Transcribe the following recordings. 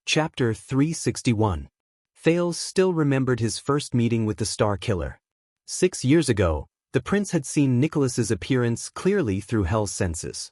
Chapter 361. Thales still remembered his first meeting with the Star Killer. 6 years ago, the prince had seen Nicholas's appearance clearly through Hell's senses.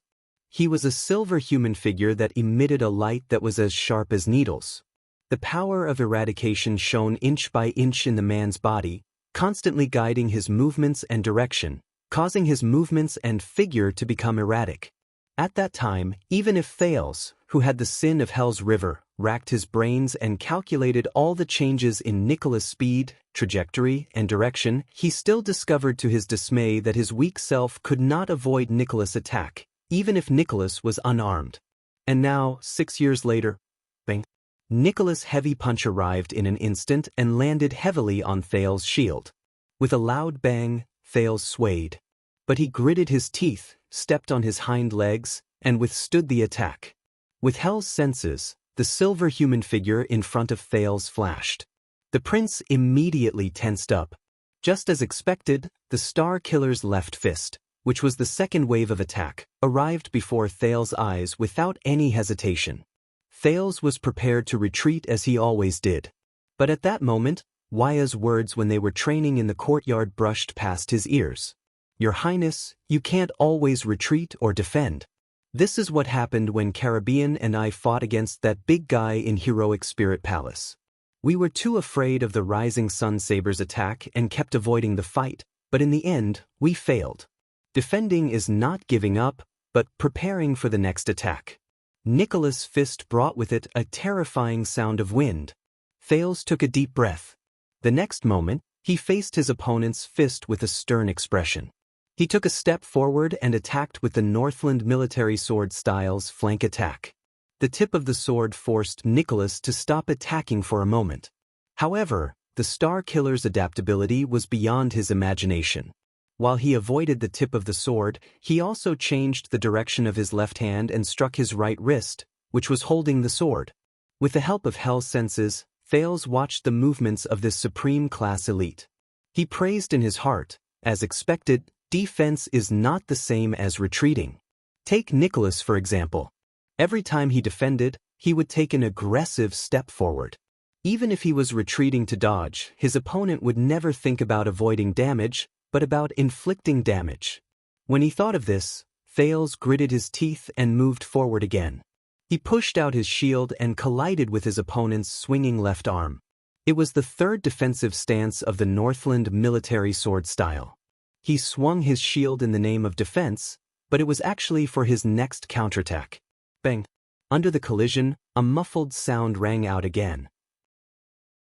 He was a silver human figure that emitted a light that was as sharp as needles. The power of eradication shone inch by inch in the man's body, constantly guiding his movements and direction, causing his movements and figure to become erratic. At that time, even if Thales, who had the sin of Hell's river, racked his brains and calculated all the changes in Nicholas' speed, trajectory, and direction, he still discovered to his dismay that his weak self could not avoid Nicholas' attack, even if Nicholas was unarmed. And now, 6 years later, bang! Nicholas' heavy punch arrived in an instant and landed heavily on Thales' shield. With a loud bang, Thales swayed. But he gritted his teeth, stepped on his hind legs, and withstood the attack. With Hell's senses, the silver human figure in front of Thales flashed. The prince immediately tensed up. Just as expected, the Star Killer's left fist, which was the second wave of attack, arrived before Thales' eyes without any hesitation. Thales was prepared to retreat as he always did. But at that moment, Wuxia's words when they were training in the courtyard brushed past his ears. "Your Highness, you can't always retreat or defend. This is what happened when Caribbean and I fought against that big guy in Heroic Spirit Palace. We were too afraid of the Rising Sun Saber's attack and kept avoiding the fight, but in the end, we failed. Defending is not giving up, but preparing for the next attack." Nicholas' fist brought with it a terrifying sound of wind. Thales took a deep breath. The next moment, he faced his opponent's fist with a stern expression. He took a step forward and attacked with the Northland military sword style's flank attack. The tip of the sword forced Nicholas to stop attacking for a moment. However, the Star Killer's adaptability was beyond his imagination. While he avoided the tip of the sword, he also changed the direction of his left hand and struck his right wrist, which was holding the sword. With the help of Hell's senses, Thales watched the movements of this supreme class elite. He praised in his heart, as expected, defense is not the same as retreating. Take Nicholas for example. Every time he defended, he would take an aggressive step forward. Even if he was retreating to dodge, his opponent would never think about avoiding damage, but about inflicting damage. When he thought of this, Thales gritted his teeth and moved forward again. He pushed out his shield and collided with his opponent's swinging left arm. It was the third defensive stance of the Northland military sword style. He swung his shield in the name of defense, but it was actually for his next counterattack. Bang! Under the collision, a muffled sound rang out again.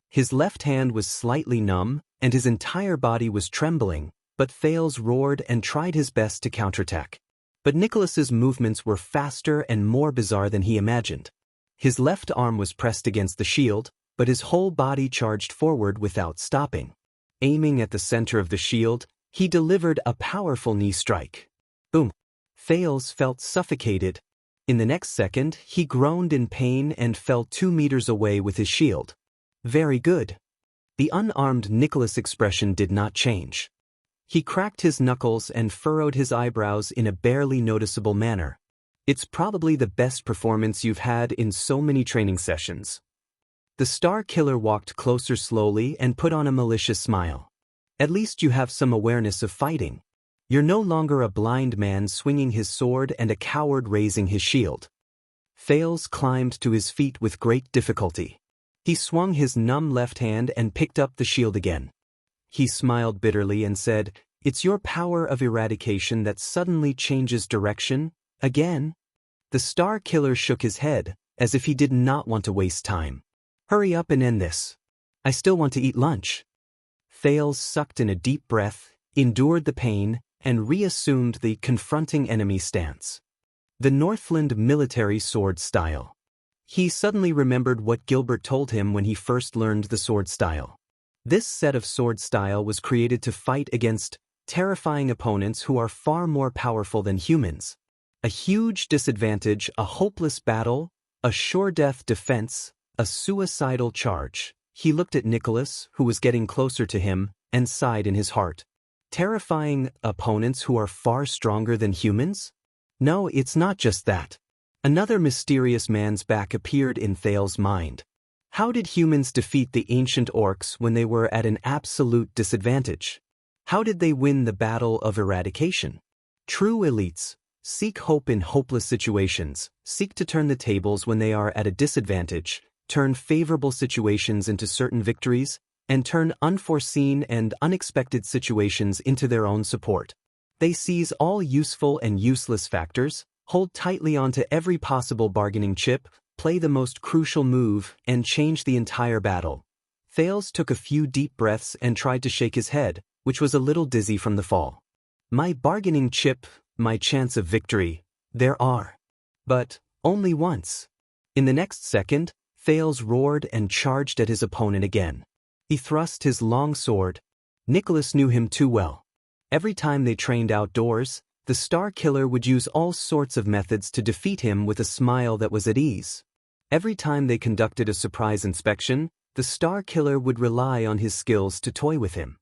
His left hand was slightly numb, and his entire body was trembling, but Thales roared and tried his best to counterattack. But Nicholas's movements were faster and more bizarre than he imagined. His left arm was pressed against the shield, but his whole body charged forward without stopping. Aiming at the center of the shield, he delivered a powerful knee strike. Boom! Thales felt suffocated. In the next second, he groaned in pain and fell 2 meters away with his shield. Very good. The unarmed Nicholas' expression did not change. He cracked his knuckles and furrowed his eyebrows in a barely noticeable manner. "It's probably the best performance you've had in so many training sessions." The Star Killer walked closer slowly and put on a malicious smile. "At least you have some awareness of fighting. You're no longer a blind man swinging his sword and a coward raising his shield." Thales climbed to his feet with great difficulty. He swung his numb left hand and picked up the shield again. He smiled bitterly and said, "It's your power of eradication that suddenly changes direction, again?" The Star Killer shook his head, as if he did not want to waste time. "Hurry up and end this. I still want to eat lunch." Thales sucked in a deep breath, endured the pain, and reassumed the confronting enemy stance. The Northland military sword style. He suddenly remembered what Gilbert told him when he first learned the sword style. This set of sword style was created to fight against terrifying opponents who are far more powerful than humans. A huge disadvantage, a hopeless battle, a sure-death defense, a suicidal charge. He looked at Nicholas, who was getting closer to him, and sighed in his heart. Terrifying opponents who are far stronger than humans? No, it's not just that. Another mysterious man's back appeared in Thale's mind. How did humans defeat the ancient orcs when they were at an absolute disadvantage? How did they win the battle of eradication? True elites seek hope in hopeless situations, seek to turn the tables when they are at a disadvantage, turn favorable situations into certain victories, and turn unforeseen and unexpected situations into their own support. They seize all useful and useless factors, hold tightly onto every possible bargaining chip, play the most crucial move, and change the entire battle. Thales took a few deep breaths and tried to shake his head, which was a little dizzy from the fall. My bargaining chip, my chance of victory, there are. But only once. In the next second, Thales roared and charged at his opponent again. He thrust his long sword. Nicholas knew him too well. Every time they trained outdoors, the Star Killer would use all sorts of methods to defeat him with a smile that was at ease. Every time they conducted a surprise inspection, the Star Killer would rely on his skills to toy with him.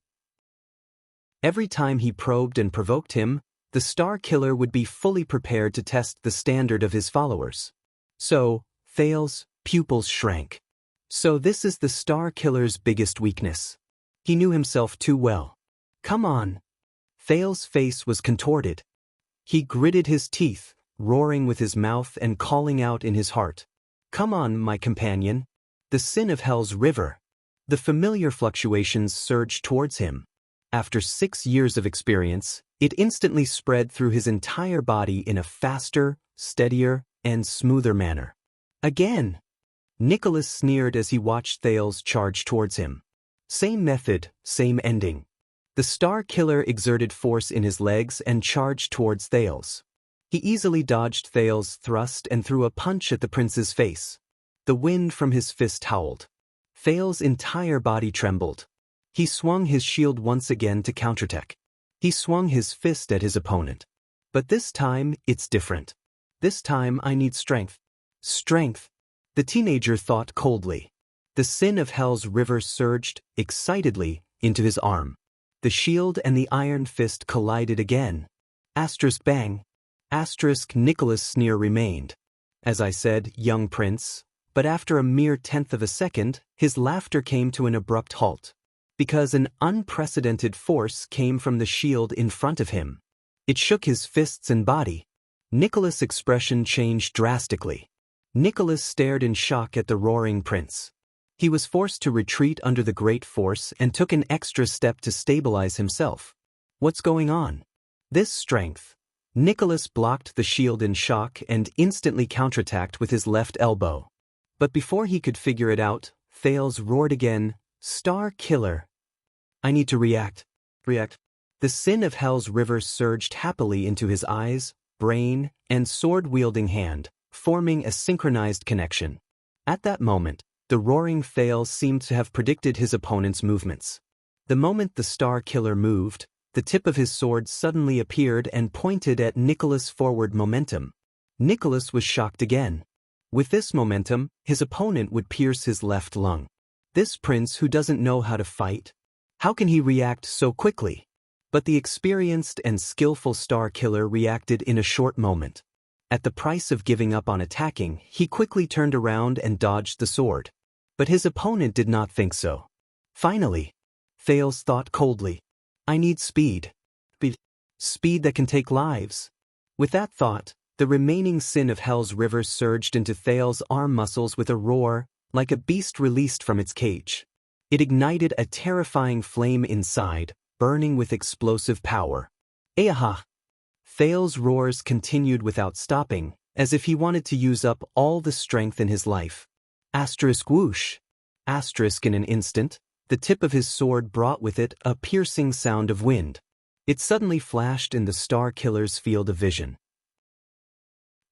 Every time he probed and provoked him, the Star Killer would be fully prepared to test the standard of his followers. So, Thales' pupils shrank. So this is the Star Killer's biggest weakness. He knew himself too well. Come on. Thales' face was contorted. He gritted his teeth, roaring with his mouth and calling out in his heart. Come on, my companion. The sin of Hell's river. The familiar fluctuations surged towards him. After 6 years of experience, it instantly spread through his entire body in a faster, steadier, and smoother manner. Again! Nicholas sneered as he watched Thales charge towards him. Same method, same ending. The Star Killer exerted force in his legs and charged towards Thales. He easily dodged Thales' thrust and threw a punch at the prince's face. The wind from his fist howled. Thales' entire body trembled. He swung his shield once again to counterattack. He swung his fist at his opponent. But this time, it's different. This time I need strength. Strength. The teenager thought coldly. The sin of Hell's river surged, excitedly, into his arm. The shield and the iron fist collided again. Asterisk bang. Asterisk Nicholas' sneer remained. As I said, young prince, but after a mere 1/10 of a second, his laughter came to an abrupt halt. Because an unprecedented force came from the shield in front of him. It shook his fists and body. Nicholas' expression changed drastically. Nicholas stared in shock at the roaring prince. He was forced to retreat under the great force and took an extra step to stabilize himself. What's going on? This strength. Nicholas blocked the shield in shock and instantly counterattacked with his left elbow. But before he could figure it out, Thales roared again, Star Killer. I need to react. The sin of Hell's river surged happily into his eyes, brain, and sword-wielding hand, forming a synchronized connection. At that moment, the roaring Thales seemed to have predicted his opponent's movements. The moment the Star Killer moved, the tip of his sword suddenly appeared and pointed at Nicholas' forward momentum. Nicholas was shocked again. With this momentum, his opponent would pierce his left lung. This prince who doesn't know how to fight? How can he react so quickly? But the experienced and skillful Star Killer reacted in a short moment. At the price of giving up on attacking, he quickly turned around and dodged the sword. But his opponent did not think so. Finally, Thales thought coldly, I need speed. Speed that can take lives. With that thought, the remaining sin of Hell's river surged into Thales' arm muscles with a roar, like a beast released from its cage. It ignited a terrifying flame inside, burning with explosive power. Ayaha! Thales' roars continued without stopping, as if he wanted to use up all the strength in his life. Asterisk whoosh. Asterisk in an instant, the tip of his sword brought with it a piercing sound of wind. It suddenly flashed in the Star Killer's field of vision.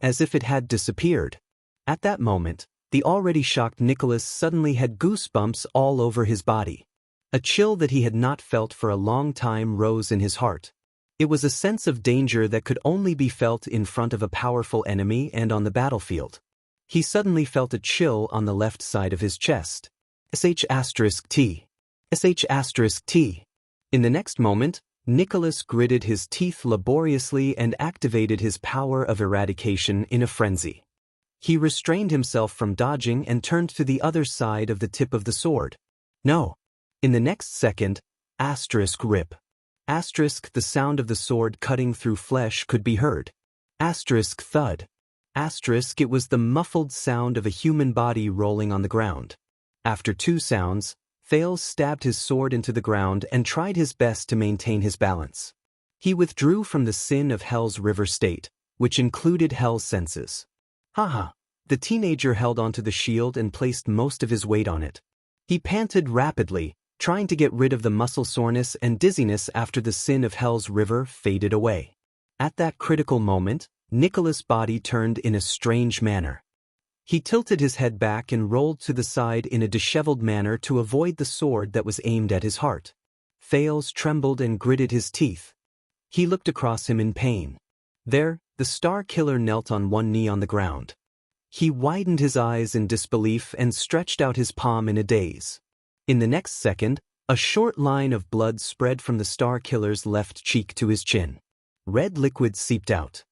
As if it had disappeared. At that moment, the already shocked Nicholas suddenly had goosebumps all over his body. A chill that he had not felt for a long time rose in his heart. It was a sense of danger that could only be felt in front of a powerful enemy and on the battlefield. He suddenly felt a chill on the left side of his chest. *T. *T. In the next moment, Nicholas gritted his teeth laboriously and activated his power of eradication in a frenzy. He restrained himself from dodging and turned to the other side of the tip of the sword. No. In the next second, rip. The sound of the sword cutting through flesh could be heard. Thud. It was the muffled sound of a human body rolling on the ground. After 2 sounds, Thales stabbed his sword into the ground and tried his best to maintain his balance. He withdrew from the sin of Hell's River state, which included Hell's senses. Haha. The teenager held onto the shield and placed most of his weight on it. He panted rapidly, trying to get rid of the muscle soreness and dizziness after the sin of Hell's River faded away. At that critical moment, Nicholas' body turned in a strange manner. He tilted his head back and rolled to the side in a disheveled manner to avoid the sword that was aimed at his heart. Thales trembled and gritted his teeth. He looked across him in pain. There, the Star Killer knelt on one knee on the ground. He widened his eyes in disbelief and stretched out his palm in a daze. In the next second, a short line of blood spread from the Star Killer's left cheek to his chin. Red liquid seeped out.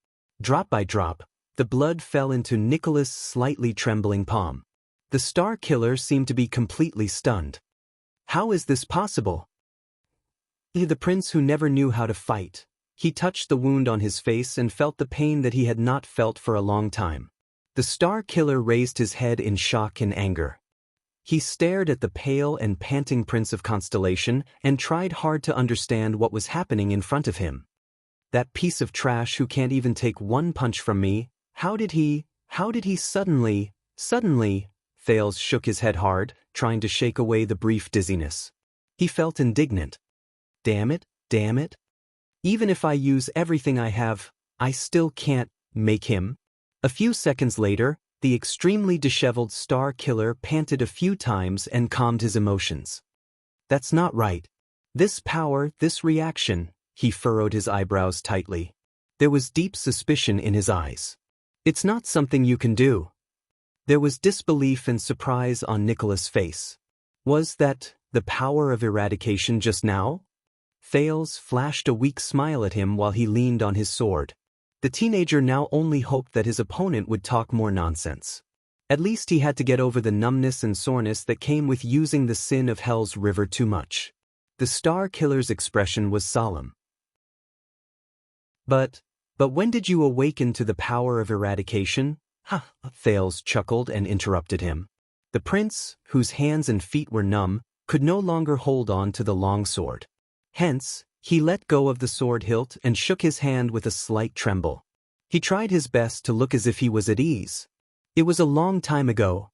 Drop by drop, the blood fell into Nicholas' slightly trembling palm. The Star Killer seemed to be completely stunned. How is this possible? The prince who never knew how to fight. He touched the wound on his face and felt the pain that he had not felt for a long time. The Star Killer raised his head in shock and anger. He stared at the pale and panting Prince of Constellation and tried hard to understand what was happening in front of him. That piece of trash who can't even take one punch from me, how did he suddenly, Thales shook his head hard, trying to shake away the brief dizziness. He felt indignant. Damn it. Even if I use everything I have, I still can't make him. A few seconds later, the extremely disheveled Star Killer panted a few times and calmed his emotions. That's not right. This power, this reaction, he furrowed his eyebrows tightly. There was deep suspicion in his eyes. It's not something you can do. There was disbelief and surprise on Nicholas' face. Was that the power of eradication just now? Thales flashed a weak smile at him while he leaned on his sword. The teenager now only hoped that his opponent would talk more nonsense. At least he had to get over the numbness and soreness that came with using the sin of Hell's River too much. The Star Killer's expression was solemn. But when did you awaken to the power of eradication? Ha! Thales chuckled and interrupted him. The prince, whose hands and feet were numb, could no longer hold on to the long sword. Hence, he let go of the sword hilt and shook his hand with a slight tremble. He tried his best to look as if he was at ease. It was a long time ago.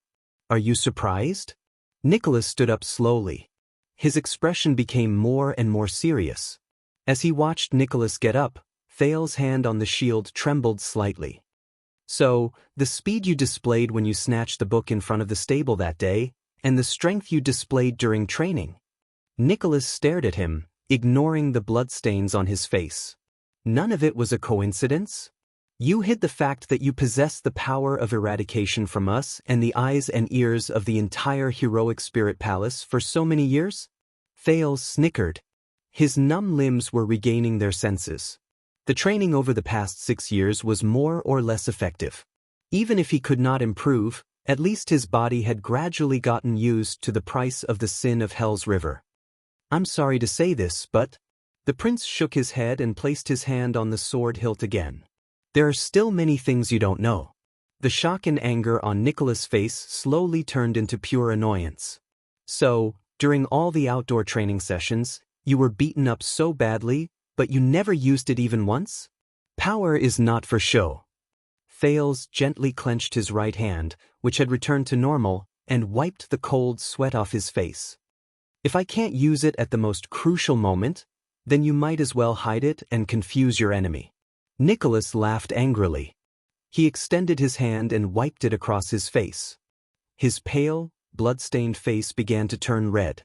Are you surprised? Nicholas stood up slowly. His expression became more and more serious. As he watched Nicholas get up, Thales' hand on the shield trembled slightly. So, the speed you displayed when you snatched the book in front of the stable that day, and the strength you displayed during training. Nicholas stared at him, ignoring the bloodstains on his face. None of it was a coincidence? You hid the fact that you possess the power of eradication from us and the eyes and ears of the entire heroic spirit palace for so many years? Thales snickered. His numb limbs were regaining their senses. The training over the past 6 years was more or less effective. Even if he could not improve, at least his body had gradually gotten used to the price of the sin of Hell's River. I'm sorry to say this, but... The prince shook his head and placed his hand on the sword hilt again. There are still many things you don't know. The shock and anger on Nicholas' face slowly turned into pure annoyance. So, during all the outdoor training sessions, you were beaten up so badly, but you never used it even once? Power is not for show. Thales gently clenched his right hand, which had returned to normal, and wiped the cold sweat off his face. If I can't use it at the most crucial moment, then you might as well hide it and confuse your enemy. Nicholas laughed angrily. He extended his hand and wiped it across his face. His pale, blood-stained face began to turn red.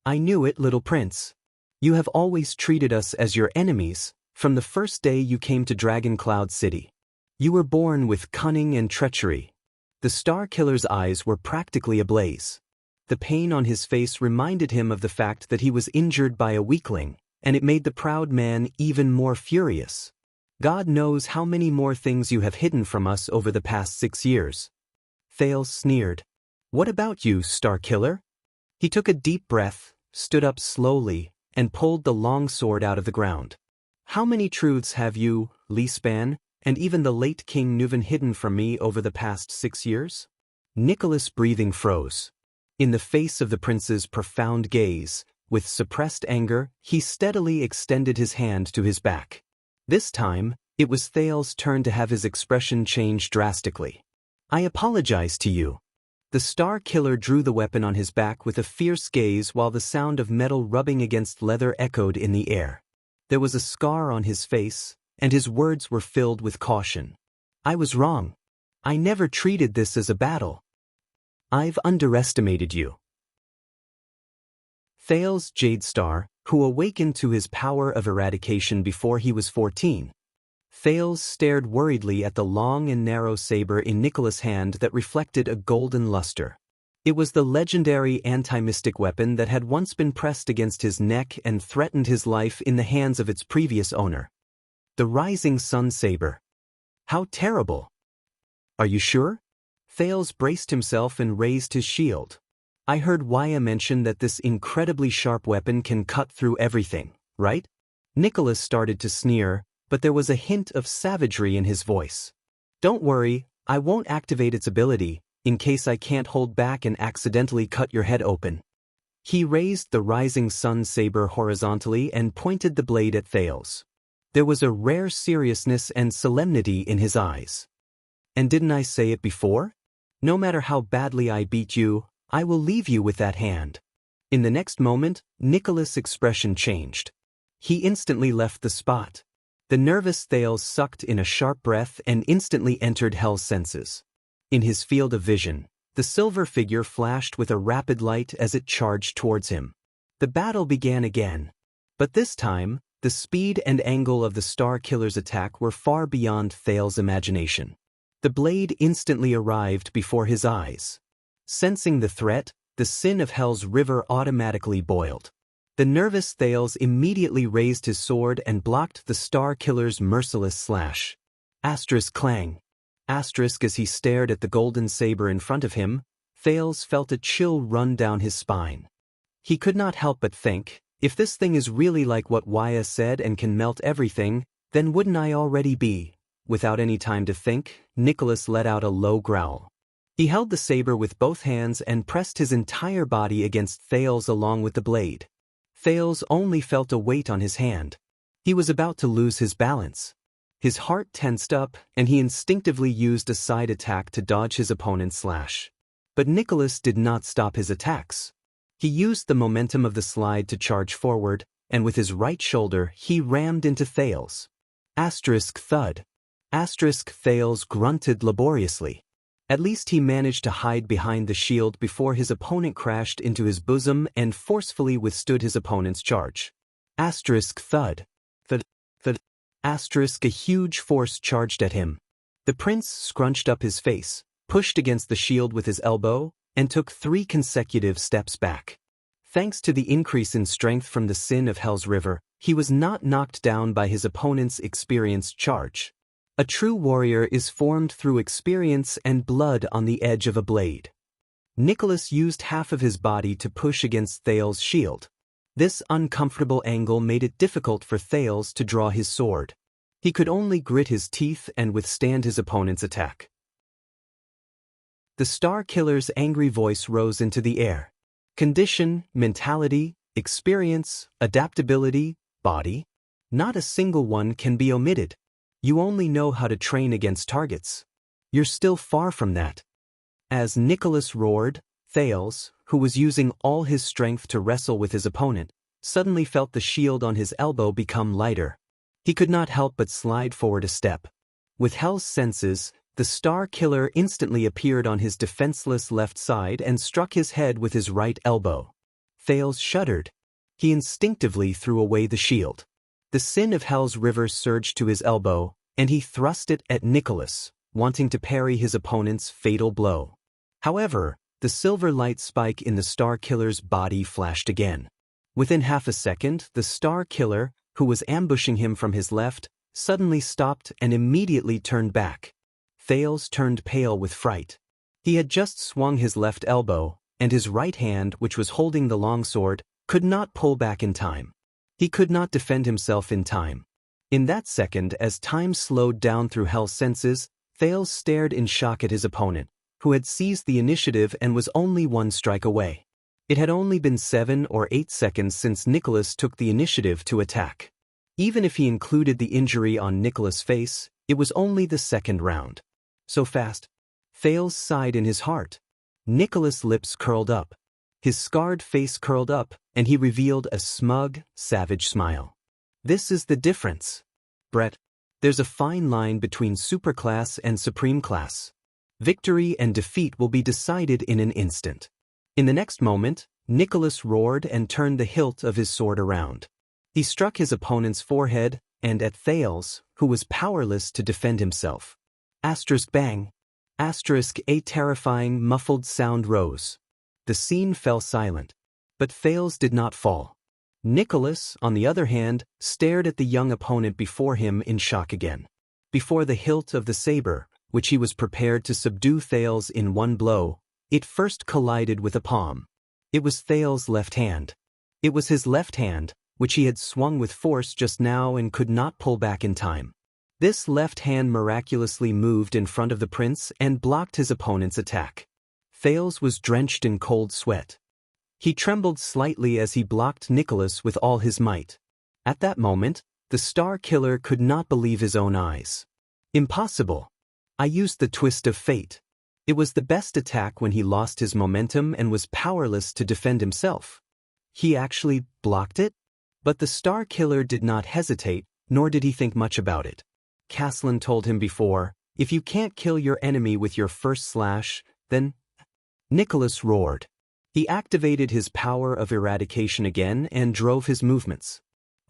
I knew it, little prince. You have always treated us as your enemies, from the first day you came to Dragon Cloud City. You were born with cunning and treachery. The Star Killer's eyes were practically ablaze. The pain on his face reminded him of the fact that he was injured by a weakling, and it made the proud man even more furious. God knows how many more things you have hidden from us over the past 6 years. Thales sneered. What about you, Star Killer? He took a deep breath, stood up slowly, and pulled the long sword out of the ground. How many truths have you, Li Span, and even the late King Nuvan hidden from me over the past 6 years? Nicholas' breathing froze. In the face of the prince's profound gaze, with suppressed anger, he steadily extended his hand to his back. This time, it was Thales' turn to have his expression change drastically. I apologize to you. The Star Killer drew the weapon on his back with a fierce gaze while the sound of metal rubbing against leather echoed in the air. There was a scar on his face, and his words were filled with caution. I was wrong. I never treated this as a battle. I've underestimated you. Thales Jadestar, who awakened to his power of eradication before he was 14. Thales stared worriedly at the long and narrow saber in Nicholas' hand that reflected a golden luster. It was the legendary anti-mystic weapon that had once been pressed against his neck and threatened his life in the hands of its previous owner. The Rising Sun Saber. How terrible! Are you sure? Thales braced himself and raised his shield. I heard Wuxia mention that this incredibly sharp weapon can cut through everything, right? Nicholas started to sneer, but there was a hint of savagery in his voice. Don't worry, I won't activate its ability, in case I can't hold back and accidentally cut your head open. He raised the Rising Sun Saber horizontally and pointed the blade at Thales. There was a rare seriousness and solemnity in his eyes. And didn't I say it before? No matter how badly I beat you, I will leave you with that hand. In the next moment, Nicholas' expression changed. He instantly left the spot. The nervous Thales sucked in a sharp breath and instantly entered Hell's senses. In his field of vision, the silver figure flashed with a rapid light as it charged towards him. The battle began again. But this time, the speed and angle of the Star Killer's attack were far beyond Thales' imagination. The blade instantly arrived before his eyes. Sensing the threat, the sin of Hell's river automatically boiled. The nervous Thales immediately raised his sword and blocked the Star Killer's merciless slash. Asterisk clang. Asterisk as he stared at the golden saber in front of him, Thales felt a chill run down his spine. He could not help but think, if this thing is really like what Wuxia said and can melt everything, then wouldn't I already be? Without any time to think, Nicholas let out a low growl. He held the saber with both hands and pressed his entire body against Thales along with the blade. Thales only felt a weight on his hand. He was about to lose his balance. His heart tensed up, and he instinctively used a side attack to dodge his opponent's slash. But Nicholas did not stop his attacks. He used the momentum of the slide to charge forward, and with his right shoulder he rammed into Thales. Asterisk thud. Asterisk Thales grunted laboriously. At least he managed to hide behind the shield before his opponent crashed into his bosom and forcefully withstood his opponent's charge. Asterisk thud. Thud. Thud. Asterisk a huge force charged at him. The prince scrunched up his face, pushed against the shield with his elbow, and took 3 consecutive steps back. Thanks to the increase in strength from the sin of Hell's river, he was not knocked down by his opponent's experienced charge. A true warrior is formed through experience and blood on the edge of a blade. Nicholas used half of his body to push against Thales' shield. This uncomfortable angle made it difficult for Thales to draw his sword. He could only grit his teeth and withstand his opponent's attack. The Star Killer's angry voice rose into the air. Condition, mentality, experience, adaptability, body. Not a single one can be omitted. You only know how to train against targets. You're still far from that. As Nicholas roared, Thales, who was using all his strength to wrestle with his opponent, suddenly felt the shield on his elbow become lighter. He could not help but slide forward a step. With Hell's senses, the Star Killer instantly appeared on his defenseless left side and struck his head with his right elbow. Thales shuddered. He instinctively threw away the shield. The sin of Hell's river surged to his elbow, and he thrust it at Nicholas, wanting to parry his opponent's fatal blow. However, the silver light spike in the Star Killer's body flashed again. Within half a second, the Star Killer, who was ambushing him from his left, suddenly stopped and immediately turned back. Thales turned pale with fright. He had just swung his left elbow, and his right hand, which was holding the longsword, could not pull back in time. He could not defend himself in time. In that second, as time slowed down through Hell's senses, Thales stared in shock at his opponent, who had seized the initiative and was only one strike away. It had only been 7 or 8 seconds since Nicholas took the initiative to attack. Even if he included the injury on Nicholas' face, it was only the second round. So fast. Thales sighed in his heart. Nicholas' lips curled up. His scarred face curled up, and he revealed a smug, savage smile. This is the difference, Brett. There's a fine line between superclass and supreme class. Victory and defeat will be decided in an instant. In the next moment, Nicholas roared and turned the hilt of his sword around. He struck his opponent's forehead, and at Thales, who was powerless to defend himself. Bang. A terrifying, muffled sound rose. The scene fell silent. But Thales did not fall. Nicholas, on the other hand, stared at the young opponent before him in shock again. Before the hilt of the saber, which he was prepared to subdue Thales in one blow, it first collided with a palm. It was Thales' left hand. It was his left hand, which he had swung with force just now and could not pull back in time. This left hand miraculously moved in front of the prince and blocked his opponent's attack. Thales was drenched in cold sweat. He trembled slightly as he blocked Nicholas with all his might. At that moment, the Star Killer could not believe his own eyes. Impossible. I used the twist of fate. It was the best attack when he lost his momentum and was powerless to defend himself. He actually blocked it? But the Star Killer did not hesitate, nor did he think much about it. Caslin told him before, if you can't kill your enemy with your first slash, then... Nicholas roared. He activated his power of eradication again and drove his movements.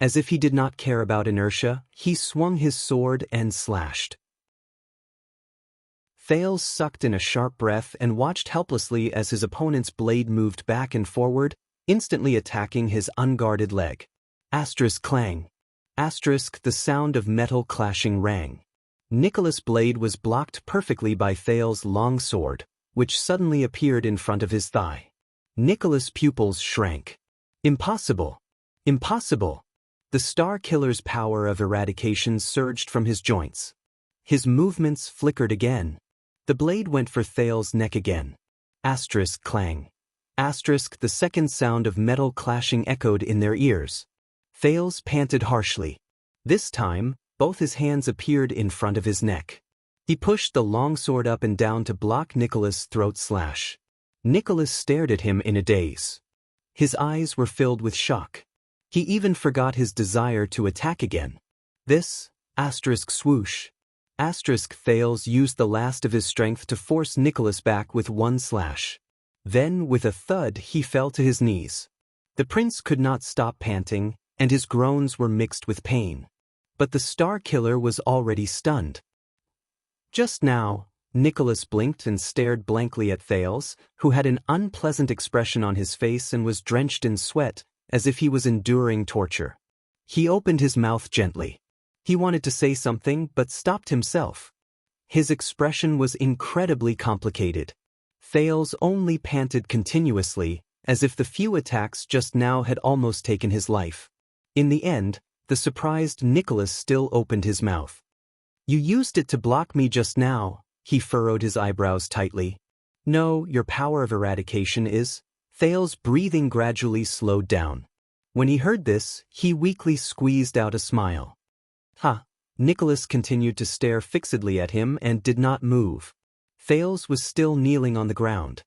As if he did not care about inertia, he swung his sword and slashed. Thales sucked in a sharp breath and watched helplessly as his opponent's blade moved back and forward, instantly attacking his unguarded leg. Clang. The sound of metal clashing rang. Nicholas' blade was blocked perfectly by Thales' long sword, which suddenly appeared in front of his thigh. Nicholas' pupils shrank. Impossible. Impossible. The Star Killer's power of eradication surged from his joints. His movements flickered again. The blade went for Thales' neck again. Clang. The second sound of metal clashing echoed in their ears. Thales panted harshly. This time, both his hands appeared in front of his neck. He pushed the longsword up and down to block Nicholas' throat slash. Nicholas stared at him in a daze. His eyes were filled with shock. He even forgot his desire to attack again. This, swoosh. Thales used the last of his strength to force Nicholas back with one slash. Then, with a thud, he fell to his knees. The prince could not stop panting, and his groans were mixed with pain. But the Star Killer was already stunned. Just now, Nicholas blinked and stared blankly at Thales, who had an unpleasant expression on his face and was drenched in sweat, as if he was enduring torture. He opened his mouth gently. He wanted to say something but stopped himself. His expression was incredibly complicated. Thales only panted continuously, as if the few attacks just now had almost taken his life. In the end, the surprised Nicholas still opened his mouth. You used it to block me just now, he furrowed his eyebrows tightly. No, your power of eradication is... Thales' breathing gradually slowed down. When he heard this, he weakly squeezed out a smile. Nicholas continued to stare fixedly at him and did not move. Thales was still kneeling on the ground.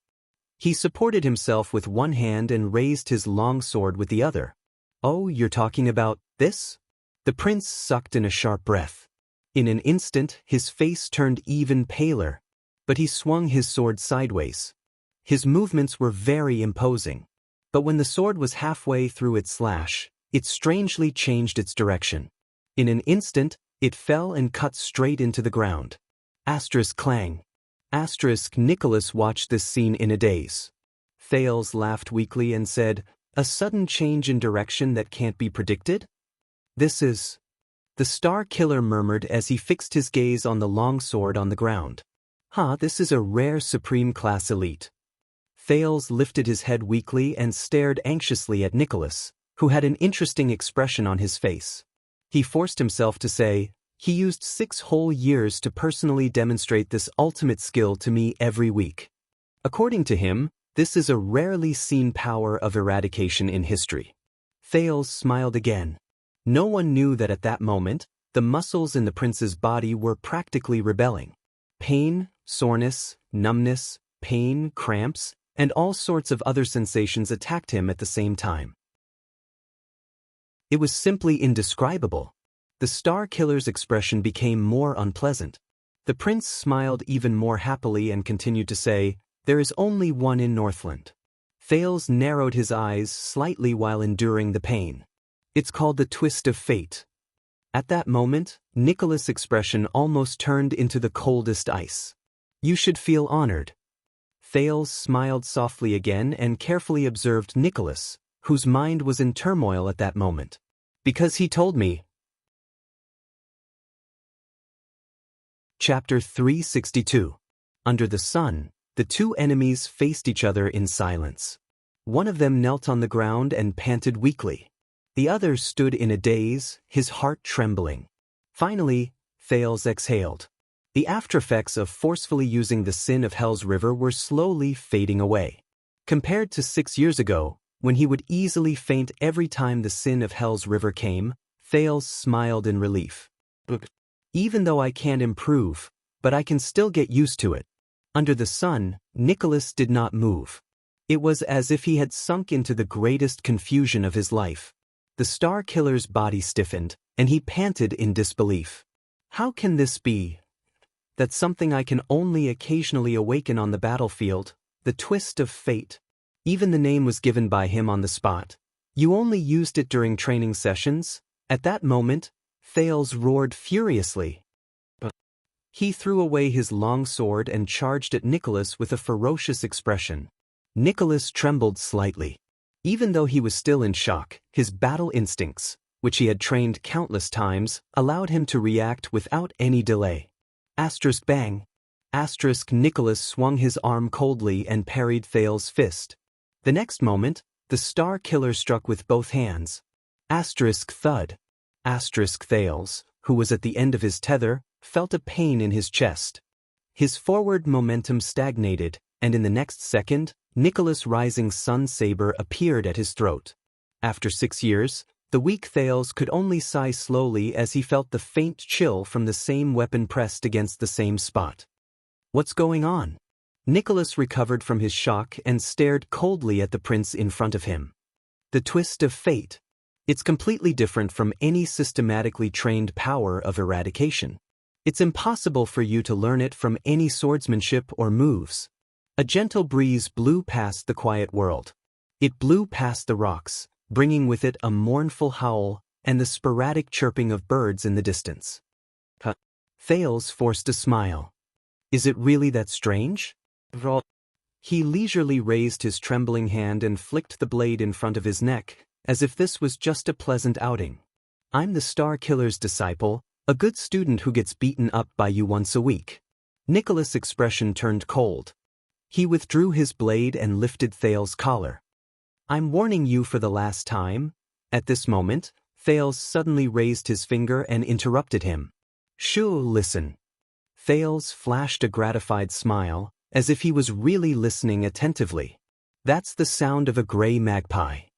He supported himself with one hand and raised his long sword with the other. Oh, you're talking about this? The prince sucked in a sharp breath. In an instant, his face turned even paler, but he swung his sword sideways. His movements were very imposing. But when the sword was halfway through its slash, it strangely changed its direction. In an instant, it fell and cut straight into the ground. Clang. Nicholas watched this scene in a daze. Thales laughed weakly and said, a sudden change in direction that can't be predicted? This is... The Star Killer murmured as he fixed his gaze on the long sword on the ground. This is a rare supreme class elite. Thales lifted his head weakly and stared anxiously at Nicholas, who had an interesting expression on his face. He forced himself to say, "He used 6 whole years to personally demonstrate this ultimate skill to me every week. According to him, this is a rarely seen power of eradication in history." Thales smiled again. No one knew that at that moment, the muscles in the prince's body were practically rebelling. Pain, soreness, numbness, pain, cramps, and all sorts of other sensations attacked him at the same time. It was simply indescribable. The Star Killer's expression became more unpleasant. The prince smiled even more happily and continued to say, "There is only one in Northland." Thales narrowed his eyes slightly while enduring the pain. "It's called the twist of fate." At that moment, Nicholas' expression almost turned into the coldest ice. "You should feel honored." Thales smiled softly again and carefully observed Nicholas, whose mind was in turmoil at that moment. "Because he told me." Chapter 362. Under the sun, the two enemies faced each other in silence. One of them knelt on the ground and panted weakly. The other stood in a daze, his heart trembling. Finally, Thales exhaled. The aftereffects of forcefully using the sin of Hell's River were slowly fading away. Compared to 6 years ago, when he would easily faint every time the sin of Hell's River came, Thales smiled in relief. "Even though I can't improve, but I can still get used to it." Under the sun, Nicholas did not move. It was as if he had sunk into the greatest confusion of his life. The Star Killer's body stiffened, and he panted in disbelief. "How can this be? That's something I can only occasionally awaken on the battlefield, the twist of fate." Even the name was given by him on the spot. "You only used it during training sessions?" At that moment, Thales roared furiously. He threw away his long sword and charged at Nicholas with a ferocious expression. Nicholas trembled slightly. Even though he was still in shock, his battle instincts, which he had trained countless times, allowed him to react without any delay. Asterisk bang. Asterisk Nicholas swung his arm coldly and parried Thales' fist. The next moment, the Star Killer struck with both hands. Asterisk thud. Asterisk Thales, who was at the end of his tether, felt a pain in his chest. His forward momentum stagnated, and in the next second, Nicholas' rising sun saber appeared at his throat. After 6 years, the weak Thales could only sigh slowly as he felt the faint chill from the same weapon pressed against the same spot. "What's going on?" Nicholas recovered from his shock and stared coldly at the prince in front of him. "The twist of fate. It's completely different from any systematically trained power of eradication. It's impossible for you to learn it from any swordsmanship or moves." A gentle breeze blew past the quiet world. It blew past the rocks, bringing with it a mournful howl and the sporadic chirping of birds in the distance. Thales forced a smile. "Is it really that strange?" He leisurely raised his trembling hand and flicked the blade in front of his neck, as if this was just a pleasant outing. "I'm the Star Killer's disciple, a good student who gets beaten up by you once a week." Nicholas' expression turned cold. He withdrew his blade and lifted Thales' collar. "I'm warning you for the last time." At this moment, Thales suddenly raised his finger and interrupted him. "Shoo, listen." Thales flashed a gratified smile, as if he was really listening attentively. "That's the sound of a gray magpie."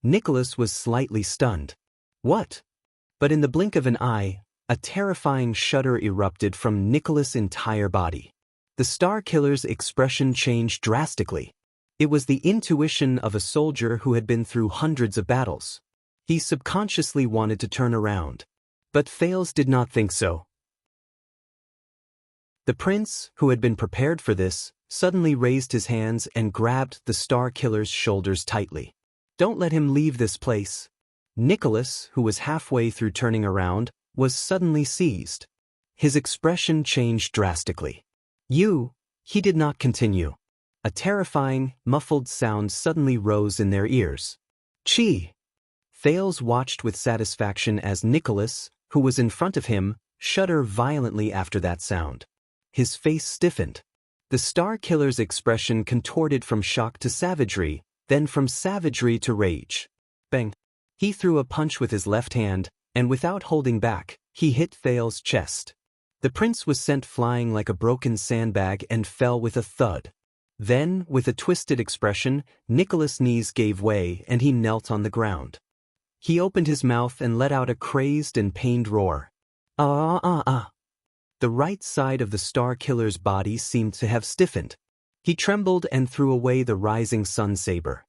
Nicholas was slightly stunned. "What?" But in the blink of an eye, a terrifying shudder erupted from Nicholas' entire body. The Star Killer's expression changed drastically. It was the intuition of a soldier who had been through hundreds of battles. He subconsciously wanted to turn around. But Thales did not think so. The prince, who had been prepared for this, suddenly raised his hands and grabbed the Star Killer's shoulders tightly. "Don't let him leave this place." Nicholas, who was halfway through turning around, was suddenly seized. His expression changed drastically. He did not continue. A terrifying, muffled sound suddenly rose in their ears. "Chi!" Thales watched with satisfaction as Nicholas, who was in front of him, shudder violently after that sound. His face stiffened. The Star Killer's expression contorted from shock to savagery, then from savagery to rage. Bang! He threw a punch with his left hand, and without holding back, he hit Thale's chest. The prince was sent flying like a broken sandbag and fell with a thud. Then, with a twisted expression, Nicholas' knees gave way and he knelt on the ground. He opened his mouth and let out a crazed and pained roar. Ah ah ah! The right side of the Star Killer's body seemed to have stiffened. He trembled and threw away the rising sun saber.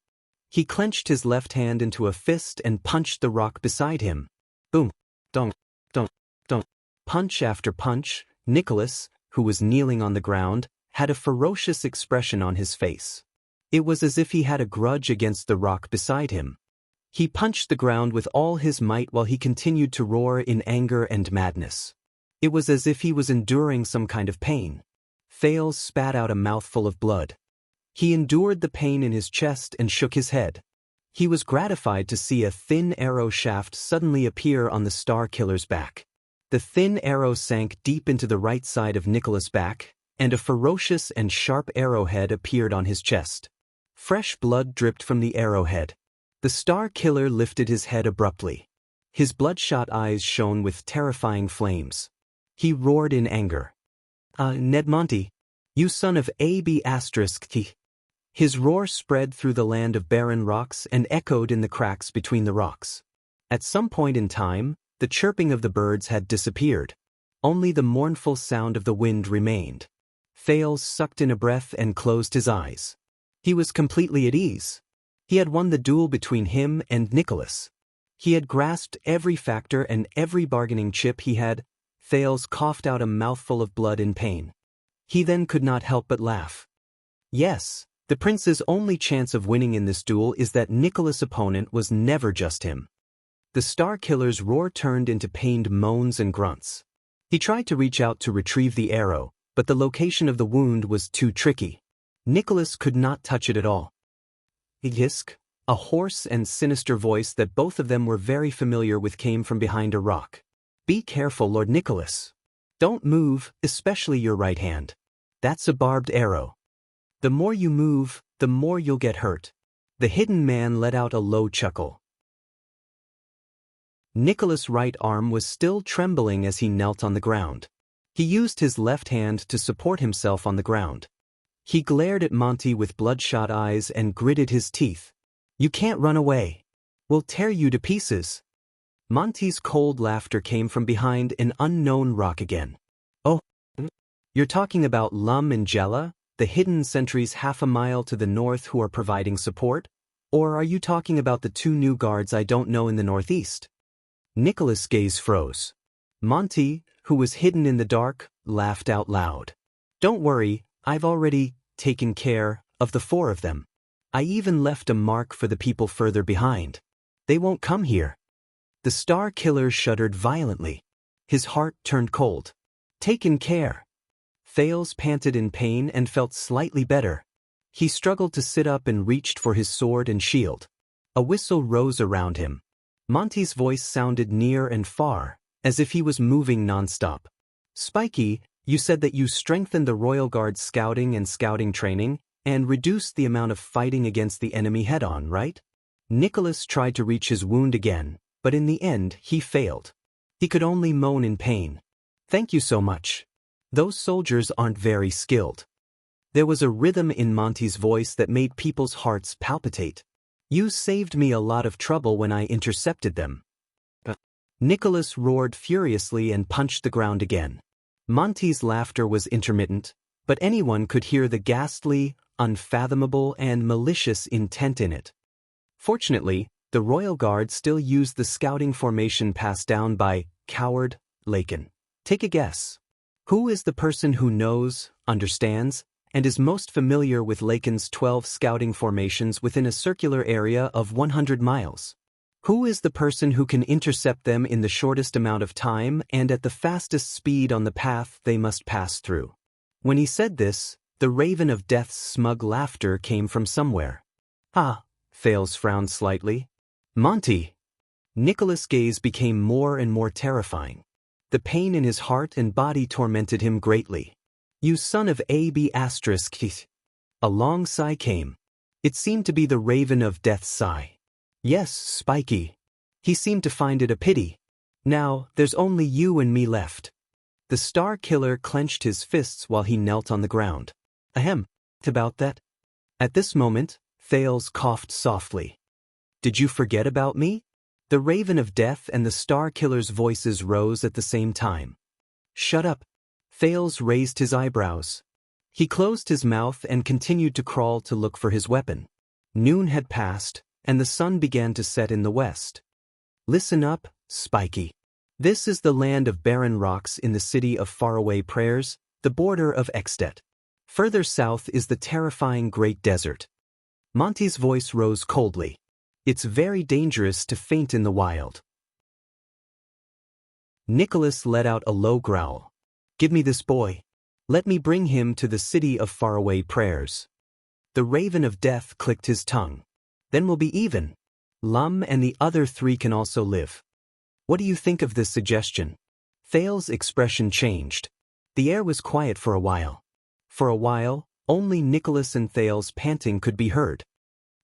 He clenched his left hand into a fist and punched the rock beside him. Boom! Dong! Dong! Dong! Punch after punch, Nicholas, who was kneeling on the ground, had a ferocious expression on his face. It was as if he had a grudge against the rock beside him. He punched the ground with all his might while he continued to roar in anger and madness. It was as if he was enduring some kind of pain. Thales spat out a mouthful of blood. He endured the pain in his chest and shook his head. He was gratified to see a thin arrow shaft suddenly appear on the Star Killer's back. The thin arrow sank deep into the right side of Nicholas' back, and a ferocious and sharp arrowhead appeared on his chest. Fresh blood dripped from the arrowhead. The Star Killer lifted his head abruptly. His bloodshot eyes shone with terrifying flames. He roared in anger. Ned Monty, you son of A.B. T. His roar spread through the land of barren rocks and echoed in the cracks between the rocks. At some point in time, the chirping of the birds had disappeared. Only the mournful sound of the wind remained. Thales sucked in a breath and closed his eyes. He was completely at ease. He had won the duel between him and Nicholas. He had grasped every factor and every bargaining chip he had. Thales coughed out a mouthful of blood in pain. He then could not help but laugh. Yes, the prince's only chance of winning in this duel is that Nicholas' opponent was never just him. The Star Killer's roar turned into pained moans and grunts. He tried to reach out to retrieve the arrow, but the location of the wound was too tricky. Nicholas could not touch it at all. Hisk, a hoarse and sinister voice that both of them were very familiar with came from behind a rock. Be careful, Lord Nicholas. Don't move, especially your right hand. That's a barbed arrow. The more you move, the more you'll get hurt. The hidden man let out a low chuckle. Nicholas' right arm was still trembling as he knelt on the ground. He used his left hand to support himself on the ground. He glared at Monty with bloodshot eyes and gritted his teeth. You can't run away. We'll tear you to pieces. Monty's cold laughter came from behind an unknown rock again. Oh, you're talking about Lum and Jella, the hidden sentries half a mile to the north who are providing support? Or are you talking about the two new guards I don't know in the northeast? Nicholas' gaze froze. Monty, who was hidden in the dark, laughed out loud. Don't worry, I've already taken care of the four of them. I even left a mark for the people further behind. They won't come here. The Star Killer shuddered violently. His heart turned cold. Taken care. Thales panted in pain and felt slightly better. He struggled to sit up and reached for his sword and shield. A whistle rose around him. Monty's voice sounded near and far, as if he was moving nonstop. Spiky, you said that you strengthened the Royal Guard's scouting and scouting training, and reduced the amount of fighting against the enemy head-on, right? Nicholas tried to reach his wound again, but in the end he failed. He could only moan in pain. Thank you so much. Those soldiers aren't very skilled. There was a rhythm in Monty's voice that made people's hearts palpitate. You saved me a lot of trouble when I intercepted them. Nicholas roared furiously and punched the ground again. Monty's laughter was intermittent, but anyone could hear the ghastly, unfathomable, and malicious intent in it. Fortunately, the Royal Guard still used the scouting formation passed down by coward Lakin. Take a guess. Who is the person who knows, understands, and is most familiar with Lakin's 12 scouting formations within a circular area of 100 miles? Who is the person who can intercept them in the shortest amount of time and at the fastest speed on the path they must pass through? When he said this, the Raven of Death's smug laughter came from somewhere. Ah, Thales frowned slightly. Monty! Nicholas' gaze became more and more terrifying. The pain in his heart and body tormented him greatly. "You son of A.B***." A long sigh came. It seemed to be the Raven of Death's sigh. "Yes, Spiky." He seemed to find it a pity. "Now, there's only you and me left." The Star Killer clenched his fists while he knelt on the ground. "Ahem. About that?" At this moment, Thales coughed softly. "Did you forget about me?" The Raven of Death and the Star Killer's voices rose at the same time. "Shut up." Thales raised his eyebrows. He closed his mouth and continued to crawl to look for his weapon. Noon had passed, and the sun began to set in the west. "Listen up, Spiky. This is the land of barren rocks in the city of faraway prayers, the border of Extet. Further south is the terrifying Great Desert." Monty's voice rose coldly. "It's very dangerous to faint in the wild." Nicholas let out a low growl. "Give me this boy. Let me bring him to the city of faraway prayers." The Raven of Death clicked his tongue. "Then we'll be even. Lum and the other three can also live. What do you think of this suggestion?" Thales' expression changed. The air was quiet for a while. For a while, only Nicholas and Thales panting could be heard.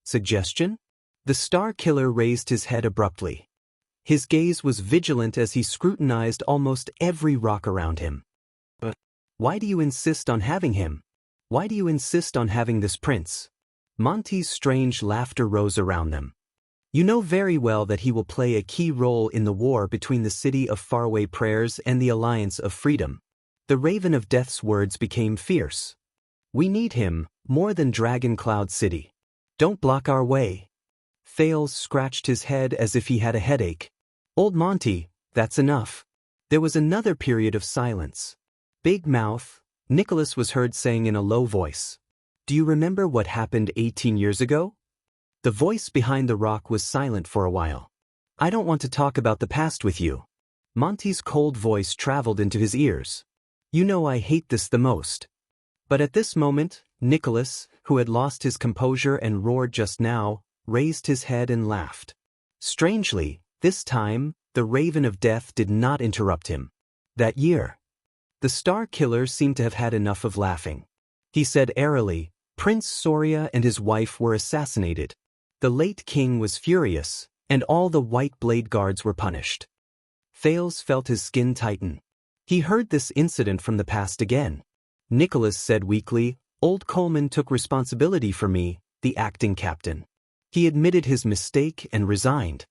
"Suggestion?" The Star Killer raised his head abruptly. His gaze was vigilant as he scrutinized almost every rock around him. "But why do you insist on having him? Why do you insist on having this prince?" Monty's strange laughter rose around them. "You know very well that he will play a key role in the war between the city of faraway prayers and the Alliance of Freedom." The Raven of Death's words became fierce. "We need him, more than Dragon Cloud City. Don't block our way." Thales scratched his head as if he had a headache. "Old Monty, that's enough." There was another period of silence. "Big Mouth," Nicholas was heard saying in a low voice. "Do you remember what happened 18 years ago?" The voice behind the rock was silent for a while. "I don't want to talk about the past with you." Monty's cold voice traveled into his ears. "You know I hate this the most." But at this moment, Nicholas, who had lost his composure and roared just now, raised his head and laughed. Strangely, this time, the Raven of Death did not interrupt him. "That year." The Star Killer seemed to have had enough of laughing. He said airily, "Prince Soria and his wife were assassinated. The late king was furious, and all the White Blade Guards were punished." Thales felt his skin tighten. He heard this incident from the past again. Nicholas said weakly, "Old Coleman took responsibility for me, the acting captain. He admitted his mistake and resigned.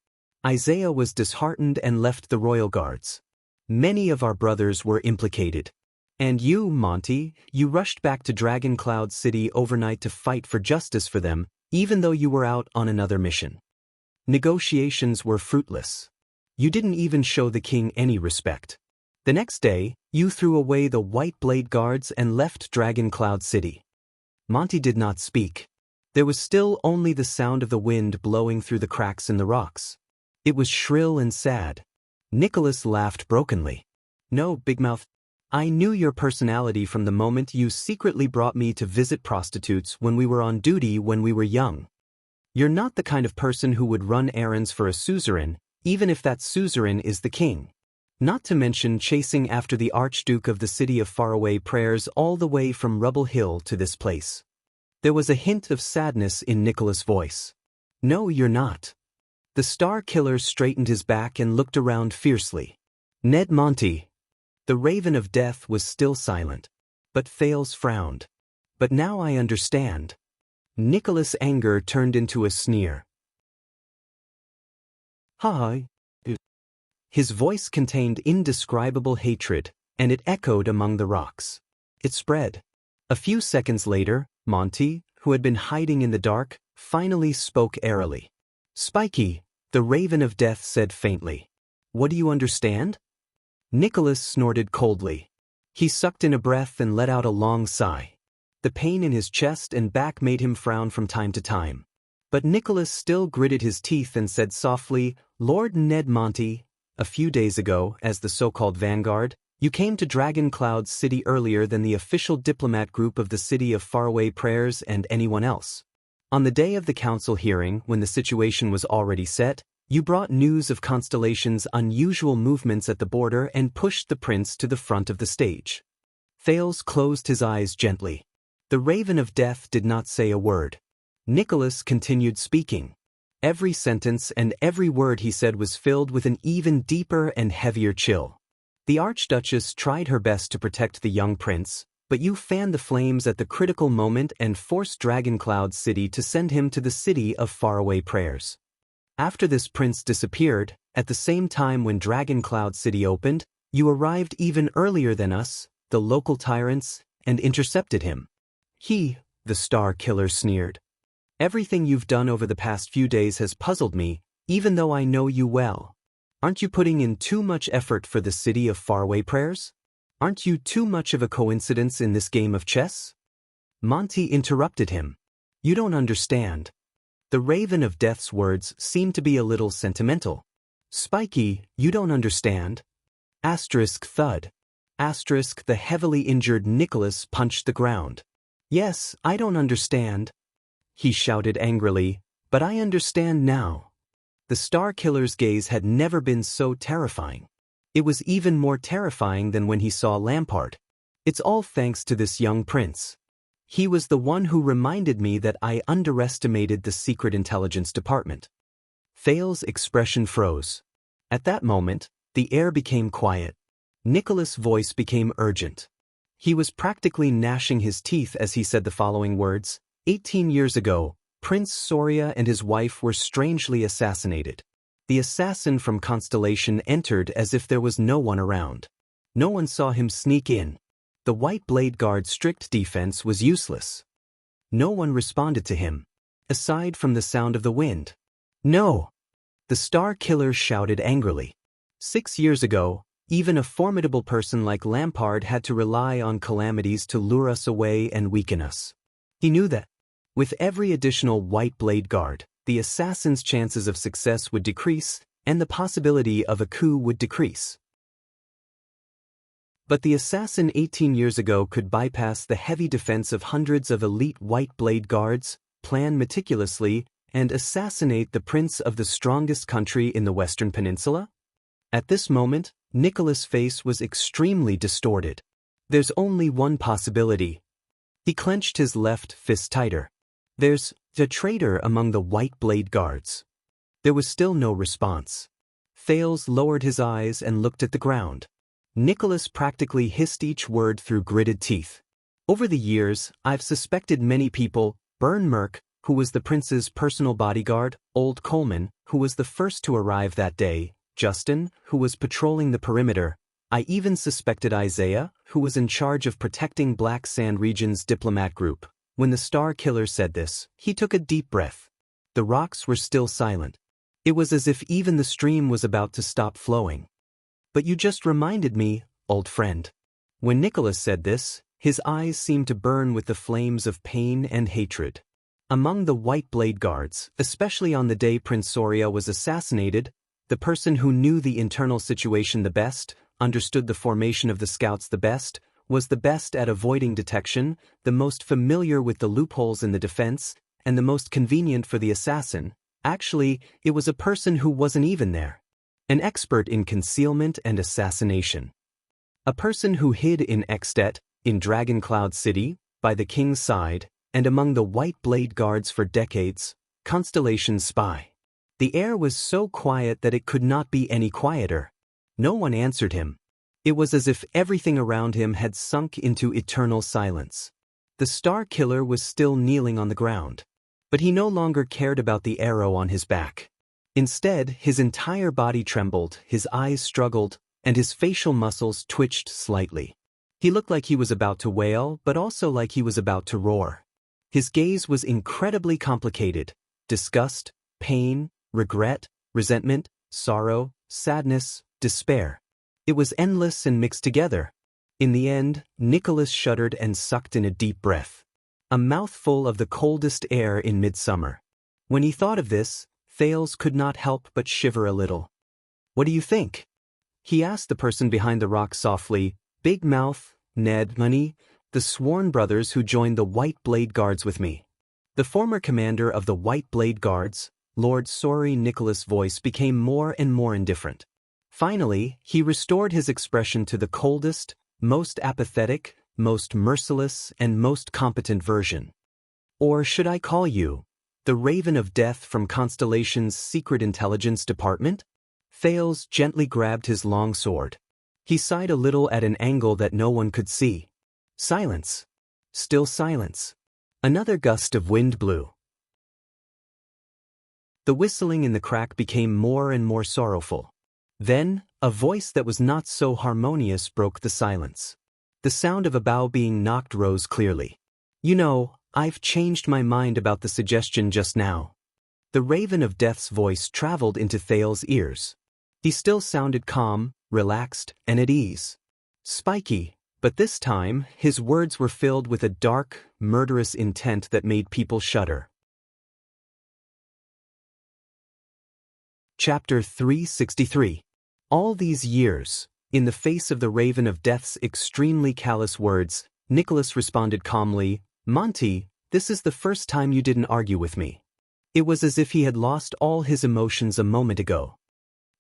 Isaiah was disheartened and left the Royal Guards. Many of our brothers were implicated. And you, Monty, you rushed back to Dragon Cloud City overnight to fight for justice for them, even though you were out on another mission. Negotiations were fruitless. You didn't even show the king any respect. The next day, you threw away the White Blade Guards and left Dragon Cloud City." Monty did not speak. There was still only the sound of the wind blowing through the cracks in the rocks. It was shrill and sad. Nicholas laughed brokenly. "No, Big Mouth. I knew your personality from the moment you secretly brought me to visit prostitutes when we were on duty when we were young. You're not the kind of person who would run errands for a suzerain, even if that suzerain is the king. Not to mention chasing after the Archduke of the city of faraway prayers all the way from Rubble Hill to this place." There was a hint of sadness in Nicholas' voice. "No, you're not." The Star Killer straightened his back and looked around fiercely. "Ned Monty." The Raven of Death was still silent. But Thales frowned. "But now I understand." Nicholas' anger turned into a sneer. "Hi." His voice contained indescribable hatred, and it echoed among the rocks. It spread. A few seconds later, Monty, who had been hiding in the dark, finally spoke airily. "Spiky," the Raven of Death said faintly. "What do you understand?" Nicholas snorted coldly. He sucked in a breath and let out a long sigh. The pain in his chest and back made him frown from time to time. But Nicholas still gritted his teeth and said softly, "Lord Ned Monty, a few days ago, as the so-called Vanguard, you came to Dragon Cloud City earlier than the official diplomat group of the City of Faraway Prayers and anyone else. On the day of the council hearing, when the situation was already set, You brought news of Constellation's unusual movements at the border and pushed the prince to the front of the stage. Thales closed his eyes gently. The Raven of Death did not say a word. Nicholas continued speaking. Every sentence and every word he said was filled with an even deeper and heavier chill. The Archduchess tried her best to protect the young prince, but you fanned the flames at the critical moment and forced Dragoncloud City to send him to the city of faraway prayers. After this prince disappeared, at the same time when Dragoncloud City opened, you arrived even earlier than us, the local tyrants, and intercepted him. The Star Killer sneered. Everything you've done over the past few days has puzzled me, even though I know you well. Aren't you putting in too much effort for the city of faraway prayers? Aren't you too much of a coincidence in this game of chess? Monty interrupted him. You don't understand. The Raven of Death's words seemed to be a little sentimental. Spiky, you don't understand. Thud. The heavily injured Nicholas punched the ground. Yes, I don't understand. He shouted angrily, but I understand now. The Star Killer's gaze had never been so terrifying. It was even more terrifying than when he saw Lampard. It's all thanks to this young prince. He was the one who reminded me that I underestimated the Secret Intelligence Department. Thales' expression froze. At that moment, the air became quiet. Nicholas' voice became urgent. He was practically gnashing his teeth as he said the following words. 18 years ago, Prince Soria and his wife were strangely assassinated. The assassin from Constellation entered as if there was no one around. No one saw him sneak in. The White Blade Guard's strict defense was useless. No one responded to him, aside from the sound of the wind. No! The Star Killer shouted angrily. 6 years ago, even a formidable person like Lampard had to rely on calamities to lure us away and weaken us. He knew that. With every additional White Blade Guard, the assassin's chances of success would decrease, and the possibility of a coup would decrease. But the assassin 18 years ago could bypass the heavy defense of hundreds of elite White Blade Guards, plan meticulously, and assassinate the prince of the strongest country in the Western Peninsula? At this moment, Nicholas' face was extremely distorted. There's only one possibility. He clenched his left fist tighter. There's a traitor among the White Blade Guards. There was still no response. Thales lowered his eyes and looked at the ground. Nicholas practically hissed each word through gritted teeth. Over the years, I've suspected many people, Byrne Merck, who was the prince's personal bodyguard, Old Coleman, who was the first to arrive that day, Justin, who was patrolling the perimeter. I even suspected Isaiah, who was in charge of protecting Black Sand Region's diplomat group. When the Star Killer said this, he took a deep breath. The rocks were still silent. It was as if even the stream was about to stop flowing. But you just reminded me, old friend. When Nicholas said this, his eyes seemed to burn with the flames of pain and hatred. Among the White Blade Guards, especially on the day Prince Soria was assassinated, the person who knew the internal situation the best, understood the formation of the scouts the best, was the best at avoiding detection, the most familiar with the loopholes in the defense, and the most convenient for the assassin. Actually, it was a person who wasn't even there. An expert in concealment and assassination. A person who hid in Extet, in Dragoncloud City, by the king's side, and among the White Blade Guards for decades, Constellation's spy. The air was so quiet that it could not be any quieter. No one answered him. It was as if everything around him had sunk into eternal silence. The Star Killer was still kneeling on the ground. But he no longer cared about the arrow on his back. Instead, his entire body trembled, his eyes struggled, and his facial muscles twitched slightly. He looked like he was about to wail, but also like he was about to roar. His gaze was incredibly complicated. Disgust, pain, regret, resentment, sorrow, sadness, despair. It was endless and mixed together. In the end, Nicholas shuddered and sucked in a deep breath. A mouthful of the coldest air in midsummer. When he thought of this, Thales could not help but shiver a little. What do you think? He asked the person behind the rock softly. Big Mouth, Ned, Money, the sworn brothers who joined the White Blade Guards with me. The former commander of the White Blade Guards, Lord Sorry Nicholas' voice became more and more indifferent. Finally, he restored his expression to the coldest, most apathetic, most merciless, and most competent version. Or should I call you the Raven of Death from Constellation's Secret Intelligence Department? Thales gently grabbed his long sword. He sighed a little at an angle that no one could see. Silence. Still silence. Another gust of wind blew. The whistling in the crack became more and more sorrowful. Then, a voice that was not so harmonious broke the silence. The sound of a bough being knocked rose clearly. You know, I've changed my mind about the suggestion just now. The Raven of Death's voice traveled into Thales' ears. He still sounded calm, relaxed, and at ease. Spiky, but this time, his words were filled with a dark, murderous intent that made people shudder. Chapter 363. All these years, in the face of the Raven of Death's extremely callous words, Nicholas responded calmly, Monty, this is the first time you didn't argue with me. It was as if he had lost all his emotions a moment ago.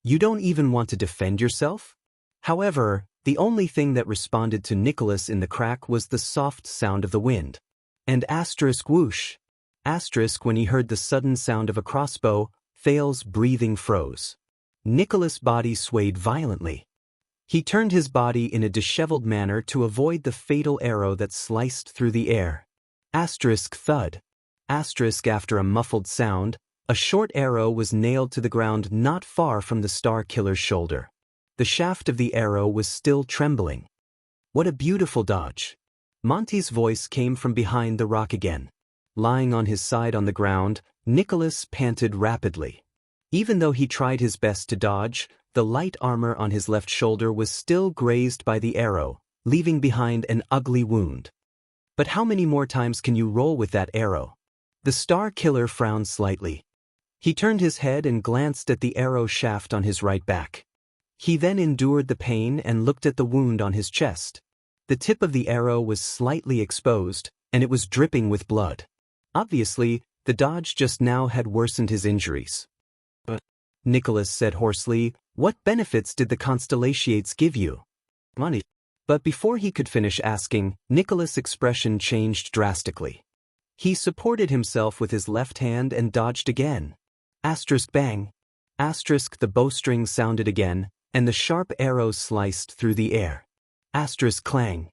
You don't even want to defend yourself? However, the only thing that responded to Nicholas in the crack was the soft sound of the wind. And whoosh. When he heard the sudden sound of a crossbow, Thales' breathing froze. Nicholas' body swayed violently. He turned his body in a disheveled manner to avoid the fatal arrow that sliced through the air. Thud. After a muffled sound, a short arrow was nailed to the ground not far from the Star Killer's shoulder. The shaft of the arrow was still trembling. What a beautiful dodge. Monty's voice came from behind the rock again. Lying on his side on the ground, Nicholas panted rapidly. Even though he tried his best to dodge, the light armor on his left shoulder was still grazed by the arrow, leaving behind an ugly wound. But how many more times can you roll with that arrow? The Star Killer frowned slightly. He turned his head and glanced at the arrow shaft on his right back. He then endured the pain and looked at the wound on his chest. The tip of the arrow was slightly exposed, and it was dripping with blood. Obviously, the dodge just now had worsened his injuries. But, Nicholas said hoarsely, what benefits did the Constellations give you? Money. But before he could finish asking, Nicholas' expression changed drastically. He supported himself with his left hand and dodged again. Bang. The bowstring sounded again, and the sharp arrow sliced through the air. Clang.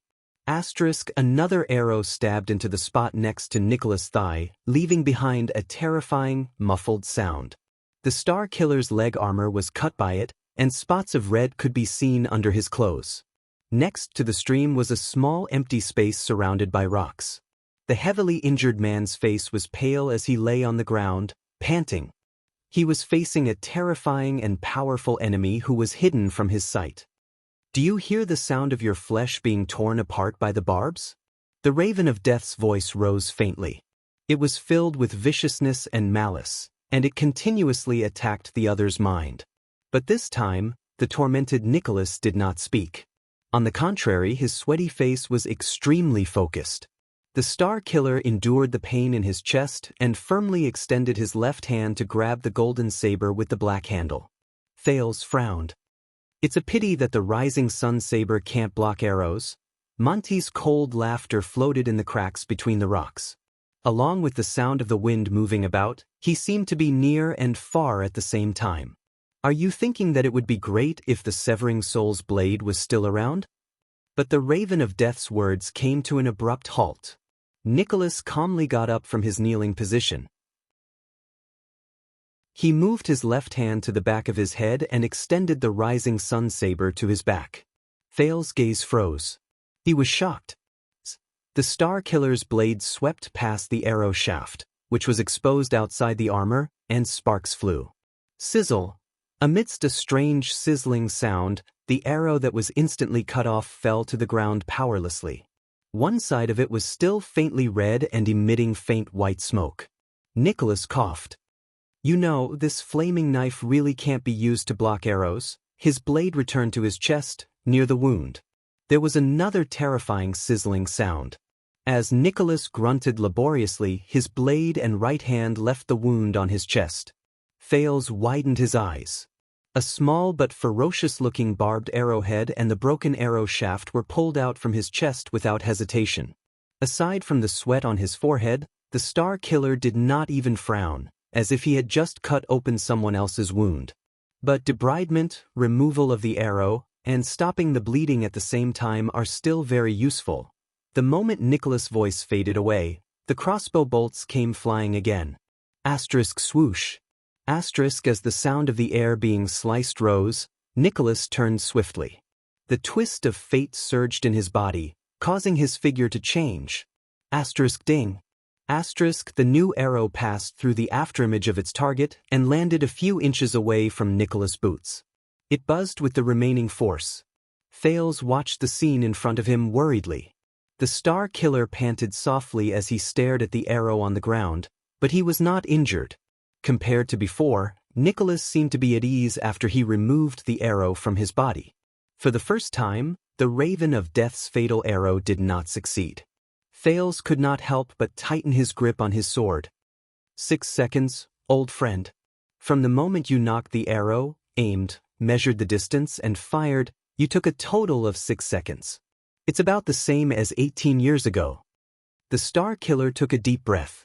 Another arrow stabbed into the spot next to Nicholas' thigh, leaving behind a terrifying, muffled sound. The Star Killer's leg armor was cut by it, and spots of red could be seen under his clothes. Next to the stream was a small empty space surrounded by rocks. The heavily injured man's face was pale as he lay on the ground, panting. He was facing a terrifying and powerful enemy who was hidden from his sight. Do you hear the sound of your flesh being torn apart by the barbs? The Raven of Death's voice rose faintly. It was filled with viciousness and malice, and it continuously attacked the other's mind. But this time, the tormented Nicholas did not speak. On the contrary, his sweaty face was extremely focused. The Star Killer endured the pain in his chest and firmly extended his left hand to grab the golden saber with the black handle. Thales frowned. It's a pity that the Rising Sun saber can't block arrows. Monty's cold laughter floated in the cracks between the rocks. Along with the sound of the wind moving about, he seemed to be near and far at the same time. Are you thinking that it would be great if the Severing Soul's blade was still around? But the Raven of Death's words came to an abrupt halt. Nicholas calmly got up from his kneeling position. He moved his left hand to the back of his head and extended the Rising Sun saber to his back. Thales' gaze froze. He was shocked. The Star Killer's blade swept past the arrow shaft, which was exposed outside the armor, and sparks flew. Sizzle. Amidst a strange sizzling sound, the arrow that was instantly cut off fell to the ground powerlessly. One side of it was still faintly red and emitting faint white smoke. Nicholas coughed. You know, this flaming knife really can't be used to block arrows. His blade returned to his chest, near the wound. There was another terrifying sizzling sound. As Nicholas grunted laboriously, his blade and right hand left the wound on his chest. Thales widened his eyes. A small but ferocious-looking barbed arrowhead and the broken arrow shaft were pulled out from his chest without hesitation. Aside from the sweat on his forehead, the Star Killer did not even frown, as if he had just cut open someone else's wound. But debridement, removal of the arrow, and stopping the bleeding at the same time are still very useful. The moment Nicholas' voice faded away, the crossbow bolts came flying again. Asterisk swoosh. Asterisk as the sound of the air being sliced rose, Nicholas turned swiftly. The twist of fate surged in his body, causing his figure to change. Asterisk ding. Asterisk the new arrow passed through the afterimage of its target and landed a few inches away from Nicholas' boots. It buzzed with the remaining force. Thales watched the scene in front of him worriedly. The Star Killer panted softly as he stared at the arrow on the ground, but he was not injured. Compared to before, Nicholas seemed to be at ease after he removed the arrow from his body. For the first time, the Raven of Death's fatal arrow did not succeed. Thales could not help but tighten his grip on his sword. 6 seconds, old friend. From the moment you knocked the arrow, aimed, measured the distance, and fired, you took a total of 6 seconds. It's about the same as 18 years ago. The Star Killer took a deep breath.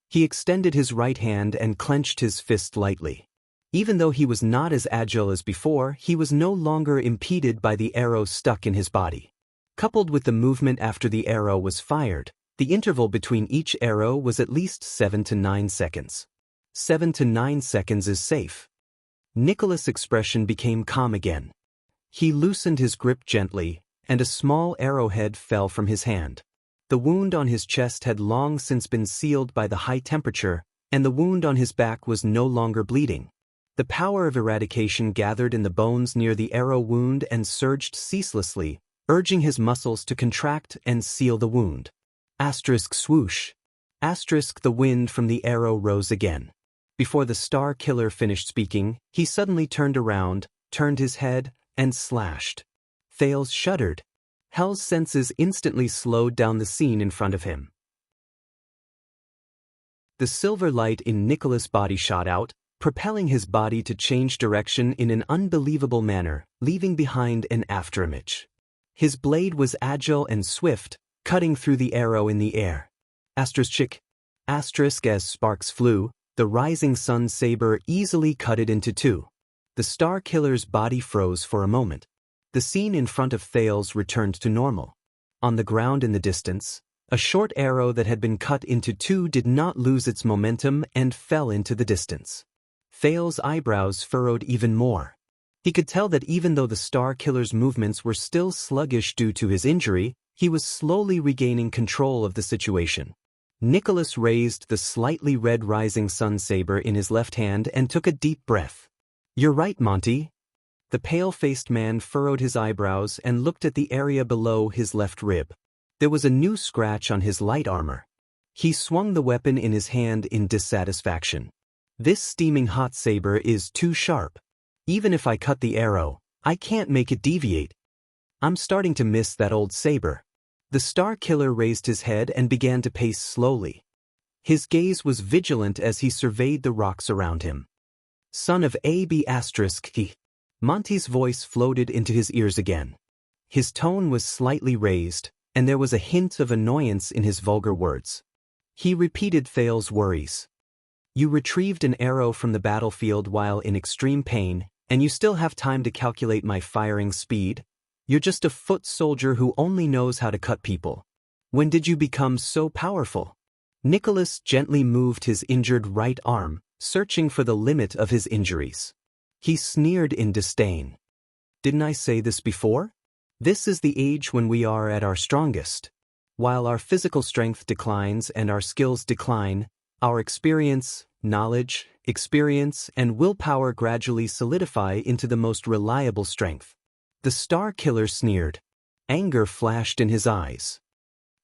He extended his right hand and clenched his fist lightly. Even though he was not as agile as before, he was no longer impeded by the arrow stuck in his body. Coupled with the movement after the arrow was fired, the interval between each arrow was at least 7 to 9 seconds. 7 to 9 seconds is safe. Nicholas' expression became calm again. He loosened his grip gently, and a small arrowhead fell from his hand. The wound on his chest had long since been sealed by the high temperature, and the wound on his back was no longer bleeding. The power of eradication gathered in the bones near the arrow wound and surged ceaselessly, urging his muscles to contract and seal the wound. Asterisk swoosh. Asterisk the wind from the arrow rose again. Before the Star Killer finished speaking, he suddenly turned around, turned his head, and slashed. Thales shuddered. Hell's senses instantly slowed down the scene in front of him. The silver light in Nicholas' body shot out, propelling his body to change direction in an unbelievable manner, leaving behind an afterimage. His blade was agile and swift, cutting through the arrow in the air. Asterisk. Asterisk as sparks flew, the rising sun saber easily cut it into two. The Star Killer's body froze for a moment. The scene in front of Thales returned to normal. On the ground in the distance, a short arrow that had been cut into two did not lose its momentum and fell into the distance. Thales' eyebrows furrowed even more. He could tell that even though the Star Killer's movements were still sluggish due to his injury, he was slowly regaining control of the situation. Nicholas raised the slightly red rising sun saber in his left hand and took a deep breath. "You're right, Monty." The pale-faced man furrowed his eyebrows and looked at the area below his left rib. There was a new scratch on his light armor. He swung the weapon in his hand in dissatisfaction. "This steaming hot saber is too sharp. Even if I cut the arrow, I can't make it deviate. I'm starting to miss that old saber." The Star Killer raised his head and began to pace slowly. His gaze was vigilant as he surveyed the rocks around him. "Son of A.B. **. Monty's voice floated into his ears again. His tone was slightly raised, and there was a hint of annoyance in his vulgar words. He repeated Thales' worries. "You retrieved an arrow from the battlefield while in extreme pain, and you still have time to calculate my firing speed? You're just a foot soldier who only knows how to cut people. When did you become so powerful?" Nicholas gently moved his injured right arm, searching for the limit of his injuries. He sneered in disdain. "Didn't I say this before? This is the age when we are at our strongest. While our physical strength declines and our skills decline, our experience, knowledge, and willpower gradually solidify into the most reliable strength." The Star Killer sneered. Anger flashed in his eyes.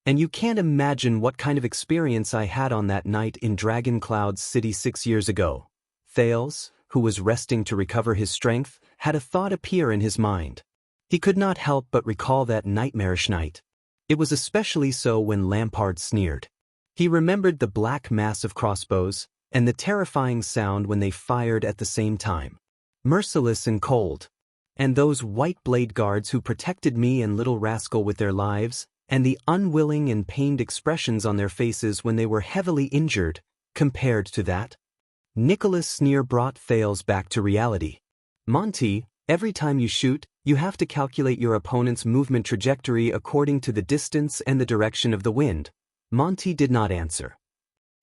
"And you can't imagine what kind of experience I had on that night in Dragon Cloud's city 6 years ago." Thales, who was resting to recover his strength, had a thought appear in his mind. He could not help but recall that nightmarish night. It was especially so when Lampard sneered. He remembered the black mass of crossbows, and the terrifying sound when they fired at the same time. Merciless and cold. And those white blade guards who protected me and little rascal with their lives, and the unwilling and pained expressions on their faces when they were heavily injured, compared to that? Nicholas' sneer brought Thales back to reality. Monty, every time you shoot, you have to calculate your opponent's movement trajectory according to the distance and the direction of the wind. Monty did not answer.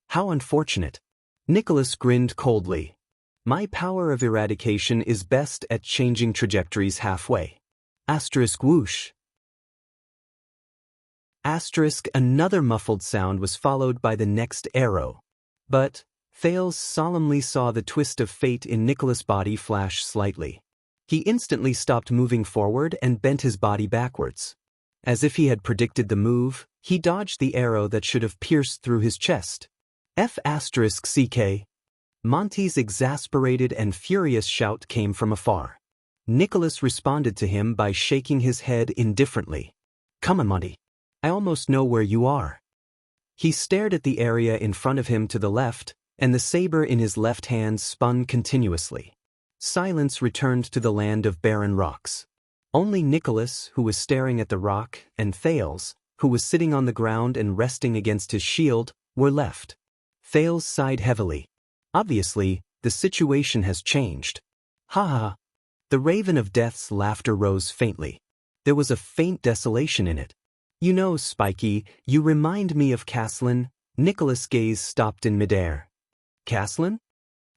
How unfortunate. Nicholas grinned coldly. My power of eradication is best at changing trajectories halfway. Asterisk whoosh. Asterisk another muffled sound was followed by the next arrow. But Thales solemnly saw the twist of fate in Nicholas' body flash slightly. He instantly stopped moving forward and bent his body backwards. As if he had predicted the move, he dodged the arrow that should have pierced through his chest. F***CK. Monty's exasperated and furious shout came from afar. Nicholas responded to him by shaking his head indifferently. Come on, Monty. I almost know where you are. He stared at the area in front of him to the left, and the saber in his left hand spun continuously. Silence returned to the land of barren rocks. Only Nicholas, who was staring at the rock, and Thales, who was sitting on the ground and resting against his shield, were left. Thales sighed heavily. Obviously, the situation has changed. Ha ha. The Raven of Death's laughter rose faintly. There was a faint desolation in it. You know, Spiky, you remind me of Caslin. Nicholas' gaze stopped in midair. Caslin?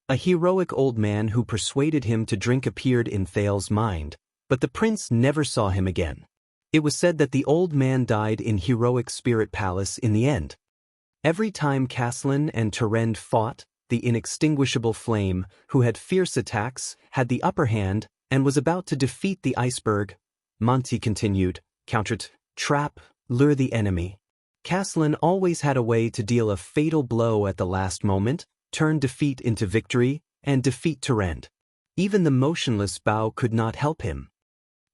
A heroic old man who persuaded him to drink appeared in Thales' mind, but the prince never saw him again. It was said that the old man died in heroic Spirit Palace in the end. Every time Caslin and Terend fought, the inextinguishable flame, who had fierce attacks, had the upper hand, and was about to defeat the iceberg. Monty continued, trap, lure the enemy. Caslin always had a way to deal a fatal blow at the last moment, turn defeat into victory, and defeat Terend. Even the motionless bow could not help him.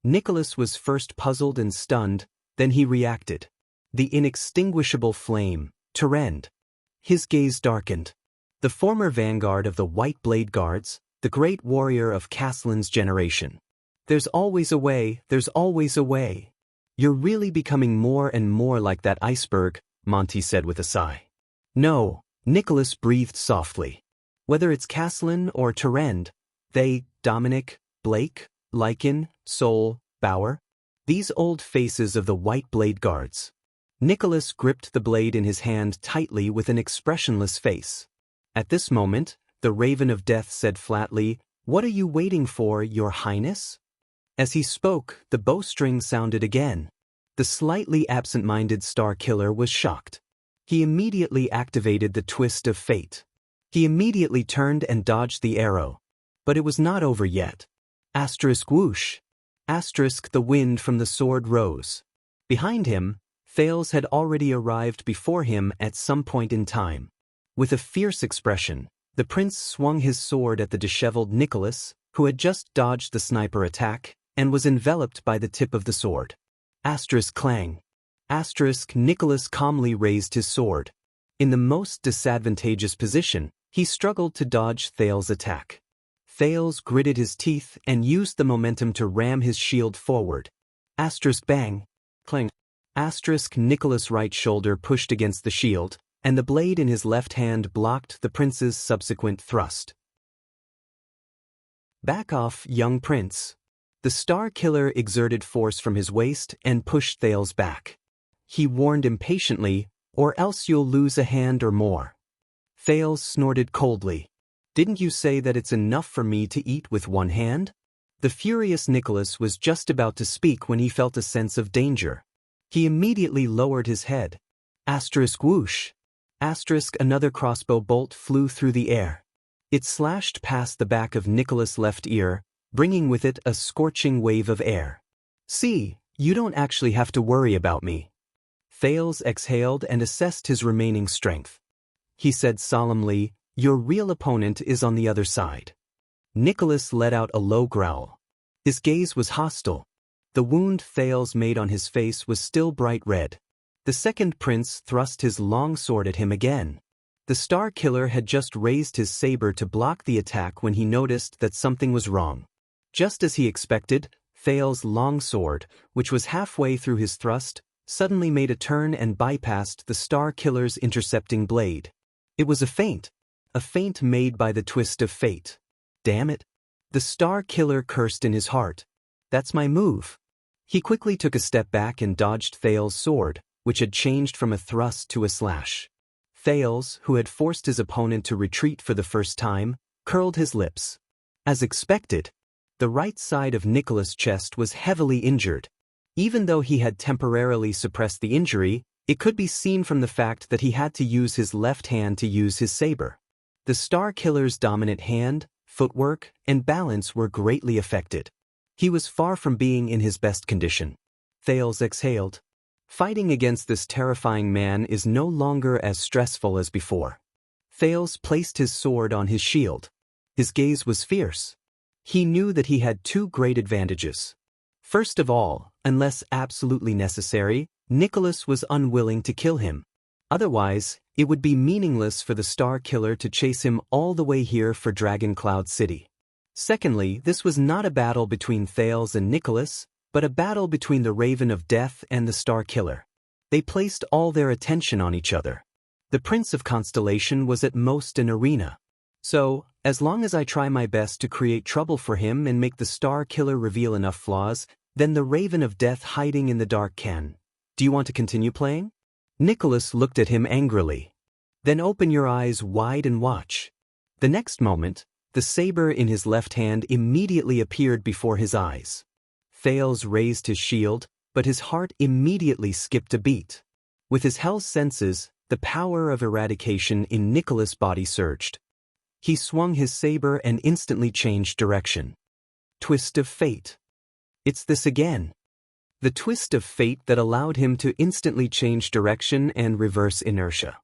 Nicholas was first puzzled and stunned, then he reacted. The inextinguishable flame, Terend. His gaze darkened. The former vanguard of the White Blade Guards, the great warrior of Caslin's generation. There's always a way, there's always a way. You're really becoming more and more like that iceberg, Monty said with a sigh. No, Nicholas breathed softly. Whether it's Caslin or Terend, they, Dominic, Blake, Lycan, Sol, Bauer, these old faces of the White Blade Guards. Nicholas gripped the blade in his hand tightly with an expressionless face. At this moment, the Raven of Death said flatly, What are you waiting for, Your Highness? As he spoke, the bowstring sounded again. The slightly absent-minded Star Killer was shocked. He immediately activated the twist of fate. He immediately turned and dodged the arrow. But it was not over yet. Asterisk whoosh. Asterisk the wind from the sword rose. Behind him, Thales had already arrived before him at some point in time. With a fierce expression, the prince swung his sword at the disheveled Nicholas, who had just dodged the sniper attack, and was enveloped by the tip of the sword. Asterisk clang. Asterisk Nicholas calmly raised his sword. In the most disadvantageous position, he struggled to dodge Thales' attack. Thales gritted his teeth and used the momentum to ram his shield forward. Asterisk bang. Clang. Asterisk Nicholas' right shoulder pushed against the shield, and the blade in his left hand blocked the prince's subsequent thrust. Back off, young prince. The Star Killer exerted force from his waist and pushed Thales back. He warned impatiently, or else you'll lose a hand or more. Thales snorted coldly. Didn't you say that it's enough for me to eat with one hand? The furious Nicholas was just about to speak when he felt a sense of danger. He immediately lowered his head. Asterisk whoosh. Asterisk another crossbow bolt flew through the air. It slashed past the back of Nicholas' left ear, bringing with it a scorching wave of air. See, you don't actually have to worry about me. Thales exhaled and assessed his remaining strength. He said solemnly, Your real opponent is on the other side. Nicholas let out a low growl. His gaze was hostile. The wound Thales made on his face was still bright red. The second prince thrust his long sword at him again. The Star Killer had just raised his saber to block the attack when he noticed that something was wrong. Just as he expected, Thal's long sword, which was halfway through his thrust, suddenly made a turn and bypassed the Star Killer's intercepting blade. It was a feint made by the twist of fate. Damn it! The Star Killer cursed in his heart. That's my move. He quickly took a step back and dodged Thal's sword, which had changed from a thrust to a slash. Thales, who had forced his opponent to retreat for the first time, curled his lips. As expected, the right side of Nicholas' chest was heavily injured. Even though he had temporarily suppressed the injury, it could be seen from the fact that he had to use his left hand to use his saber. The Star Killer's dominant hand, footwork, and balance were greatly affected. He was far from being in his best condition. Thales exhaled. Fighting against this terrifying man is no longer as stressful as before. Thales placed his sword on his shield. His gaze was fierce. He knew that he had two great advantages. First of all, unless absolutely necessary, Nicholas was unwilling to kill him. Otherwise, it would be meaningless for the Star Killer to chase him all the way here for Dragon Cloud City. Secondly, this was not a battle between Thales and Nicholas, but a battle between the Raven of Death and the Star Killer. They placed all their attention on each other. The Prince of Constellation was at most an arena. So, as long as I try my best to create trouble for him and make the Star Killer reveal enough flaws, then the Raven of Death hiding in the dark can. Do you want to continue playing? Nicholas looked at him angrily. Then open your eyes wide and watch. The next moment, the saber in his left hand immediately appeared before his eyes. Thales raised his shield, but his heart immediately skipped a beat. With his hell's senses, the power of eradication in Nicholas' body surged. He swung his saber and instantly changed direction. Twist of fate. It's this again. The twist of fate that allowed him to instantly change direction and reverse inertia.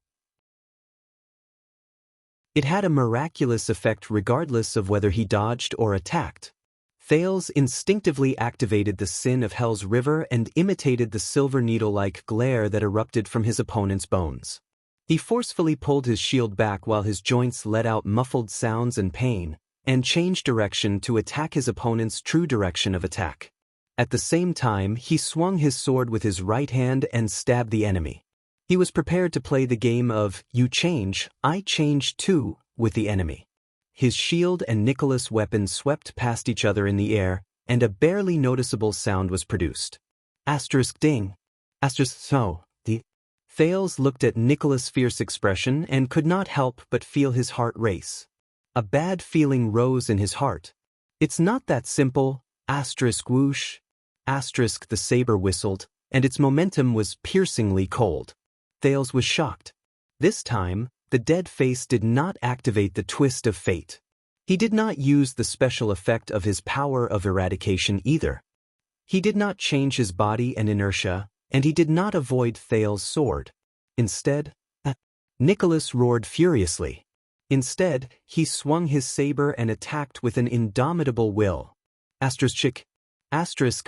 It had a miraculous effect regardless of whether he dodged or attacked. Thales instinctively activated the sin of Hell's river and imitated the silver needle-like glare that erupted from his opponent's bones. He forcefully pulled his shield back while his joints let out muffled sounds and pain, and changed direction to attack his opponent's true direction of attack. At the same time, he swung his sword with his right hand and stabbed the enemy. He was prepared to play the game of, you change, I change too, with the enemy. His shield and Nicholas' weapon swept past each other in the air, and a barely noticeable sound was produced. Asterisk ding. Asterisk so. Thales looked at Nicholas' fierce expression and could not help but feel his heart race. A bad feeling rose in his heart. It's not that simple. Asterisk whoosh. Asterisk the saber whistled, and its momentum was piercingly cold. Thales was shocked. This time, the dead face did not activate the twist of fate. He did not use the special effect of his power of eradication either. He did not change his body and inertia, and he did not avoid Thales' sword. Instead, Nicholas roared furiously. Instead, he swung his saber and attacked with an indomitable will. Asterisk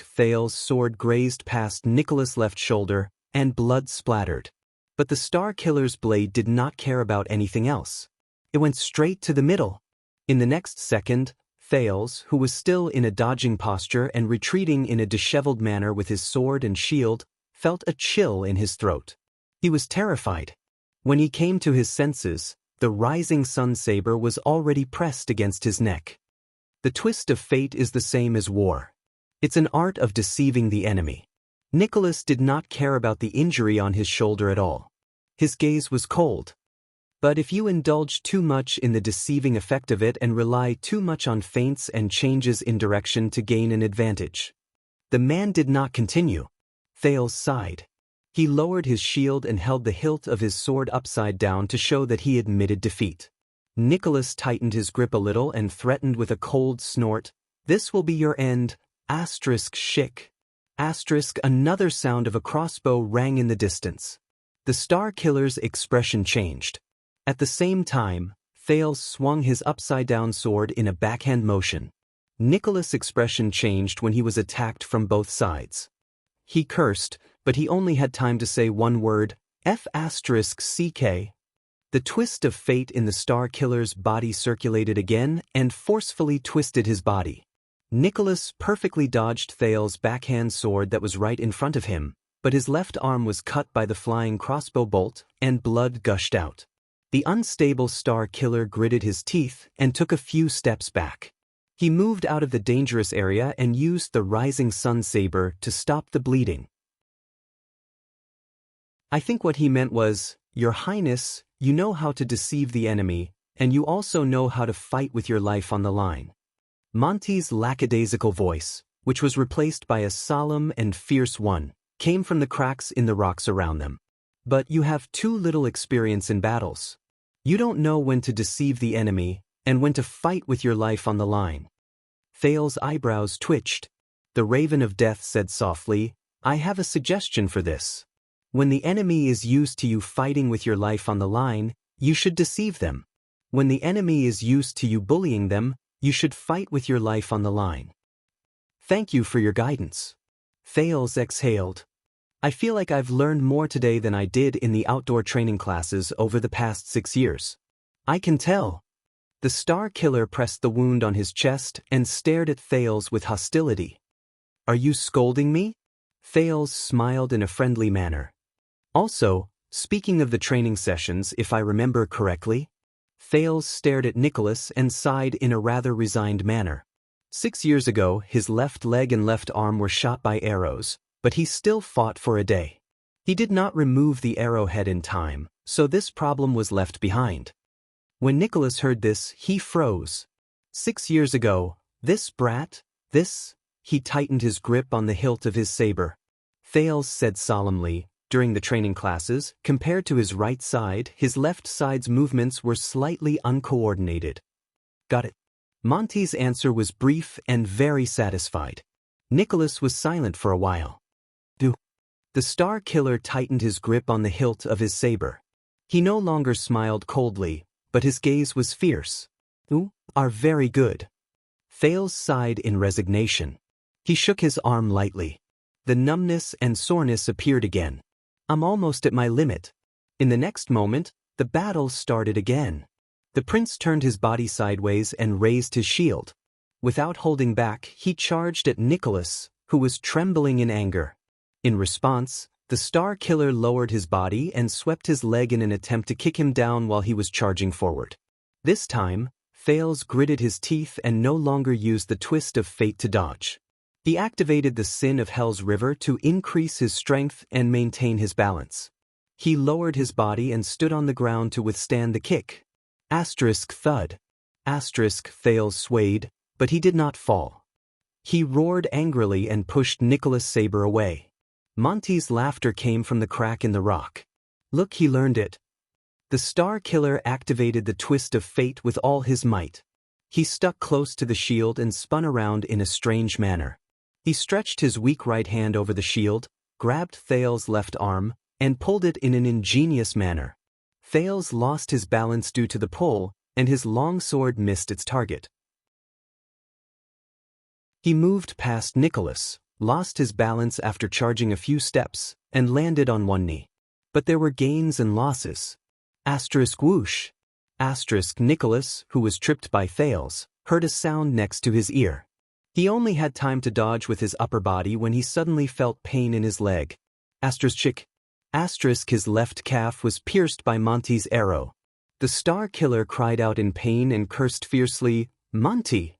Thales' sword grazed past Nicholas' left shoulder, and blood splattered. But the Star Killer's blade did not care about anything else. It went straight to the middle. In the next second, Thales, who was still in a dodging posture and retreating in a disheveled manner with his sword and shield, felt a chill in his throat. He was terrified. When he came to his senses, the rising sun saber was already pressed against his neck. The twist of fate is the same as war. It's an art of deceiving the enemy. Nicholas did not care about the injury on his shoulder at all. His gaze was cold. But if you indulge too much in the deceiving effect of it and rely too much on feints and changes in direction to gain an advantage. The man did not continue. Thales sighed. He lowered his shield and held the hilt of his sword upside down to show that he admitted defeat. Nicholas tightened his grip a little and threatened with a cold snort, "This will be your end." Asterisk shick. Asterisk another sound of a crossbow rang in the distance. The Star Killer's expression changed. At the same time, Thales swung his upside-down sword in a backhand motion. Nicholas' expression changed when he was attacked from both sides. He cursed, but he only had time to say one word, F***. The twist of fate in the Star Killer's body circulated again and forcefully twisted his body. Nicholas perfectly dodged Thale's backhand sword that was right in front of him, but his left arm was cut by the flying crossbow bolt and blood gushed out. The unstable Star Killer gritted his teeth and took a few steps back. He moved out of the dangerous area and used the Rising Sun Saber to stop the bleeding. I think what he meant was, "Your Highness, you know how to deceive the enemy, and you also know how to fight with your life on the line." Monty's lackadaisical voice, which was replaced by a solemn and fierce one, came from the cracks in the rocks around them. "But you have too little experience in battles. You don't know when to deceive the enemy and when to fight with your life on the line." Thale's eyebrows twitched. The Raven of Death said softly, "I have a suggestion for this. When the enemy is used to you fighting with your life on the line, you should deceive them. When the enemy is used to you bullying them, you should fight with your life on the line." "Thank you for your guidance." Thales exhaled. "I feel like I've learned more today than I did in the outdoor training classes over the past 6 years. I can tell." The Star Killer pressed the wound on his chest and stared at Thales with hostility. "Are you scolding me?" Thales smiled in a friendly manner. "Also, speaking of the training sessions, if I remember correctly." Thales stared at Nicholas and sighed in a rather resigned manner. 6 years ago, his left leg and left arm were shot by arrows, but he still fought for a day. He did not remove the arrowhead in time, so this problem was left behind. When Nicholas heard this, he froze. 6 years ago, this brat, this... He tightened his grip on the hilt of his saber. Thales said solemnly, during the training classes, compared to his right side, his left side's movements were slightly uncoordinated. "Got it." Monty's answer was brief and very satisfied. Nicholas was silent for a while. "Do." The Star Killer tightened his grip on the hilt of his saber. He no longer smiled coldly, but his gaze was fierce. "You are very good." Thales sighed in resignation. He shook his arm lightly. The numbness and soreness appeared again. "I'm almost at my limit." In the next moment, the battle started again. The prince turned his body sideways and raised his shield. Without holding back, he charged at Nicholas, who was trembling in anger. In response, the Star Killer lowered his body and swept his leg in an attempt to kick him down while he was charging forward. This time, Thales gritted his teeth and no longer used the twist of fate to dodge. He activated the Sin of Hell's River to increase his strength and maintain his balance. He lowered his body and stood on the ground to withstand the kick. Asterisk thud. Asterisk Thales swayed, but he did not fall. He roared angrily and pushed Nicholas' saber away. Monty's laughter came from the crack in the rock. "Look, he learned it." The Star Killer activated the twist of fate with all his might. He stuck close to the shield and spun around in a strange manner. He stretched his weak right hand over the shield, grabbed Thales' left arm, and pulled it in an ingenious manner. Thales lost his balance due to the pull, and his long sword missed its target. He moved past Nicholas, lost his balance after charging a few steps, and landed on one knee. But there were gains and losses. Asterisk whoosh. Asterisk Nicholas, who was tripped by Thales, heard a sound next to his ear. He only had time to dodge with his upper body when he suddenly felt pain in his leg. Asterisk. Asterisk his left calf was pierced by Monty's arrow. The Star Killer cried out in pain and cursed fiercely, "Monty!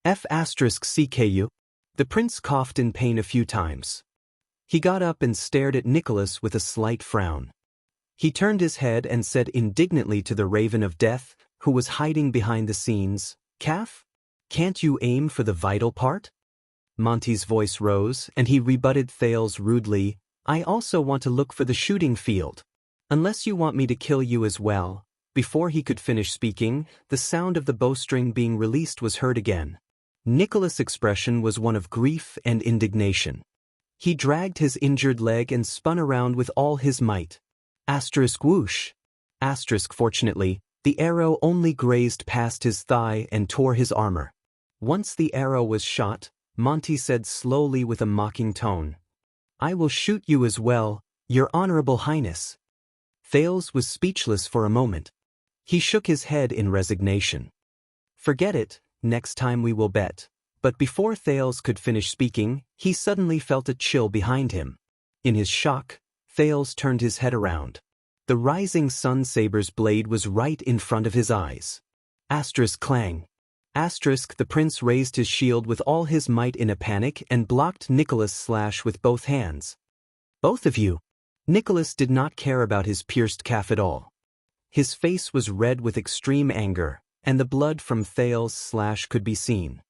F asterisk CKU." The prince coughed in pain a few times. He got up and stared at Nicholas with a slight frown. He turned his head and said indignantly to the Raven of Death, who was hiding behind the scenes, "Calf? Can't you aim for the vital part?" Monty's voice rose, and he rebutted Thales rudely, "I also want to look for the shooting field. Unless you want me to kill you as well." Before he could finish speaking, the sound of the bowstring being released was heard again. Nicholas' expression was one of grief and indignation. He dragged his injured leg and spun around with all his might. Asterisk whoosh. Asterisk fortunately, the arrow only grazed past his thigh and tore his armor. Once the arrow was shot, Monty said slowly with a mocking tone, "I will shoot you as well, Your Honorable Highness." Thales was speechless for a moment. He shook his head in resignation. Forget it, next time we will bet. But before Thales could finish speaking, he suddenly felt a chill behind him. In his shock, Thales turned his head around. The rising sun saber's blade was right in front of his eyes. Asterisk clang. Asterisk the prince raised his shield with all his might in a panic and blocked Nicholas' slash with both hands. Both of you. Nicholas did not care about his pierced calf at all. His face was red with extreme anger, and the blood from Thales' slash could be seen.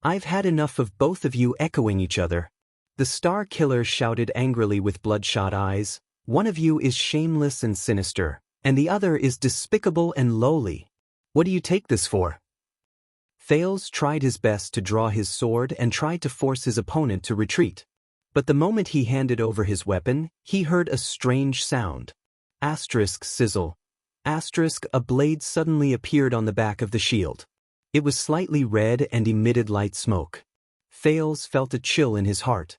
I've had enough of both of you echoing each other. The Star Killer shouted angrily with bloodshot eyes. One of you is shameless and sinister, and the other is despicable and lowly. What do you take this for? Thales tried his best to draw his sword and tried to force his opponent to retreat. But the moment he handed over his weapon, he heard a strange sound. Asterisk sizzle. Asterisk a blade suddenly appeared on the back of the shield. It was slightly red and emitted light smoke. Thales felt a chill in his heart.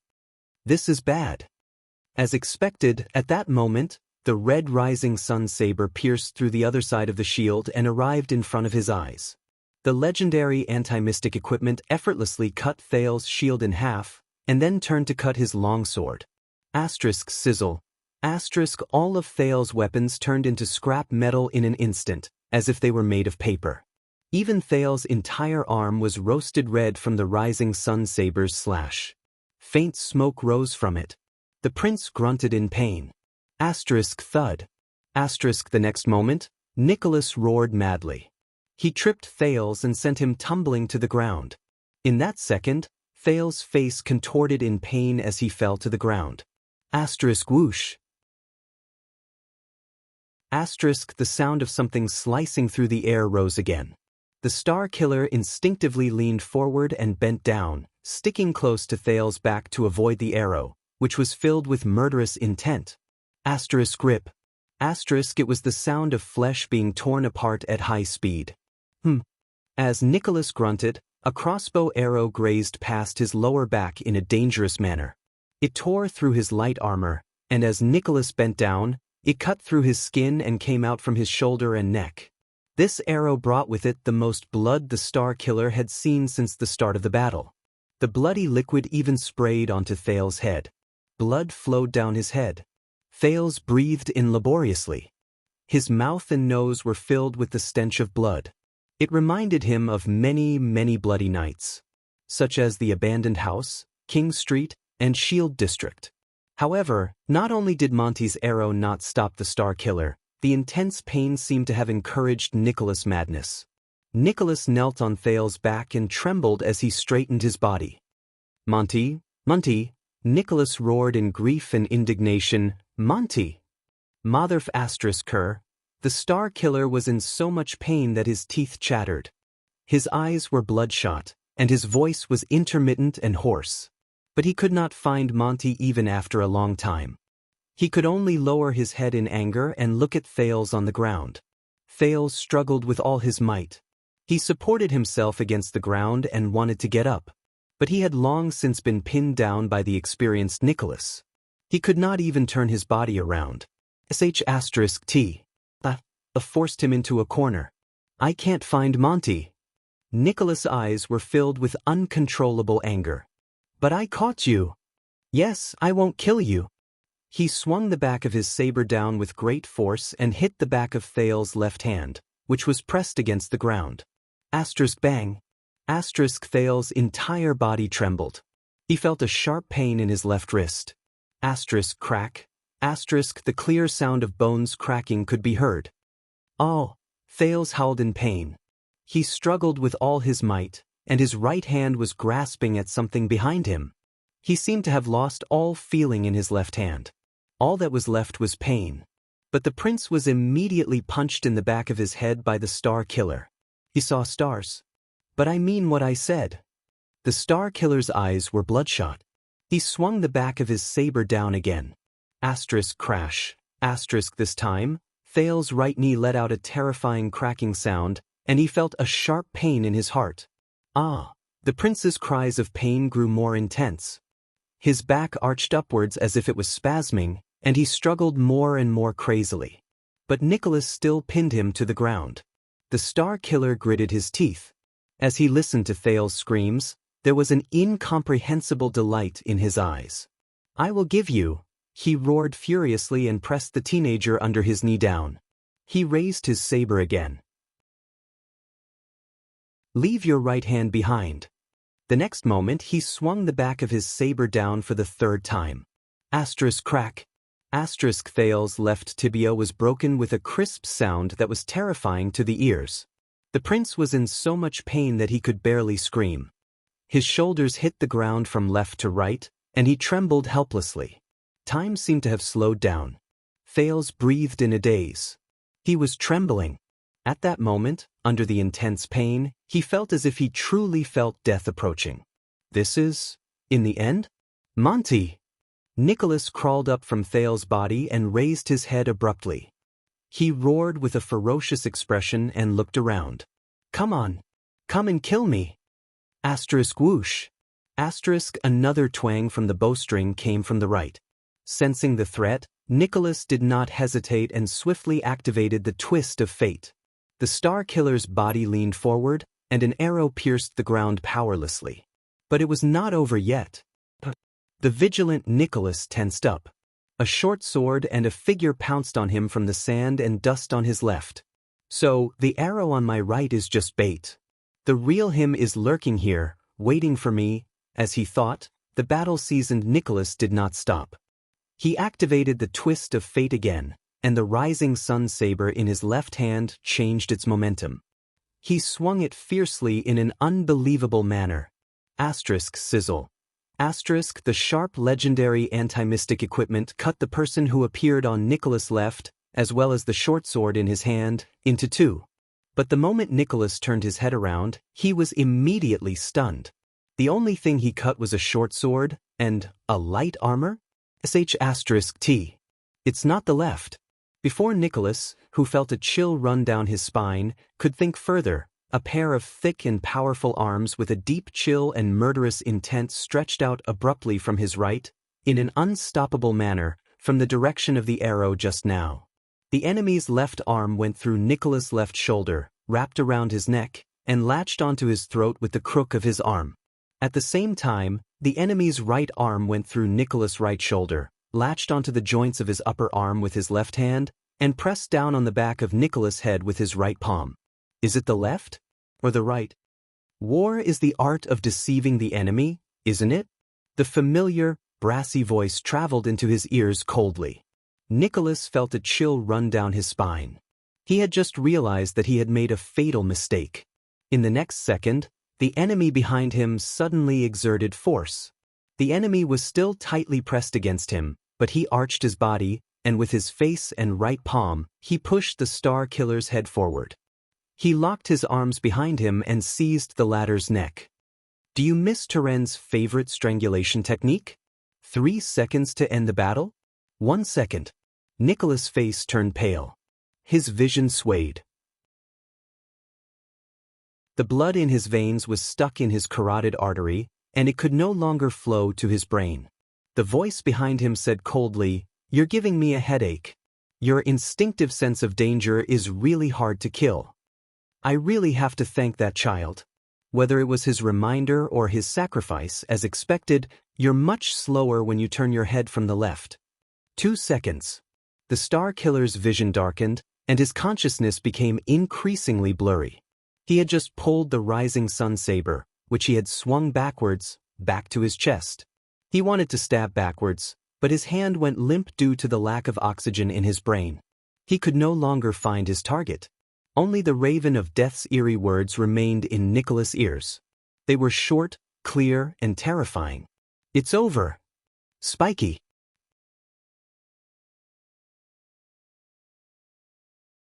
This is bad. As expected, at that moment, the red rising sun saber pierced through the other side of the shield and arrived in front of his eyes. The legendary anti-mystic equipment effortlessly cut Thales' shield in half, and then turned to cut his longsword. Asterisk sizzle. Asterisk all of Thales' weapons turned into scrap metal in an instant, as if they were made of paper. Even Thales' entire arm was roasted red from the rising sun saber's slash. Faint smoke rose from it. The prince grunted in pain. Asterisk thud. Asterisk the next moment, Nicholas roared madly. He tripped Thales and sent him tumbling to the ground. In that second, Thales' face contorted in pain as he fell to the ground. Asterisk whoosh. Asterisk the sound of something slicing through the air rose again. The Star Killer instinctively leaned forward and bent down, sticking close to Thales' back to avoid the arrow, which was filled with murderous intent. Asterisk rip. Asterisk it was the sound of flesh being torn apart at high speed. As Nicholas grunted, a crossbow arrow grazed past his lower back in a dangerous manner. It tore through his light armor, and as Nicholas bent down, it cut through his skin and came out from his shoulder and neck. This arrow brought with it the most blood the Star Killer had seen since the start of the battle. The bloody liquid even sprayed onto Thales' head. Blood flowed down his head. Thales breathed in laboriously. His mouth and nose were filled with the stench of blood. It reminded him of many, many bloody nights, such as the abandoned house, King Street, and Shield District. However, not only did Monty's arrow not stop the Star Killer, the intense pain seemed to have encouraged Nicholas' madness. Nicholas knelt on Thales' back and trembled as he straightened his body. Monty, Monty, Nicholas roared in grief and indignation. Monty! Motherf asterisk her. The Star Killer was in so much pain that his teeth chattered. His eyes were bloodshot, and his voice was intermittent and hoarse. But he could not find Monty even after a long time. He could only lower his head in anger and look at Thales on the ground. Thales struggled with all his might. He supported himself against the ground and wanted to get up. But he had long since been pinned down by the experienced Nicholas. He could not even turn his body around. *T. Forced him into a corner. I can't find Monty. Nicholas' eyes were filled with uncontrollable anger. But I caught you. Yes, I won't kill you. He swung the back of his saber down with great force and hit the back of Thales' left hand, which was pressed against the ground. Asterisk bang. Asterisk Thales' entire body trembled. He felt a sharp pain in his left wrist. Asterisk crack. Asterisk the clear sound of bones cracking could be heard. Oh! Thales howled in pain. He struggled with all his might, and his right hand was grasping at something behind him. He seemed to have lost all feeling in his left hand. All that was left was pain. But the prince was immediately punched in the back of his head by the Star Killer. He saw stars. But I mean what I said. The Star Killer's eyes were bloodshot. He swung the back of his saber down again. Asterisk crash. Asterisk this time, Thales' right knee let out a terrifying cracking sound, and he felt a sharp pain in his heart. Ah! The prince's cries of pain grew more intense. His back arched upwards as if it was spasming, and he struggled more and more crazily. but Nicholas still pinned him to the ground. The Star Killer gritted his teeth. As he listened to Thale's screams, there was an incomprehensible delight in his eyes. "I will give you," he roared furiously and pressed the teenager under his knee down. He raised his saber again. "Leave your right hand behind." The next moment he swung the back of his saber down for the third time. Asterisk crack. Asterisk Thale's left tibia was broken with a crisp sound that was terrifying to the ears. The prince was in so much pain that he could barely scream. His shoulders hit the ground from left to right, and he trembled helplessly. Time seemed to have slowed down. Thales breathed in a daze. He was trembling. At that moment, under the intense pain, he felt as if he truly felt death approaching. This is, in the end? Monty! Nicholas crawled up from Thale's body and raised his head abruptly. He roared with a ferocious expression and looked around. "Come on! Come and kill me!" Asterisk whoosh! Asterisk another twang from the bowstring came from the right. Sensing the threat, Nicholas did not hesitate and swiftly activated the twist of fate. The Star Killer's body leaned forward, and an arrow pierced the ground powerlessly. But it was not over yet. The vigilant Nicholas tensed up. A short sword and a figure pounced on him from the sand and dust on his left. So, the arrow on my right is just bait. The real him is lurking here, waiting for me. As he thought, the battle-seasoned Nicholas did not stop. He activated the twist of fate again, and the rising sun saber in his left hand changed its momentum. He swung it fiercely in an unbelievable manner. Asterisk sizzle. Asterisk the sharp legendary anti-mystic equipment cut the person who appeared on Nicholas' left, as well as the short sword in his hand, into two. But the moment Nicholas turned his head around, he was immediately stunned. The only thing he cut was a short sword, and a light armor? *T. It's not the left. Before Nicholas, who felt a chill run down his spine, could think further, a pair of thick and powerful arms with a deep chill and murderous intent stretched out abruptly from his right, in an unstoppable manner, from the direction of the arrow just now. The enemy's left arm went through Nicholas' left shoulder, wrapped around his neck, and latched onto his throat with the crook of his arm. At the same time, the enemy's right arm went through Nicholas' right shoulder, latched onto the joints of his upper arm with his left hand, and pressed down on the back of Nicholas' head with his right palm. Is it the left? Or the right? War is the art of deceiving the enemy, isn't it? The familiar, brassy voice traveled into his ears coldly. Nicholas felt a chill run down his spine. He had just realized that he had made a fatal mistake. In the next second, the enemy behind him suddenly exerted force. The enemy was still tightly pressed against him, but he arched his body, and with his face and right palm, he pushed the Star Killer's head forward. He locked his arms behind him and seized the latter's neck. Do you miss Turen's favorite strangulation technique? 3 seconds to end the battle? 1 second. Nicholas' face turned pale. His vision swayed. The blood in his veins was stuck in his carotid artery, and it could no longer flow to his brain. The voice behind him said coldly, "You're giving me a headache. Your instinctive sense of danger is really hard to kill. I really have to thank that child. Whether it was his reminder or his sacrifice, as expected, you're much slower when you turn your head from the left." 2 seconds. The Star Killer's vision darkened, and his consciousness became increasingly blurry. He had just pulled the rising sun saber, which he had swung backwards, back to his chest. He wanted to stab backwards, but his hand went limp due to the lack of oxygen in his brain. He could no longer find his target. Only the raven of death's eerie words remained in Nicholas' ears. They were short, clear, and terrifying. "It's over. Spiky."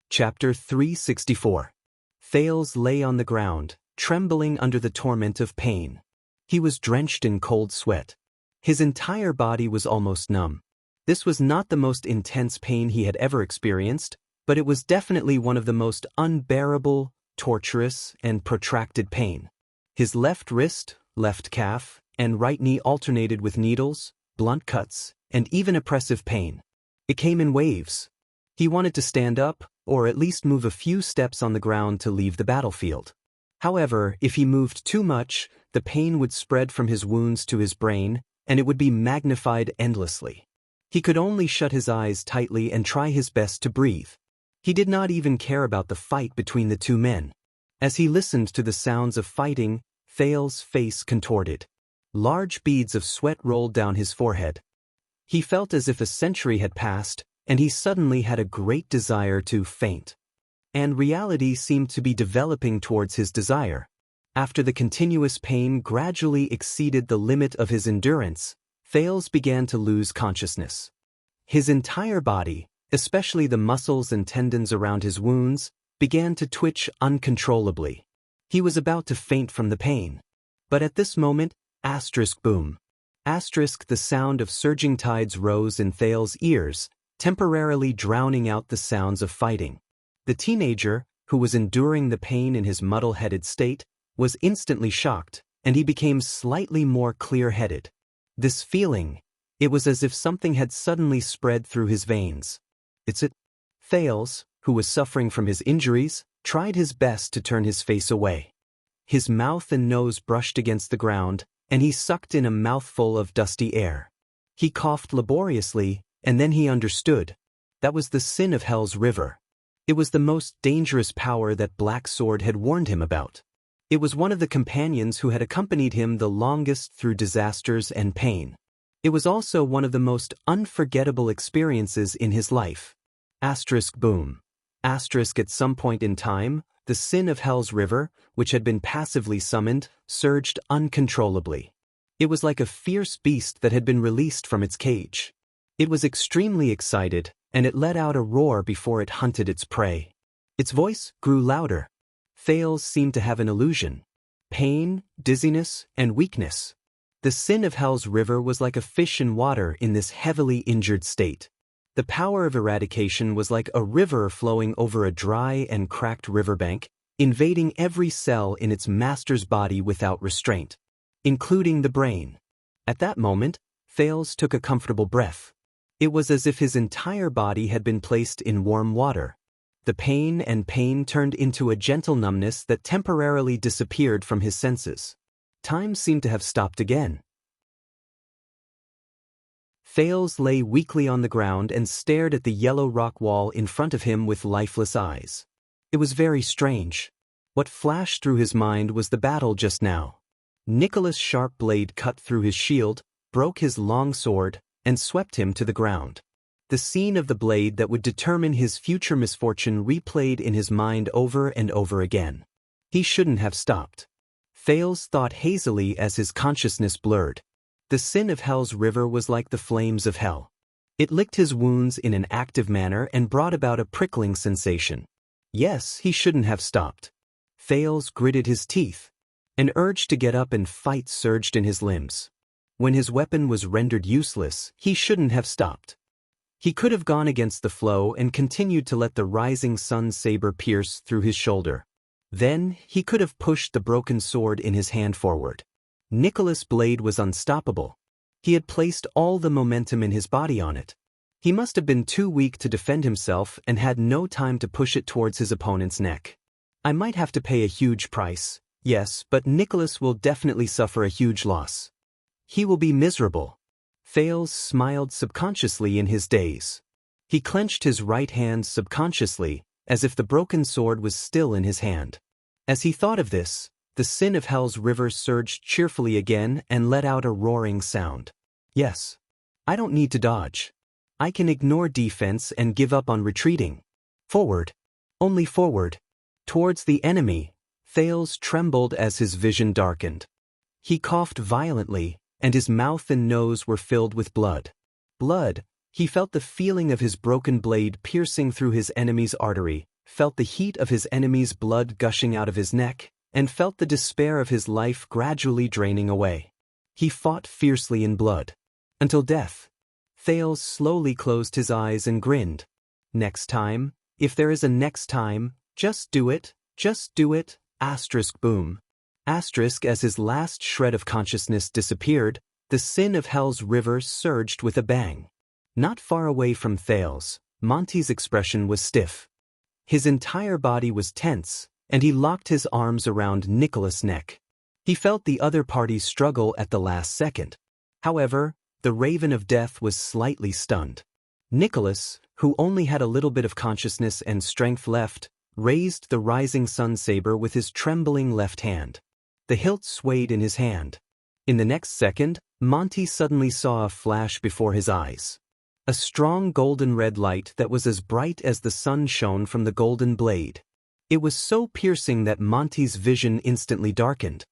Chapter 364. Thales lay on the ground, trembling under the torment of pain. He was drenched in cold sweat. His entire body was almost numb. This was not the most intense pain he had ever experienced, but it was definitely one of the most unbearable, torturous, and protracted pain. His left wrist, left calf, and right knee alternated with needles, blunt cuts, and even oppressive pain. It came in waves. He wanted to stand up, or at least move a few steps on the ground to leave the battlefield. However, if he moved too much, the pain would spread from his wounds to his brain, and it would be magnified endlessly. He could only shut his eyes tightly and try his best to breathe. He did not even care about the fight between the two men. As he listened to the sounds of fighting, Thales's face contorted. Large beads of sweat rolled down his forehead. He felt as if a century had passed, and he suddenly had a great desire to faint. And reality seemed to be developing towards his desire. After the continuous pain gradually exceeded the limit of his endurance, Thales began to lose consciousness. His entire body, especially the muscles and tendons around his wounds, began to twitch uncontrollably. He was about to faint from the pain. But at this moment, boom. The sound of surging tides rose in Thales's ears, temporarily drowning out the sounds of fighting. The teenager, who was enduring the pain in his muddle-headed state, was instantly shocked, and he became slightly more clear-headed. This feeling, it was as if something had suddenly spread through his veins. Thales, who was suffering from his injuries, tried his best to turn his face away. His mouth and nose brushed against the ground, and he sucked in a mouthful of dusty air. He coughed laboriously, and then he understood. That was the sin of Hell's River. It was the most dangerous power that Black Sword had warned him about. It was one of the companions who had accompanied him the longest through disasters and pain. It was also one of the most unforgettable experiences in his life. Boom. At some point in time, the sin of Hell's River, which had been passively summoned, surged uncontrollably. It was like a fierce beast that had been released from its cage. It was extremely excited, and it let out a roar before it hunted its prey. Its voice grew louder. Thales seemed to have an illusion. Pain, dizziness, and weakness. The sin of Hell's River was like a fish in water in this heavily injured state. The power of eradication was like a river flowing over a dry and cracked riverbank, invading every cell in its master's body without restraint, including the brain. At that moment, Thales took a comfortable breath. It was as if his entire body had been placed in warm water. The pain turned into a gentle numbness that temporarily disappeared from his senses. Time seemed to have stopped again. Thales lay weakly on the ground and stared at the yellow rock wall in front of him with lifeless eyes. It was very strange. What flashed through his mind was the battle just now. Nicholas' sharp blade cut through his shield, broke his long sword, and swept him to the ground. The scene of the blade that would determine his future misfortune replayed in his mind over and over again. He shouldn't have stopped. Thales thought hazily as his consciousness blurred. The sin of Hell's River was like the flames of hell. It licked his wounds in an active manner and brought about a prickling sensation. Yes, he shouldn't have stopped. Thales gritted his teeth. An urge to get up and fight surged in his limbs. When his weapon was rendered useless, he shouldn't have stopped. He could have gone against the flow and continued to let the rising sun's saber pierce through his shoulder. Then, he could have pushed the broken sword in his hand forward. Nicholas' blade was unstoppable. He had placed all the momentum in his body on it. He must have been too weak to defend himself and had no time to push it towards his opponent's neck. I might have to pay a huge price, yes, but Nicholas will definitely suffer a huge loss. He will be miserable. Thales smiled subconsciously in his daze. He clenched his right hand subconsciously, as if the broken sword was still in his hand. As he thought of this, the sin of Hell's River surged cheerfully again and let out a roaring sound. Yes. I don't need to dodge. I can ignore defense and give up on retreating. Forward. Only forward. Towards the enemy. Thales trembled as his vision darkened. He coughed violently, and his mouth and nose were filled with blood. Blood. He felt the feeling of his broken blade piercing through his enemy's artery, felt the heat of his enemy's blood gushing out of his neck, and felt the despair of his life gradually draining away. He fought fiercely in blood. Until death. Thales slowly closed his eyes and grinned. Next time, if there is a next time, just do it, boom. As his last shred of consciousness disappeared, the sin of Hell's River surged with a bang. Not far away from Thales, Monty's expression was stiff. His entire body was tense, and he locked his arms around Nicholas' neck. He felt the other party struggle at the last second. However, the Raven of Death was slightly stunned. Nicholas, who only had a little bit of consciousness and strength left, raised the rising sun saber with his trembling left hand. The hilt swayed in his hand. In the next second, Monty suddenly saw a flash before his eyes. A strong golden red light that was as bright as the sun shone from the golden blade. It was so piercing that Monty's vision instantly darkened.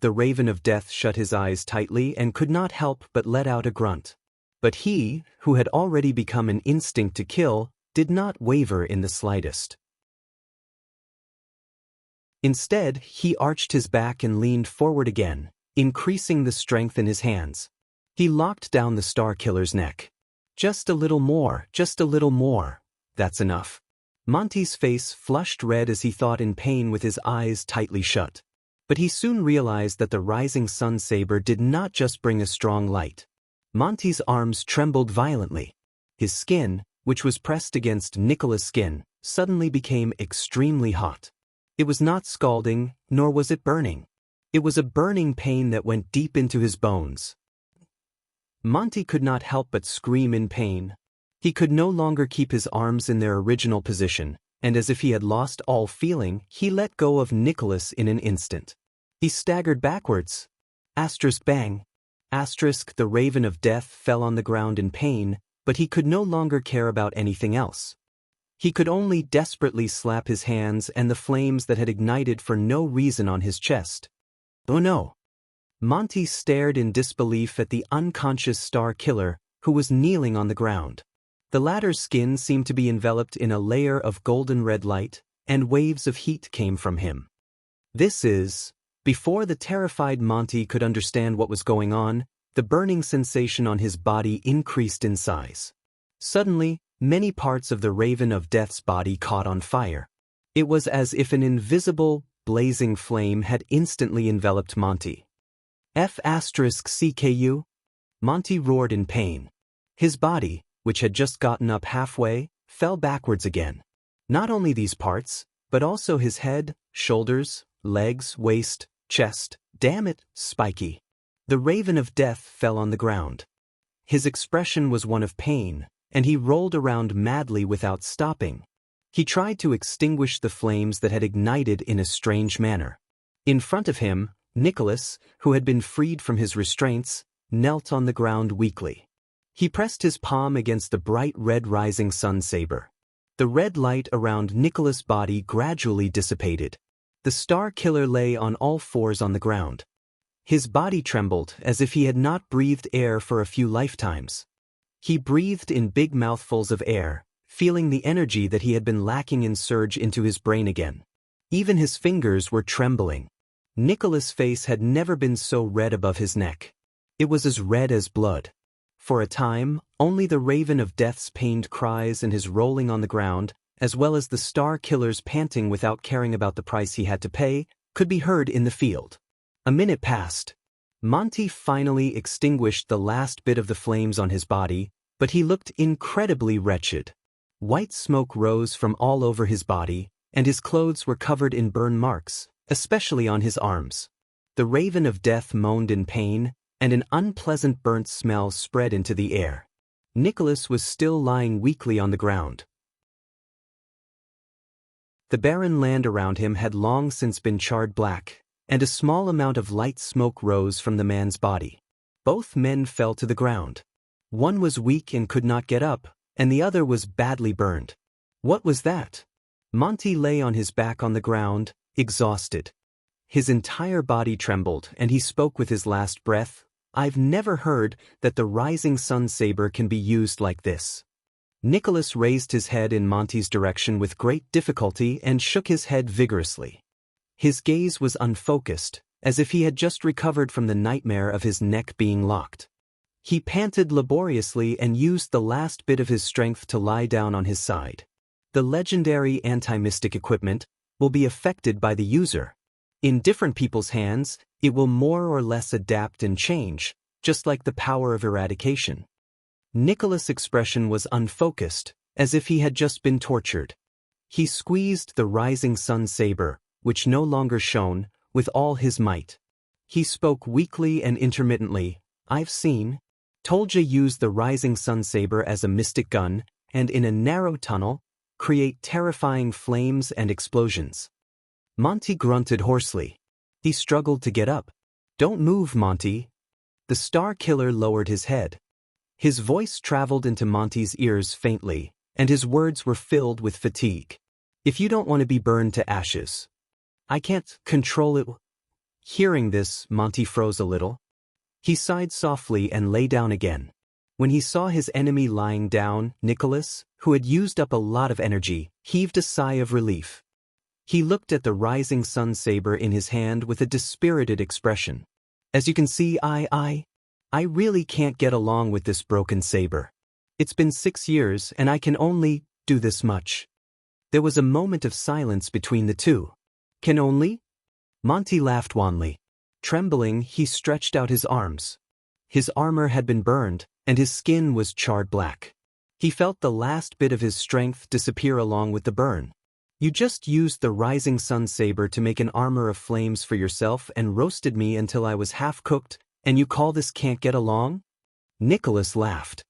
The Raven of Death shut his eyes tightly and could not help but let out a grunt. But he, who had already become an instinct to kill, did not waver in the slightest. Instead, he arched his back and leaned forward again, increasing the strength in his hands. He locked down the Star Killer's neck. Just a little more, just a little more. That's enough. Monty's face flushed red as he thought in pain with his eyes tightly shut. But he soon realized that the rising sun saber did not just bring a strong light. Monty's arms trembled violently. His skin, which was pressed against Nicholas' skin, suddenly became extremely hot. It was not scalding, nor was it burning. It was a burning pain that went deep into his bones. Monty could not help but scream in pain. He could no longer keep his arms in their original position, and as if he had lost all feeling, he let go of Nicholas in an instant. He staggered backwards. Bang. The Raven of Death fell on the ground in pain, but he could no longer care about anything else. He could only desperately slap his hands and the flames that had ignited for no reason on his chest. Oh no! Monty stared in disbelief at the unconscious Star Killer, who was kneeling on the ground. The latter's skin seemed to be enveloped in a layer of golden red light, and waves of heat came from him. Before the terrified Monty could understand what was going on, the burning sensation on his body increased in size. Suddenly, many parts of the Raven of Death's body caught on fire. It was as if an invisible, blazing flame had instantly enveloped Monty. CKU? Monty roared in pain. His body, which had just gotten up halfway, fell backwards again. Not only these parts, but also his head, shoulders, legs, waist, chest. Damn it, Spiky. The Raven of Death fell on the ground. His expression was one of pain, and he rolled around madly without stopping. He tried to extinguish the flames that had ignited in a strange manner. In front of him, Nicholas, who had been freed from his restraints, knelt on the ground weakly. He pressed his palm against the bright red rising sun saber. The red light around Nicholas' body gradually dissipated. The Star Killer lay on all fours on the ground. His body trembled as if he had not breathed air for a few lifetimes. He breathed in big mouthfuls of air, feeling the energy that he had been lacking surge into his brain again. Even his fingers were trembling. Nicholas' face had never been so red above his neck. It was as red as blood. For a time, only the Raven of Death's pained cries and his rolling on the ground, as well as the Star Killer's panting without caring about the price he had to pay, could be heard in the field. A minute passed. Monty finally extinguished the last bit of the flames on his body, but he looked incredibly wretched. White smoke rose from all over his body, and his clothes were covered in burn marks, especially on his arms. The Raven of Death moaned in pain, and an unpleasant burnt smell spread into the air. Nicholas was still lying weakly on the ground. The barren land around him had long since been charred black, and a small amount of light smoke rose from the man's body. Both men fell to the ground. One was weak and could not get up, and the other was badly burned. What was that? Monty lay on his back on the ground, exhausted. His entire body trembled, and he spoke with his last breath. I've never heard that the rising sun saber can be used like this. Nicholas raised his head in Monty's direction with great difficulty and shook his head vigorously. His gaze was unfocused, as if he had just recovered from the nightmare of his neck being locked. He panted laboriously and used the last bit of his strength to lie down on his side. The legendary anti-mystic equipment will be affected by the user. In different people's hands, it will more or less adapt and change, just like the power of eradication. Nicholas' expression was unfocused, as if he had just been tortured. He squeezed the rising sun saber, which no longer shone, with all his might. He spoke weakly and intermittently. I've seen. Tolja used the rising sun saber as a mystic gun, and in a narrow tunnel, create terrifying flames and explosions. Monty grunted hoarsely. He struggled to get up. Don't move, Monty. The Star Killer lowered his head. His voice traveled into Monty's ears faintly, and his words were filled with fatigue. If you don't want to be burned to ashes, I can't control it. Hearing this, Monty froze a little. He sighed softly and lay down again. When he saw his enemy lying down, Nicholas, who had used up a lot of energy, heaved a sigh of relief. He looked at the rising sun saber in his hand with a dispirited expression. As you can see, I really can't get along with this broken saber. It's been 6 years and I can only do this much. There was a moment of silence between the two. Can only? Monty laughed wanly. Trembling, he stretched out his arms. His armor had been burned, and his skin was charred black. He felt the last bit of his strength disappear along with the burn. You just used the rising sun saber to make an armor of flames for yourself and roasted me until I was half-cooked, and you call this can't get along? Nicholas laughed.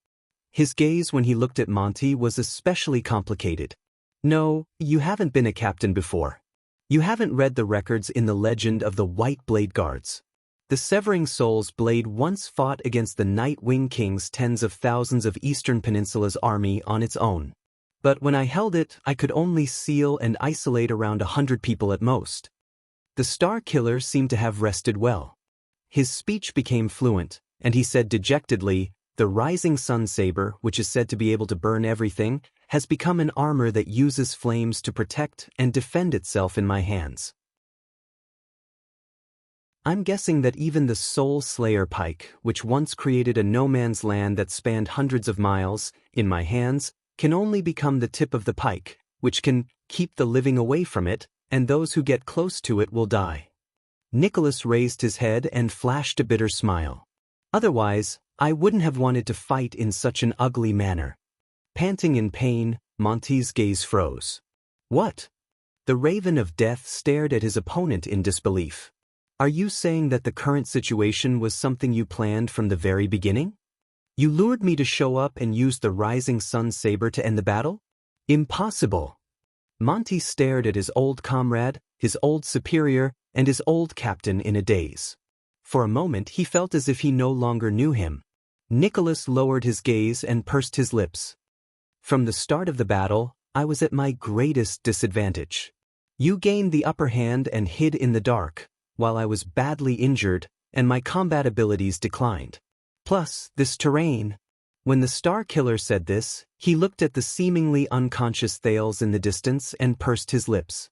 His gaze when he looked at Monty was especially complicated. No, you haven't been a captain before. You haven't read the records in the legend of the White Blade Guards. The Severing Soul's blade once fought against the Night Wing King's tens of thousands of Eastern Peninsula's army on its own. But when I held it, I could only seal and isolate around 100 people at most. The Star Killer seemed to have rested well. His speech became fluent, and he said dejectedly, the rising sun saber, which is said to be able to burn everything, has become an armor that uses flames to protect and defend itself in my hands. I'm guessing that even the Soul Slayer pike, which once created a no-man's land that spanned hundreds of miles, in my hands, can only become the tip of the pike, which can keep the living away from it, and those who get close to it will die. Nicholas raised his head and flashed a bitter smile. Otherwise, I wouldn't have wanted to fight in such an ugly manner. Panting in pain, Monty's gaze froze. What? The Raven of Death stared at his opponent in disbelief. Are you saying that the current situation was something you planned from the very beginning? You lured me to show up and use the rising sun saber to end the battle? Impossible. Monty stared at his old comrade, his old superior, and his old captain in a daze. For a moment he felt as if he no longer knew him. Nicholas lowered his gaze and pursed his lips. From the start of the battle, I was at my greatest disadvantage. You gained the upper hand and hid in the dark, while I was badly injured, and my combat abilities declined. Plus, this terrain. When the Star Killer said this, he looked at the seemingly unconscious Thales in the distance and pursed his lips.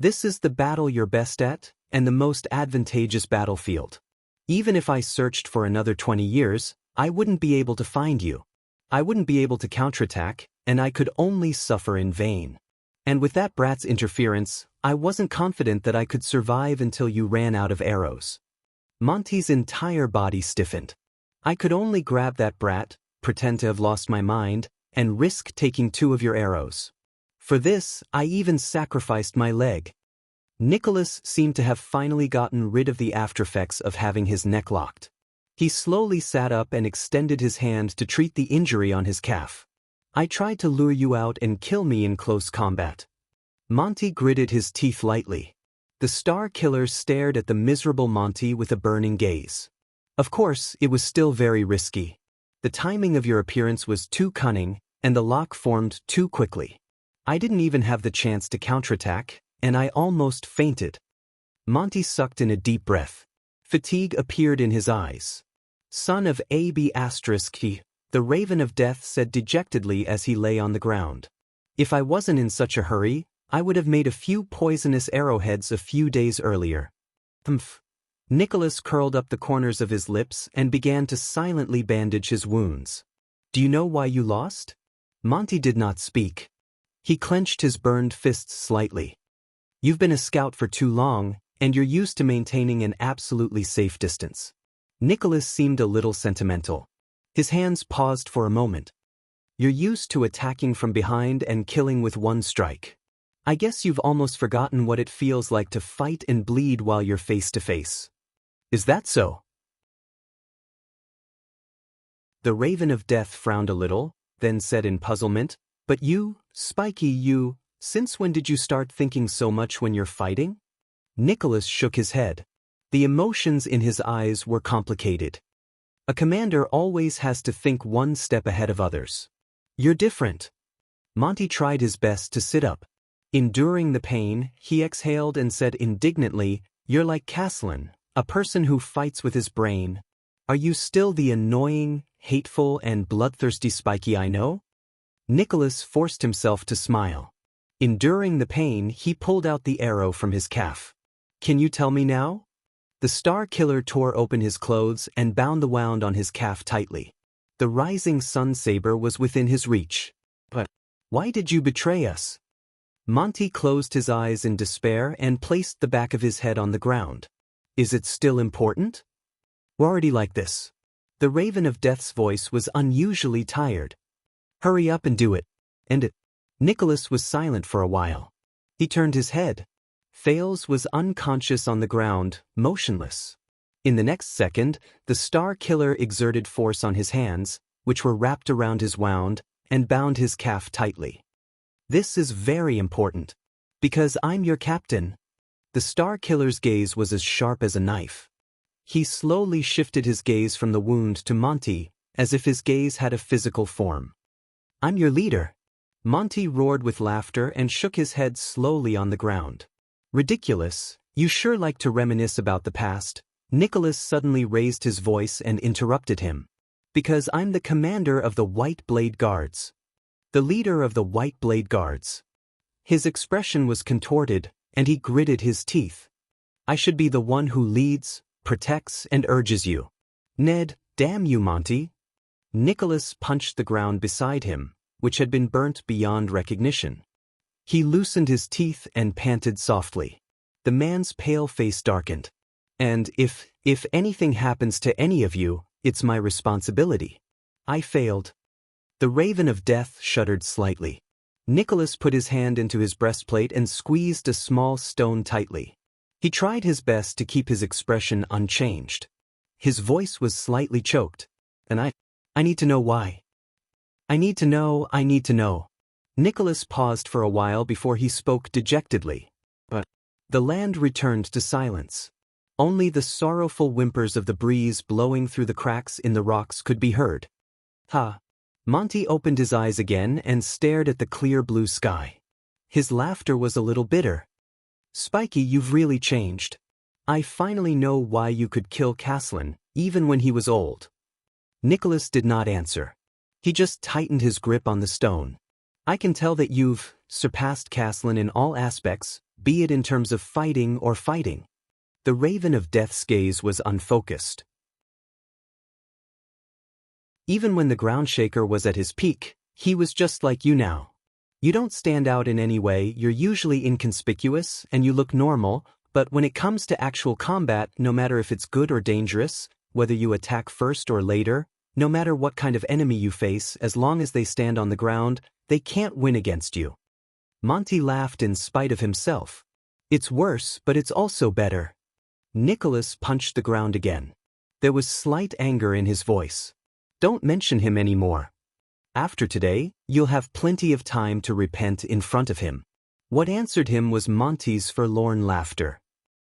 This is the battle you're best at, and the most advantageous battlefield. Even if I searched for another 20 years, I wouldn't be able to find you. I wouldn't be able to counterattack, and I could only suffer in vain. And with that brat's interference, I wasn't confident that I could survive until you ran out of arrows. Monty's entire body stiffened. I could only grab that brat, pretend to have lost my mind, and risk taking 2 of your arrows. For this, I even sacrificed my leg. Nicholas seemed to have finally gotten rid of the aftereffects of having his neck locked. He slowly sat up and extended his hand to treat the injury on his calf. I tried to lure you out and kill me in close combat. Monty gritted his teeth lightly. The Star Killer stared at the miserable Monty with a burning gaze. Of course, it was still very risky. The timing of your appearance was too cunning, and the lock formed too quickly. I didn't even have the chance to counterattack, and I almost fainted. Monty sucked in a deep breath. Fatigue appeared in his eyes. Son of A.B*, the Raven of Death said dejectedly as he lay on the ground. If I wasn't in such a hurry, I would have made a few poisonous arrowheads a few days earlier. Humph. Nicholas curled up the corners of his lips and began to silently bandage his wounds. Do you know why you lost? Monty did not speak. He clenched his burned fists slightly. You've been a scout for too long, and you're used to maintaining an absolutely safe distance. Nicholas seemed a little sentimental. His hands paused for a moment. You're used to attacking from behind and killing with one strike. I guess you've almost forgotten what it feels like to fight and bleed while you're face to face. Is that so? The Raven of Death frowned a little, then said in puzzlement, "But you, Spiky, since when did you start thinking so much when you're fighting?" Nicholas shook his head. The emotions in his eyes were complicated. A commander always has to think one step ahead of others. You're different. Monty tried his best to sit up. Enduring the pain, he exhaled and said indignantly, "You're like Caslin, a person who fights with his brain. Are you still the annoying, hateful, and bloodthirsty Spiky I know?" Nicholas forced himself to smile. Enduring the pain, he pulled out the arrow from his calf. "Can you tell me now?" The Star Killer tore open his clothes and bound the wound on his calf tightly. The rising sun saber was within his reach. "But why did you betray us?" Monty closed his eyes in despair and placed the back of his head on the ground. "Is it still important? We're already like this." The Raven of Death's voice was unusually tired. "Hurry up and do it. End it." Nicholas was silent for a while. He turned his head. Thales was unconscious on the ground, motionless. In the next second, the Star Killer exerted force on his hands, which were wrapped around his wound, and bound his calf tightly. "This is very important. Because I'm your captain." The Star Killer's gaze was as sharp as a knife. He slowly shifted his gaze from the wound to Monty, as if his gaze had a physical form. "I'm your leader." Monty roared with laughter and shook his head slowly on the ground. "Ridiculous, you sure like to reminisce about the past." Nicholas suddenly raised his voice and interrupted him. "Because I'm the commander of the White Blade Guards. The leader of the White Blade Guards." His expression was contorted, and he gritted his teeth. "I should be the one who leads, protects, and urges you." "Ned, damn you, Monty." Nicholas punched the ground beside him, which had been burnt beyond recognition. He loosened his teeth and panted softly. The man's pale face darkened. "And if anything happens to any of you, it's my responsibility. I failed." The Raven of Death shuddered slightly. Nicholas put his hand into his breastplate and squeezed a small stone tightly. He tried his best to keep his expression unchanged. His voice was slightly choked. "And I need to know why. I need to know." Nicholas paused for a while before he spoke dejectedly. But the land returned to silence. Only the sorrowful whimpers of the breeze blowing through the cracks in the rocks could be heard. "Ha." Monty opened his eyes again and stared at the clear blue sky. His laughter was a little bitter. "Spiky, you've really changed. I finally know why you could kill Caslin, even when he was old." Nicholas did not answer. He just tightened his grip on the stone. "I can tell that you've surpassed Caslin in all aspects, be it in terms of fighting or fighting." The Raven of Death's gaze was unfocused. "Even when the Groundshaker was at his peak, he was just like you now. You don't stand out in any way, you're usually inconspicuous, and you look normal, but when it comes to actual combat, no matter if it's good or dangerous, whether you attack first or later, no matter what kind of enemy you face, as long as they stand on the ground, they can't win against you." Monty laughed in spite of himself. "It's worse, but it's also better." Nicholas punched the ground again. There was slight anger in his voice. "Don't mention him anymore. After today, you'll have plenty of time to repent in front of him." What answered him was Monty's forlorn laughter.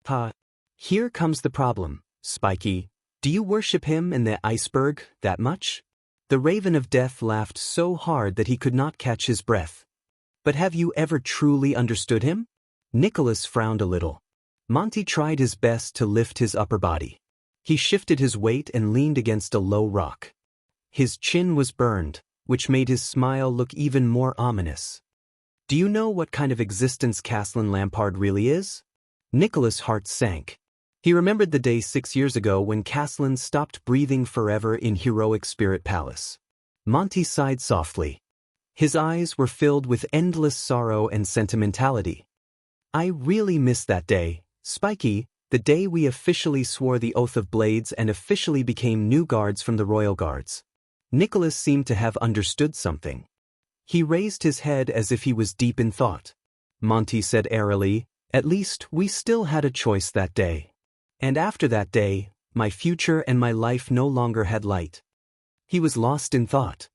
"Ha. Here comes the problem, Spiky. Do you worship him and the iceberg that much?" The Raven of Death laughed so hard that he could not catch his breath. "But have you ever truly understood him?" Nicholas frowned a little. Monty tried his best to lift his upper body. He shifted his weight and leaned against a low rock. His chin was burned, which made his smile look even more ominous. "Do you know what kind of existence Caslin Lampard really is?" Nicholas' heart sank. He remembered the day 6 years ago when Caslin stopped breathing forever in Heroic Spirit Palace. Monty sighed softly. His eyes were filled with endless sorrow and sentimentality. "I really miss that day, Spiky, the day we officially swore the Oath of Blades and officially became new guards from the Royal Guards." Nicholas seemed to have understood something. He raised his head as if he was deep in thought. Monty said airily, "At least we still had a choice that day. And after that day, my future and my life no longer had light." He was lost in thought.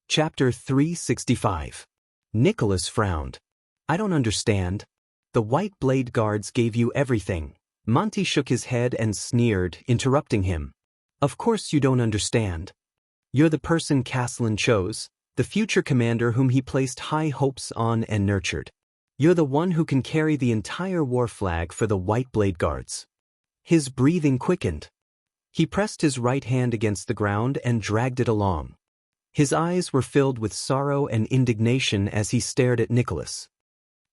Chapter 365. Nicholas frowned. "I don't understand. The White Blade Guards gave you everything." Monty shook his head and sneered, interrupting him. "Of course you don't understand. You're the person Caslin chose, the future commander whom he placed high hopes on and nurtured. You're the one who can carry the entire war flag for the White Blade Guards." His breathing quickened. He pressed his right hand against the ground and dragged it along. His eyes were filled with sorrow and indignation as he stared at Nicholas.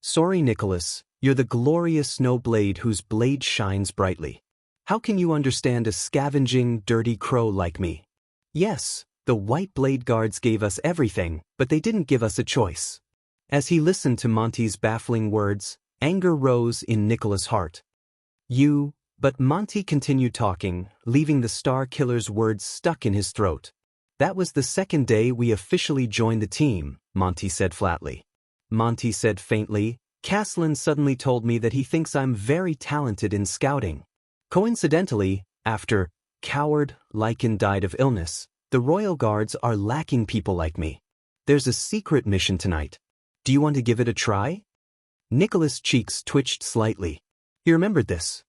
"Sorry, Nicholas, you're the glorious snow blade whose blade shines brightly. How can you understand a scavenging, dirty crow like me? Yes, the White Blade Guards gave us everything, but they didn't give us a choice." As he listened to Monty's baffling words, anger rose in Nicholas' heart. But Monty continued talking, leaving the Star Killer's words stuck in his throat. "That was the second day we officially joined the team," Monty said flatly. Monty said faintly, "Caslin suddenly told me that he thinks I'm very talented in scouting. Coincidentally, after Coward Lycan died of illness, the Royal Guards are lacking people like me. There's a secret mission tonight. Do you want to give it a try?" Nicholas' cheeks twitched slightly. He remembered this.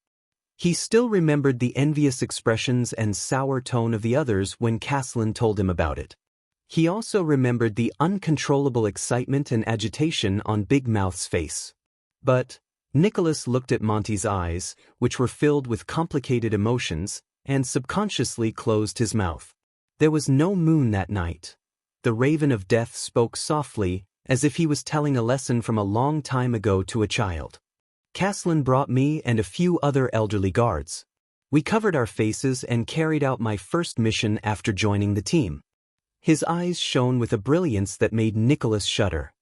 He still remembered the envious expressions and sour tone of the others when Caslin told him about it. He also remembered the uncontrollable excitement and agitation on Big Mouth's face. But Nicholas looked at Monty's eyes, which were filled with complicated emotions, and subconsciously closed his mouth. There was no moon that night. The Raven of Death spoke softly, as if he was telling a lesson from a long time ago to a child. "Caslin brought me and a few other elderly guards. We covered our faces and carried out my first mission after joining the team." His eyes shone with a brilliance that made Nicholas shudder.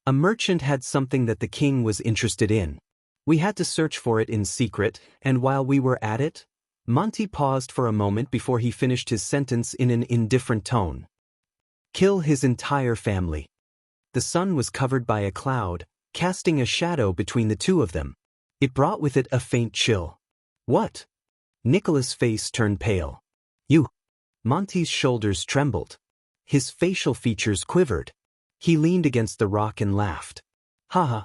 A merchant had something that the king was interested in. We had to search for it in secret, and while we were at it, Monty paused for a moment before he finished his sentence in an indifferent tone. "Kill his entire family." The sun was covered by a cloud, casting a shadow between the two of them. It brought with it a faint chill. "What?" Nicholas' face turned pale. "You." Monty's shoulders trembled. His facial features quivered. He leaned against the rock and laughed. "Haha."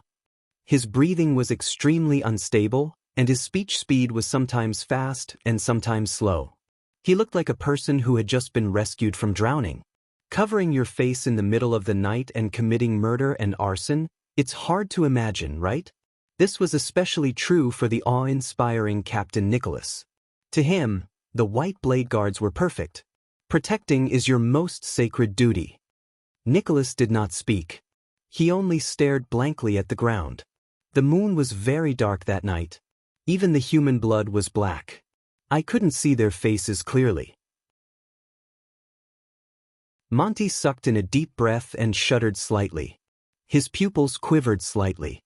His breathing was extremely unstable, and his speech speed was sometimes fast and sometimes slow. He looked like a person who had just been rescued from drowning. Covering your face in the middle of the night and committing murder and arson, it's hard to imagine, right? This was especially true for the awe-inspiring Captain Nicholas. To him, the White Blade Guards were perfect. Protecting is your most sacred duty. Nicholas did not speak. He only stared blankly at the ground. The moon was very dark that night. Even the human blood was black. I couldn't see their faces clearly. Monty sucked in a deep breath and shuddered slightly. His pupils quivered slightly.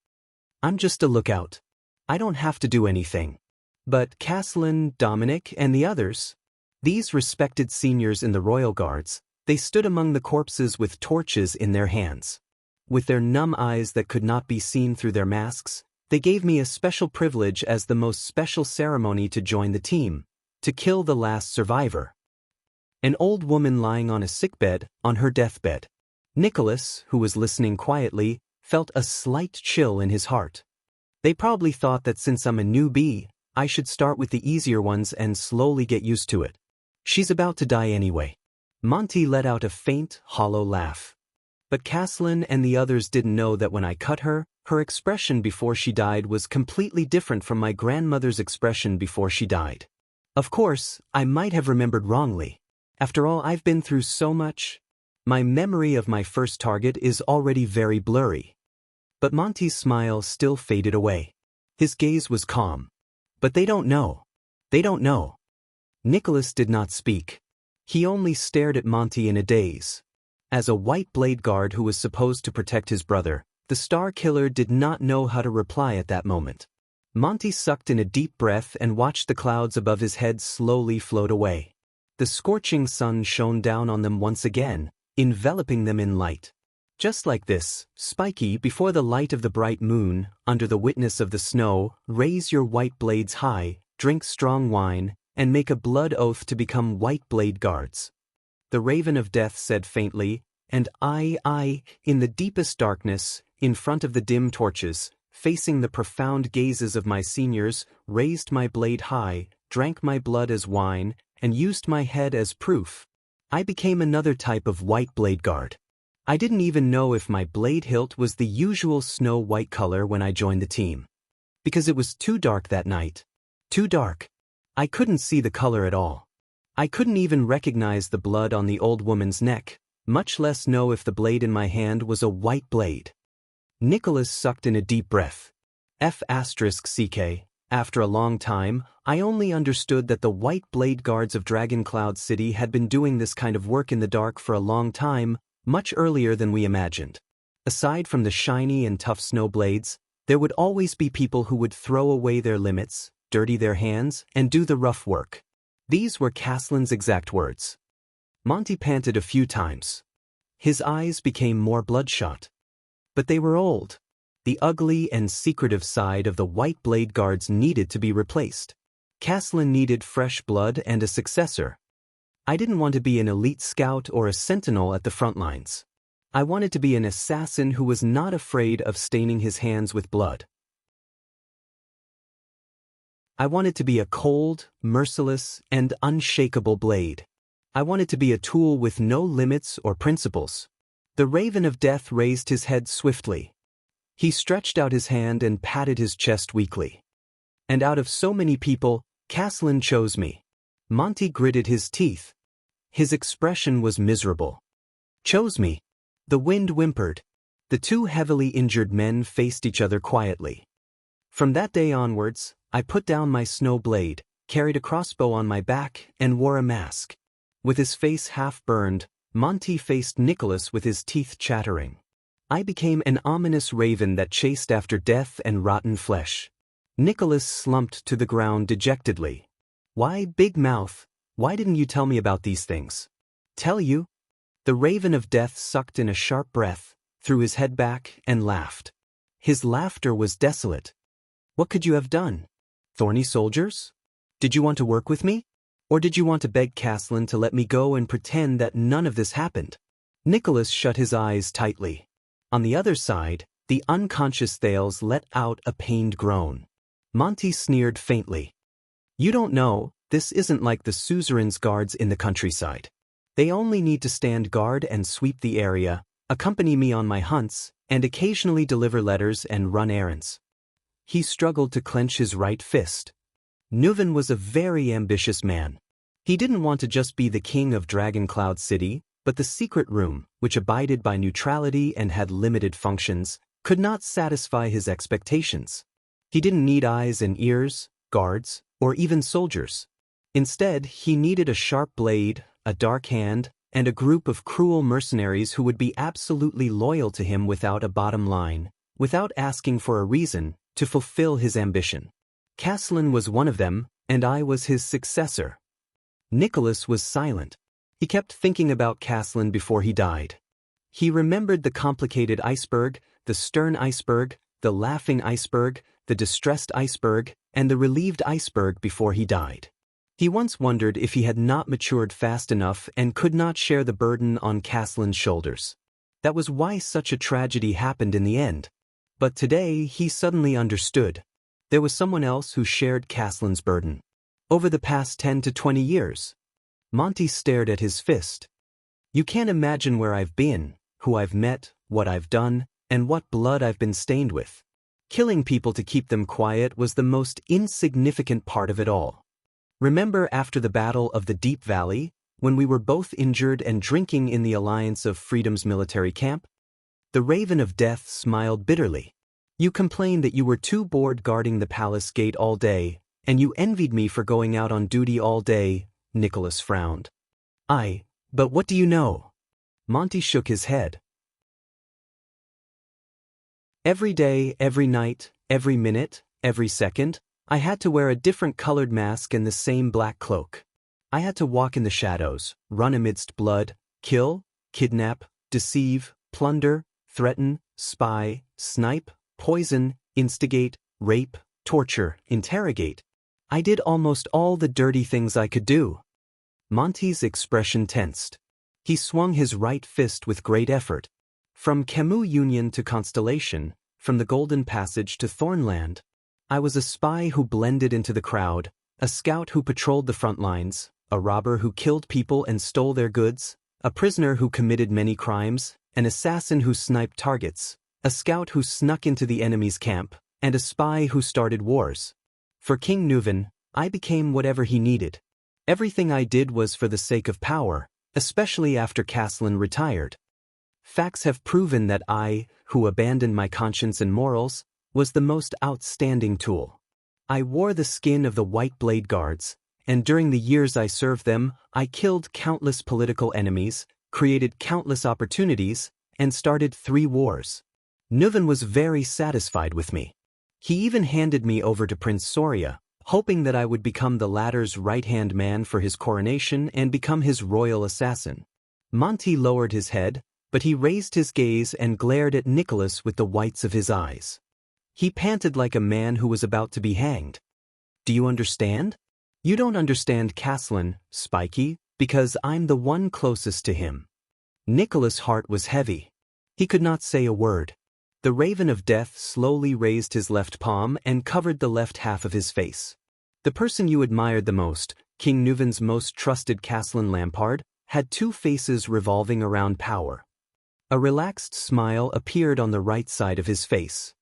"I'm just a lookout. I don't have to do anything." But Caslin, Dominic, and the others, these respected seniors in the Royal Guards, they stood among the corpses with torches in their hands. With their numb eyes that could not be seen through their masks, they gave me a special privilege as the most special ceremony to join the team, to kill the last survivor. An old woman lying on a sickbed, on her deathbed. Nicholas, who was listening quietly, felt a slight chill in his heart. They probably thought that since I'm a newbie, I should start with the easier ones and slowly get used to it. She's about to die anyway. Monty let out a faint, hollow laugh. But Caslin and the others didn't know that when I cut her, her expression before she died was completely different from my grandmother's expression before she died. Of course, I might have remembered wrongly. After all, I've been through so much. My memory of my first target is already very blurry. But Monty's smile still faded away. His gaze was calm. "But they don't know. They don't know." Nicholas did not speak. He only stared at Monty in a daze. As a White Blade Guard who was supposed to protect his brother, the Star Killer did not know how to reply at that moment. Monty sucked in a deep breath and watched the clouds above his head slowly float away. The scorching sun shone down on them once again, enveloping them in light. Just like this, Spiky, before the light of the bright moon, under the witness of the snow, raise your white blades high, drink strong wine, and make a blood oath to become white blade guards. The Raven of Death said faintly, and I, in the deepest darkness, in front of the dim torches, facing the profound gazes of my seniors, raised my blade high, drank my blood as wine, and used my head as proof. I became another type of white blade guard. I didn't even know if my blade hilt was the usual snow-white color when I joined the team. Because it was too dark that night. Too dark. I couldn't see the color at all. I couldn't even recognize the blood on the old woman's neck, much less know if the blade in my hand was a white blade. Nicholas sucked in a deep breath. F***ck. After a long time, I only understood that the white blade guards of Dragon Cloud City had been doing this kind of work in the dark for a long time, much earlier than we imagined. Aside from the shiny and tough snow blades, there would always be people who would throw away their limits, dirty their hands, and do the rough work. These were Caslin's exact words. Monty panted a few times. His eyes became more bloodshot. But they were old. The ugly and secretive side of the white blade guards needed to be replaced. Caslin needed fresh blood and a successor. I didn't want to be an elite scout or a sentinel at the front lines. I wanted to be an assassin who was not afraid of staining his hands with blood. I wanted to be a cold, merciless, and unshakable blade. I wanted to be a tool with no limits or principles. The Raven of Death raised his head swiftly. He stretched out his hand and patted his chest weakly. And out of so many people, Caslin chose me. Monty gritted his teeth. His expression was miserable. Chose me. The wind whimpered. The two heavily injured men faced each other quietly. From that day onwards, I put down my snow blade, carried a crossbow on my back, and wore a mask. With his face half burned, Monty faced Nicholas with his teeth chattering. I became an ominous raven that chased after death and rotten flesh. Nicholas slumped to the ground dejectedly. Why, Big Mouth, why didn't you tell me about these things? Tell you? The Raven of Death sucked in a sharp breath, threw his head back, and laughed. His laughter was desolate. What could you have done? Thorny soldiers? Did you want to work with me? Or did you want to beg Caslin to let me go and pretend that none of this happened? Nicholas shut his eyes tightly. On the other side, the unconscious Thales let out a pained groan. Monty sneered faintly. You don't know, this isn't like the suzerain's guards in the countryside. They only need to stand guard and sweep the area, accompany me on my hunts, and occasionally deliver letters and run errands. He struggled to clench his right fist. Nuven was a very ambitious man. He didn't want to just be the king of Dragon Cloud City, but the secret room, which abided by neutrality and had limited functions, could not satisfy his expectations. He didn't need eyes and ears, guards, or even soldiers. Instead, he needed a sharp blade, a dark hand, and a group of cruel mercenaries who would be absolutely loyal to him without a bottom line, without asking for a reason, to fulfill his ambition. Caslin was one of them, and I was his successor. Nicholas was silent. He kept thinking about Caslin before he died. He remembered the complicated iceberg, the stern iceberg, the laughing iceberg, the distressed iceberg, and the relieved iceberg before he died. He once wondered if he had not matured fast enough and could not share the burden on Caslin's shoulders. That was why such a tragedy happened in the end. But today he suddenly understood. There was someone else who shared Caslin's burden. Over the past 10 to 20 years. Monty stared at his fist. You can't imagine where I've been, who I've met, what I've done, and what blood I've been stained with. Killing people to keep them quiet was the most insignificant part of it all. Remember after the Battle of the Deep Valley, when we were both injured and drinking in the Alliance of Freedom's military camp? The Raven of Death smiled bitterly. You complained that you were too bored guarding the palace gate all day, and you envied me for going out on duty all day, Nicholas frowned. But what do you know? Monty shook his head. Every day, every night, every minute, Every second, I had to wear a different colored mask and the same black cloak. I had to walk in the shadows, run amidst blood, kill, kidnap, deceive, plunder, threaten, spy, snipe, poison, instigate, rape, torture, interrogate. I did almost all the dirty things I could do. Monty's expression tensed. He swung his right fist with great effort. From Camus Union to Constellation, from the Golden Passage to Thornland, I was a spy who blended into the crowd, a scout who patrolled the front lines, a robber who killed people and stole their goods, a prisoner who committed many crimes, an assassin who sniped targets, a scout who snuck into the enemy's camp, and a spy who started wars. For King Nuven, I became whatever he needed. Everything I did was for the sake of power, especially after Caslin retired. Facts have proven that I, who abandoned my conscience and morals, was the most outstanding tool. I wore the skin of the White Blade Guards, and during the years I served them, I killed countless political enemies, created countless opportunities, and started 3 wars. Nuven was very satisfied with me. He even handed me over to Prince Soria, hoping that I would become the latter's right-hand man for his coronation and become his royal assassin. Monty lowered his head, but he raised his gaze and glared at Nicholas with the whites of his eyes. He panted like a man who was about to be hanged. Do you understand? You don't understand Caslin, Spiky, because I'm the one closest to him. Nicholas' heart was heavy. He could not say a word. The Raven of Death slowly raised his left palm and covered the left half of his face. The person you admired the most, King Nuven's most trusted Caslin Lampard, had 2 faces revolving around power. A relaxed smile appeared on the right side of his face.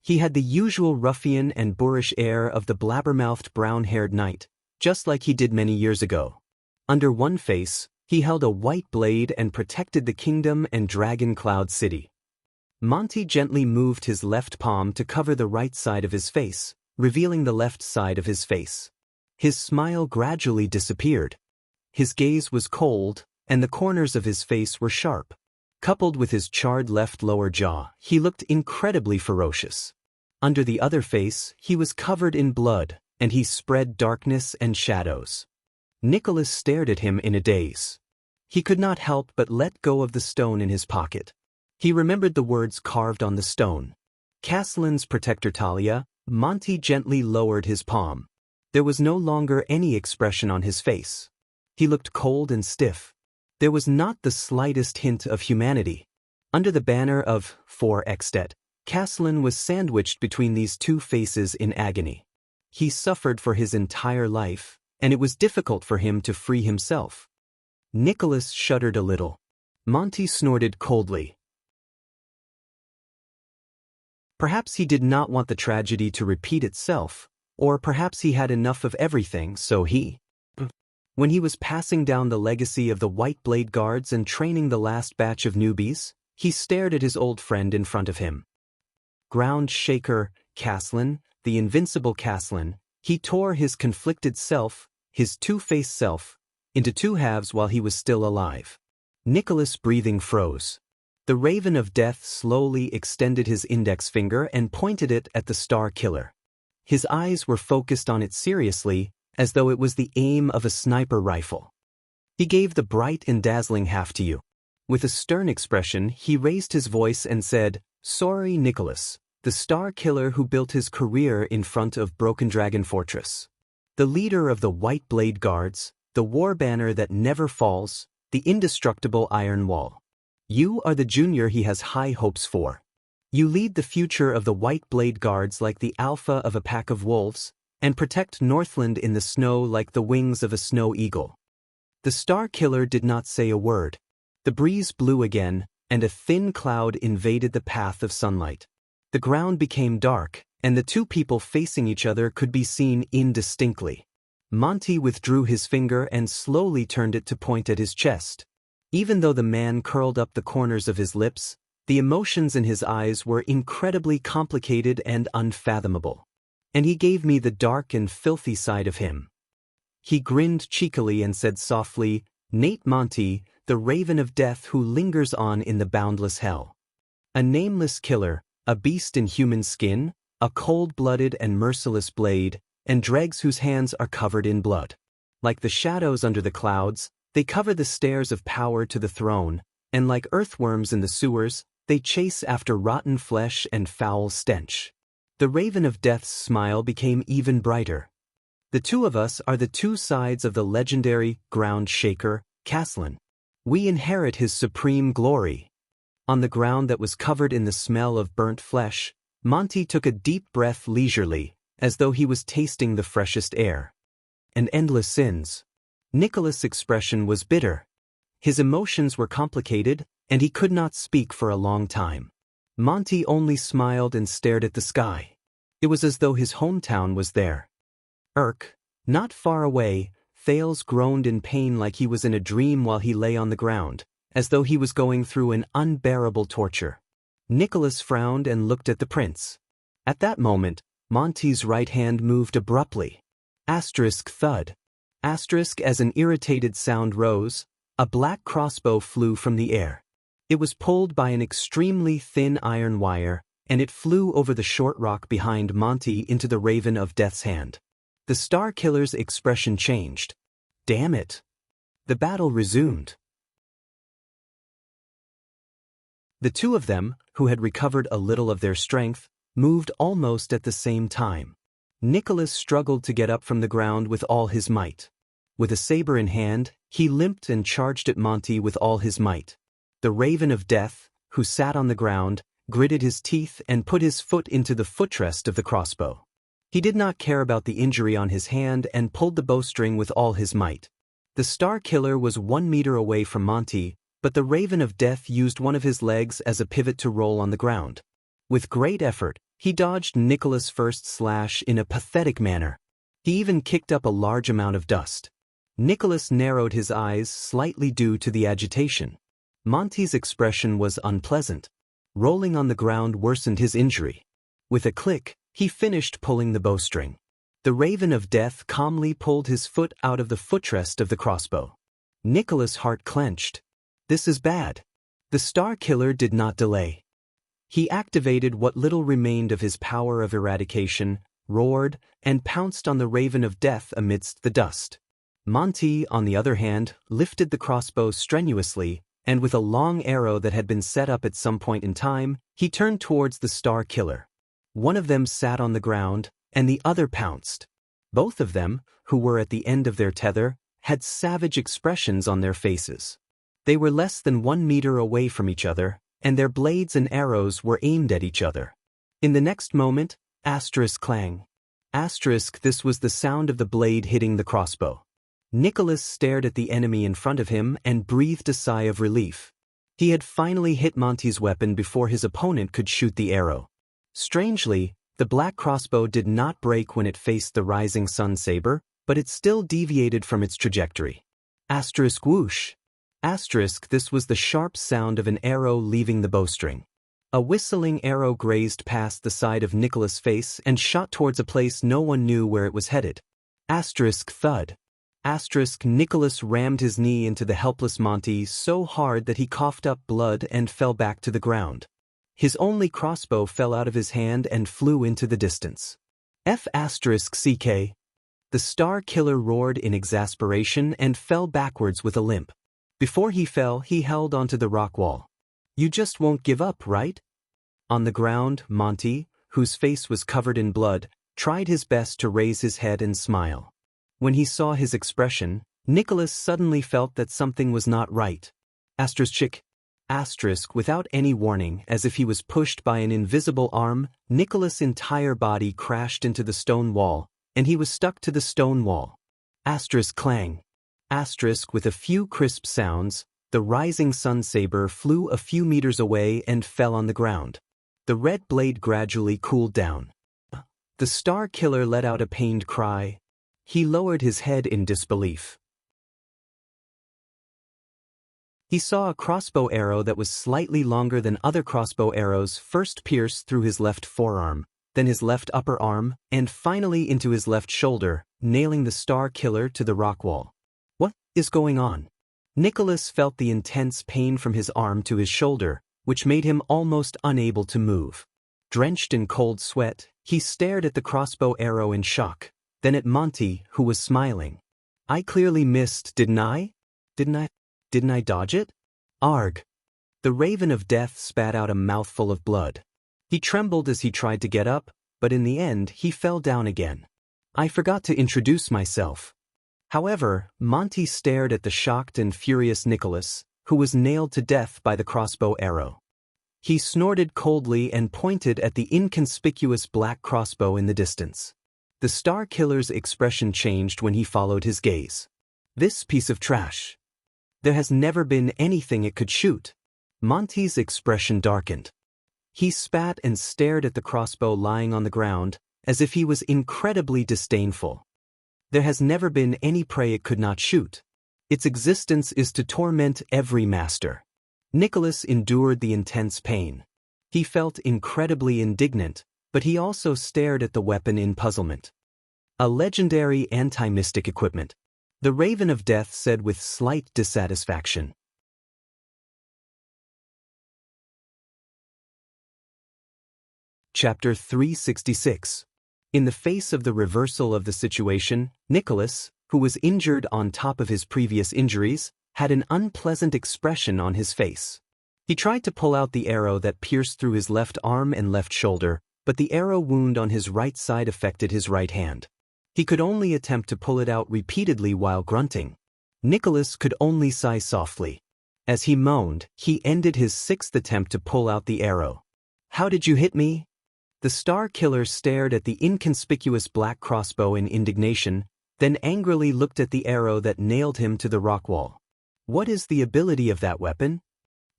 He had the usual ruffian and boorish air of the blabbermouthed brown-haired knight, just like he did many years ago. Under one face, he held a white blade and protected the kingdom and Dragon Cloud City. Monty gently moved his left palm to cover the right side of his face, revealing the left side of his face. His smile gradually disappeared. His gaze was cold, and the corners of his face were sharp. Coupled with his charred left lower jaw, he looked incredibly ferocious. Under the other face, he was covered in blood, and he spread darkness and shadows. Nicholas stared at him in a daze. He could not help but let go of the stone in his pocket. He remembered the words carved on the stone. Caslin's protector Talia. Monty gently lowered his palm. There was no longer any expression on his face. He looked cold and stiff. There was not the slightest hint of humanity. Under the banner of For Extet, Caslin was sandwiched between these 2 faces in agony. He suffered for his entire life, and it was difficult for him to free himself. Nicholas shuddered a little. Monty snorted coldly. Perhaps he did not want the tragedy to repeat itself, or perhaps he had enough of everything, so he... When he was passing down the legacy of the White Blade Guards and training the last batch of newbies, he stared at his old friend in front of him. Ground shaker, Caslin, the invincible Caslin, he tore his conflicted self, his 2-faced self, into 2 halves while he was still alive. Nicholas' breathing froze. The Raven of Death slowly extended his index finger and pointed it at the Star Killer. His eyes were focused on it seriously, as though it was the aim of a sniper rifle. He gave the bright and dazzling half to you. With a stern expression, he raised his voice and said, "Sorry, Nicholas, the Star Killer who built his career in front of Broken Dragon Fortress. The leader of the White Blade Guards, the war banner that never falls, the indestructible Iron Wall. You are the junior he has high hopes for. You lead the future of the White Blade Guards like the alpha of a pack of wolves, and protect Northland in the snow like the wings of a snow eagle." The Star Killer did not say a word. The breeze blew again, and a thin cloud invaded the path of sunlight. The ground became dark, and the 2 people facing each other could be seen indistinctly. Monty withdrew his finger and slowly turned it to point at his chest. Even though the man curled up the corners of his lips, the emotions in his eyes were incredibly complicated and unfathomable. And he gave me the dark and filthy side of him. He grinned cheekily and said softly, "Nate Monty, the Raven of Death who lingers on in the boundless hell. A nameless killer, a beast in human skin, a cold-blooded and merciless blade, and dregs whose hands are covered in blood. Like the shadows under the clouds, they cover the stairs of power to the throne, and like earthworms in the sewers, they chase after rotten flesh and foul stench. The Raven of Death's smile became even brighter. The two of us are the two sides of the legendary ground shaker, Caslin. We inherit his supreme glory. On the ground that was covered in the smell of burnt flesh, Monty took a deep breath leisurely, as though he was tasting the freshest air. And endless sins. Nicholas' expression was bitter. His emotions were complicated, and he could not speak for a long time. Monty only smiled and stared at the sky. It was as though his hometown was there. Not far away, Thales groaned in pain like he was in a dream while he lay on the ground, as though he was going through an unbearable torture. Nicholas frowned and looked at the prince. At that moment, Monty's right hand moved abruptly. Thud. As an irritated sound rose, a black crossbow flew from the air. It was pulled by an extremely thin iron wire, and it flew over the short rock behind Monty into the Raven of Death's hand. The Star Killer's expression changed. Damn it. The battle resumed. The two of them, who had recovered a little of their strength, moved almost at the same time. Nicholas struggled to get up from the ground with all his might. With a saber in hand, he limped and charged at Monty with all his might. The Raven of Death, who sat on the ground, gritted his teeth and put his foot into the footrest of the crossbow. He did not care about the injury on his hand and pulled the bowstring with all his might. The Star Killer was 1 meter away from Monty, but the Raven of Death used one of his legs as a pivot to roll on the ground. With great effort, he dodged Nicholas' first slash in a pathetic manner. He even kicked up a large amount of dust. Nicholas narrowed his eyes slightly due to the agitation. Monty's expression was unpleasant. Rolling on the ground worsened his injury. With a click, he finished pulling the bowstring. The Raven of Death calmly pulled his foot out of the footrest of the crossbow. Nicholas' heart clenched. This is bad. The Star Killer did not delay. He activated what little remained of his power of eradication, roared, and pounced on the Raven of Death amidst the dust. Monty, on the other hand, lifted the crossbow strenuously, and with a long arrow that had been set up at some point in time, he turned towards the Star Killer. One of them sat on the ground, and the other pounced. Both of them, who were at the end of their tether, had savage expressions on their faces. They were less than 1 meter away from each other, and their blades and arrows were aimed at each other. In the next moment, clang. This was the sound of the blade hitting the crossbow. Nicholas stared at the enemy in front of him and breathed a sigh of relief. He had finally hit Monty's weapon before his opponent could shoot the arrow. Strangely, the black crossbow did not break when it faced the rising sun saber, but it still deviated from its trajectory. Whoosh. This was the sharp sound of an arrow leaving the bowstring. A whistling arrow grazed past the side of Nicholas' face and shot towards a place no one knew where it was headed. Thud. Nicholas rammed his knee into the helpless Monty so hard that he coughed up blood and fell back to the ground. His only crossbow fell out of his hand and flew into the distance. The Star Killer roared in exasperation and fell backwards with a limp. Before he fell, he held onto the rock wall. You just won't give up, right? On the ground, Monty, whose face was covered in blood, tried his best to raise his head and smile. When he saw his expression, Nicholas suddenly felt that something was not right. Without any warning, as if he was pushed by an invisible arm, Nicholas' entire body crashed into the stone wall, and he was stuck to the stone wall. Clang. With a few crisp sounds, the rising sun saber flew a few meters away and fell on the ground. The red blade gradually cooled down. The Star Killer let out a pained cry. He lowered his head in disbelief. He saw a crossbow arrow that was slightly longer than other crossbow arrows first pierce through his left forearm, then his left upper arm, and finally into his left shoulder, nailing the Star Killer to the rock wall. What is going on? Nicholas felt the intense pain from his arm to his shoulder, which made him almost unable to move. Drenched in cold sweat, He stared at the crossbow arrow in shock, then at Monty, who was smiling. I clearly missed, didn't I? Didn't I dodge it? Arg. The Raven of Death spat out a mouthful of blood. He trembled as he tried to get up, but in the end he fell down again. I forgot to introduce myself. However, Monty stared at the shocked and furious Nicholas, who was nailed to death by the crossbow arrow. He snorted coldly and pointed at the inconspicuous black crossbow in the distance. The Star Killer's expression changed when he followed his gaze. This piece of trash. There has never been anything it could shoot. Monty's expression darkened. He spat and stared at the crossbow lying on the ground, as if he was incredibly disdainful. There has never been any prey it could not shoot. Its existence is to torment every master. Nicholas endured the intense pain. He felt incredibly indignant, but he also stared at the weapon in puzzlement. A legendary anti-mystic equipment. The Raven of Death said with slight dissatisfaction. Chapter 366. In the face of the reversal of the situation, Nicholas, who was injured on top of his previous injuries, had an unpleasant expression on his face. He tried to pull out the arrow that pierced through his left arm and left shoulder, but the arrow wound on his right side affected his right hand. He could only attempt to pull it out repeatedly while grunting. Nicholas could only sigh softly. As he moaned, he ended his sixth attempt to pull out the arrow. How did you hit me? The Star Killer stared at the inconspicuous black crossbow in indignation, then angrily looked at the arrow that nailed him to the rock wall. What is the ability of that weapon?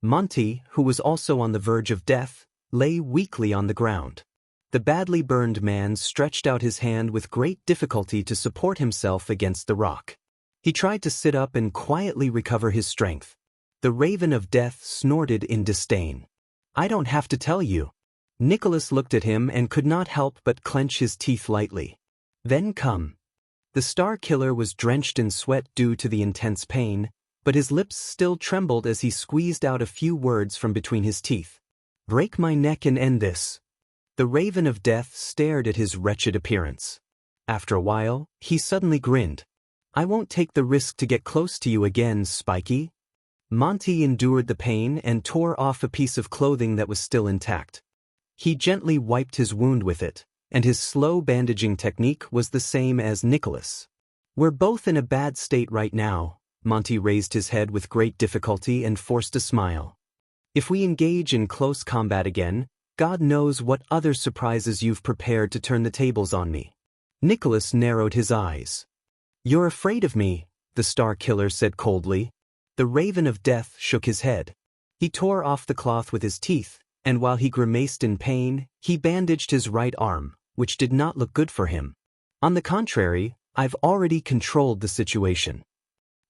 Monty, who was also on the verge of death, lay weakly on the ground. The badly burned man stretched out his hand with great difficulty to support himself against the rock. He tried to sit up and quietly recover his strength. The Raven of Death snorted in disdain. I don't have to tell you. Nicholas looked at him and could not help but clench his teeth lightly. Then come. The Star Killer was drenched in sweat due to the intense pain, but his lips still trembled as he squeezed out a few words from between his teeth. Break my neck and end this. The Raven of Death stared at his wretched appearance. After a while, he suddenly grinned. I won't take the risk to get close to you again, Spiky. Monty endured the pain and tore off a piece of clothing that was still intact. He gently wiped his wound with it, and his slow bandaging technique was the same as Nicholas. We're both in a bad state right now. Monty raised his head with great difficulty and forced a smile. If we engage in close combat again, God knows what other surprises you've prepared to turn the tables on me. Nicholas narrowed his eyes. You're afraid of me, the Star Killer said coldly. The Raven of Death shook his head. He tore off the cloth with his teeth, and while he grimaced in pain, he bandaged his right arm, which did not look good for him. On the contrary, I've already controlled the situation.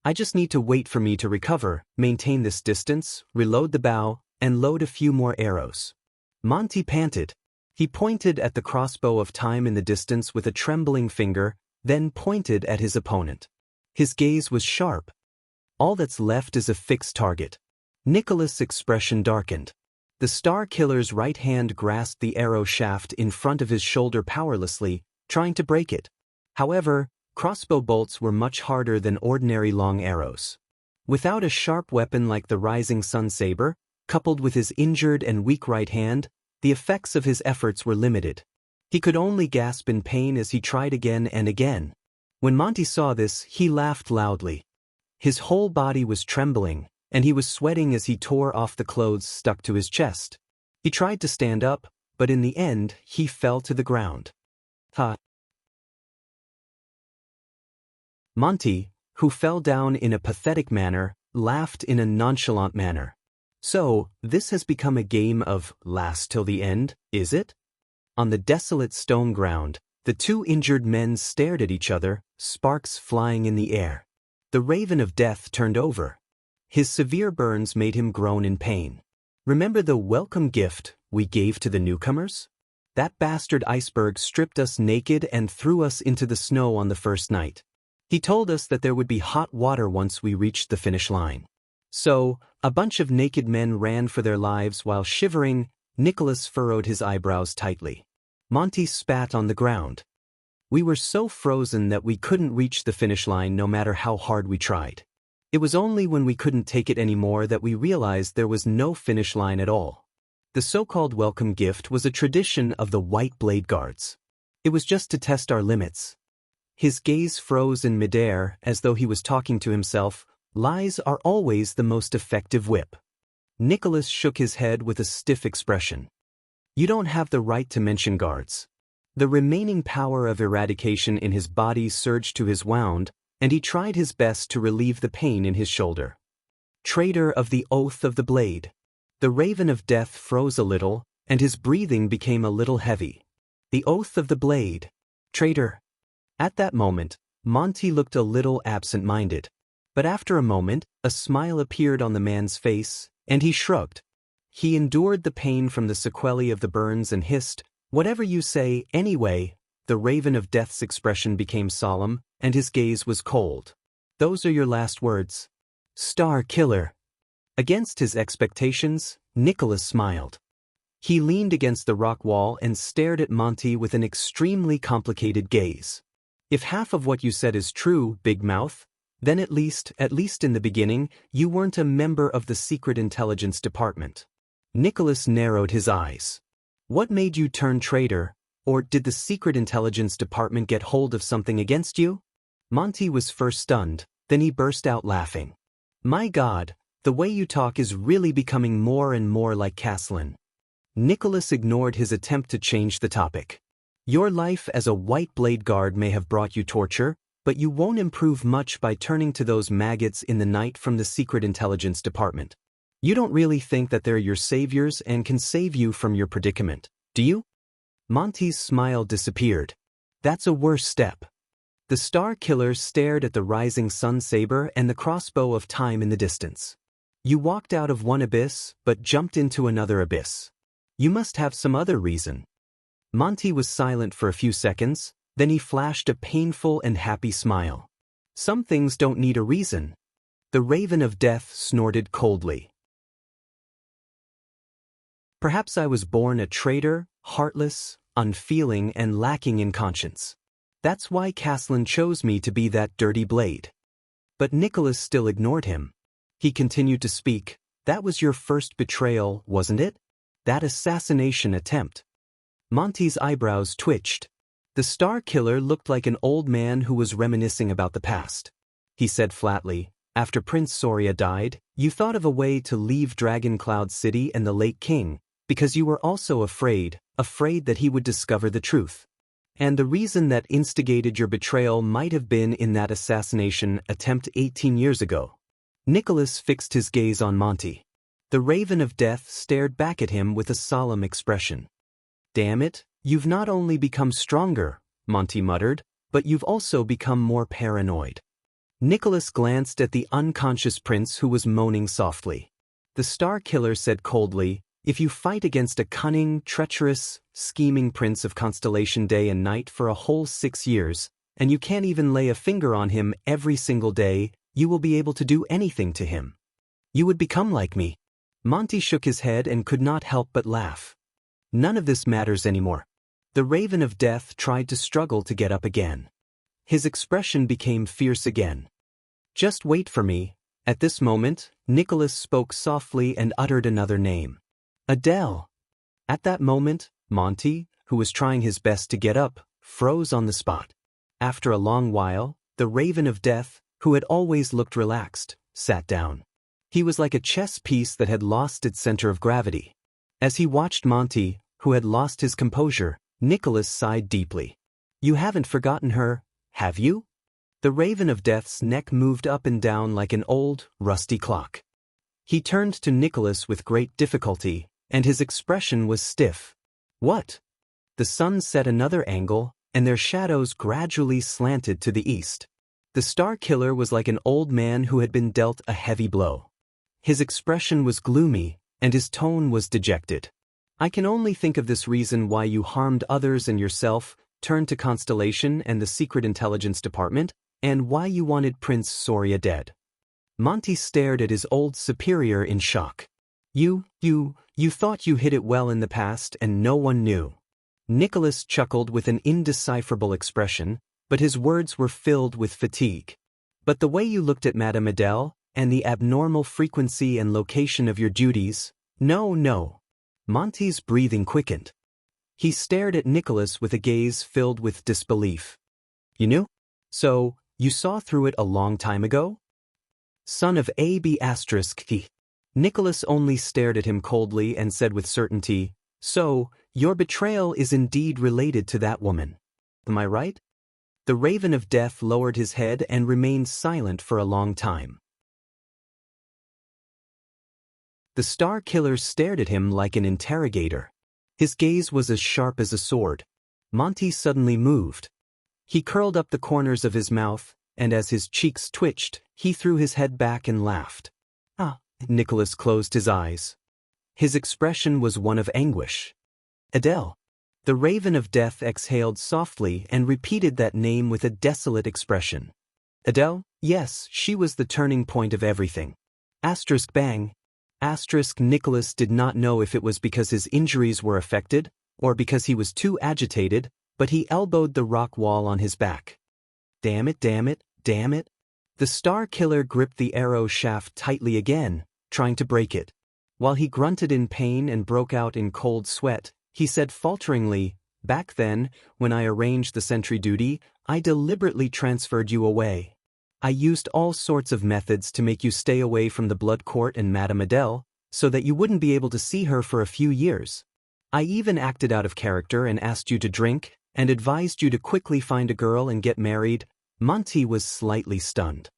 I just need to wait for me to recover, maintain this distance, reload the bow, and load a few more arrows. Monty panted. He pointed at the crossbow of time in the distance with a trembling finger, then pointed at his opponent. His gaze was sharp. All that's left is a fixed target. Nicholas' expression darkened. The Star Killer's right hand grasped the arrow shaft in front of his shoulder powerlessly, trying to break it. However, crossbow bolts were much harder than ordinary long arrows. Without a sharp weapon like the Rising Sun Saber, coupled with his injured and weak right hand, the effects of his efforts were limited. He could only gasp in pain as he tried again and again. When Monty saw this, he laughed loudly. His whole body was trembling, and he was sweating as he tore off the clothes stuck to his chest. He tried to stand up, but in the end, he fell to the ground. Ha! Monty, who fell down in a pathetic manner, laughed in a nonchalant manner. So, this has become a game of last till the end, is it? On the desolate stone ground, the two injured men stared at each other, sparks flying in the air. The Raven of Death turned over. His severe burns made him groan in pain. Remember the welcome gift we gave to the newcomers? That bastard iceberg stripped us naked and threw us into the snow on the first night. He told us that there would be hot water once we reached the finish line. So, a bunch of naked men ran for their lives while shivering. Nicholas furrowed his eyebrows tightly. Monty spat on the ground. We were so frozen that we couldn't reach the finish line no matter how hard we tried. It was only when we couldn't take it anymore that we realized there was no finish line at all. The so-called welcome gift was a tradition of the White Blade Guards. It was just to test our limits. His gaze froze in midair as though he was talking to himself. Lies are always the most effective whip. Nicholas shook his head with a stiff expression. You don't have the right to mention guards. The remaining power of eradication in his body surged to his wound, and he tried his best to relieve the pain in his shoulder. Traitor of the Oath of the Blade. The Raven of Death froze a little, and his breathing became a little heavy. The Oath of the Blade. Traitor. At that moment, Monty looked a little absent-minded. But after a moment, a smile appeared on the man's face, and he shrugged. He endured the pain from the sequelae of the burns and hissed, "Whatever you say, anyway." The Raven of Death's expression became solemn, and his gaze was cold. "Those are your last words. Star Killer." Against his expectations, Nicholas smiled. He leaned against the rock wall and stared at Monty with an extremely complicated gaze. "If half of what you said is true, Big Mouth, then at least in the beginning, you weren't a member of the Secret Intelligence Department." Nicholas narrowed his eyes. "What made you turn traitor, or did the Secret Intelligence Department get hold of something against you?" Monty was first stunned, then he burst out laughing. "My God, the way you talk is really becoming more and more like Caslin." Nicholas ignored his attempt to change the topic. "Your life as a White Blade Guard may have brought you torture, but you won't improve much by turning to those maggots in the night from the Secret Intelligence Department. You don't really think that they're your saviors and can save you from your predicament, do you?" Monty's smile disappeared. "That's a worse step." The Star Killer stared at the rising sun saber and the crossbow of time in the distance. "You walked out of one abyss, but jumped into another abyss. You must have some other reason." Monty was silent for a few seconds, then he flashed a painful and happy smile. "Some things don't need a reason." The Raven of Death snorted coldly. "Perhaps I was born a traitor, heartless, unfeeling, and lacking in conscience. That's why Caslin chose me to be that dirty blade." But Nicholas still ignored him. He continued to speak. "That was your first betrayal, wasn't it? That assassination attempt." Monty's eyebrows twitched. The Star Killer looked like an old man who was reminiscing about the past. He said flatly, "After Prince Soria died, you thought of a way to leave Dragon Cloud City and the Lake King, because you were also afraid that he would discover the truth. And the reason that instigated your betrayal might have been in that assassination attempt 18 years ago." Nicholas fixed his gaze on Monty. The Raven of Death stared back at him with a solemn expression. "Damn it, you've not only become stronger," Monty muttered, "but you've also become more paranoid." Nicholas glanced at the unconscious prince who was moaning softly. The Star Killer said coldly, "If you fight against a cunning, treacherous, scheming prince of Constellation day and night for a whole 6 years, and you can't even lay a finger on him every single day, you will be able to do anything to him. You would become like me." Monty shook his head and could not help but laugh. "None of this matters anymore." The Raven of Death tried to struggle to get up again. His expression became fierce again. "Just wait for me." At this moment, Nicholas spoke softly and uttered another name. "Adele." At that moment, Monty, who was trying his best to get up, froze on the spot. After a long while, the Raven of Death, who had always looked relaxed, sat down. He was like a chess piece that had lost its center of gravity. As he watched Monty, who had lost his composure, Nicholas sighed deeply. "You haven't forgotten her, have you?" The Raven of Death's neck moved up and down like an old, rusty clock. He turned to Nicholas with great difficulty, and his expression was stiff. "What?" The sun set another angle, and their shadows gradually slanted to the east. The Star Killer was like an old man who had been dealt a heavy blow. His expression was gloomy, and his tone was dejected. "I can only think of this reason why you harmed others and yourself, turned to Constellation and the Secret Intelligence Department, and why you wanted Prince Soria dead." Monty stared at his old superior in shock. You thought you hid it well in the past and no one knew." Nicholas chuckled with an indecipherable expression, but his words were filled with fatigue. But the way you looked at Madame Adele, and the abnormal frequency and location of your duties, no. Monty's breathing quickened. He stared at Nicholas with a gaze filled with disbelief. You knew? So, you saw through it a long time ago? Son of A.B***. Nicholas only stared at him coldly and said with certainty, So, your betrayal is indeed related to that woman. Am I right? The Raven of Death lowered his head and remained silent for a long time. The Star Killer stared at him like an interrogator. His gaze was as sharp as a sword. Monty suddenly moved. He curled up the corners of his mouth, and as his cheeks twitched, he threw his head back and laughed. Nicholas closed his eyes. His expression was one of anguish. Adele. The Raven of Death exhaled softly and repeated that name with a desolate expression. Adele? Yes, she was the turning point of everything. Bang. Nicholas did not know if it was because his injuries were affected, or because he was too agitated, but he elbowed the rock wall on his back. Damn it. The Star Killer gripped the arrow shaft tightly again, trying to break it. While he grunted in pain and broke out in cold sweat, he said falteringly, Back then, when I arranged the sentry duty, I deliberately transferred you away. I used all sorts of methods to make you stay away from the Blood Court and Madame Adele, so that you wouldn't be able to see her for a few years. I even acted out of character and asked you to drink, and advised you to quickly find a girl and get married. Monty was slightly stunned.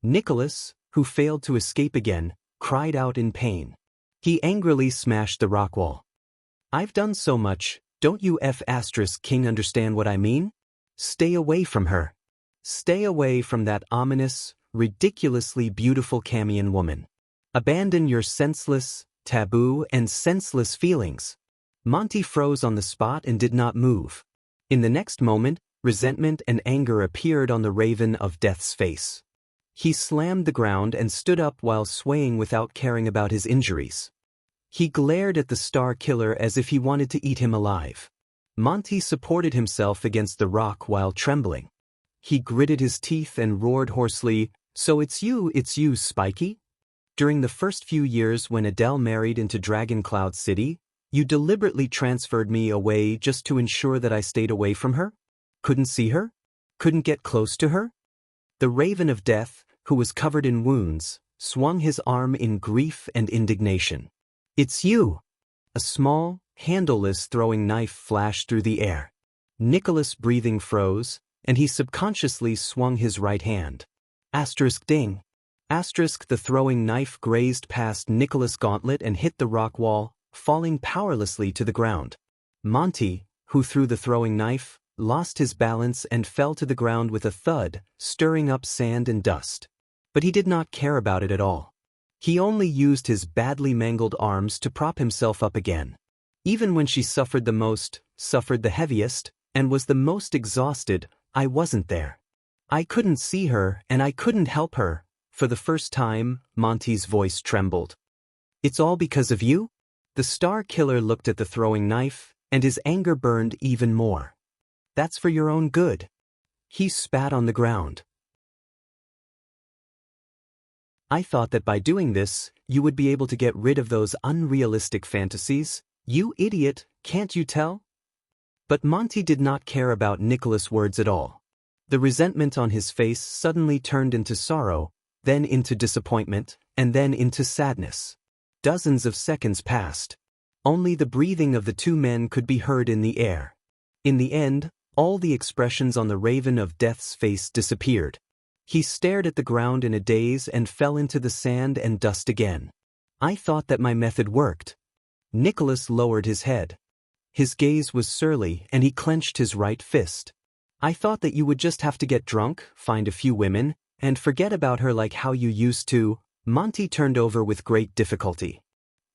Nicholas, who failed to escape again, cried out in pain. He angrily smashed the rock wall. I've done so much, don't you King understand what I mean? Stay away from her. Stay away from that ominous, ridiculously beautiful Camion woman. Abandon your senseless, taboo, and senseless feelings. Monty froze on the spot and did not move. In the next moment, resentment and anger appeared on the Raven of Death's face. He slammed the ground and stood up while swaying without caring about his injuries. He glared at the Star Killer as if he wanted to eat him alive. Monty supported himself against the rock while trembling. He gritted his teeth and roared hoarsely, So it's you, Spiky? During the first few years when Adele married into Dragon Cloud City, you deliberately transferred me away just to ensure that I stayed away from her? Couldn't see her? Couldn't get close to her? The Raven of Death, who was covered in wounds, swung his arm in grief and indignation. It's you! A small, handleless throwing knife flashed through the air. Nicholas' breathing froze, and he subconsciously swung his right hand. Ding! The throwing knife grazed past Nicholas' gauntlet and hit the rock wall, falling powerlessly to the ground. Monty, who threw the throwing knife, lost his balance and fell to the ground with a thud, stirring up sand and dust. But he did not care about it at all. He only used his badly mangled arms to prop himself up again. Even when she suffered the heaviest, and was the most exhausted, I wasn't there. I couldn't see her and I couldn't help her. For the first time, Monty's voice trembled. It's all because of you? The Star Killer looked at the throwing knife, and his anger burned even more. That's for your own good. He spat on the ground. I thought that by doing this, you would be able to get rid of those unrealistic fantasies. You idiot, can't you tell? But Monty did not care about Nicholas' words at all. The resentment on his face suddenly turned into sorrow, then into disappointment, and then into sadness. Dozens of seconds passed. Only the breathing of the two men could be heard in the air. In the end, all the expressions on the Raven of Death's face disappeared. He stared at the ground in a daze and fell into the sand and dust again. I thought that my method worked. Nicholas lowered his head. His gaze was surly and he clenched his right fist. I thought that you would just have to get drunk, find a few women, and forget about her like how you used to. Monty turned over with great difficulty.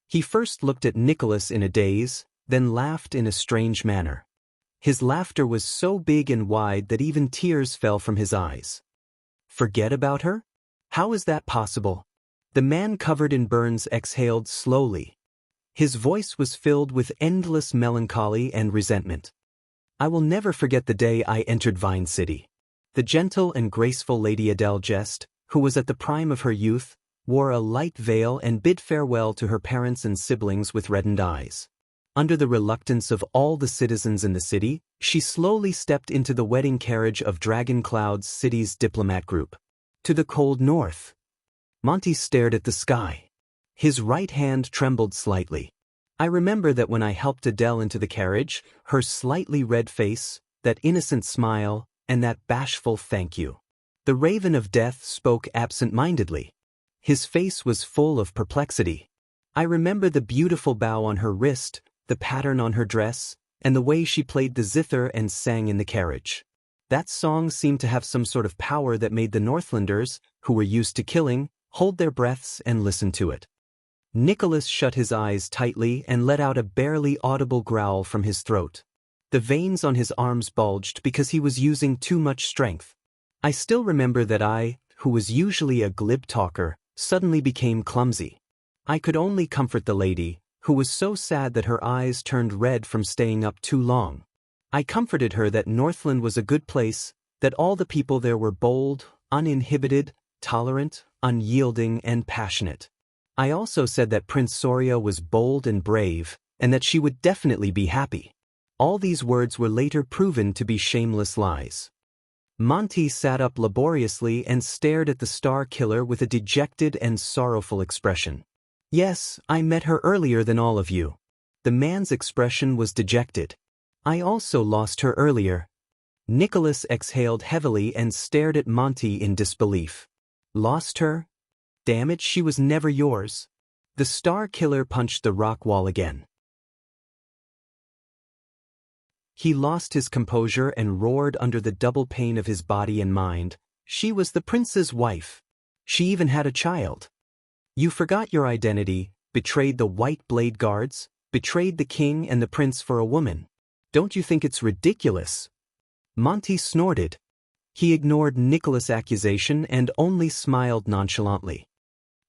He first looked at Nicholas in a daze, then laughed in a strange manner. His laughter was so big and wide that even tears fell from his eyes. Forget about her? How is that possible? The man covered in burns exhaled slowly. His voice was filled with endless melancholy and resentment. I will never forget the day I entered Vine City. The gentle and graceful Lady Adele Jest, who was at the prime of her youth, wore a light veil and bid farewell to her parents and siblings with reddened eyes. Under the reluctance of all the citizens in the city, she slowly stepped into the wedding carriage of Dragon Cloud's city's diplomat group. To the cold north. Monty stared at the sky. His right hand trembled slightly. I remember that when I helped Adele into the carriage, her slightly red face, that innocent smile, and that bashful thank you. The Raven of Death spoke absent-mindedly. His face was full of perplexity. I remember the beautiful bow on her wrist, the pattern on her dress, and the way she played the zither and sang in the carriage. That song seemed to have some sort of power that made the Northlanders, who were used to killing, hold their breaths and listen to it. Nicholas shut his eyes tightly and let out a barely audible growl from his throat. The veins on his arms bulged because he was using too much strength. I still remember that I, who was usually a glib talker, suddenly became clumsy. I could only comfort the lady, who was so sad that her eyes turned red from staying up too long. I comforted her that Northland was a good place, that all the people there were bold, uninhibited, tolerant, unyielding, and passionate. I also said that Prince Soria was bold and brave, and that she would definitely be happy. All these words were later proven to be shameless lies. Monty sat up laboriously and stared at the Star Killer with a dejected and sorrowful expression. Yes, I met her earlier than all of you. The man's expression was dejected. I also lost her earlier. Nicholas exhaled heavily and stared at Monty in disbelief. Lost her? Damn it, she was never yours. The Star Killer punched the rock wall again. He lost his composure and roared under the double pain of his body and mind. She was the prince's wife. She even had a child. You forgot your identity, betrayed the White Blade Guards, betrayed the king and the prince for a woman. Don't you think it's ridiculous? Monty snorted. He ignored Nicholas' accusation and only smiled nonchalantly.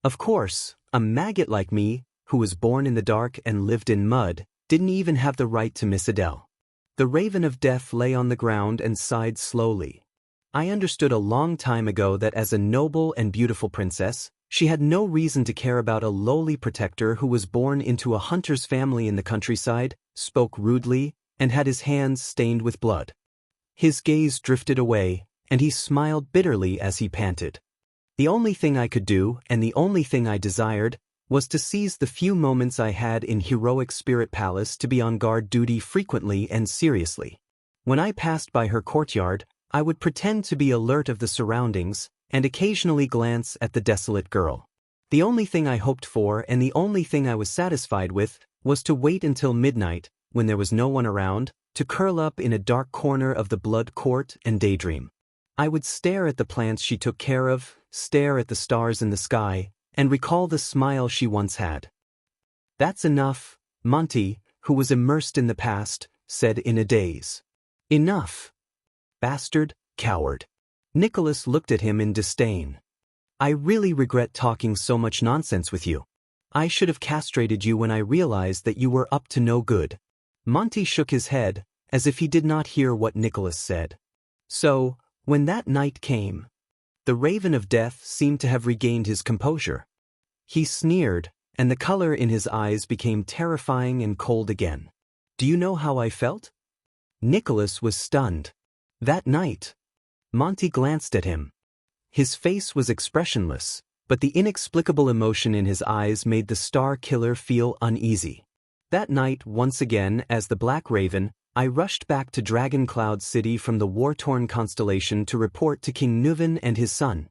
Of course, a maggot like me, who was born in the dark and lived in mud, didn't even have the right to miss Adele. The Raven of Death lay on the ground and sighed slowly. I understood a long time ago that as a noble and beautiful princess, she had no reason to care about a lowly protector who was born into a hunter's family in the countryside, spoke rudely, and had his hands stained with blood. His gaze drifted away, and he smiled bitterly as he panted. The only thing I could do, and the only thing I desired, was to seize the few moments I had in heroic Spirit Palace to be on guard duty frequently and seriously. When I passed by her courtyard, I would pretend to be alert of the surroundings, and occasionally glance at the desolate girl. The only thing I hoped for and the only thing I was satisfied with was to wait until midnight, when there was no one around, to curl up in a dark corner of the blood court and daydream. I would stare at the plants she took care of, stare at the stars in the sky, and recall the smile she once had. That's enough, Monty, who was immersed in the past, said in a daze. Enough. Bastard, coward. Nicholas looked at him in disdain. I really regret talking so much nonsense with you. I should have castrated you when I realized that you were up to no good. Monty shook his head, as if he did not hear what Nicholas said. So, when that night came, the Raven of Death seemed to have regained his composure. He sneered, and the color in his eyes became terrifying and cold again. Do you know how I felt? Nicholas was stunned. That night. Monty glanced at him. His face was expressionless, but the inexplicable emotion in his eyes made the Star Killer feel uneasy. That night, once again, as the Black Raven, I rushed back to Dragon Cloud City from the war-torn constellation to report to King Nuven and his son.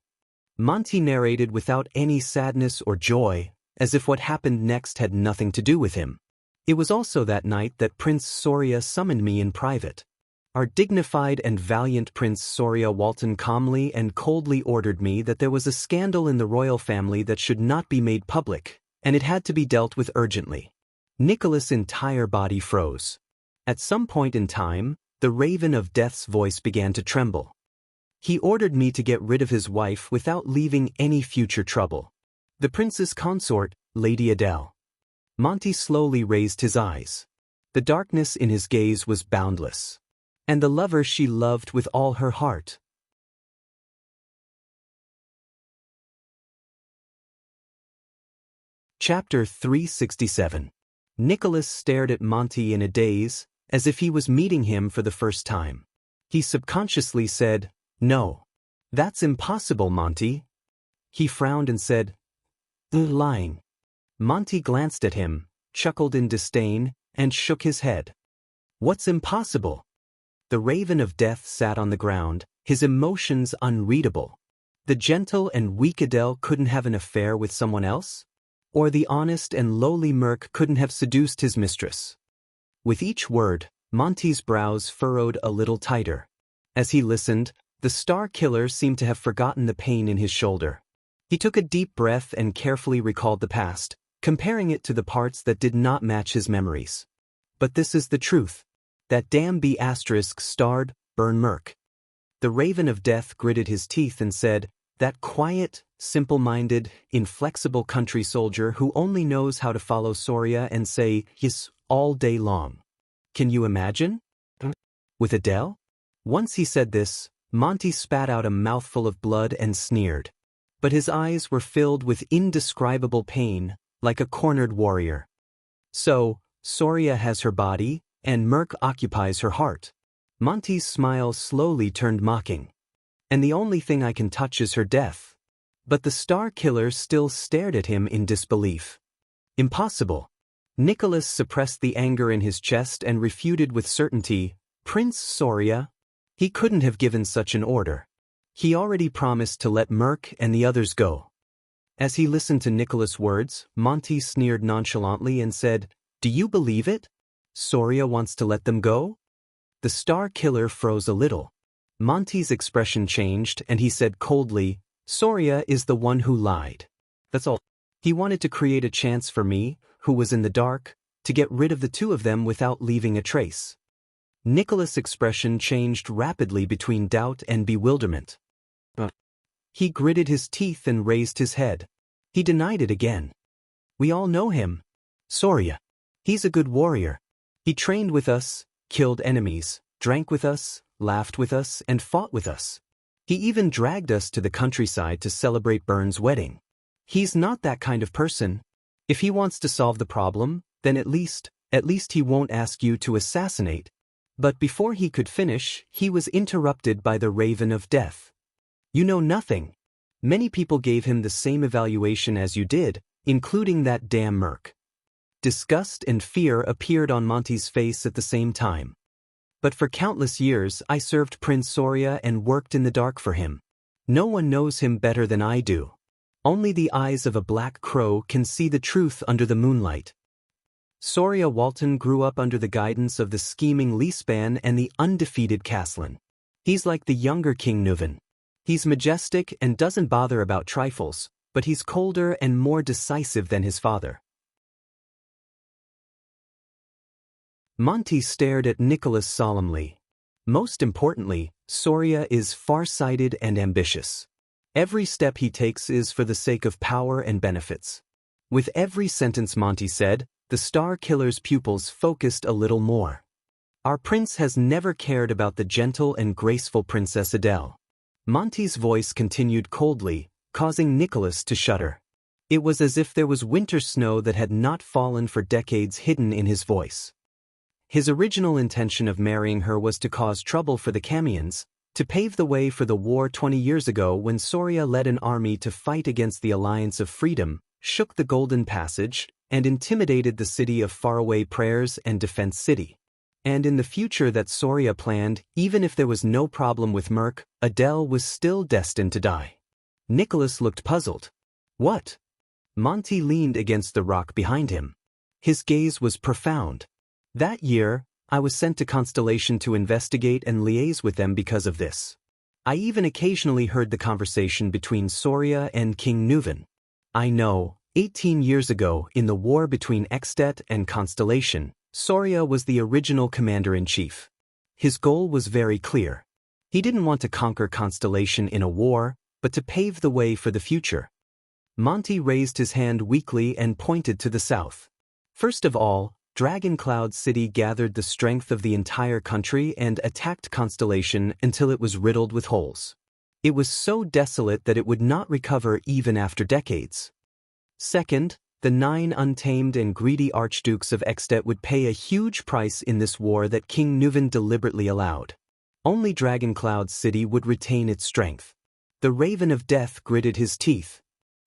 Monty narrated without any sadness or joy, as if what happened next had nothing to do with him. It was also that night that Prince Soria summoned me in private. Our dignified and valiant Prince Soria Walton calmly and coldly ordered me that there was a scandal in the royal family that should not be made public, and it had to be dealt with urgently. Nicholas' entire body froze. At some point in time, the Raven of Death's voice began to tremble. He ordered me to get rid of his wife without leaving any future trouble. The prince's consort, Lady Adele. Monty slowly raised his eyes. The darkness in his gaze was boundless. And the lover she loved with all her heart. Chapter 367. Nicholas stared at Monty in a daze, as if he was meeting him for the first time. He subconsciously said, "No. That's impossible, Monty." He frowned and said, "Lying." Monty glanced at him, chuckled in disdain, and shook his head. "What's impossible?" The Raven of Death sat on the ground, his emotions unreadable. The gentle and weak Adele couldn't have an affair with someone else? Or the honest and lowly Merc couldn't have seduced his mistress? With each word, Monty's brows furrowed a little tighter. As he listened, the Star Killer seemed to have forgotten the pain in his shoulder. He took a deep breath and carefully recalled the past, comparing it to the parts that did not match his memories. But this is the truth. That damn B** starred, burn Merc. The Raven of Death gritted his teeth and said, "That quiet, simple-minded, inflexible country soldier who only knows how to follow Soria and say yes all day long. Can you imagine? With Adele?" Once he said this, Monty spat out a mouthful of blood and sneered. But his eyes were filled with indescribable pain, like a cornered warrior. "So, Soria has her body, and Merc occupies her heart." Monty's smile slowly turned mocking. "And the only thing I can touch is her death." But the Star Killer still stared at him in disbelief. "Impossible." Nicholas suppressed the anger in his chest and refuted with certainty, "Prince Soria? He couldn't have given such an order. He already promised to let Merc and the others go." As he listened to Nicholas' words, Monty sneered nonchalantly and said, "Do you believe it? Soria wants to let them go?" The Star Killer froze a little. Monty's expression changed and he said coldly, "Soria is the one who lied. That's all. He wanted to create a chance for me, who was in the dark, to get rid of the two of them without leaving a trace." Nicholas' expression changed rapidly between doubt and bewilderment. He gritted his teeth and raised his head. He denied it again. "We all know him. Soria. He's a good warrior. He trained with us, killed enemies, drank with us, laughed with us, and fought with us. He even dragged us to the countryside to celebrate Byrne's wedding. He's not that kind of person. If he wants to solve the problem, then at least he won't ask you to assassinate." But before he could finish, he was interrupted by the Raven of Death. "You know nothing. Many people gave him the same evaluation as you did, including that damn Merc." Disgust and fear appeared on Monty's face at the same time. "But for countless years I served Prince Soria and worked in the dark for him. No one knows him better than I do. Only the eyes of a black crow can see the truth under the moonlight. Soria Walton grew up under the guidance of the scheming Leespan and the undefeated Caslin. He's like the younger King Nuven. He's majestic and doesn't bother about trifles, but he's colder and more decisive than his father." Monty stared at Nicholas solemnly. "Most importantly, Soria is far-sighted and ambitious. Every step he takes is for the sake of power and benefits." With every sentence Monty said, the Star Killer's pupils focused a little more. "Our prince has never cared about the gentle and graceful Princess Adele." Monty's voice continued coldly, causing Nicholas to shudder. It was as if there was winter snow that had not fallen for decades hidden in his voice. His original intention of marrying her was to cause trouble for the Camians, to pave the way for the war 20 years ago when Soria led an army to fight against the Alliance of Freedom, shook the Golden Passage, and intimidated the city of faraway prayers and Defense City. And in the future that Soria planned, even if there was no problem with Merc, Adele was still destined to die. Nicholas looked puzzled. "What?" Monty leaned against the rock behind him. His gaze was profound. "That year, I was sent to Constellation to investigate and liaise with them because of this. I even occasionally heard the conversation between Soria and King Nuven. I know, 18 years ago, in the war between Extet and Constellation, Soria was the original commander-in-chief. His goal was very clear. He didn't want to conquer Constellation in a war, but to pave the way for the future." Monty raised his hand weakly and pointed to the south. First of all, Dragon Cloud City gathered the strength of the entire country and attacked Constellation until it was riddled with holes. It was so desolate that it would not recover even after decades. Second, the 9 untamed and greedy archdukes of Extet would pay a huge price in this war that King Nuven deliberately allowed. Only Dragon Cloud City would retain its strength. The Raven of Death gritted his teeth.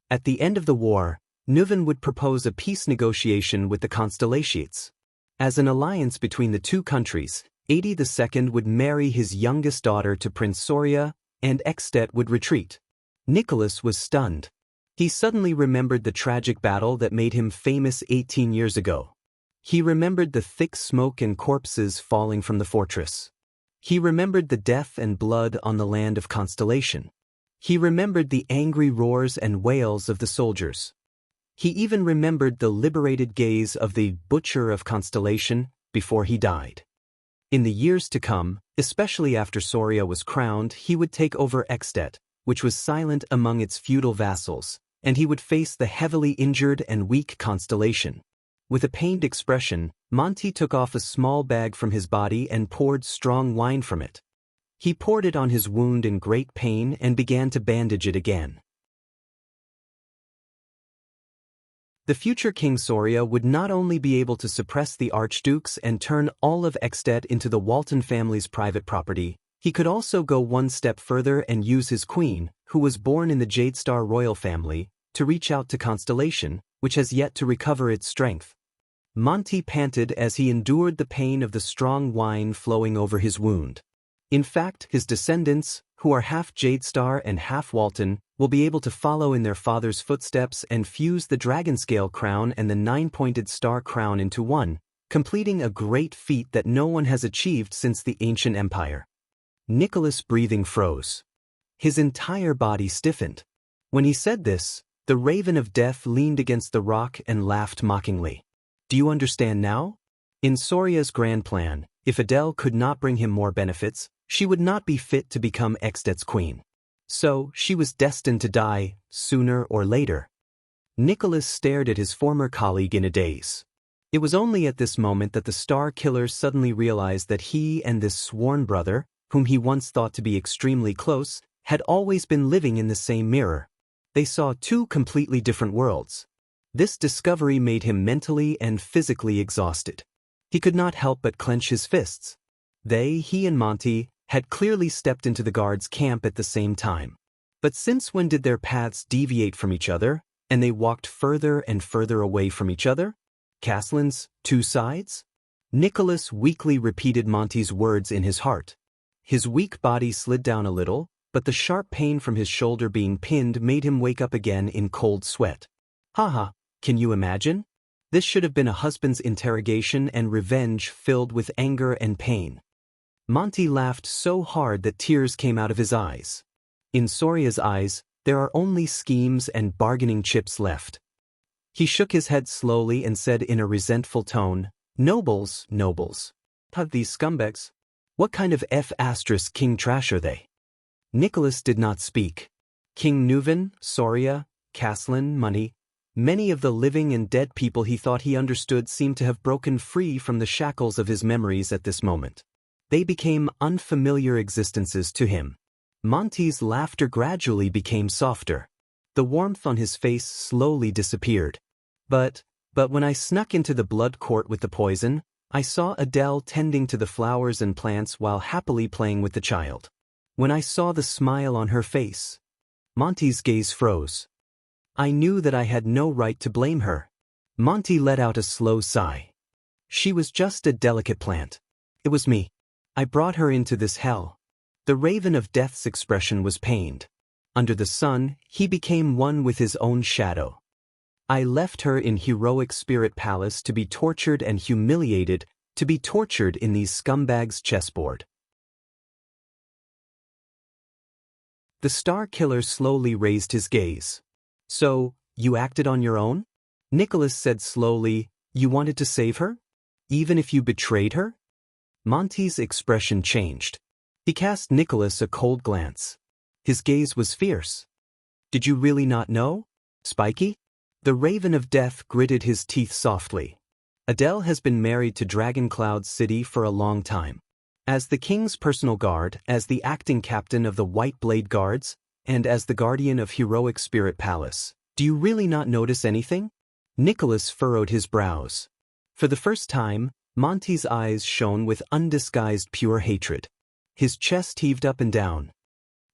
At the end of the war, Nuven would propose a peace negotiation with the Constellations. As an alliance between the two countries, 82nd would marry his youngest daughter to Prince Soria, and Extet would retreat. Nicholas was stunned. He suddenly remembered the tragic battle that made him famous 18 years ago. He remembered the thick smoke and corpses falling from the fortress. He remembered the death and blood on the land of Constellation. He remembered the angry roars and wails of the soldiers. He even remembered the liberated gaze of the Butcher of Constellation before he died. In the years to come, especially after Soria was crowned, he would take over Extet, which was silent among its feudal vassals, and he would face the heavily injured and weak Constellation. With a pained expression, Monty took off a small bag from his body and poured strong wine from it. He poured it on his wound in great pain and began to bandage it again. The future King Soria would not only be able to suppress the archdukes and turn all of Extet into the Walton family's private property, he could also go one step further and use his queen, who was born in the Jadestar royal family, to reach out to Constellation, which has yet to recover its strength. Monty panted as he endured the pain of the strong wine flowing over his wound. In fact, his descendants, who are half Jadestar and half Walton, will be able to follow in their father's footsteps and fuse the Dragonscale crown and the 9-pointed star crown into one, completing a great feat that no one has achieved since the ancient empire. Nicholas' breathing froze. His entire body stiffened. When he said this, the Raven of Death leaned against the rock and laughed mockingly. Do you understand now? In Soria's grand plan, if Adele could not bring him more benefits, she would not be fit to become Extet's queen. So, she was destined to die, sooner or later. Nicholas stared at his former colleague in a daze. It was only at this moment that the Star Killer suddenly realized that he and this sworn brother, whom he once thought to be extremely close, had always been living in the same mirror. They saw two completely different worlds. This discovery made him mentally and physically exhausted. He could not help but clench his fists. He and Monty, had clearly stepped into the guards' camp at the same time. But since when did their paths deviate from each other, and they walked further and further away from each other? Caslin's two sides? Nicholas weakly repeated Monty's words in his heart. His weak body slid down a little, but the sharp pain from his shoulder being pinned made him wake up again in cold sweat. Haha, can you imagine? This should have been a husband's interrogation and revenge filled with anger and pain. Monty laughed so hard that tears came out of his eyes. In Soria's eyes, there are only schemes and bargaining chips left. He shook his head slowly and said in a resentful tone, Nobles. Have these scumbags? What kind of F*** trash are they? Nicholas did not speak. King Nuven, Soria, Caslin, money. Many of the living and dead people he thought he understood seemed to have broken free from the shackles of his memories at this moment. They became unfamiliar existences to him. Monty's laughter gradually became softer. The warmth on his face slowly disappeared. But when I snuck into the blood court with the poison, I saw Adele tending to the flowers and plants while happily playing with the child. When I saw the smile on her face, Monty's gaze froze. I knew that I had no right to blame her. Monty let out a slow sigh. She was just a delicate plant. It was me. I brought her into this hell. The Raven of Death's expression was pained. Under the sun, he became one with his own shadow. I left her in heroic spirit palace to be tortured and humiliated, to be tortured in these scumbags' chessboard. The Star Killer slowly raised his gaze. So, you acted on your own? Nicholas said slowly, you wanted to save her? Even if you betrayed her? Monty's expression changed. He cast Nicholas a cold glance. His gaze was fierce. Did you really not know? Spiky? The Raven of Death gritted his teeth softly. Adele has been married to Dragon Cloud City for a long time. As the king's personal guard, as the acting captain of the White Blade Guards, and as the guardian of Heroic Spirit Palace. Do you really not notice anything? Nicholas furrowed his brows. For the first time, Monty's eyes shone with undisguised pure hatred. His chest heaved up and down.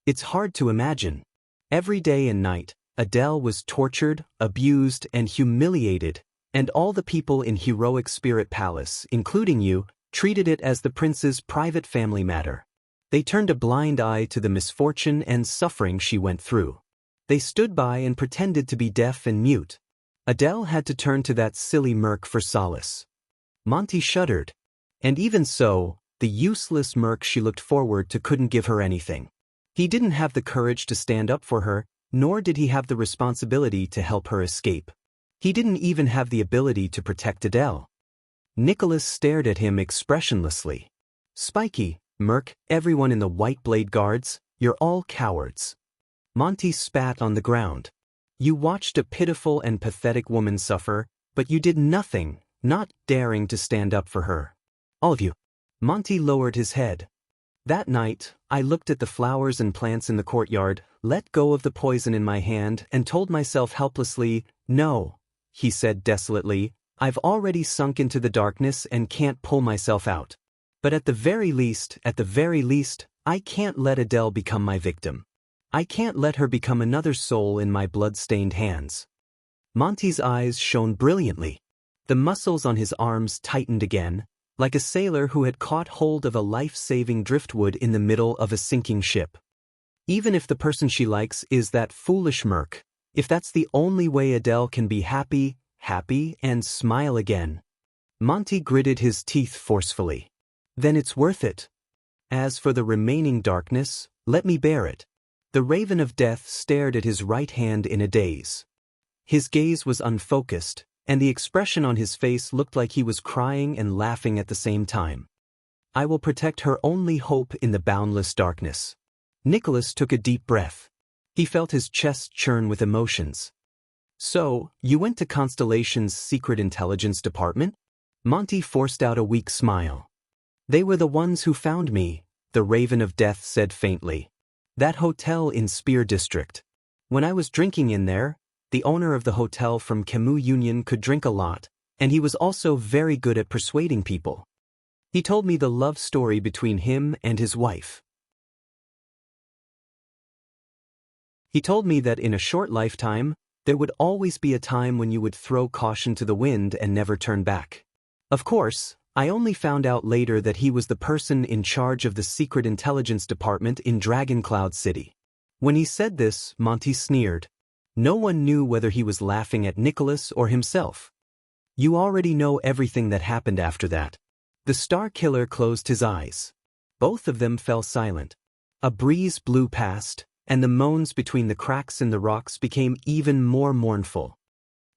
It's hard to imagine. Every day and night, Adele was tortured, abused, and humiliated, and all the people in Heroic Spirit Palace, including you, treated it as the prince's private family matter. They turned a blind eye to the misfortune and suffering she went through. They stood by and pretended to be deaf and mute. Adele had to turn to that silly Merc for solace. Monty shuddered. And even so, the useless Merc she looked forward to couldn't give her anything. He didn't have the courage to stand up for her, nor did he have the responsibility to help her escape. He didn't even have the ability to protect Adele. Nicholas stared at him expressionlessly. Spiky, Merc, everyone in the White Blade Guards, you're all cowards. Monty spat on the ground. You watched a pitiful and pathetic woman suffer, but you did nothing, not daring to stand up for her. All of you. Monty lowered his head. That night, I looked at the flowers and plants in the courtyard, let go of the poison in my hand, and told myself helplessly, no, he said desolately, I've already sunk into the darkness and can't pull myself out. But at the very least, I can't let Adele become my victim. I can't let her become another soul in my blood-stained hands. Monty's eyes shone brilliantly. The muscles on his arms tightened again, like a sailor who had caught hold of a life-saving driftwood in the middle of a sinking ship. Even if the person she likes is that foolish Merc, if that's the only way Adele can be happy, and smile again. Monty gritted his teeth forcefully. Then it's worth it. As for the remaining darkness, let me bear it. The Raven of Death stared at his right hand in a daze. His gaze was unfocused, and the expression on his face looked like he was crying and laughing at the same time. I will protect her only hope in the boundless darkness. Nicholas took a deep breath. He felt his chest churn with emotions. So, you went to Constellation's secret intelligence department? Monty forced out a weak smile. They were the ones who found me, the Raven of Death said faintly. That hotel in Spear District. When I was drinking in there, the owner of the hotel from Camus Union could drink a lot, and he was also very good at persuading people. He told me the love story between him and his wife. He told me that in a short lifetime, there would always be a time when you would throw caution to the wind and never turn back. Of course, I only found out later that he was the person in charge of the secret intelligence department in Dragon Cloud City. When he said this, Monty sneered. No one knew whether he was laughing at Nicholas or himself. You already know everything that happened after that. The Star Killer closed his eyes. Both of them fell silent. A breeze blew past, and the moans between the cracks in the rocks became even more mournful.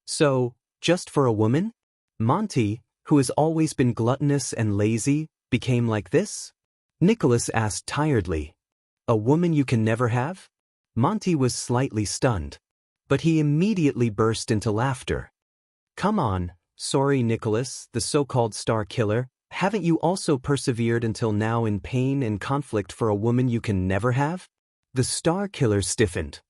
So, just for a woman? Monty, who has always been gluttonous and lazy, became like this? Nicholas asked tiredly. A woman you can never have? Monty was slightly stunned. But he immediately burst into laughter. Come on, sorry Nicholas, the so-called Star Killer, haven't you also persevered until now in pain and conflict for a woman you can never have? The Star Killer stiffened.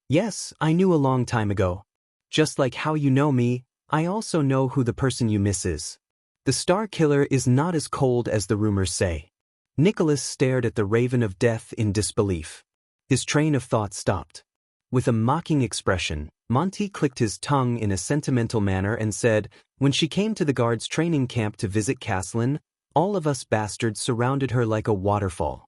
Yes, I knew a long time ago. Just like how you know me, I also know who the person you miss is. The Star Killer is not as cold as the rumors say. Nicholas stared at the Raven of Death in disbelief. His train of thought stopped. With a mocking expression, Monty clicked his tongue in a sentimental manner and said, when she came to the guards' training camp to visit Caslin, all of us bastards surrounded her like a waterfall.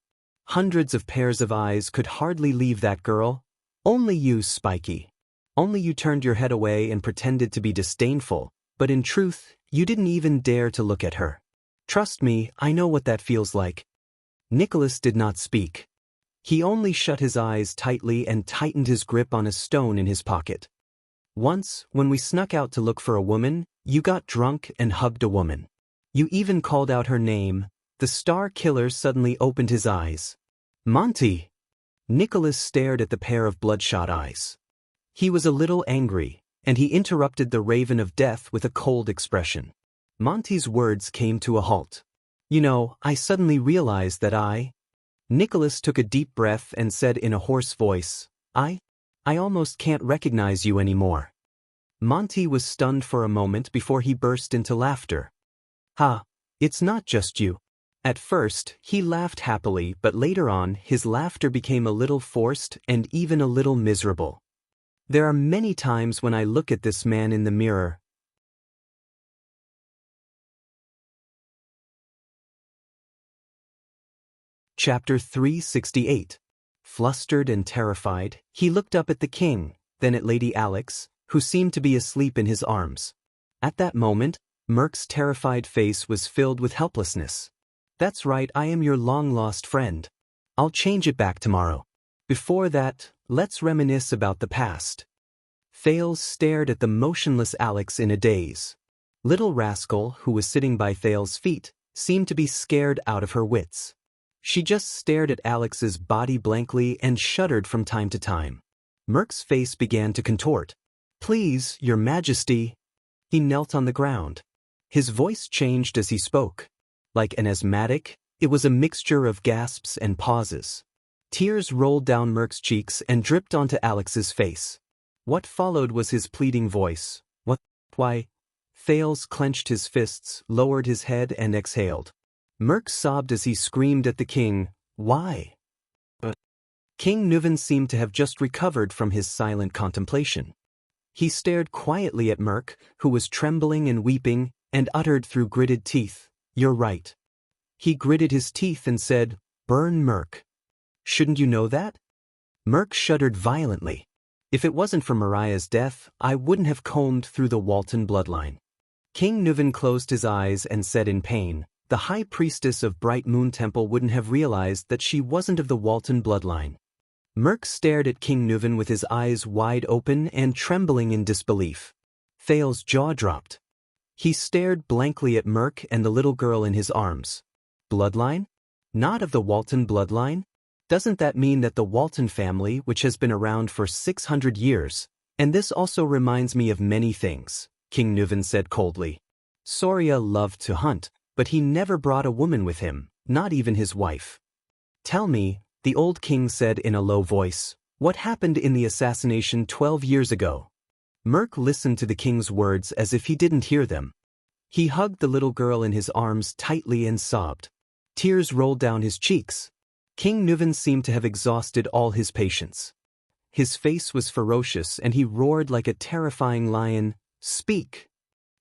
Hundreds of pairs of eyes could hardly leave that girl. Only you, Spiky. Only you turned your head away and pretended to be disdainful, but in truth, you didn't even dare to look at her. Trust me, I know what that feels like. Nicholas did not speak. He only shut his eyes tightly and tightened his grip on a stone in his pocket. Once, when we snuck out to look for a woman, you got drunk and hugged a woman. You even called out her name. The Star Killer suddenly opened his eyes. Monty! Nicholas stared at the pair of bloodshot eyes. He was a little angry, and he interrupted the Raven of Death with a cold expression. Monty's words came to a halt. You know, I suddenly realized that Nicholas took a deep breath and said in a hoarse voice, I almost can't recognize you anymore. Monty was stunned for a moment before he burst into laughter. Ha, it's not just you. At first, he laughed happily, but later on, his laughter became a little forced and even a little miserable. There are many times when I look at this man in the mirror. Chapter 368. Flustered and terrified, he looked up at the king, then at Lady Alex, who seemed to be asleep in his arms. At that moment, Merc's terrified face was filled with helplessness. That's right, I am your long-lost friend. I'll change it back tomorrow. Before that, let's reminisce about the past. Thales stared at the motionless Alex in a daze. Little Rascal, who was sitting by Thales' feet, seemed to be scared out of her wits. She just stared at Alex's body blankly and shuddered from time to time. Merc's face began to contort. Please, your majesty. He knelt on the ground. His voice changed as he spoke. Like an asthmatic, it was a mixture of gasps and pauses. Tears rolled down Merc's cheeks and dripped onto Alex's face. What followed was his pleading voice. What? Why? Thales clenched his fists, lowered his head and exhaled. Merc sobbed as he screamed at the king, why? But King Nuven seemed to have just recovered from his silent contemplation. He stared quietly at Merc, who was trembling and weeping, and uttered through gritted teeth, you're right. He gritted his teeth and said, burn Merc. Shouldn't you know that? Merc shuddered violently. If it wasn't for Mariah's death, I wouldn't have combed through the Walton bloodline. King Nuven closed his eyes and said in pain, the High Priestess of Bright Moon Temple wouldn't have realized that she wasn't of the Walton bloodline. Merc stared at King Nuven with his eyes wide open and trembling in disbelief. Thales' jaw dropped. He stared blankly at Merc and the little girl in his arms. Bloodline? Not of the Walton bloodline? Doesn't that mean that the Walton family, which has been around for 600 years, and this also reminds me of many things, King Nuven said coldly. Soria loved to hunt, but he never brought a woman with him, not even his wife. Tell me, the old king said in a low voice, what happened in the assassination 12 years ago? Merc listened to the king's words as if he didn't hear them. He hugged the little girl in his arms tightly and sobbed. Tears rolled down his cheeks. King Nuven seemed to have exhausted all his patience. His face was ferocious and he roared like a terrifying lion, speak!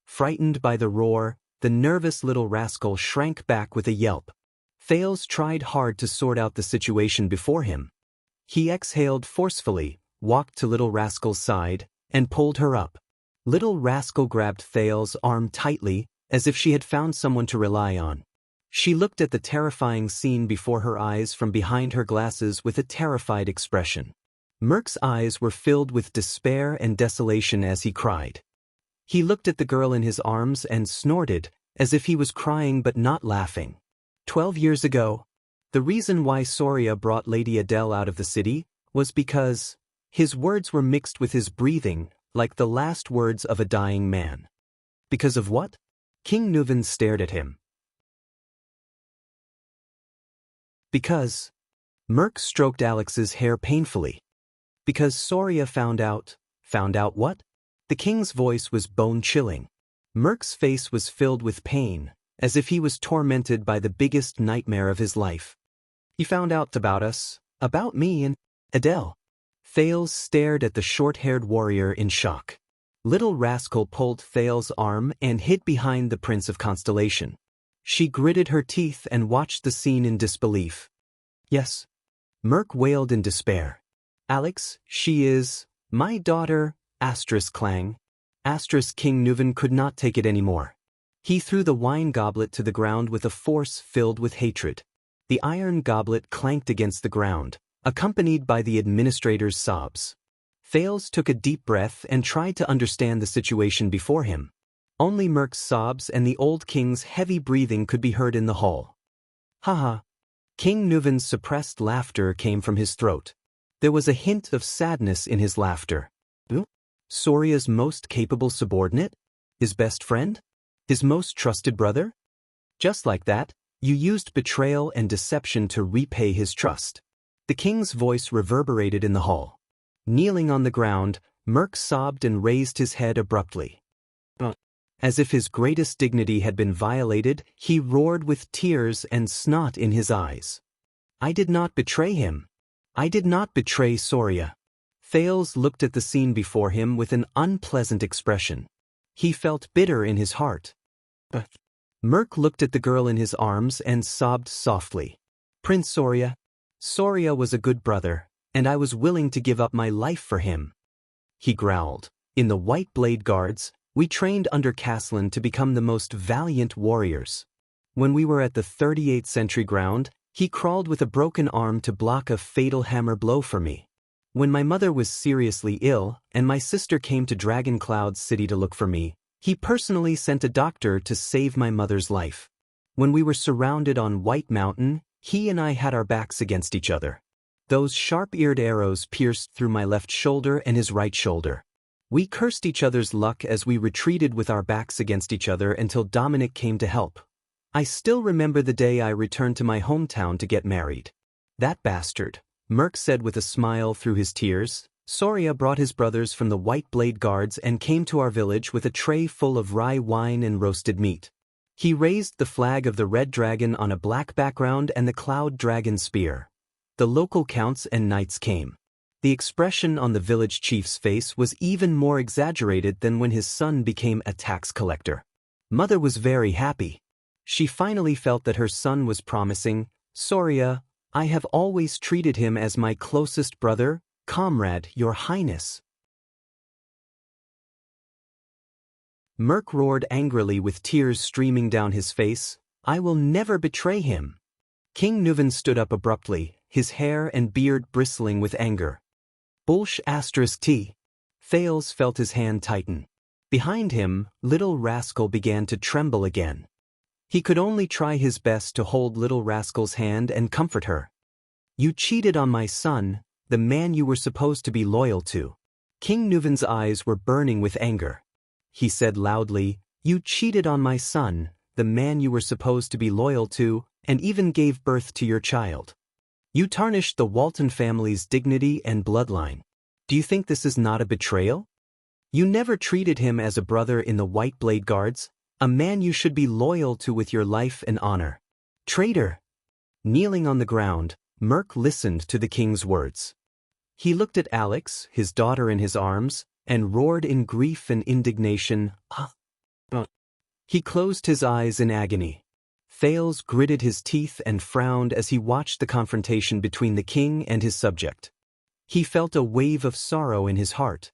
Frightened by the roar, the nervous little rascal shrank back with a yelp. Thales tried hard to sort out the situation before him. He exhaled forcefully, walked to Little Rascal's side, and pulled her up. Little Rascal grabbed Thales' arm tightly, as if she had found someone to rely on. She looked at the terrifying scene before her eyes from behind her glasses with a terrified expression. Merc's eyes were filled with despair and desolation as he cried. He looked at the girl in his arms and snorted, as if he was crying but not laughing. 12 years ago, the reason why Soria brought Lady Adele out of the city was because his words were mixed with his breathing, like the last words of a dying man. Because of what? King Nuven stared at him. Because Merc stroked Alex's hair painfully. Because Soria found out. Found out what? The king's voice was bone-chilling. Merc's face was filled with pain, as if he was tormented by the biggest nightmare of his life. He found out about us, about me and Adele. Thales stared at the short-haired warrior in shock. Little Rascal pulled Thales' arm and hid behind the Prince of Constellation. She gritted her teeth and watched the scene in disbelief. Yes. Merc wailed in despair. Alex, she is my daughter, *clang. King Nuven could not take it anymore. He threw the wine goblet to the ground with a force filled with hatred. The iron goblet clanked against the ground, accompanied by the administrator's sobs. Thales took a deep breath and tried to understand the situation before him. Only Merc's sobs and the old king's heavy breathing could be heard in the hall. Haha. King Nuven's suppressed laughter came from his throat. There was a hint of sadness in his laughter. Soria's most capable subordinate? His best friend? His most trusted brother? Just like that, you used betrayal and deception to repay his trust. The king's voice reverberated in the hall. Kneeling on the ground, Merc sobbed and raised his head abruptly. As if his greatest dignity had been violated, he roared with tears and snot in his eyes. I did not betray him. I did not betray Soria. Thales looked at the scene before him with an unpleasant expression. He felt bitter in his heart. Merc looked at the girl in his arms and sobbed softly. Prince Soria. Soria was a good brother, and I was willing to give up my life for him. He growled. In the White Blade Guards, we trained under Caslin to become the most valiant warriors. When we were at the 38th Century ground, he crawled with a broken arm to block a fatal hammer blow for me. When my mother was seriously ill and my sister came to Dragon Cloud City to look for me, he personally sent a doctor to save my mother's life. When we were surrounded on White Mountain, he and I had our backs against each other. Those sharp-eared arrows pierced through my left shoulder and his right shoulder. We cursed each other's luck as we retreated with our backs against each other until Dominic came to help. I still remember the day I returned to my hometown to get married. That bastard, Merc said with a smile through his tears. Soria brought his brothers from the White Blade Guards and came to our village with a tray full of rye wine and roasted meat. He raised the flag of the Red Dragon on a black background and the Cloud Dragon spear. The local counts and knights came. The expression on the village chief's face was even more exaggerated than when his son became a tax collector. Mother was very happy. She finally felt that her son was promising. Soria, I have always treated him as my closest brother, comrade, your highness. Merc roared angrily with tears streaming down his face. I will never betray him. King Nuvan stood up abruptly, his hair and beard bristling with anger. Bullsh *T. Thales felt his hand tighten. Behind him, Little Rascal began to tremble again. He could only try his best to hold Little Rascal's hand and comfort her. You cheated on my son, the man you were supposed to be loyal to. King Nuvan's eyes were burning with anger. He said loudly, you cheated on my son, the man you were supposed to be loyal to, and even gave birth to your child. You tarnished the Walton family's dignity and bloodline. Do you think this is not a betrayal? You never treated him as a brother in the White Blade Guards, a man you should be loyal to with your life and honor. Traitor! Kneeling on the ground, Merc listened to the king's words. He looked at Alex, his daughter in his arms, and roared in grief and indignation, He closed his eyes in agony. Thales gritted his teeth and frowned as he watched the confrontation between the king and his subject. He felt a wave of sorrow in his heart.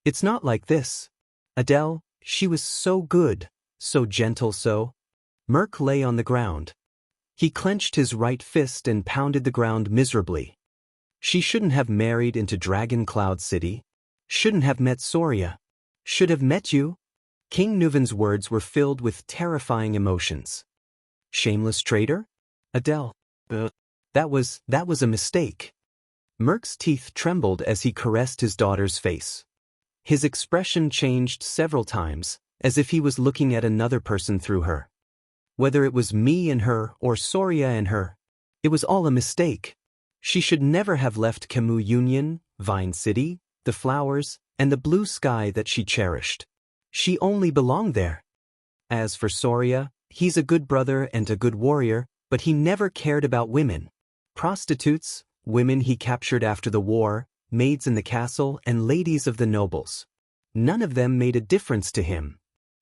It's not like this. Adele, she was so good, so gentle so. Merc lay on the ground. He clenched his right fist and pounded the ground miserably. She shouldn't have married into Dragon Cloud City. Shouldn't have met Soria. Should have met you. King Nuvan's words were filled with terrifying emotions. Shameless traitor? Adele. That was a mistake. Merc's teeth trembled as he caressed his daughter's face. His expression changed several times, as if he was looking at another person through her. Whether it was me and her or Soria and her, it was all a mistake. She should never have left Camus Union, Vine City, the flowers, and the blue sky that she cherished. She only belonged there. As for Soria, he's a good brother and a good warrior, but he never cared about women. Prostitutes, women he captured after the war, maids in the castle, and ladies of the nobles. None of them made a difference to him.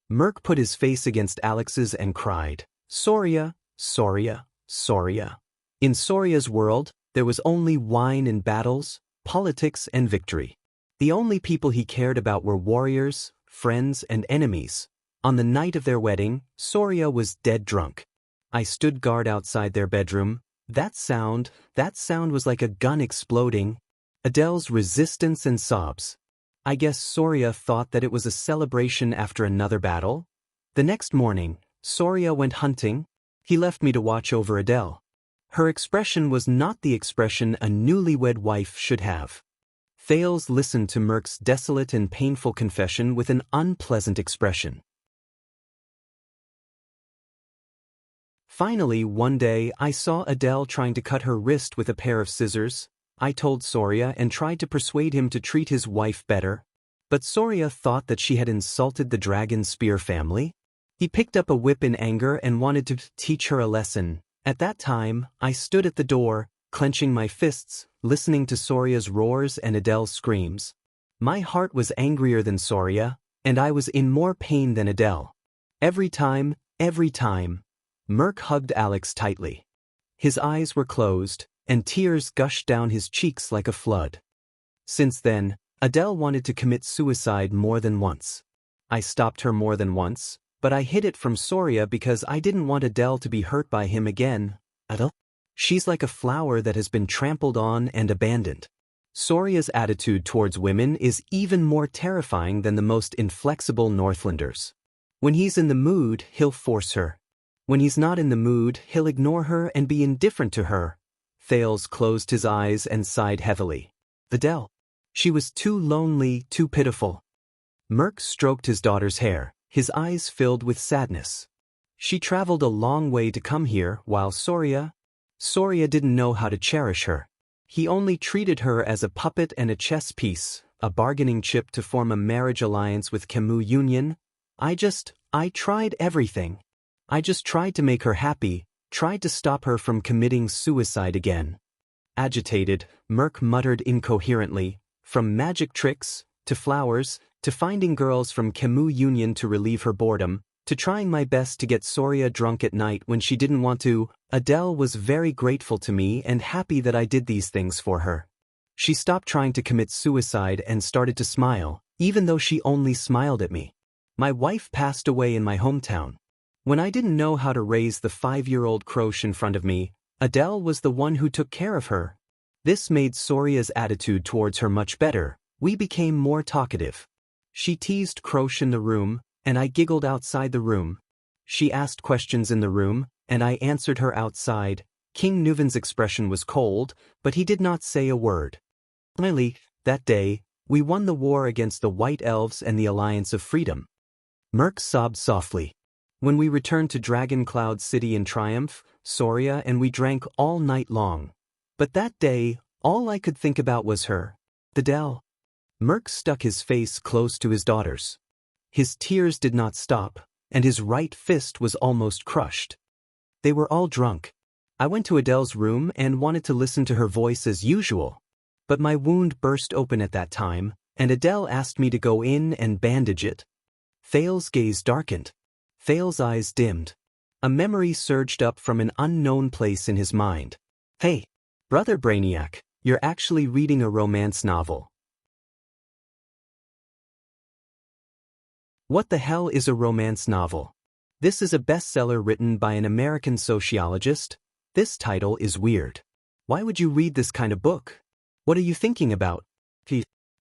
Merc put his face against Alex's and cried, Soria, Soria, Soria. In Soria's world, there was only wine and battles, politics and victory. The only people he cared about were warriors, friends, and enemies. On the night of their wedding, Soria was dead drunk. I stood guard outside their bedroom. That sound was like a gun exploding. Adele's resistance and sobs. I guess Soria thought that it was a celebration after another battle. The next morning, Soria went hunting. He left me to watch over Adele. Her expression was not the expression a newlywed wife should have. Thales listened to Merc's desolate and painful confession with an unpleasant expression. Finally, one day, I saw Adele trying to cut her wrist with a pair of scissors. I told Soria and tried to persuade him to treat his wife better. But Soria thought that she had insulted the dragon spear family. He picked up a whip in anger and wanted to teach her a lesson. At that time, I stood at the door, clenching my fists, listening to Soria's roars and Adele's screams. My heart was angrier than Soria, and I was in more pain than Adele. Every time, Merc hugged Alex tightly. His eyes were closed, and tears gushed down his cheeks like a flood. Since then, Adele wanted to commit suicide more than once. I stopped her more than once, but I hid it from Soria because I didn't want Adele to be hurt by him again. Adele? She's like a flower that has been trampled on and abandoned. Soria's attitude towards women is even more terrifying than the most inflexible Northlanders. When he's in the mood, he'll force her. When he's not in the mood, he'll ignore her and be indifferent to her. Thales closed his eyes and sighed heavily. Adele. She was too lonely, too pitiful. Merc stroked his daughter's hair, his eyes filled with sadness. She traveled a long way to come here, while Soria didn't know how to cherish her. He only treated her as a puppet and a chess piece, a bargaining chip to form a marriage alliance with Camus Union. I tried everything. I just tried to make her happy, tried to stop her from committing suicide again. Agitated, Merc muttered incoherently, from magic tricks, to flowers, to finding girls from Camus Union to relieve her boredom, to trying my best to get Soria drunk at night when she didn't want to. Adele was very grateful to me and happy that I did these things for her. She stopped trying to commit suicide and started to smile, even though she only smiled at me. My wife passed away in my hometown. When I didn't know how to raise the 5-year-old Croche in front of me, Adele was the one who took care of her. This made Soria's attitude towards her much better. We became more talkative. She teased Croche in the room, and I giggled outside the room. She asked questions in the room, and I answered her outside. King Nuven's expression was cold, but he did not say a word. Finally, that day, we won the war against the White Elves and the Alliance of Freedom. Merc sobbed softly. When we returned to Dragon Cloud City in triumph, Soria and we drank all night long. But that day, all I could think about was her. Adele. Merc stuck his face close to his daughter's. His tears did not stop, and his right fist was almost crushed. They were all drunk. I went to Adele's room and wanted to listen to her voice as usual. But my wound burst open at that time, and Adele asked me to go in and bandage it. Thales' gaze darkened. Thales' eyes dimmed. A memory surged up from an unknown place in his mind. Hey, Brother Brainiac, you're actually reading a romance novel. What the hell is a romance novel? This is a bestseller written by an American sociologist. This title is weird. Why would you read this kind of book? What are you thinking about?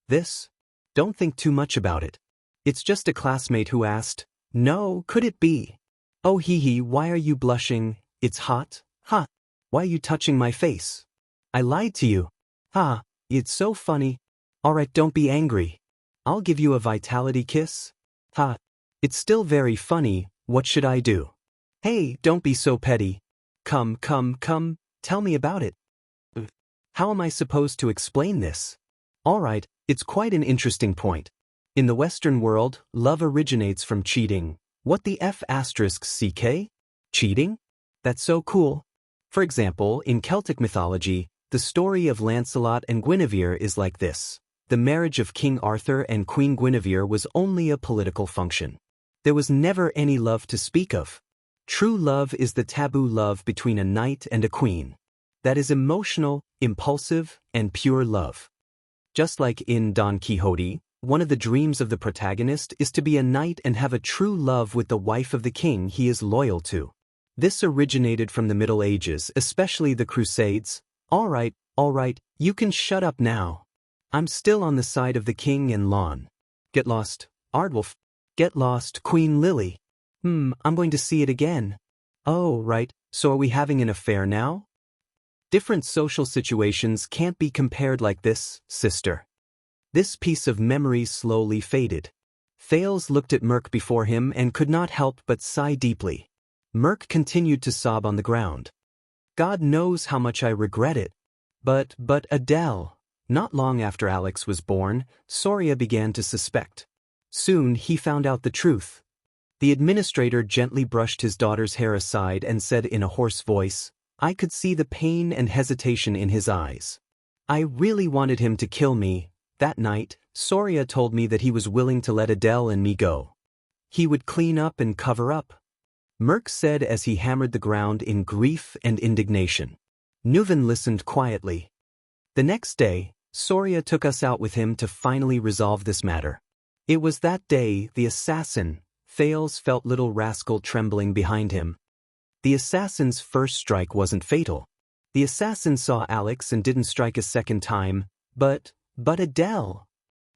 This? Don't think too much about it. It's just a classmate who asked, no, could it be? Oh hee, why are you blushing? It's hot? Ha! Why are you touching my face? I lied to you. Ha! It's so funny. Alright, don't be angry. I'll give you a vitality kiss. Ha! It's still very funny, what should I do? Hey, don't be so petty. Come, tell me about it. How am I supposed to explain this? Alright, it's quite an interesting point. In the Western world, love originates from cheating. What the F***CK? Cheating? That's so cool. For example, in Celtic mythology, the story of Lancelot and Guinevere is like this. The marriage of King Arthur and Queen Guinevere was only a political function. There was never any love to speak of. True love is the taboo love between a knight and a queen. That is emotional, impulsive, and pure love. Just like in Don Quixote, one of the dreams of the protagonist is to be a knight and have a true love with the wife of the king he is loyal to. This originated from the Middle Ages, especially the Crusades. Alright, you can shut up now. I'm still on the side of the king and Lon. Get lost, Ardwolf. Get lost, Queen Lily. I'm going to see it again. Oh, right, so are we having an affair now? Different social situations can't be compared like this, sister. This piece of memory slowly faded. Thales looked at Merc before him and could not help but sigh deeply. Merc continued to sob on the ground. God knows how much I regret it. But Adele. Not long after Alex was born, Soria began to suspect. Soon he found out the truth. The administrator gently brushed his daughter's hair aside and said in a hoarse voice, I could see the pain and hesitation in his eyes. I really wanted him to kill me. That night, Soria told me that he was willing to let Adele and me go. He would clean up and cover up. Merc said as he hammered the ground in grief and indignation. Nuven listened quietly. The next day, Soria took us out with him to finally resolve this matter. It was that day the assassin, Thales, felt little rascal trembling behind him. The assassin's first strike wasn't fatal. The assassin saw Alex and didn't strike a second time, but Adele.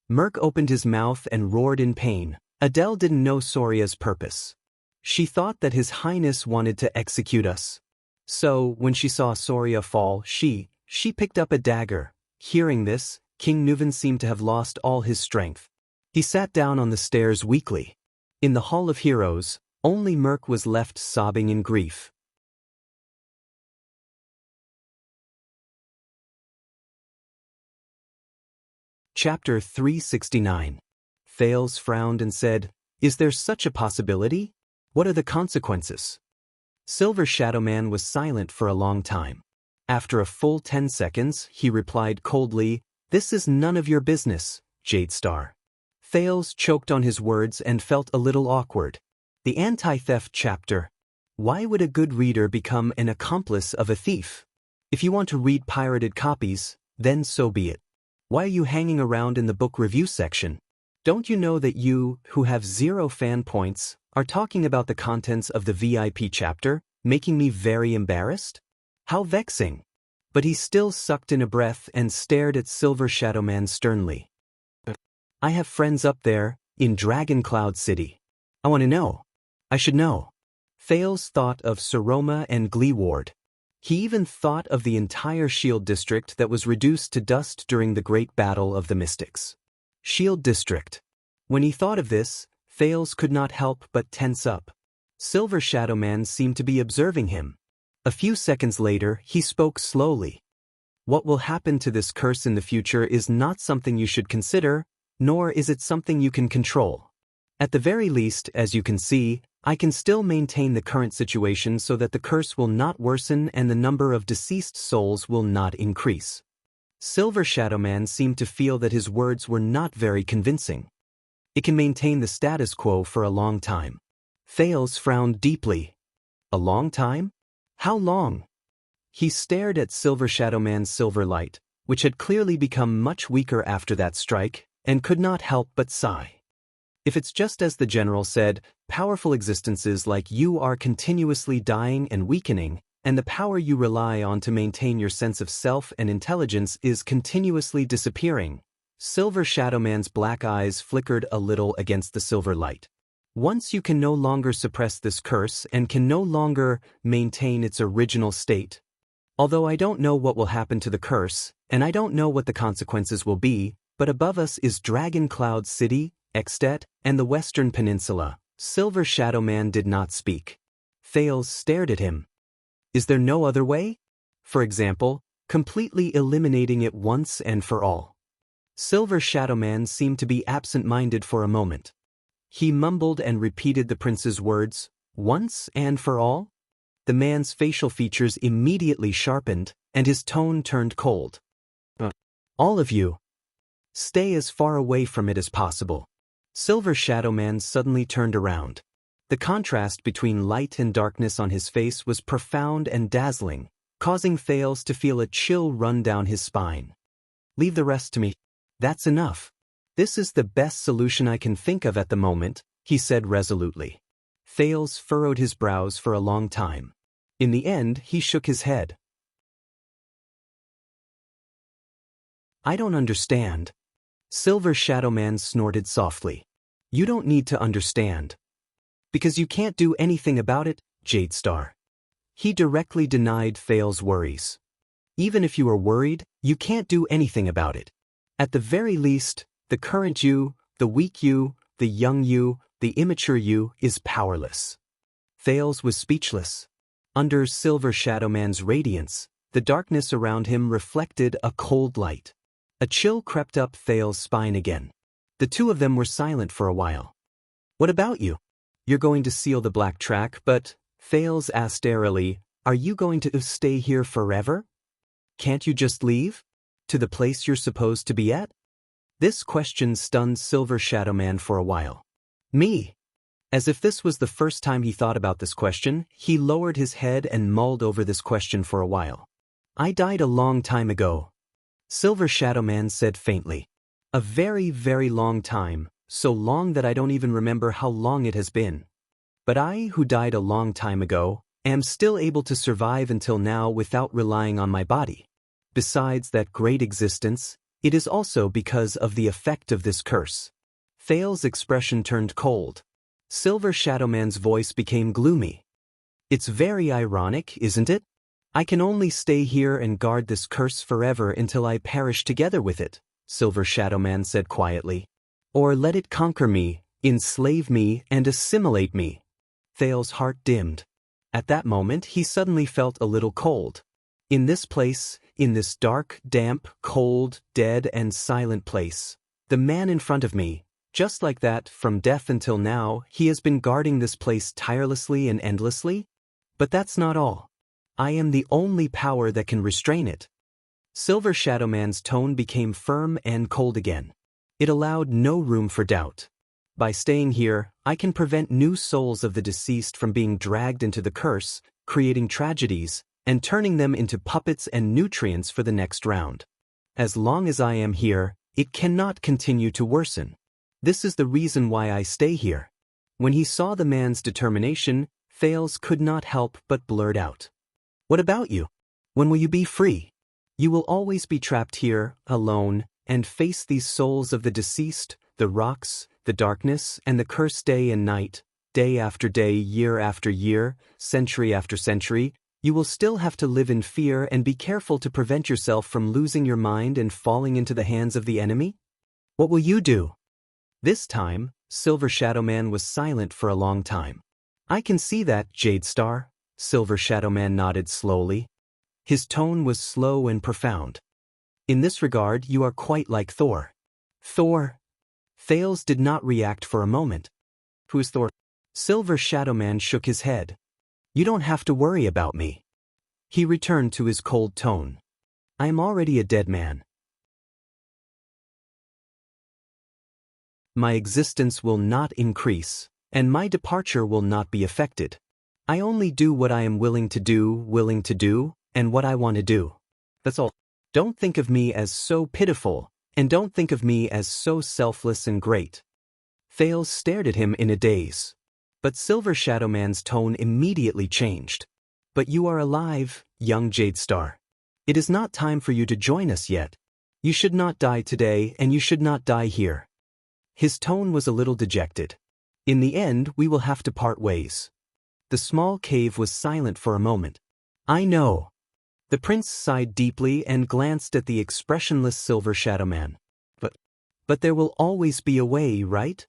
Merc opened his mouth and roared in pain. Adele didn't know Soria's purpose. She thought that His Highness wanted to execute us. So, when she saw Soria fall, she picked up a dagger. Hearing this, King Nuven seemed to have lost all his strength. He sat down on the stairs weakly. In the Hall of Heroes, only Merc was left sobbing in grief. Chapter 369. Thales frowned and said, Is there such a possibility? What are the consequences? Silver Shadowman was silent for a long time. After a full 10 seconds, he replied coldly, This is none of your business, Jadestar. Thales choked on his words and felt a little awkward. The Anti-Theft Chapter. Why would a good reader become an accomplice of a thief? If you want to read pirated copies, then so be it. Why are you hanging around in the book review section? Don't you know that you, who have 0 fan points, are talking about the contents of the VIP chapter, making me very embarrassed? How vexing. But he still sucked in a breath and stared at Silver Shadowman sternly. I have friends up there, in Dragon Cloud City. I want to know. I should know. Thales thought of Soroma and Gleeward. He even thought of the entire Shield District that was reduced to dust during the Great Battle of the Mystics. Shield District. When he thought of this, Thales could not help but tense up. Silver Shadowman seemed to be observing him. A few seconds later, he spoke slowly. What will happen to this curse in the future is not something you should consider, nor is it something you can control. At the very least, as you can see, I can still maintain the current situation so that the curse will not worsen and the number of deceased souls will not increase. Silver Shadowman seemed to feel that his words were not very convincing. It can maintain the status quo for a long time. Thales frowned deeply. A long time? How long? He stared at Silver Shadowman's silver light, which had clearly become much weaker after that strike, and could not help but sigh. If it's just as the general said, powerful existences like you are continuously dying and weakening, and the power you rely on to maintain your sense of self and intelligence is continuously disappearing. Silver Shadowman's black eyes flickered a little against the silver light. Once you can no longer suppress this curse and can no longer maintain its original state. Although I don't know what will happen to the curse, and I don't know what the consequences will be, but above us is Dragon Cloud City, Extet, and the Western Peninsula. Silver Shadowman did not speak. Thales stared at him. Is there no other way? For example, completely eliminating it once and for all. Silver Shadowman seemed to be absent-minded for a moment. He mumbled and repeated the prince's words, once and for all? The man's facial features immediately sharpened, and his tone turned cold. All of you. Stay as far away from it as possible. Silver Shadowman suddenly turned around. The contrast between light and darkness on his face was profound and dazzling, causing Thales to feel a chill run down his spine. Leave the rest to me. That's enough. This is the best solution I can think of at the moment, he said resolutely. Thales furrowed his brows for a long time. In the end, he shook his head. I don't understand. Silver Shadowman snorted softly. You don't need to understand. Because you can't do anything about it, Jadestar. He directly denied Thales' worries. Even if you are worried, you can't do anything about it. At the very least, the current you, the weak you, the young you, the immature you is powerless. Thales was speechless. Under Silver Shadow Man's radiance, the darkness around him reflected a cold light. A chill crept up Thales' spine again. The two of them were silent for a while. "What about you? You're going to seal the black track, but," Thales asked airily, "are you going to stay here forever? Can't you just leave? To the place you're supposed to be at?" This question stunned Silver Shadow Man for a while. "Me?" As if this was the first time he thought about this question, he lowered his head and mulled over this question for a while. "I died a long time ago," Silver Shadow Man said faintly. "A very, very long time, so long that I don't even remember how long it has been. But I, who died a long time ago, am still able to survive until now without relying on my body. Besides that great existence, it is also because of the effect of this curse." Thales' expression turned cold. Silver Shadow Man's voice became gloomy. "It's very ironic, isn't it? I can only stay here and guard this curse forever until I perish together with it," Silver Shadow Man said quietly. "Or let it conquer me, enslave me, and assimilate me." Thales' heart dimmed. At that moment he suddenly felt a little cold. In this place, in this dark, damp, cold, dead and silent place, the man in front of me, just like that, from death until now, he has been guarding this place tirelessly and endlessly? But that's not all. I am the only power that can restrain it. Silver Shadow Man's tone became firm and cold again. It allowed no room for doubt. By staying here, I can prevent new souls of the deceased from being dragged into the curse, creating tragedies, and turning them into puppets and nutrients for the next round. As long as I am here, it cannot continue to worsen. This is the reason why I stay here. When he saw the man's determination, Thales could not help but blurt out. "What about you? When will you be free? You will always be trapped here, alone, and face these souls of the deceased, the rocks, the darkness, and the curse day and night, day after day, year after year, century after century. You will still have to live in fear and be careful to prevent yourself from losing your mind and falling into the hands of the enemy? What will you do?" This time, Silver Shadow Man was silent for a long time. "I can see that, Jade Star," Silver Shadow Man nodded slowly. His tone was slow and profound. "In this regard, you are quite like Thor." "Thor?" Thales did not react for a moment. "Who is Thor?" Silver Shadow Man shook his head. "You don't have to worry about me." He returned to his cold tone. "I am already a dead man. My existence will not increase, and my departure will not be affected. I only do what I am willing to do, and what I want to do. That's all. Don't think of me as so pitiful, and don't think of me as so selfless and great." Thales stared at him in a daze. But Silver Shadow Man's tone immediately changed. "But you are alive, young Jade Star. It is not time for you to join us yet. You should not die today, and you should not die here." His tone was a little dejected. "In the end, we will have to part ways." The small cave was silent for a moment. "I know." The prince sighed deeply and glanced at the expressionless Silver Shadow Man. But there will always be a way, right?"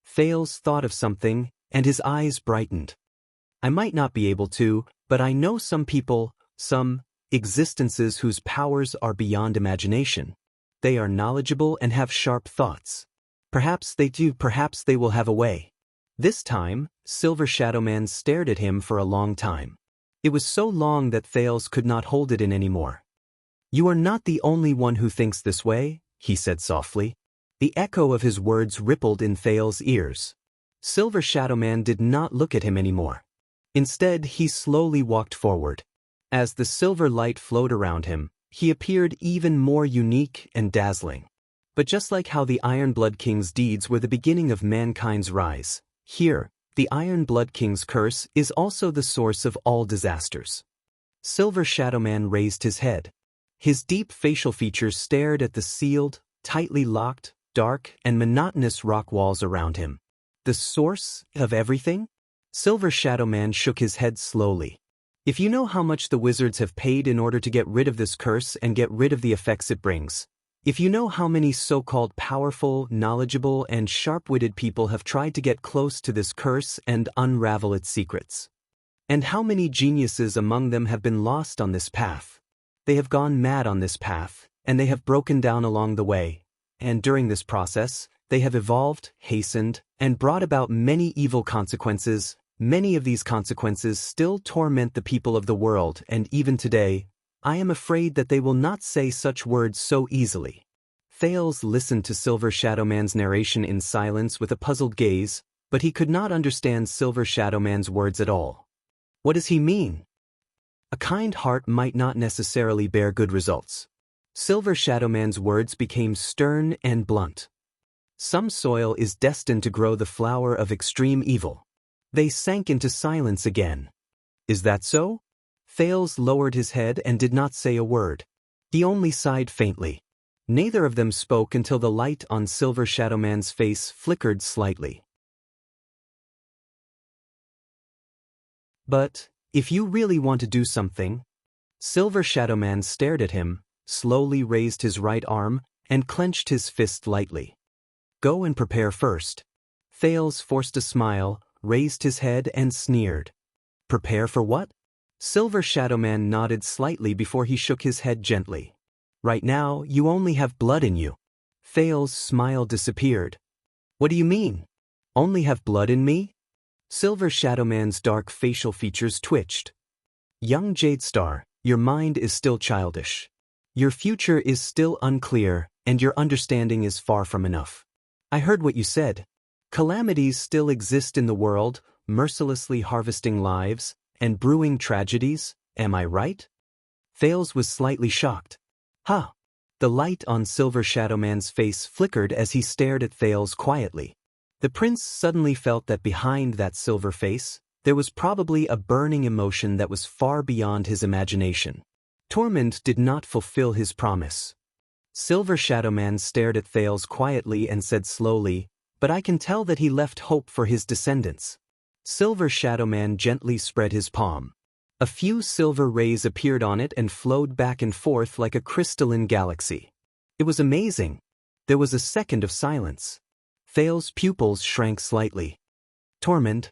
Thales thought of something, and his eyes brightened. "I might not be able to, but I know some people, some existences whose powers are beyond imagination. They are knowledgeable and have sharp thoughts. Perhaps they will have a way." This time, Silver Shadow Man stared at him for a long time. It was so long that Thales could not hold it in anymore. "You are not the only one who thinks this way," he said softly. The echo of his words rippled in Thales' ears. Silver Shadow Man did not look at him anymore. Instead, he slowly walked forward. As the silver light flowed around him, he appeared even more unique and dazzling. But just like how the Iron Blood King's deeds were the beginning of mankind's rise, here, the Iron Blood King's curse is also the source of all disasters. Silver Shadow Man raised his head. His deep facial features stared at the sealed, tightly locked, dark, and monotonous rock walls around him. "The source of everything?" Silver Shadow Man shook his head slowly. "If you know how much the wizards have paid in order to get rid of this curse and get rid of the effects it brings, If you know how many so-called powerful, knowledgeable, and sharp-witted people have tried to get close to this curse and unravel its secrets, and how many geniuses among them have been lost on this path. They have gone mad on this path, and they have broken down along the way, and during this process, they have evolved, hastened, and brought about many evil consequences. Many of these consequences still torment the people of the world, and even today, I am afraid that they will not say such words so easily. Thales listened to Silver Shadowman's narration in silence with a puzzled gaze, but he could not understand Silver Shadowman's words at all. What does he mean? A kind heart might not necessarily bear good results. Silver Shadowman's words became stern and blunt. Some soil is destined to grow the flower of extreme evil. They sank into silence again. Is that so? Thales lowered his head and did not say a word. He only sighed faintly. Neither of them spoke until the light on Silver Shadowman's face flickered slightly. But, if you really want to do something, Silver Shadowman stared at him, slowly raised his right arm, and clenched his fist lightly. Go and prepare first. Thales forced a smile, raised his head and sneered. Prepare for what? Silver Shadowman nodded slightly before he shook his head gently. Right now, you only have blood in you. Thales' smile disappeared. What do you mean? Only have blood in me? Silver Shadowman's dark facial features twitched. Young Jadestar, your mind is still childish. Your future is still unclear, and your understanding is far from enough. I heard what you said. Calamities still exist in the world, mercilessly harvesting lives, and brewing tragedies, am I right? Thales was slightly shocked. Huh. The light on Silver Shadowman's face flickered as he stared at Thales quietly. The prince suddenly felt that behind that silver face, there was probably a burning emotion that was far beyond his imagination. Tormund did not fulfill his promise. Silver Shadowman stared at Thales quietly and said slowly, but I can tell that he left hope for his descendants. Silver Shadowman gently spread his palm. A few silver rays appeared on it and flowed back and forth like a crystalline galaxy. It was amazing. There was a second of silence. Thales' pupils shrank slightly. Tormund.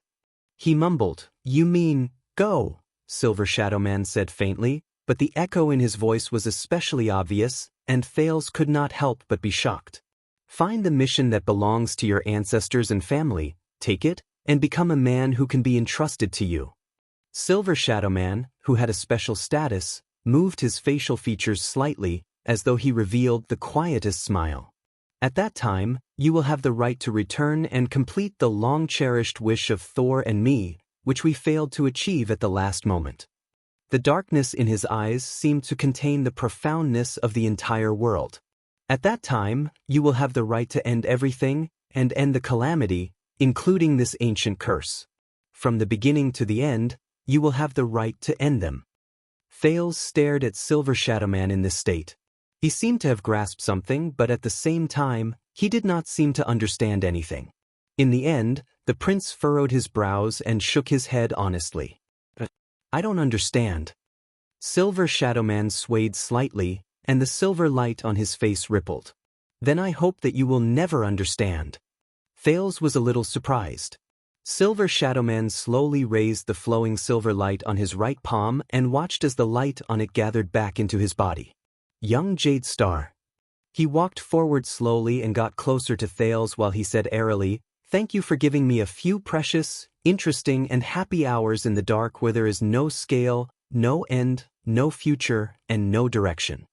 He mumbled, You mean, go, Silver Shadowman said faintly, but the echo in his voice was especially obvious, and Thales could not help but be shocked. Find the mission that belongs to your ancestors and family, take it, and become a man who can be entrusted to you. Silver Shadowman, who had a special status, moved his facial features slightly, as though he revealed the quietest smile. At that time, you will have the right to return and complete the long-cherished wish of Thor and me, which we failed to achieve at the last moment. The darkness in his eyes seemed to contain the profoundness of the entire world. At that time, you will have the right to end everything, and end the calamity, including this ancient curse. From the beginning to the end, you will have the right to end them. Thales stared at Silver Shadowman in this state. He seemed to have grasped something, but at the same time, he did not seem to understand anything. In the end, the prince furrowed his brows and shook his head honestly. I don't understand. Silver Shadowman swayed slightly, and the silver light on his face rippled. Then I hope that you will never understand. Thales was a little surprised. Silver Shadowman slowly raised the flowing silver light on his right palm and watched as the light on it gathered back into his body. Young Jadestar. He walked forward slowly and got closer to Thales while he said airily, Thank you for giving me a few precious, interesting and happy hours in the dark where there is no scale, no end, no future, and no direction.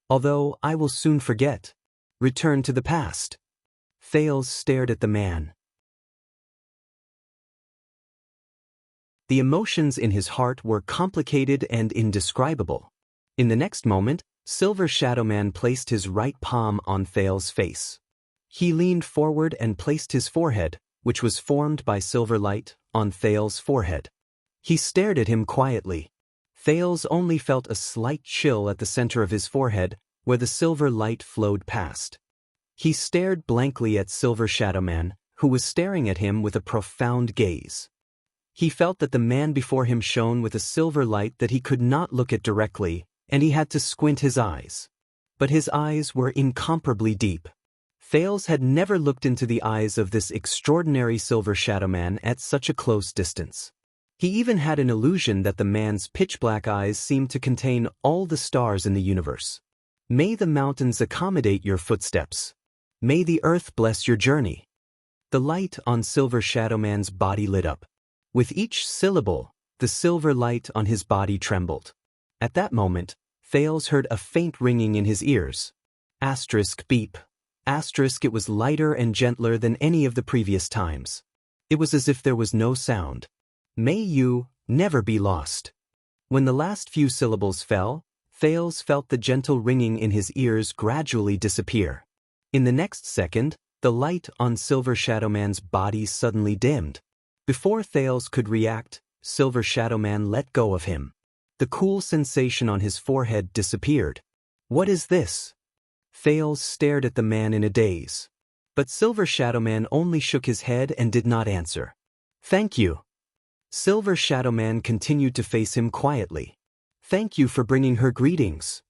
Although I will soon forget. Return to the past. Thales stared at the man. The emotions in his heart were complicated and indescribable. In the next moment, Silver Shadowman placed his right palm on Thales' face. He leaned forward and placed his forehead, which was formed by silver light, on Thales' forehead. He stared at him quietly. Thales only felt a slight chill at the center of his forehead, where the silver light flowed past. He stared blankly at Silver Shadowman, who was staring at him with a profound gaze. He felt that the man before him shone with a silver light that he could not look at directly, and he had to squint his eyes. but his eyes were incomparably deep. Thales had never looked into the eyes of this extraordinary silver shadow man at such a close distance. He even had an illusion that the man's pitch-black eyes seemed to contain all the stars in the universe. May the mountains accommodate your footsteps. May the earth bless your journey. The light on Silver Shadow Man's body lit up. With each syllable, the silver light on his body trembled. At that moment, Thales heard a faint ringing in his ears. Asterisk beep. Asterisk it was lighter and gentler than any of the previous times. It was as if there was no sound. May you never be lost. When the last few syllables fell, Thales felt the gentle ringing in his ears gradually disappear. In the next second, the light on Silver Shadow Man's body suddenly dimmed. Before Thales could react, Silver Shadow Man let go of him. The cool sensation on his forehead disappeared. What is this? Thales stared at the man in a daze. But Silver Shadow Man only shook his head and did not answer. Thank you. Silver Shadow Man continued to face him quietly. Thank you for bringing her greetings.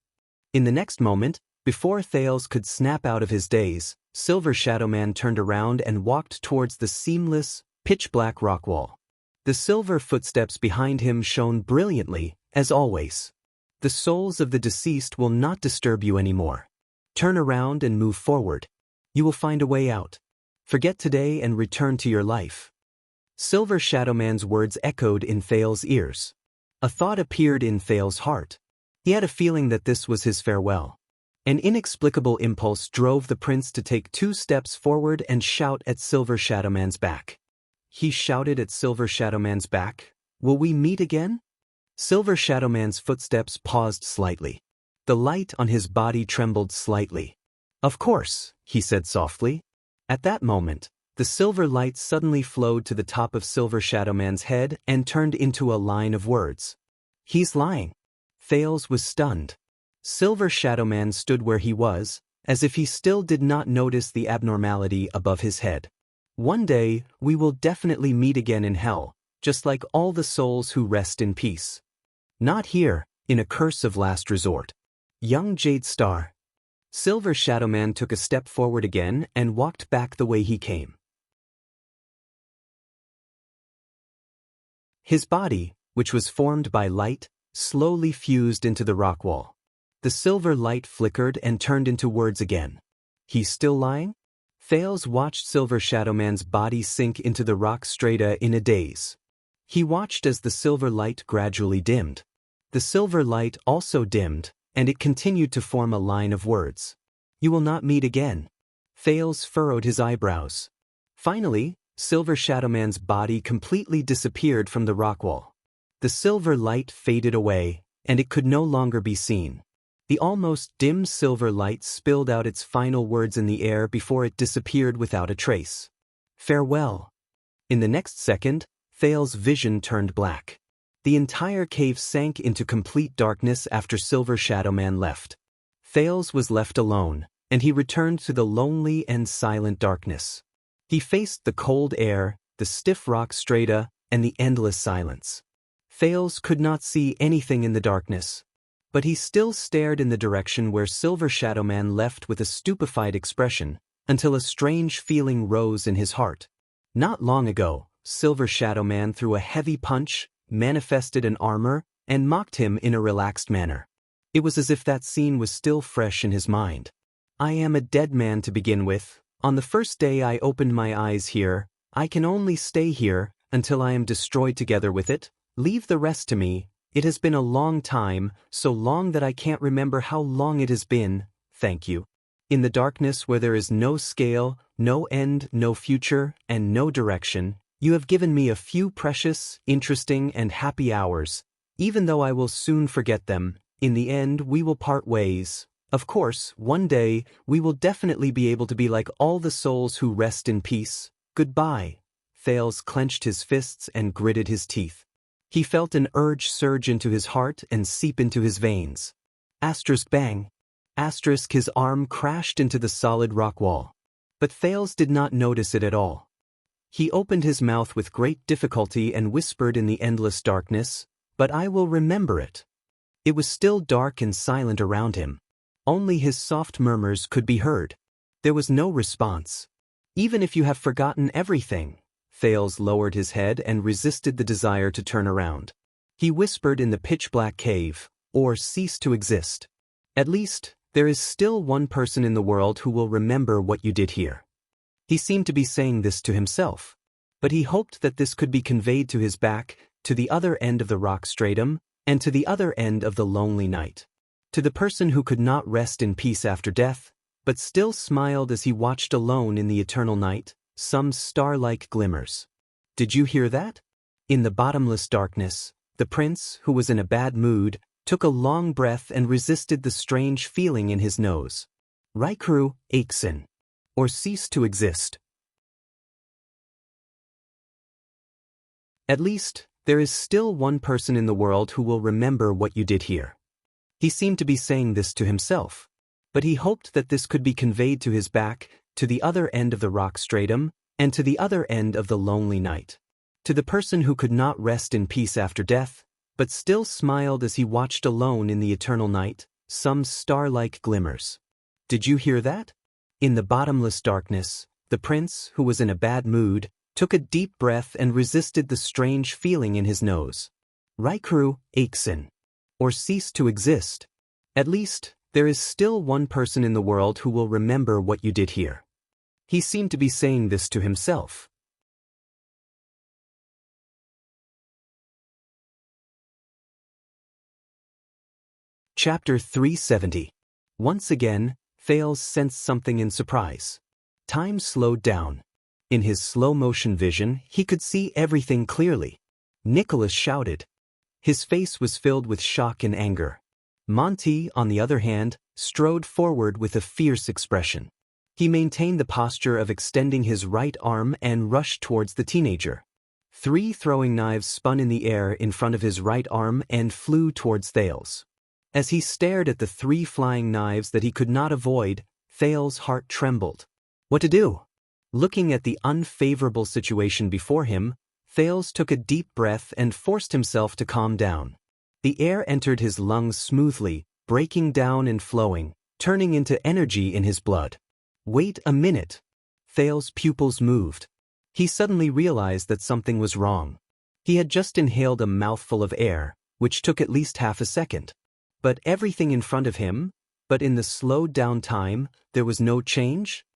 In the next moment, before Thales could snap out of his daze, Silver Shadow Man turned around and walked towards the seamless, pitch-black rock wall. The silver footsteps behind him shone brilliantly, as always. The souls of the deceased will not disturb you anymore. Turn around and move forward. You will find a way out. Forget today and return to your life. Silver Shadow Man's words echoed in Thales' ears. A thought appeared in Thales' heart. He had a feeling that this was his farewell. An inexplicable impulse drove the prince to take 2 steps forward and shout at Silver Shadow Man's back. He shouted at Silver Shadow Man's back, "Will we meet again?" Silver Shadow Man's footsteps paused slightly. The light on his body trembled slightly. "Of course," he said softly. At that moment, the silver light suddenly flowed to the top of Silver Shadow Man's head and turned into a line of words. He's lying. Thales was stunned. Silver Shadow Man stood where he was, as if he still did not notice the abnormality above his head. One day, we will definitely meet again in hell, just like all the souls who rest in peace. Not here, in a curse of last resort. Young Jade Star. Silver Shadow Man took a step forward again and walked back the way he came. His body, which was formed by light, slowly fused into the rock wall. The silver light flickered and turned into words again. He's still lying? Thales watched Silver Shadow Man's body sink into the rock strata in a daze. He watched as the silver light gradually dimmed. The silver light also dimmed, and it continued to form a line of words. You will not meet again. Thales furrowed his eyebrows. Finally, Silver Shadow Man's body completely disappeared from the rock wall. The silver light faded away, and it could no longer be seen. The almost dim silver light spilled out its final words in the air before it disappeared without a trace. Farewell. In the next second, Thales' vision turned black. The entire cave sank into complete darkness after Silver Shadow Man left. Thales was left alone, and he returned to the lonely and silent darkness. He faced the cold air, the stiff rock strata, and the endless silence. Thales could not see anything in the darkness, but he still stared in the direction where Silver Shadow Man left with a stupefied expression, until a strange feeling rose in his heart. Not long ago, Silver Shadow Man threw a heavy punch, manifested an armor, and mocked him in a relaxed manner. It was as if that scene was still fresh in his mind. I am a dead man to begin with. On the first day I opened my eyes here, I can only stay here until I am destroyed together with it. Leave the rest to me. It has been a long time, so long that I can't remember how long it has been. Thank you. In the darkness where there is no scale, no end, no future, and no direction, you have given me a few precious, interesting, and happy hours. Even though I will soon forget them, in the end we will part ways. Of course, one day, we will definitely be able to be like all the souls who rest in peace. Goodbye. Thales clenched his fists and gritted his teeth. He felt an urge surge into his heart and seep into his veins. Asterisk bang. Asterisk his arm crashed into the solid rock wall. But Thales did not notice it at all. He opened his mouth with great difficulty and whispered in the endless darkness, "But I will remember it." It was still dark and silent around him. Only his soft murmurs could be heard. There was no response. Even if you have forgotten everything, Thales lowered his head and resisted the desire to turn around. He whispered in the pitch-black cave, or cease to exist. At least, there is still one person in the world who will remember what you did here. He seemed to be saying this to himself, but he hoped that this could be conveyed to his back, to the other end of the rock stratum, and to the other end of the lonely night. To the person who could not rest in peace after death, but still smiled as he watched alone in the eternal night, some star-like glimmers. Did you hear that? In the bottomless darkness, the prince, who was in a bad mood, took a long breath and resisted the strange feeling in his nose. Raikuru, Aixin. Or cease to exist. At least, there is still one person in the world who will remember what you did here. He seemed to be saying this to himself, but he hoped that this could be conveyed to his back, to the other end of the rock stratum, and to the other end of the lonely night. To the person who could not rest in peace after death, but still smiled as he watched alone in the eternal night, some star-like glimmers. Did you hear that? In the bottomless darkness, the prince, who was in a bad mood, took a deep breath and resisted the strange feeling in his nose. Raikuru, Aixin. Or cease to exist. At least, there is still one person in the world who will remember what you did here. He seemed to be saying this to himself. Chapter 370. Once again, Thales sensed something in surprise. Time slowed down. In his slow-motion vision, he could see everything clearly. Nicholas shouted. His face was filled with shock and anger. Monty, on the other hand, strode forward with a fierce expression. He maintained the posture of extending his right arm and rushed towards the teenager. 3 throwing knives spun in the air in front of his right arm and flew towards Thales. As he stared at the 3 flying knives that he could not avoid, Thales' heart trembled. What to do? Looking at the unfavorable situation before him, Thales took a deep breath and forced himself to calm down. The air entered his lungs smoothly, breaking down and flowing, turning into energy in his blood. Wait a minute. Thales' pupils moved. He suddenly realized that something was wrong. He had just inhaled a mouthful of air, which took at least half a second. But everything in front of him, but in the slowed down time, there was no change?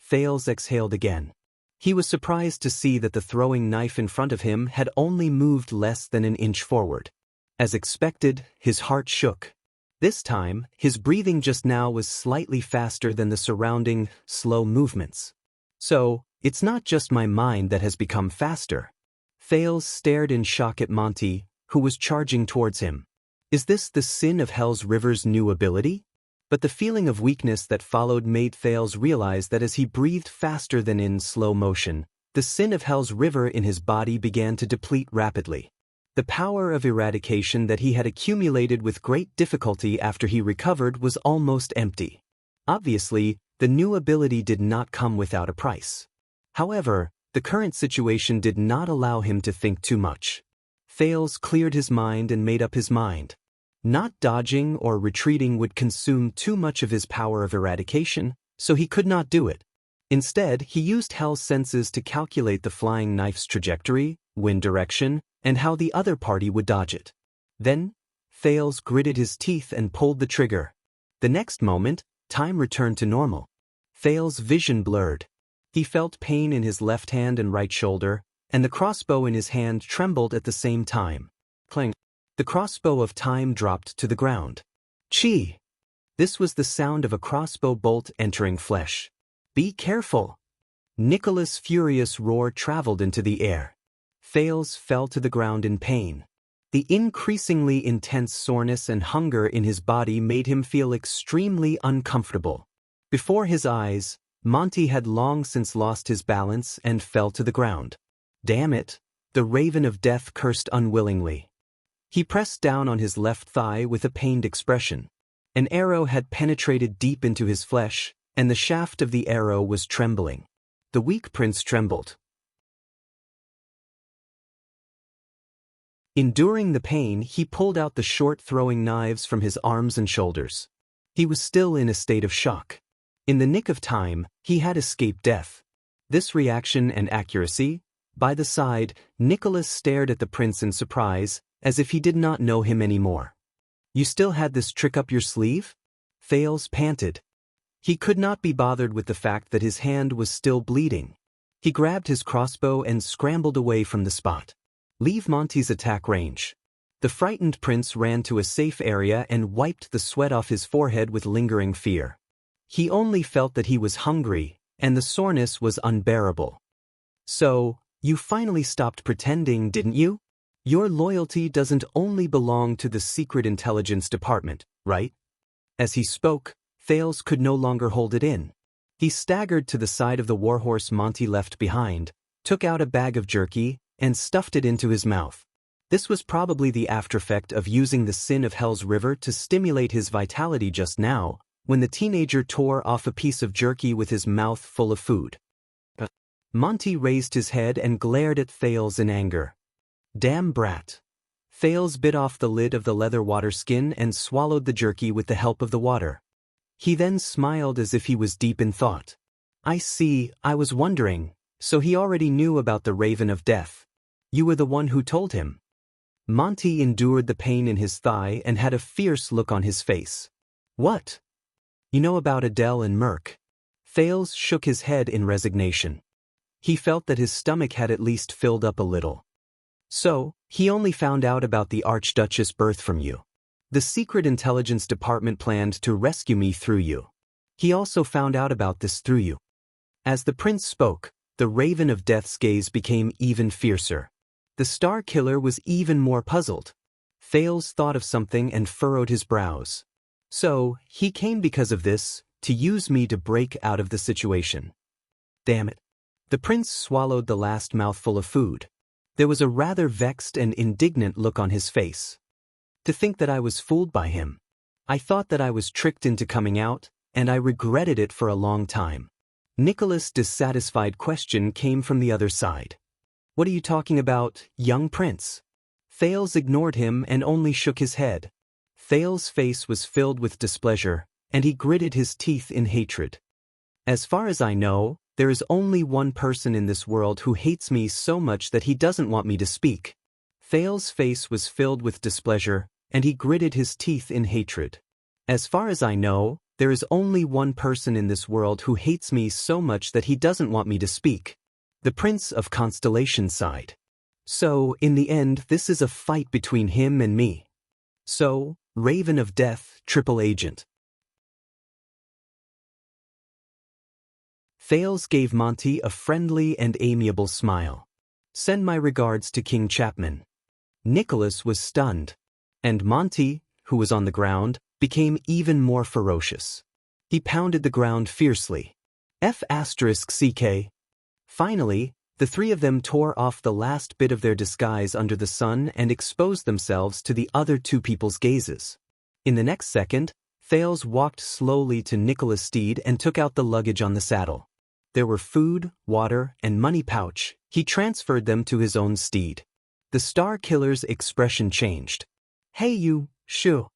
Thales exhaled again. He was surprised to see that the throwing knife in front of him had only moved less than an inch forward. As expected, his heart shook. This time, his breathing just now was slightly faster than the surrounding, slow movements. So, it's not just my mind that has become faster. Thales stared in shock at Monty, who was charging towards him. Is this the Sin of Hell's River's new ability? But the feeling of weakness that followed made Thales realize that as he breathed faster than in slow motion, the Sin of Hell's River in his body began to deplete rapidly. The power of eradication that he had accumulated with great difficulty after he recovered was almost empty. Obviously, the new ability did not come without a price. However, the current situation did not allow him to think too much. Thales cleared his mind and made up his mind. Not dodging or retreating would consume too much of his power of eradication, so he could not do it. Instead, he used Hell's senses to calculate the flying knife's trajectory, wind direction, and how the other party would dodge it. Then, Thales gritted his teeth and pulled the trigger. The next moment, time returned to normal. Thales' vision blurred. He felt pain in his left hand and right shoulder, and the crossbow in his hand trembled at the same time. Clang. The crossbow of time dropped to the ground. Chi! This was the sound of a crossbow bolt entering flesh. Be careful! Nicholas' furious roar traveled into the air. Thales fell to the ground in pain. The increasingly intense soreness and hunger in his body made him feel extremely uncomfortable. Before his eyes, Monty had long since lost his balance and fell to the ground. Damn it! The Raven of Death cursed unwillingly. He pressed down on his left thigh with a pained expression. An arrow had penetrated deep into his flesh, and the shaft of the arrow was trembling. The weak prince trembled. Enduring the pain, he pulled out the short throwing knives from his arms and shoulders. He was still in a state of shock. In the nick of time, he had escaped death. This reaction and accuracy. By the side, Nicholas stared at the prince in surprise, as if he did not know him anymore. You still had this trick up your sleeve? Thales panted. He could not be bothered with the fact that his hand was still bleeding. He grabbed his crossbow and scrambled away from the spot. Leave Monty's attack range. The frightened prince ran to a safe area and wiped the sweat off his forehead with lingering fear. He only felt that he was hungry, and the soreness was unbearable. So, you finally stopped pretending, didn't you? Your loyalty doesn't only belong to the Secret Intelligence Department, right? As he spoke, Thales could no longer hold it in. He staggered to the side of the warhorse Monty left behind, took out a bag of jerky, and stuffed it into his mouth. This was probably the aftereffect of using the sin of Hell's River to stimulate his vitality just now, when the teenager tore off a piece of jerky with his mouth full of food. Monty raised his head and glared at Thales in anger. Damn brat. Thales bit off the lid of the leather water skin and swallowed the jerky with the help of the water. He then smiled as if he was deep in thought. I see, I was wondering, so he already knew about the Raven of Death. You were the one who told him. Monty endured the pain in his thigh and had a fierce look on his face. What? You know about Adele and Merc? Thales shook his head in resignation. He felt that his stomach had at least filled up a little. So, he only found out about the Archduchess' birth from you. The Secret Intelligence Department planned to rescue me through you. He also found out about this through you. As the prince spoke, the Raven of Death's gaze became even fiercer. The Star Killer was even more puzzled. Thales thought of something and furrowed his brows. So, he came because of this, to use me to break out of the situation. Damn it. The prince swallowed the last mouthful of food. There was a rather vexed and indignant look on his face. To think that I was fooled by him. I thought that I was tricked into coming out, and I regretted it for a long time. Nicholas' dissatisfied question came from the other side. What are you talking about, young prince? Thales ignored him and only shook his head. Thales' face was filled with displeasure, and he gritted his teeth in hatred. As far as I know, there is only one person in this world who hates me so much that he doesn't want me to speak. Thales' face was filled with displeasure, and he gritted his teeth in hatred. As far as I know, there is only one person in this world who hates me so much that he doesn't want me to speak. The Prince of Constellation sighed. So, in the end, this is a fight between him and me. So, Raven of Death, Triple Agent. Thales gave Monty a friendly and amiable smile. Send my regards to King Chapman. Nicholas was stunned. And Monty, who was on the ground, became even more ferocious. He pounded the ground fiercely. F***CK. Finally, the three of them tore off the last bit of their disguise under the sun and exposed themselves to the other two people's gazes. In the next second, Thales walked slowly to Nicholas' steed and took out the luggage on the saddle. There were food, water, and money pouch. He transferred them to his own steed. The Star Killer's expression changed. Hey you, shoo.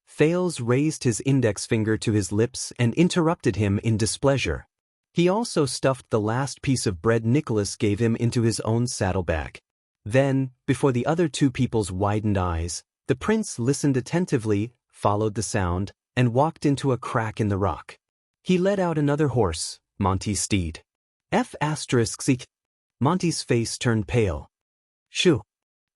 Thales raised his index finger to his lips and interrupted him in displeasure. He also stuffed the last piece of bread Nicholas gave him into his own saddlebag. Then, before the other two people's widened eyes, the prince listened attentively, followed the sound, and walked into a crack in the rock. He led out another horse, Monty's steed. F***. Monty's face turned pale. Shoo.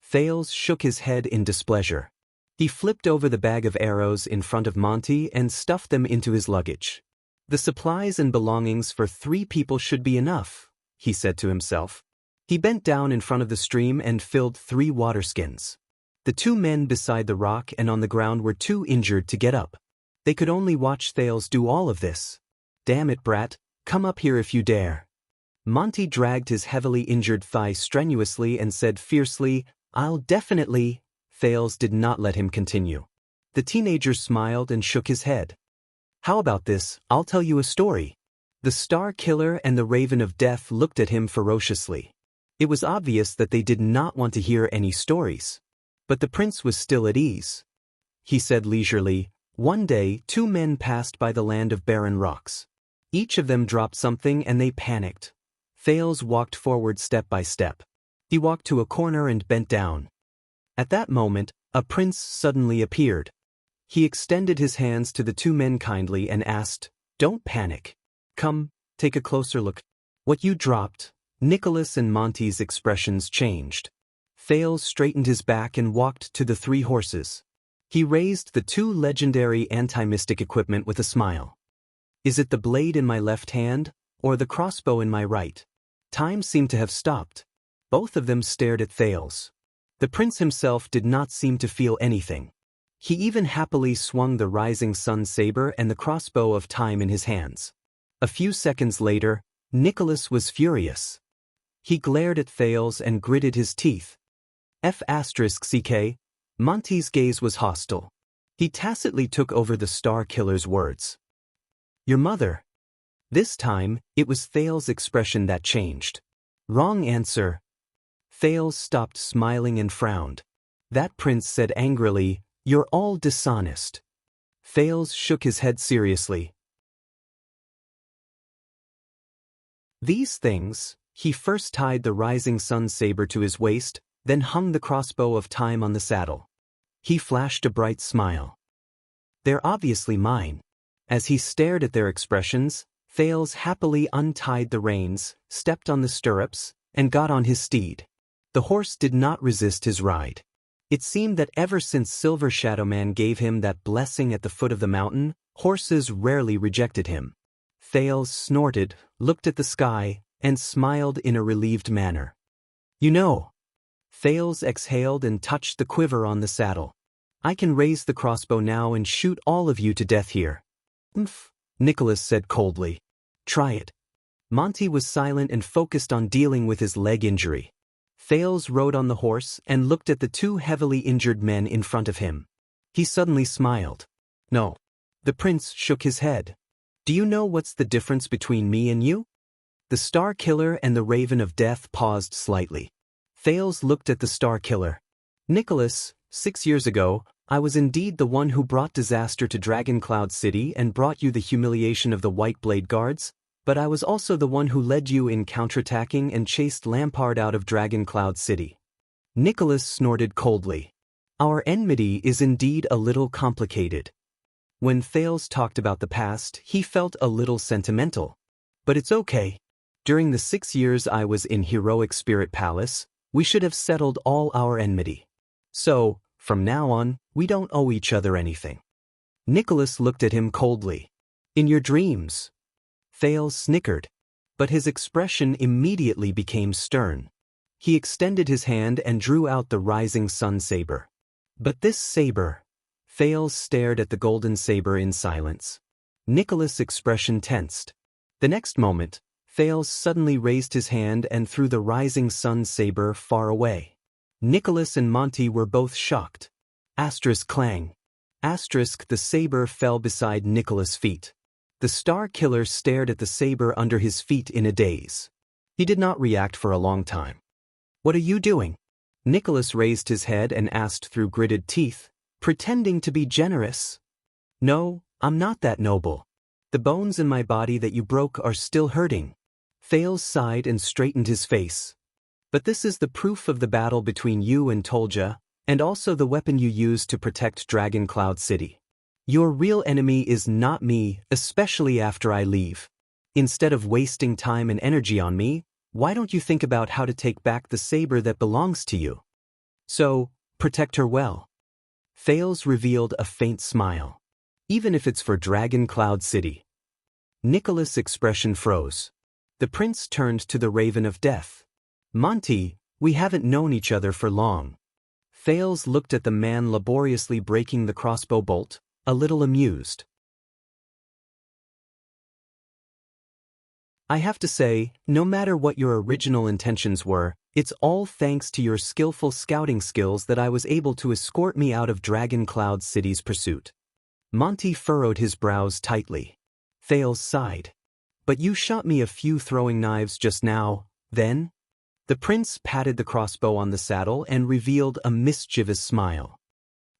Thales shook his head in displeasure. He flipped over the bag of arrows in front of Monty and stuffed them into his luggage. The supplies and belongings for 3 people should be enough, he said to himself. He bent down in front of the stream and filled 3 water skins. The 2 men beside the rock and on the ground were too injured to get up. They could only watch Thales do all of this. Damn it, brat, come up here if you dare. Monty dragged his heavily injured thigh strenuously and said fiercely, I'll definitely. Thales did not let him continue. The teenager smiled and shook his head. How about this, I'll tell you a story. The Star Killer and the Raven of Death looked at him ferociously. It was obvious that they did not want to hear any stories. But the prince was still at ease. He said leisurely, One day, two men passed by the land of barren rocks. Each of them dropped something and they panicked. Thales walked forward step by step. He walked to a corner and bent down. At that moment, a prince suddenly appeared. He extended his hands to the two men kindly and asked, "Don't panic. Come, take a closer look." "What you dropped?" Nicholas and Monty's expressions changed. Thales straightened his back and walked to the three horses. He raised the two legendary anti-mystic equipment with a smile. "Is it the blade in my left hand, or the crossbow in my right?" Time seemed to have stopped. Both of them stared at Thales. The prince himself did not seem to feel anything. He even happily swung the rising sun saber and the crossbow of time in his hands. A few seconds later, Nicholas was furious. He glared at Thales and gritted his teeth. F***ck. Monty's gaze was hostile. He tacitly took over the Star Killer's words. "Your mother." This time, it was Thales' expression that changed. "Wrong answer." Thales stopped smiling and frowned. That prince said angrily, "You're all dishonest." Thales shook his head seriously. These things, he first tied the rising sun saber to his waist, then hung the crossbow of time on the saddle. He flashed a bright smile. "They're obviously mine." As he stared at their expressions, Thales happily untied the reins, stepped on the stirrups, and got on his steed. The horse did not resist his ride. It seemed that ever since Silver Shadow Man gave him that blessing at the foot of the mountain, horses rarely rejected him. Thales snorted, looked at the sky, and smiled in a relieved manner. "You know." Thales exhaled and touched the quiver on the saddle. "I can raise the crossbow now and shoot all of you to death here." "Umph," Nicholas said coldly. "Try it." Monty was silent and focused on dealing with his leg injury. Thales rode on the horse and looked at the two heavily injured men in front of him. He suddenly smiled. "No." The prince shook his head. "Do you know what's the difference between me and you?" The Star Killer and the Raven of Death paused slightly. Thales looked at the Star Killer. "Nicholas, 6 years ago, I was indeed the one who brought disaster to Dragon Cloud City and brought you the humiliation of the White Blade Guards, but I was also the one who led you in counterattacking and chased Lampard out of Dragon Cloud City." Nicholas snorted coldly. "Our enmity is indeed a little complicated." When Thales talked about the past, he felt a little sentimental. "But it's okay. During the 6 years I was in Heroic Spirit Palace, we should have settled all our enmity. So, from now on, we don't owe each other anything." Nicholas looked at him coldly. "In your dreams." Thales snickered, but his expression immediately became stern. He extended his hand and drew out the rising sun saber. "But this saber..." Thales stared at the golden saber in silence. Nicholas' expression tensed. The next moment, Thales suddenly raised his hand and threw the rising sun saber far away. Nicholas and Monty were both shocked. Asterisk clang. Asterisk the saber fell beside Nicholas' feet. The Star Killer stared at the saber under his feet in a daze. He did not react for a long time. "What are you doing?" Nicholas raised his head and asked through gritted teeth, pretending to be generous. "No, I'm not that noble. The bones in my body that you broke are still hurting." Thales sighed and straightened his face. "But this is the proof of the battle between you and Tolja, and also the weapon you used to protect Dragon Cloud City. Your real enemy is not me, especially after I leave. Instead of wasting time and energy on me, why don't you think about how to take back the saber that belongs to you? So, protect her well." Thales revealed a faint smile. "Even if it's for Dragon Cloud City." Nicholas' expression froze. The prince turned to the Raven of Death. "Monty, we haven't known each other for long." Thales looked at the man laboriously breaking the crossbow bolt, a little amused. "I have to say, no matter what your original intentions were, it's all thanks to your skillful scouting skills that I was able to escort me out of Dragon Cloud City's pursuit." Monty furrowed his brows tightly. Thales sighed. "But you shot me a few throwing knives just now, then?" The prince patted the crossbow on the saddle and revealed a mischievous smile.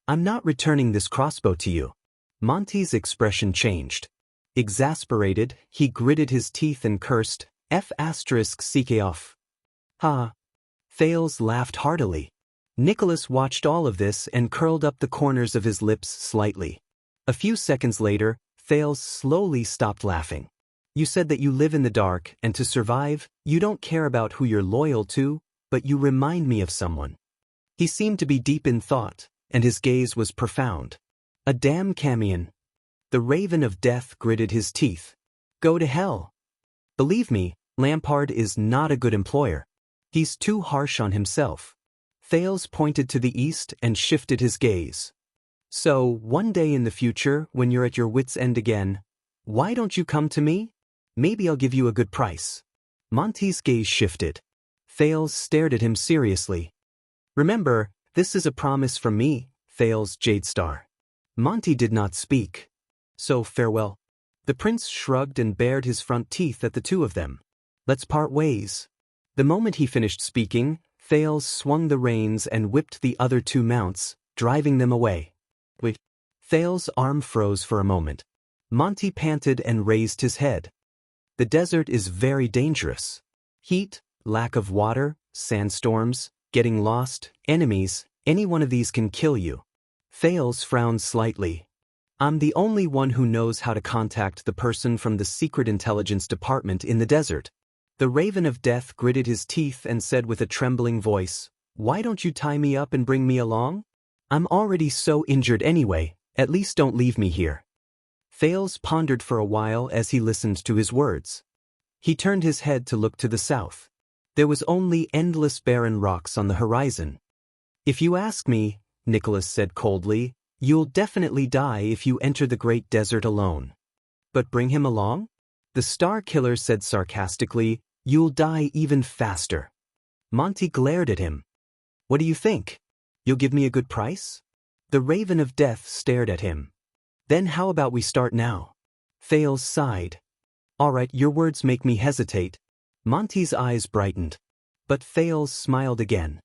"I'm not returning this crossbow to you." Monty's expression changed. Exasperated, he gritted his teeth and cursed, F***ck. Ha! Thales laughed heartily. Nicholas watched all of this and curled up the corners of his lips slightly. A few seconds later, Thales slowly stopped laughing. You said that you live in the dark, and to survive, you don't care about who you're loyal to, but you remind me of someone. He seemed to be deep in thought, and his gaze was profound. A damn Camion. The Raven of Death gritted his teeth. Go to hell. Believe me, Lampard is not a good employer. He's too harsh on himself. Thales pointed to the east and shifted his gaze. So, one day in the future, when you're at your wits' end again, why don't you come to me? Maybe I'll give you a good price. Monty's gaze shifted. Thales stared at him seriously. Remember, this is a promise from me, Thales Jadestar. Monty did not speak. So farewell. The prince shrugged and bared his front teeth at the two of them. Let's part ways. The moment he finished speaking, Thales swung the reins and whipped the other two mounts, driving them away. Wait. Thales' arm froze for a moment. Monty panted and raised his head. The desert is very dangerous. Heat, lack of water, sandstorms, getting lost, enemies, any one of these can kill you. Thales frowned slightly. I'm the only one who knows how to contact the person from the Secret Intelligence Department in the desert. The Raven of Death gritted his teeth and said with a trembling voice, Why don't you tie me up and bring me along? I'm already so injured anyway, at least don't leave me here. Thales pondered for a while as he listened to his words. He turned his head to look to the south. There was only endless barren rocks on the horizon. If you ask me, Nicholas said coldly, you'll definitely die if you enter the great desert alone. But bring him along? The Star Killer said sarcastically, You'll die even faster. Monty glared at him. What do you think? You'll give me a good price? The Raven of Death stared at him. Then how about we start now? Thales sighed. All right, your words make me hesitate. Monty's eyes brightened. But Thales smiled again.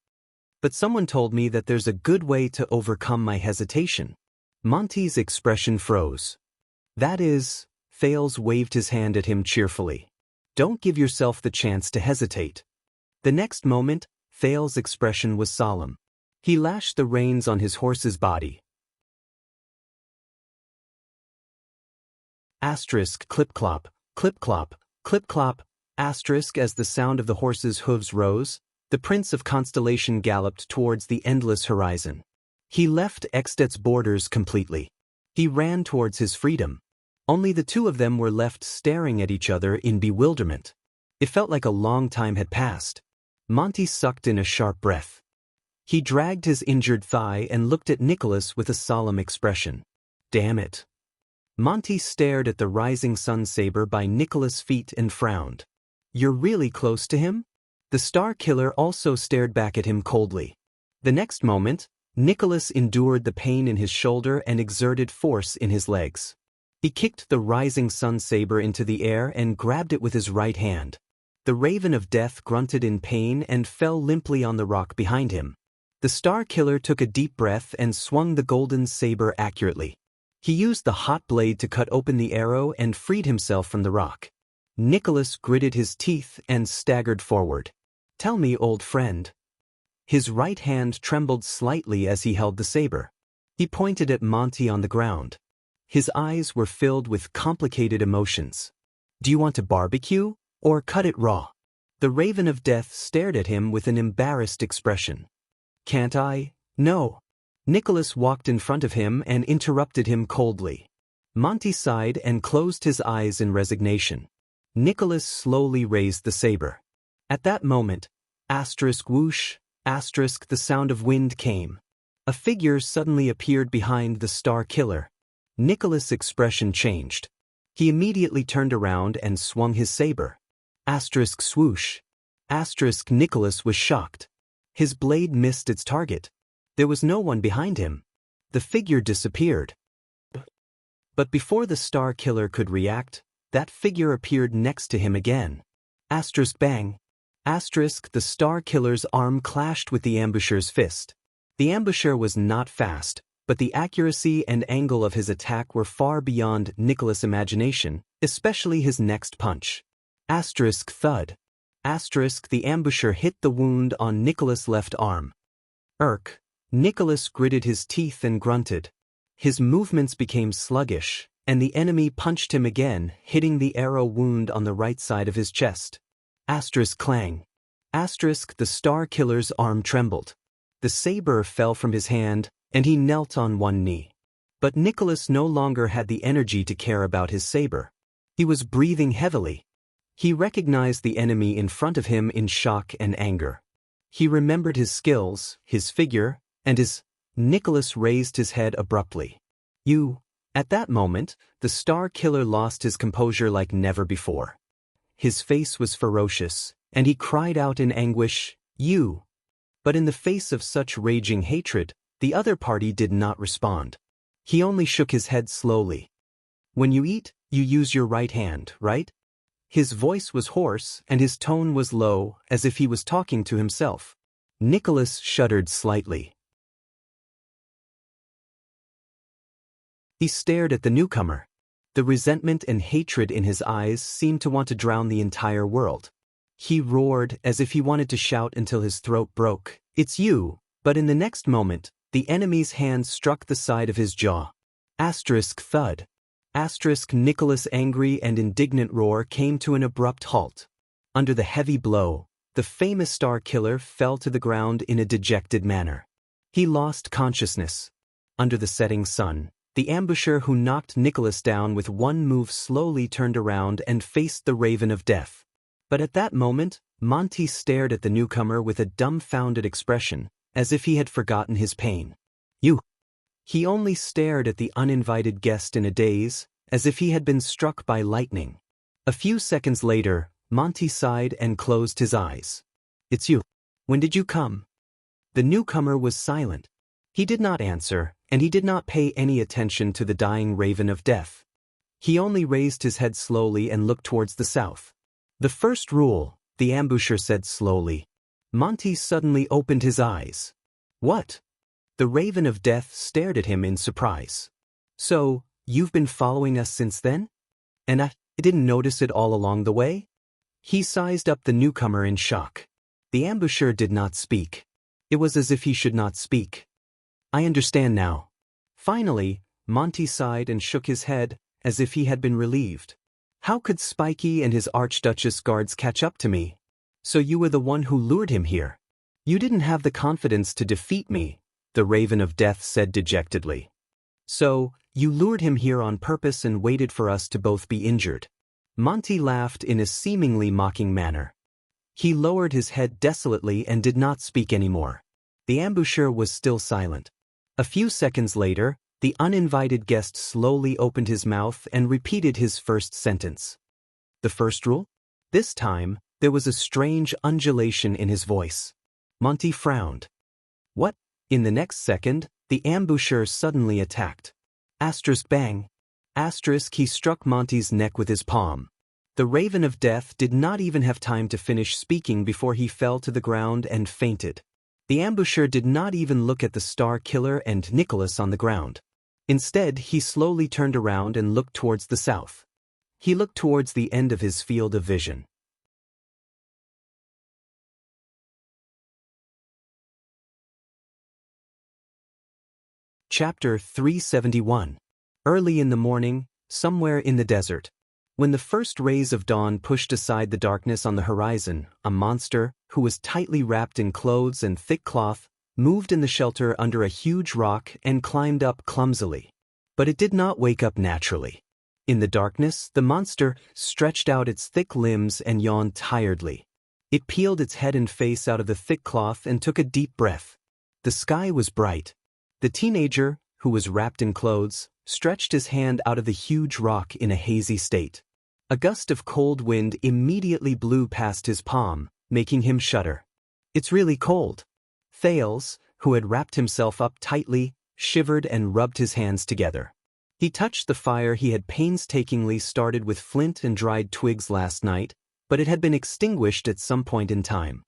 But someone told me that there's a good way to overcome my hesitation. Monty's expression froze. That is, Thales waved his hand at him cheerfully. Don't give yourself the chance to hesitate. The next moment, Thales' expression was solemn. He lashed the reins on his horse's body. Asterisk clip-clop, clip-clop, clip-clop, asterisk as the sound of the horse's hooves rose, the Prince of Constellation galloped towards the endless horizon. He left Extet's borders completely. He ran towards his freedom. Only the two of them were left staring at each other in bewilderment. It felt like a long time had passed. Monty sucked in a sharp breath. He dragged his injured thigh and looked at Nicholas with a solemn expression. Damn it. Monty stared at the rising sun saber by Nicholas' feet and frowned. You're really close to him? The Star Killer also stared back at him coldly. The next moment, Nicholas endured the pain in his shoulder and exerted force in his legs. He kicked the rising sun saber into the air and grabbed it with his right hand. The Raven of Death grunted in pain and fell limply on the rock behind him. The Star Killer took a deep breath and swung the golden saber accurately. He used the hot blade to cut open the arrow and freed himself from the rock. Nicholas gritted his teeth and staggered forward. Tell me, old friend. His right hand trembled slightly as he held the saber. He pointed at Monty on the ground. His eyes were filled with complicated emotions. Do you want to barbecue, or cut it raw? The Raven of Death stared at him with an embarrassed expression. Can't I? No. Nicholas walked in front of him and interrupted him coldly. Monty sighed and closed his eyes in resignation. Nicholas slowly raised the saber. At that moment, asterisk whoosh, asterisk the sound of wind came. A figure suddenly appeared behind the Star Killer. Nicholas' expression changed. He immediately turned around and swung his saber. Asterisk swoosh. Asterisk Nicholas was shocked. His blade missed its target. There was no one behind him. The figure disappeared. But before the Star Killer could react, that figure appeared next to him again. Asterisk bang. Asterisk the Star Killer's arm clashed with the ambusher's fist. The ambusher was not fast, but the accuracy and angle of his attack were far beyond Nicholas' imagination, especially his next punch. Asterisk thud. Asterisk the ambusher hit the wound on Nicholas' left arm. Irk. Nicholas gritted his teeth and grunted. His movements became sluggish, and the enemy punched him again, hitting the arrow wound on the right side of his chest. Asterisk clang. Asterisk the Star Killer's arm trembled. The saber fell from his hand, and he knelt on one knee. But Nicholas no longer had the energy to care about his saber. He was breathing heavily. He recognized the enemy in front of him in shock and anger. He remembered his skills, his figure, and his... Nicholas raised his head abruptly. You... At that moment, the Star Killer lost his composure like never before. His face was ferocious, and he cried out in anguish, "You!" But in the face of such raging hatred, the other party did not respond. He only shook his head slowly. "When you eat, you use your right hand, right?" His voice was hoarse, and his tone was low, as if he was talking to himself. Nicholas shuddered slightly. He stared at the newcomer. The resentment and hatred in his eyes seemed to want to drown the entire world. He roared as if he wanted to shout until his throat broke, "It's you!" But in the next moment, the enemy's hand struck the side of his jaw. Asterisk thud. Asterisk Nicholas' angry and indignant roar came to an abrupt halt. Under the heavy blow, the famous Star Killer fell to the ground in a dejected manner. He lost consciousness. Under the setting sun, the ambusher who knocked Nicholas down with one move slowly turned around and faced the Raven of Death. But at that moment, Monty stared at the newcomer with a dumbfounded expression, as if he had forgotten his pain. "You!" He only stared at the uninvited guest in a daze, as if he had been struck by lightning. A few seconds later, Monty sighed and closed his eyes. "It's you. When did you come?" The newcomer was silent. He did not answer, and he did not pay any attention to the dying Raven of Death. He only raised his head slowly and looked towards the south. "The first rule," the ambusher said slowly. Monty suddenly opened his eyes. "What?" The Raven of Death stared at him in surprise. "So, you've been following us since then? And I didn't notice it all along the way?" He sized up the newcomer in shock. The ambusher did not speak. It was as if he should not speak. "I understand now." Finally, Monty sighed and shook his head, as if he had been relieved. "How could Spiky and his Archduchess guards catch up to me? So you were the one who lured him here. You didn't have the confidence to defeat me," the Raven of Death said dejectedly. "So, you lured him here on purpose and waited for us to both be injured." Monty laughed in a seemingly mocking manner. He lowered his head desolately and did not speak anymore. The ambusher was still silent. A few seconds later, the uninvited guest slowly opened his mouth and repeated his first sentence. "The first rule?" This time, there was a strange undulation in his voice. Monty frowned. "What?" In the next second, the ambusher suddenly attacked. Asterisk bang. Asterisk he struck Monty's neck with his palm. The Raven of Death did not even have time to finish speaking before he fell to the ground and fainted. The ambusher did not even look at the Star Killer and Nicholas on the ground. Instead, he slowly turned around and looked towards the south. He looked towards the end of his field of vision. Chapter 371. Early in the morning, somewhere in the desert. When the first rays of dawn pushed aside the darkness on the horizon, a monster, who was tightly wrapped in clothes and thick cloth, moved in the shelter under a huge rock and climbed up clumsily. But it did not wake up naturally. In the darkness, the monster stretched out its thick limbs and yawned tiredly. It peeled its head and face out of the thick cloth and took a deep breath. The sky was bright. The teenager, who was wrapped in clothes, stretched his hand out of the huge rock in a hazy state. A gust of cold wind immediately blew past his palm, making him shudder. "It's really cold." Thales, who had wrapped himself up tightly, shivered and rubbed his hands together. He touched the fire he had painstakingly started with flint and dried twigs last night, but it had been extinguished at some point in time.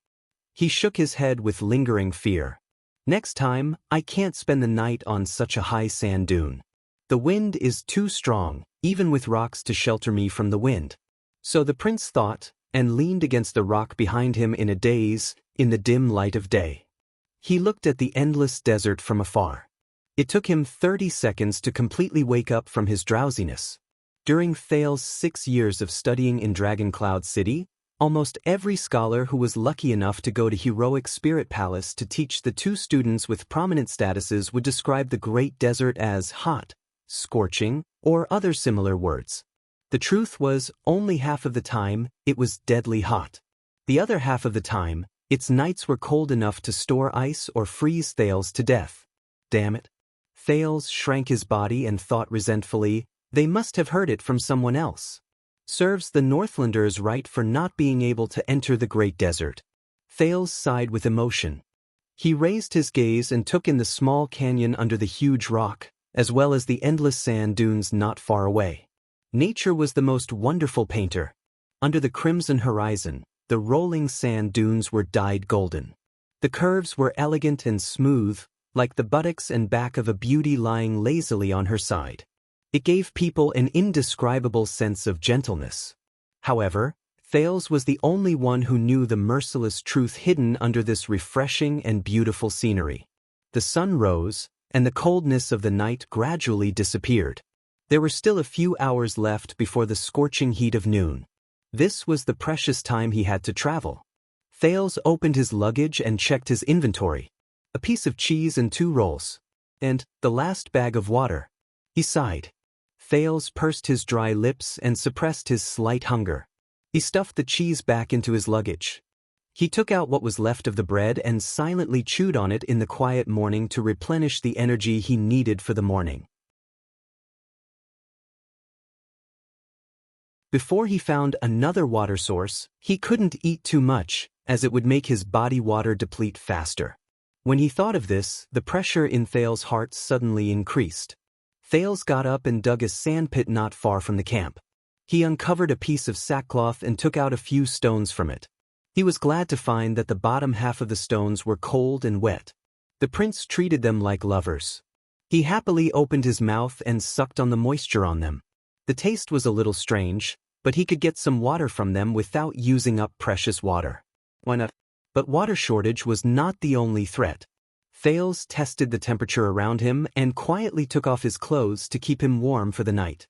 He shook his head with lingering fear. Next time, I can't spend the night on such a high sand dune. The wind is too strong, even with rocks to shelter me from the wind. So the prince thought, and leaned against a rock behind him in a daze, in the dim light of day. He looked at the endless desert from afar. It took him 30 seconds to completely wake up from his drowsiness. During Thales's 6 years of studying in Dragon Cloud City, almost every scholar who was lucky enough to go to Heroic Spirit Palace to teach the 2 students with prominent statuses would describe the Great Desert as hot, scorching, or other similar words. The truth was, only half of the time, it was deadly hot. The other half of the time, its nights were cold enough to store ice or freeze Thales to death. Damn it. Thales shrank his body and thought resentfully, they must have heard it from someone else. Serves the Northlanders right for not being able to enter the Great Desert. Thales sighed with emotion. He raised his gaze and took in the small canyon under the huge rock, as well as the endless sand dunes not far away. Nature was the most wonderful painter. Under the crimson horizon, the rolling sand dunes were dyed golden. The curves were elegant and smooth, like the buttocks and back of a beauty lying lazily on her side. It gave people an indescribable sense of gentleness. However, Thales was the only one who knew the merciless truth hidden under this refreshing and beautiful scenery. The sun rose, and the coldness of the night gradually disappeared. There were still a few hours left before the scorching heat of noon. This was the precious time he had to travel. Thales opened his luggage and checked his inventory. A piece of cheese and 2 rolls. And the last bag of water. He sighed. Thales pursed his dry lips and suppressed his slight hunger. He stuffed the cheese back into his luggage. He took out what was left of the bread and silently chewed on it in the quiet morning to replenish the energy he needed for the morning. Before he found another water source, he couldn't eat too much, as it would make his body water deplete faster. When he thought of this, the pressure in Thales' heart suddenly increased. Thales got up and dug a sandpit not far from the camp. He uncovered a piece of sackcloth and took out a few stones from it. He was glad to find that the bottom half of the stones were cold and wet. The prince treated them like lovers. He happily opened his mouth and sucked on the moisture on them. The taste was a little strange, but he could get some water from them without using up precious water. Why not? But water shortage was not the only threat. Thales tested the temperature around him and quietly took off his clothes to keep him warm for the night.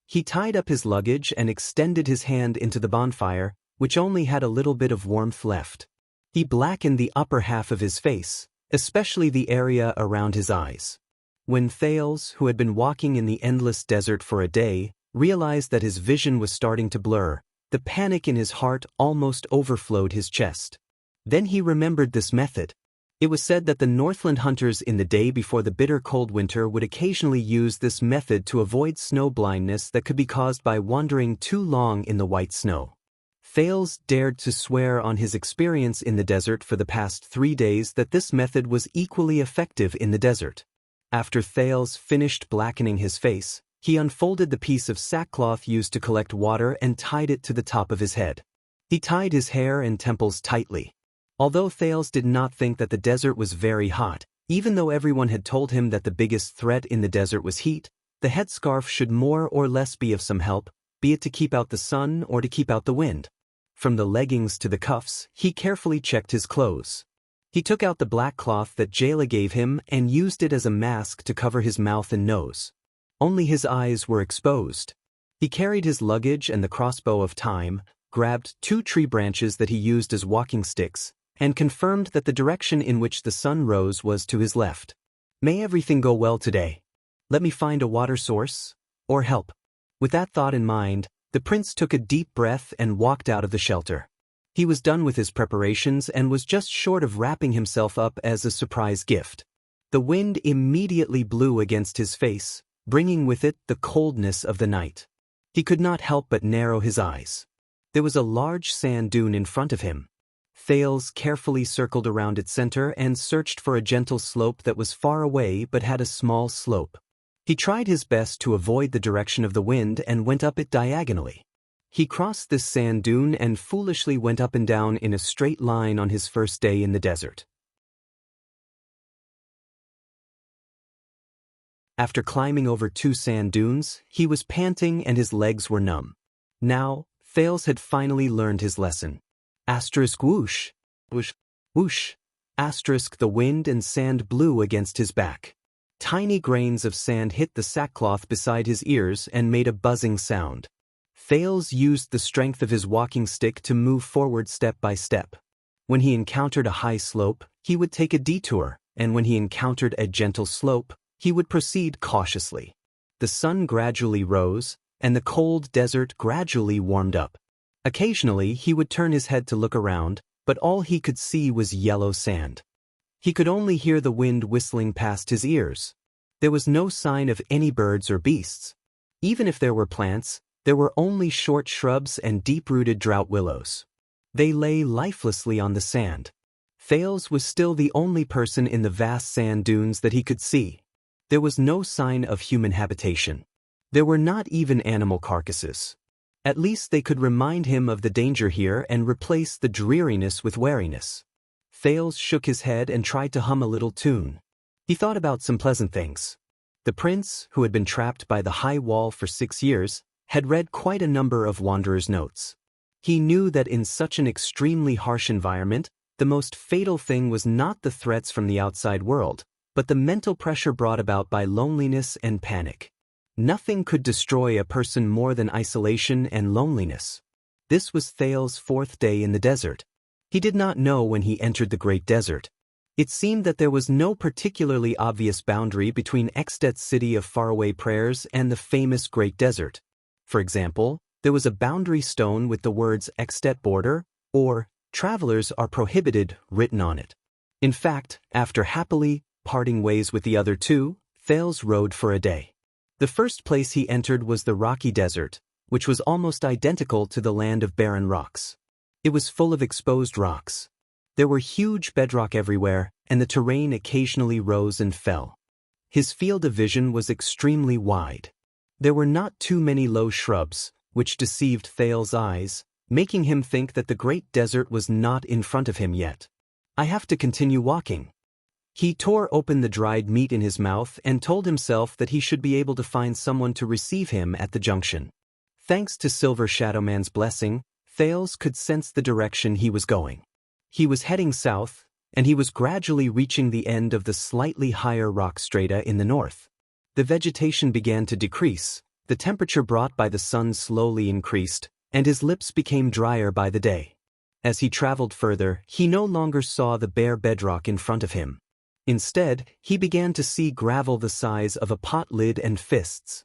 He tied up his luggage and extended his hand into the bonfire, which only had a little bit of warmth left. He blackened the upper half of his face, especially the area around his eyes. When Thales, who had been walking in the endless desert for a day, realized that his vision was starting to blur, the panic in his heart almost overflowed his chest. Then he remembered this method. It was said that the Northland hunters in the day before the bitter cold winter would occasionally use this method to avoid snow blindness that could be caused by wandering too long in the white snow. Thales dared to swear on his experience in the desert for the past 3 days that this method was equally effective in the desert. After Thales finished blackening his face, he unfolded the piece of sackcloth used to collect water and tied it to the top of his head. He tied his hair and temples tightly. Although Thales did not think that the desert was very hot, even though everyone had told him that the biggest threat in the desert was heat, the headscarf should more or less be of some help, be it to keep out the sun or to keep out the wind. From the leggings to the cuffs, he carefully checked his clothes. He took out the black cloth that Jayla gave him and used it as a mask to cover his mouth and nose. Only his eyes were exposed. He carried his luggage and the crossbow of time, grabbed 2 tree branches that he used as walking sticks, and confirmed that the direction in which the sun rose was to his left. May everything go well today. Let me find a water source, or help. With that thought in mind, the prince took a deep breath and walked out of the shelter. He was done with his preparations and was just short of wrapping himself up as a surprise gift. The wind immediately blew against his face, bringing with it the coldness of the night. He could not help but narrow his eyes. There was a large sand dune in front of him. Thales carefully circled around its center and searched for a gentle slope that was far away but had a small slope. He tried his best to avoid the direction of the wind and went up it diagonally. He crossed this sand dune and foolishly went up and down in a straight line on his first day in the desert. After climbing over 2 sand dunes, he was panting and his legs were numb. Now, Thales had finally learned his lesson. Asterisk whoosh, whoosh, whoosh. Asterisk the wind and sand blew against his back. Tiny grains of sand hit the sackcloth beside his ears and made a buzzing sound. Thales used the strength of his walking stick to move forward step by step. When he encountered a high slope, he would take a detour, and when he encountered a gentle slope, he would proceed cautiously. The sun gradually rose, and the cold desert gradually warmed up. Occasionally he would turn his head to look around, but all he could see was yellow sand. He could only hear the wind whistling past his ears. There was no sign of any birds or beasts. Even if there were plants, there were only short shrubs and deep-rooted drought willows. They lay lifelessly on the sand. Thales was still the only person in the vast sand dunes that he could see. There was no sign of human habitation. There were not even animal carcasses. At least they could remind him of the danger here and replace the dreariness with wariness. Thales shook his head and tried to hum a little tune. He thought about some pleasant things. The prince, who had been trapped by the high wall for 6 years, had read quite a number of Wanderer's notes. He knew that in such an extremely harsh environment, the most fatal thing was not the threats from the outside world, but the mental pressure brought about by loneliness and panic. Nothing could destroy a person more than isolation and loneliness. This was Thales' 4th day in the desert. He did not know when he entered the Great Desert. It seemed that there was no particularly obvious boundary between Extet's city of faraway prayers and the famous Great Desert. For example, there was a boundary stone with the words Extet border, or travelers are prohibited, written on it. In fact, after happily parting ways with the other two, Thales rode for a day. The first place he entered was the rocky desert, which was almost identical to the land of barren rocks. It was full of exposed rocks. There were huge bedrock everywhere, and the terrain occasionally rose and fell. His field of vision was extremely wide. There were not too many low shrubs, which deceived Thales' eyes, making him think that the great desert was not in front of him yet. I have to continue walking. He tore open the dried meat in his mouth and told himself that he should be able to find someone to receive him at the junction. Thanks to Silver Shadowman's blessing, Thales could sense the direction he was going. He was heading south, and he was gradually reaching the end of the slightly higher rock strata in the north. The vegetation began to decrease, the temperature brought by the sun slowly increased, and his lips became drier by the day. As he traveled further, he no longer saw the bare bedrock in front of him. Instead, he began to see gravel the size of a pot lid and fists.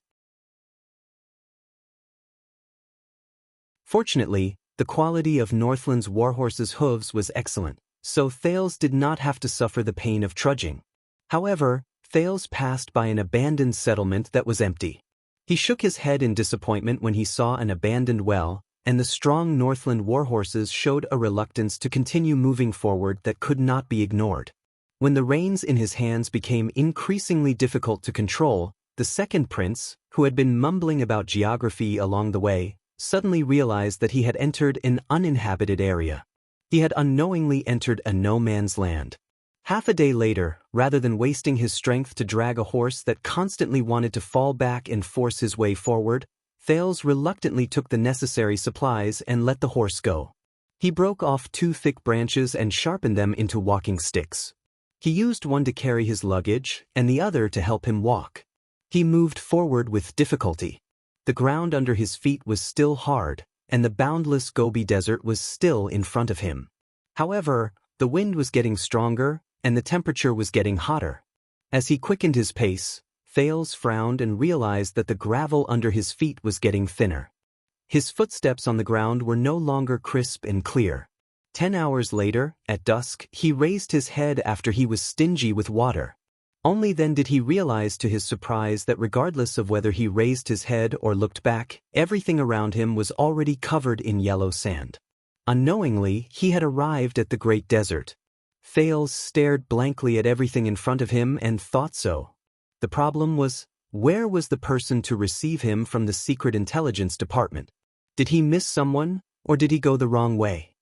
Fortunately, the quality of Northland's warhorse's hooves was excellent, so Thales did not have to suffer the pain of trudging. However, Thales passed by an abandoned settlement that was empty. He shook his head in disappointment when he saw an abandoned well, and the strong Northland warhorses showed a reluctance to continue moving forward that could not be ignored. When the reins in his hands became increasingly difficult to control, the second prince, who had been mumbling about geography along the way, suddenly realized that he had entered an uninhabited area. He had unknowingly entered a no-man's land. Half a day later, rather than wasting his strength to drag a horse that constantly wanted to fall back and force his way forward, Thales reluctantly took the necessary supplies and let the horse go. He broke off 2 thick branches and sharpened them into walking sticks. He used one to carry his luggage and the other to help him walk. He moved forward with difficulty. The ground under his feet was still hard, and the boundless Gobi Desert was still in front of him. However, the wind was getting stronger, and the temperature was getting hotter. As he quickened his pace, Thales frowned and realized that the gravel under his feet was getting thinner. His footsteps on the ground were no longer crisp and clear. 10 hours later, at dusk, he raised his head after he was stingy with water. Only then did he realize to his surprise that regardless of whether he raised his head or looked back, everything around him was already covered in yellow sand. Unknowingly, he had arrived at the Great Desert. Thales stared blankly at everything in front of him and thought so. The problem was, where was the person to receive him from the Secret Intelligence Department? Did he miss someone, or did he go the wrong way?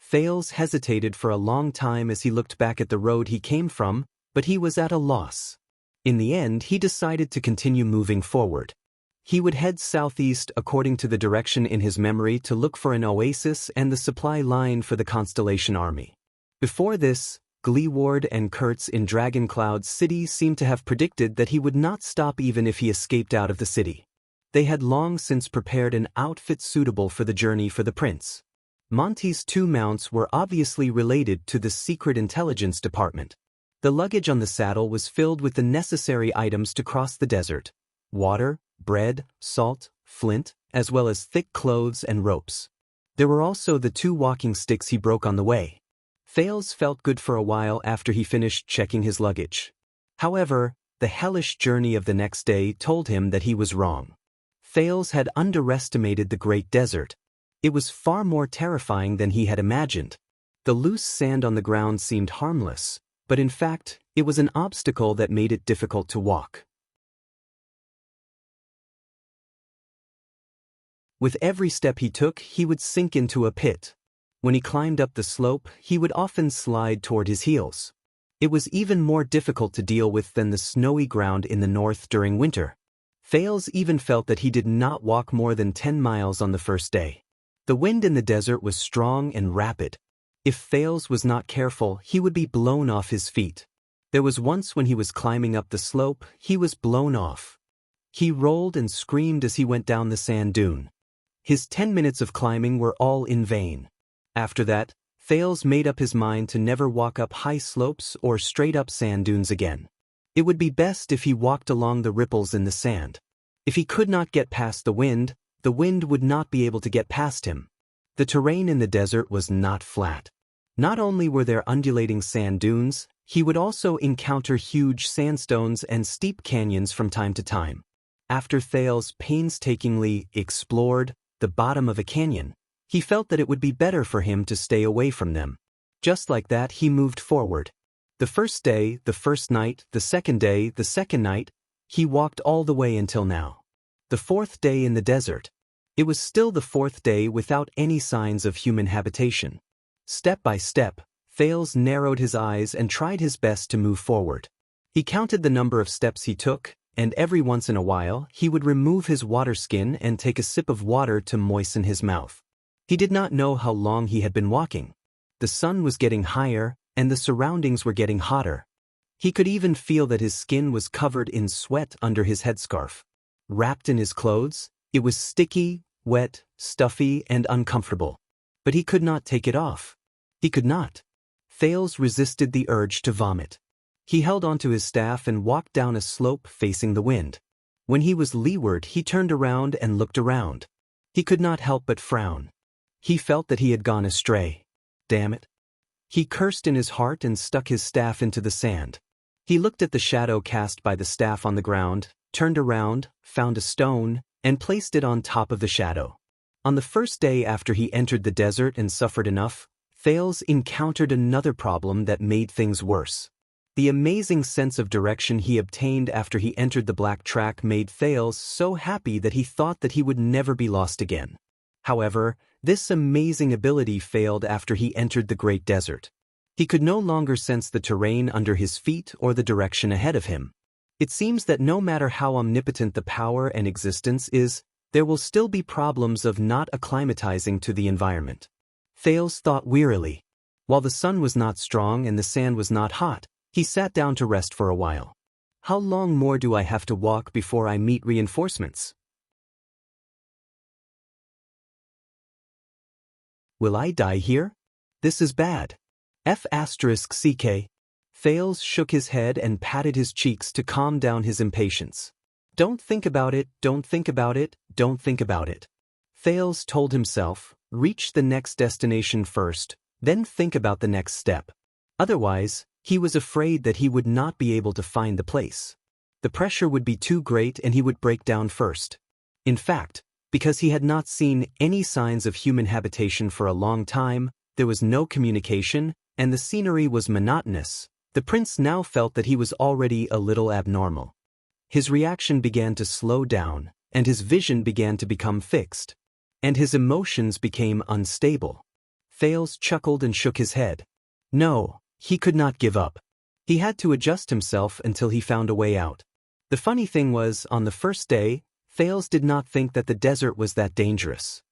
Thales hesitated for a long time as he looked back at the road he came from, but he was at a loss. In the end, he decided to continue moving forward. He would head southeast according to the direction in his memory to look for an oasis and the supply line for the Constellation Army. Before this, Gleeward and Kurtz in Dragoncloud City seemed to have predicted that he would not stop even if he escaped out of the city. They had long since prepared an outfit suitable for the journey for the prince. Monty's 2 mounts were obviously related to the Secret Intelligence Department. The luggage on the saddle was filled with the necessary items to cross the desert: water, bread, salt, flint, as well as thick clothes and ropes. There were also the 2 walking sticks he broke on the way. Thales felt good for a while after he finished checking his luggage. However, the hellish journey of the next day told him that he was wrong. Thales had underestimated the Great Desert. It was far more terrifying than he had imagined. The loose sand on the ground seemed harmless, but in fact, it was an obstacle that made it difficult to walk. With every step he took, he would sink into a pit. When he climbed up the slope, he would often slide toward his heels. It was even more difficult to deal with than the snowy ground in the north during winter. Thales even felt that he did not walk more than 10 miles on the first day. The wind in the desert was strong and rapid. If Thales was not careful, he would be blown off his feet. There was once when he was climbing up the slope, he was blown off. He rolled and screamed as he went down the sand dune. His 10 minutes of climbing were all in vain. After that, Thales made up his mind to never walk up high slopes or straight up sand dunes again. It would be best if he walked along the ripples in the sand. If he could not get past the wind would not be able to get past him. The terrain in the desert was not flat. Not only were there undulating sand dunes, he would also encounter huge sandstones and steep canyons from time to time. After Thales painstakingly explored the bottom of a canyon, he felt that it would be better for him to stay away from them. Just like that, he moved forward. The first day, the first night, the second day, the second night, he walked all the way until now. The 4th day in the desert. It was still the 4th day without any signs of human habitation. Step by step, Thales narrowed his eyes and tried his best to move forward. He counted the number of steps he took, and every once in a while he would remove his water skin and take a sip of water to moisten his mouth. He did not know how long he had been walking. The sun was getting higher, and the surroundings were getting hotter. He could even feel that his skin was covered in sweat under his headscarf. Wrapped in his clothes, it was sticky, wet, stuffy, and uncomfortable. But he could not take it off. He could not. Thales resisted the urge to vomit. He held onto his staff and walked down a slope facing the wind. When he was leeward, he turned around and looked around. He could not help but frown. He felt that he had gone astray. Damn it. He cursed in his heart and stuck his staff into the sand. He looked at the shadow cast by the staff on the ground, turned around, found a stone, and placed it on top of the shadow. On the first day after he entered the desert and suffered enough, Thales encountered another problem that made things worse. The amazing sense of direction he obtained after he entered the black track made Thales so happy that he thought that he would never be lost again. However, this amazing ability failed after he entered the Great Desert. He could no longer sense the terrain under his feet or the direction ahead of him. It seems that no matter how omnipotent the power and existence is, there will still be problems of not acclimatizing to the environment. Thales thought wearily. While the sun was not strong and the sand was not hot, he sat down to rest for a while. How long more do I have to walk before I meet reinforcements? Will I die here? This is bad. F***CK. Thales shook his head and patted his cheeks to calm down his impatience. Don't think about it, don't think about it, don't think about it. Thales told himself, reach the next destination first, then think about the next step. Otherwise, he was afraid that he would not be able to find the place. The pressure would be too great and he would break down first. In fact, because he had not seen any signs of human habitation for a long time, there was no communication, and the scenery was monotonous, the prince now felt that he was already a little abnormal. His reaction began to slow down, and his vision began to become fixed. And his emotions became unstable. Thales chuckled and shook his head. No, he could not give up. He had to adjust himself until he found a way out. The funny thing was, on the first day, Thales did not think that the desert was that dangerous.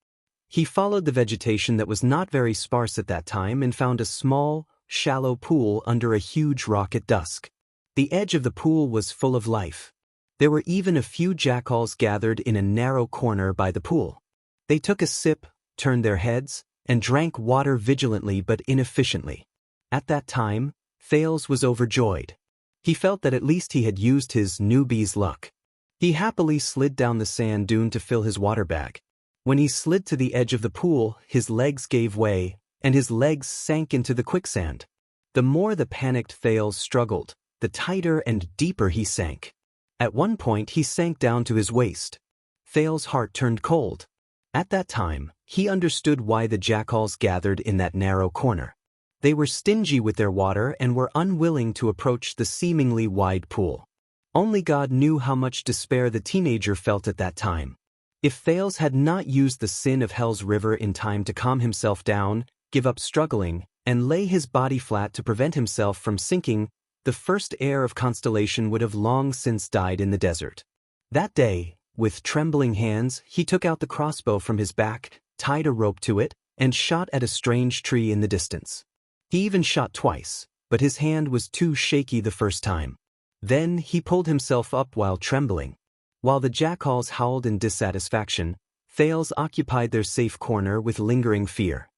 He followed the vegetation that was not very sparse at that time and found a small, shallow pool under a huge rock at dusk. The edge of the pool was full of life. There were even a few jackals gathered in a narrow corner by the pool. They took a sip, turned their heads, and drank water vigilantly but inefficiently. At that time, Thales was overjoyed. He felt that at least he had used his newbie's luck. He happily slid down the sand dune to fill his water bag. When he slid to the edge of the pool, his legs gave way, and his legs sank into the quicksand. The more the panicked Thales struggled, the tighter and deeper he sank. At one point he sank down to his waist. Thales' heart turned cold. At that time, he understood why the jackals gathered in that narrow corner. They were stingy with their water and were unwilling to approach the seemingly wide pool. Only God knew how much despair the teenager felt at that time. If Thales had not used the sin of Hell's River in time to calm himself down, give up struggling, and lay his body flat to prevent himself from sinking, the first heir of Constellation would have long since died in the desert. That day, with trembling hands, he took out the crossbow from his back, tied a rope to it, and shot at a strange tree in the distance. He even shot twice, but his hand was too shaky the first time. Then he pulled himself up while trembling. While the jackals howled in dissatisfaction, Thales occupied their safe corner with lingering fear.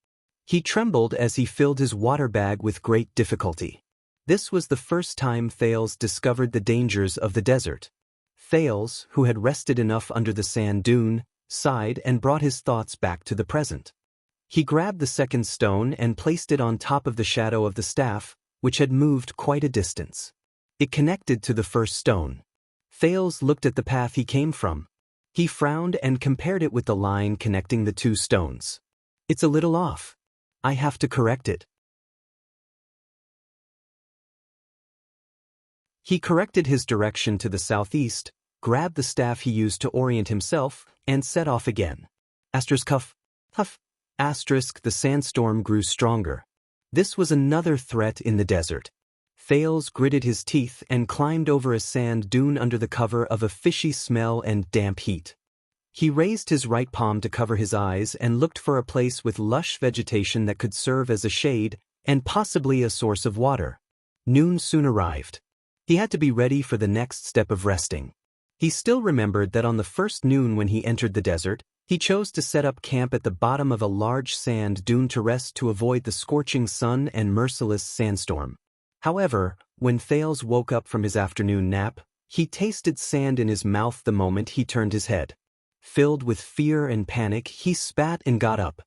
He trembled as he filled his water bag with great difficulty. This was the first time Thales discovered the dangers of the desert. Thales, who had rested enough under the sand dune, sighed and brought his thoughts back to the present. He grabbed the second stone and placed it on top of the shadow of the staff, which had moved quite a distance. It connected to the first stone. Thales looked at the path he came from. He frowned and compared it with the line connecting the two stones. It's a little off. I have to correct it. He corrected his direction to the southeast, grabbed the staff he used to orient himself, and set off again. Huff. The sandstorm grew stronger. This was another threat in the desert. Thales gritted his teeth and climbed over a sand dune under the cover of a fishy smell and damp heat. He raised his right palm to cover his eyes and looked for a place with lush vegetation that could serve as a shade and possibly a source of water. Noon soon arrived. He had to be ready for the next step of resting. He still remembered that on the first noon when he entered the desert, he chose to set up camp at the bottom of a large sand dune to rest to avoid the scorching sun and merciless sandstorm. However, when Thales woke up from his afternoon nap, he tasted sand in his mouth the moment he turned his head. Filled with fear and panic, he spat and got up.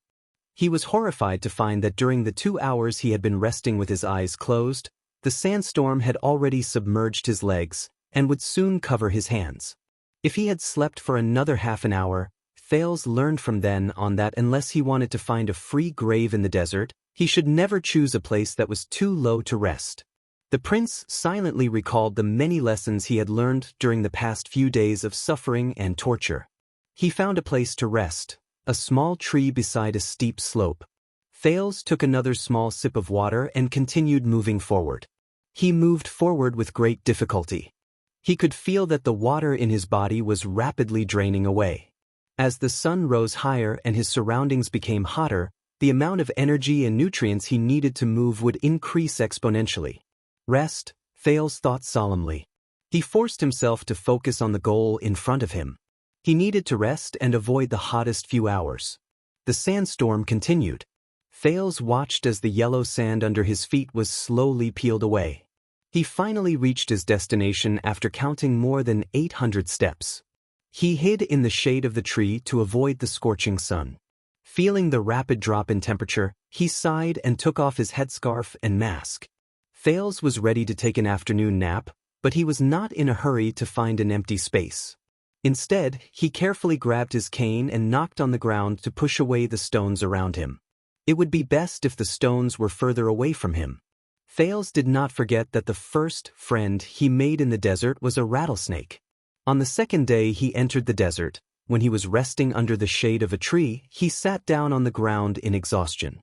He was horrified to find that during the 2 hours he had been resting with his eyes closed, the sandstorm had already submerged his legs and would soon cover his hands. If he had slept for another half an hour, Thales learned from then on that unless he wanted to find a free grave in the desert, he should never choose a place that was too low to rest. The prince silently recalled the many lessons he had learned during the past few days of suffering and torture. He found a place to rest, a small tree beside a steep slope. Thales took another small sip of water and continued moving forward. He moved forward with great difficulty. He could feel that the water in his body was rapidly draining away. As the sun rose higher and his surroundings became hotter, the amount of energy and nutrients he needed to move would increase exponentially. Rest, Thales thought solemnly. He forced himself to focus on the goal in front of him. He needed to rest and avoid the hottest few hours. The sandstorm continued. Thales watched as the yellow sand under his feet was slowly peeled away. He finally reached his destination after counting more than 800 steps. He hid in the shade of the tree to avoid the scorching sun. Feeling the rapid drop in temperature, he sighed and took off his headscarf and mask. Thales was ready to take an afternoon nap, but he was not in a hurry to find an empty space. Instead, he carefully grabbed his cane and knocked on the ground to push away the stones around him. It would be best if the stones were further away from him. Thales did not forget that the first friend he made in the desert was a rattlesnake. On the second day he entered the desert, when he was resting under the shade of a tree, he sat down on the ground in exhaustion.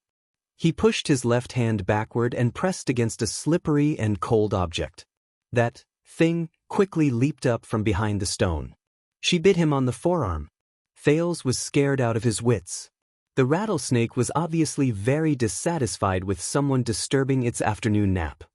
He pushed his left hand backward and pressed against a slippery and cold object. That thing quickly leaped up from behind the stone. She bit him on the forearm. Thales was scared out of his wits. The rattlesnake was obviously very dissatisfied with someone disturbing its afternoon nap.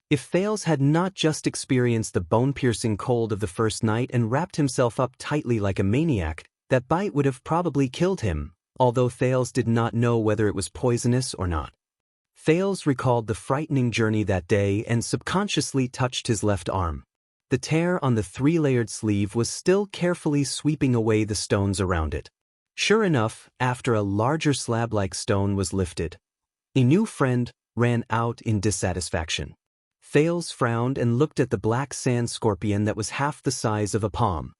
If Thales had not just experienced the bone-piercing cold of the first night and wrapped himself up tightly like a maniac, that bite would have probably killed him, although Thales did not know whether it was poisonous or not. Thales recalled the frightening journey that day and subconsciously touched his left arm. The tear on the 3-layered sleeve was still carefully sweeping away the stones around it. Sure enough, after a larger slab-like stone was lifted, a new friend ran out in dissatisfaction. Thales frowned and looked at the black sand scorpion that was half the size of a palm.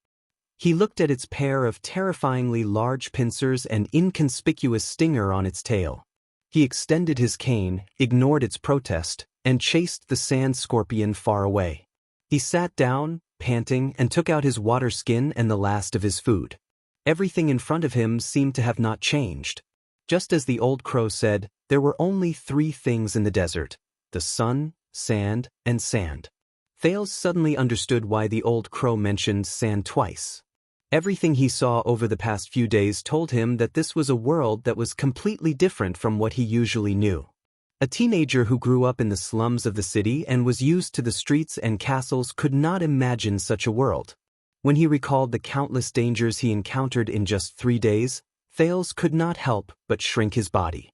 He looked at its pair of terrifyingly large pincers and inconspicuous stinger on its tail. He extended his cane, ignored its protest, and chased the sand scorpion far away. He sat down, panting, and took out his water skin and the last of his food. Everything in front of him seemed to have not changed. Just as the old crow said, there were only 3 things in the desert: the sun, sand, and sand. Thales suddenly understood why the old crow mentioned sand twice. Everything he saw over the past few days told him that this was a world that was completely different from what he usually knew. A teenager who grew up in the slums of the city and was used to the streets and castles could not imagine such a world. When he recalled the countless dangers he encountered in just 3 days, Thales could not help but shrink his body.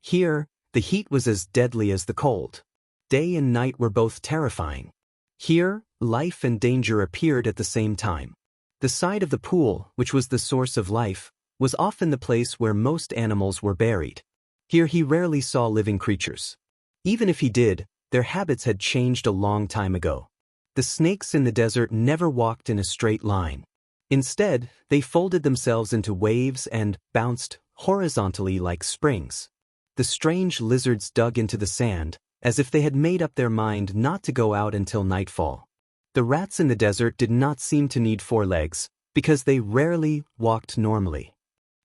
Here, the heat was as deadly as the cold. Day and night were both terrifying. Here, life and danger appeared at the same time. The side of the pool, which was the source of life, was often the place where most animals were buried. Here he rarely saw living creatures. Even if he did, their habits had changed a long time ago. The snakes in the desert never walked in a straight line. Instead, they folded themselves into waves and bounced horizontally like springs. The strange lizards dug into the sand, as if they had made up their mind not to go out until nightfall. The rats in the desert did not seem to need 4 legs, because they rarely walked normally.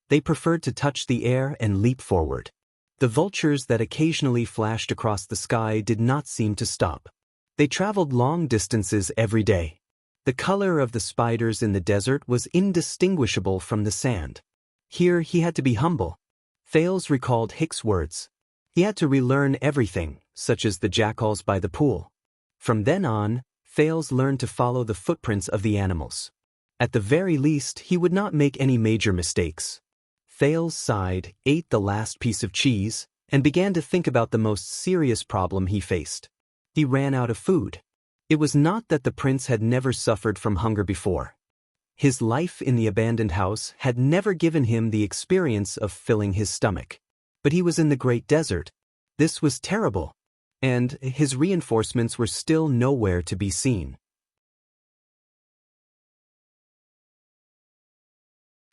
They preferred to touch the air and leap forward. The vultures that occasionally flashed across the sky did not seem to stop. They traveled long distances every day. The color of the spiders in the desert was indistinguishable from the sand. Here he had to be humble. Thales recalled Hick's words. He had to relearn everything, such as the jackals by the pool. From then on, Thales learned to follow the footprints of the animals. At the very least, he would not make any major mistakes. Thales sighed, ate the last piece of cheese, and began to think about the most serious problem he faced. He ran out of food. It was not that the prince had never suffered from hunger before. His life in the abandoned house had never given him the experience of filling his stomach. But he was in the great desert. This was terrible. And his reinforcements were still nowhere to be seen.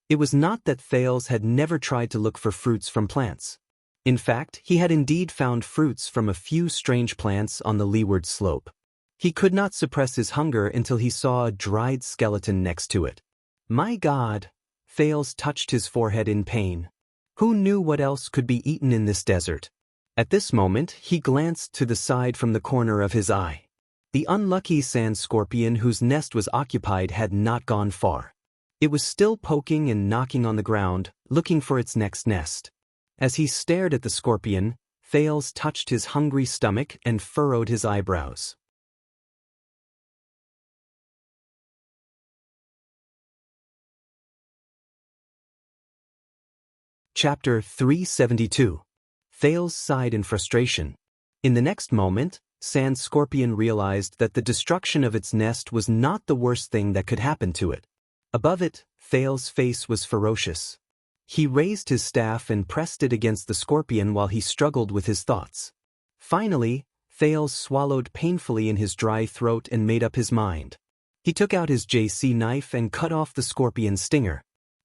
It was not that Thales had never tried to look for fruits from plants. In fact, he had indeed found fruits from a few strange plants on the leeward slope. He could not suppress his hunger until he saw a dried skeleton next to it. My God! Thales touched his forehead in pain. Who knew what else could be eaten in this desert? At this moment, he glanced to the side from the corner of his eye. The unlucky sand scorpion whose nest was occupied had not gone far. It was still poking and knocking on the ground, looking for its next nest. As he stared at the scorpion, Thales touched his hungry stomach and furrowed his eyebrows. Chapter 372. Thales sighed in frustration. In the next moment, Sand Scorpion realized that the destruction of its nest was not the worst thing that could happen to it. Above it, Thales' face was ferocious. He raised his staff and pressed it against the scorpion while he struggled with his thoughts. Finally, Thales swallowed painfully in his dry throat and made up his mind. He took out his JC knife and cut off the scorpion's stinger.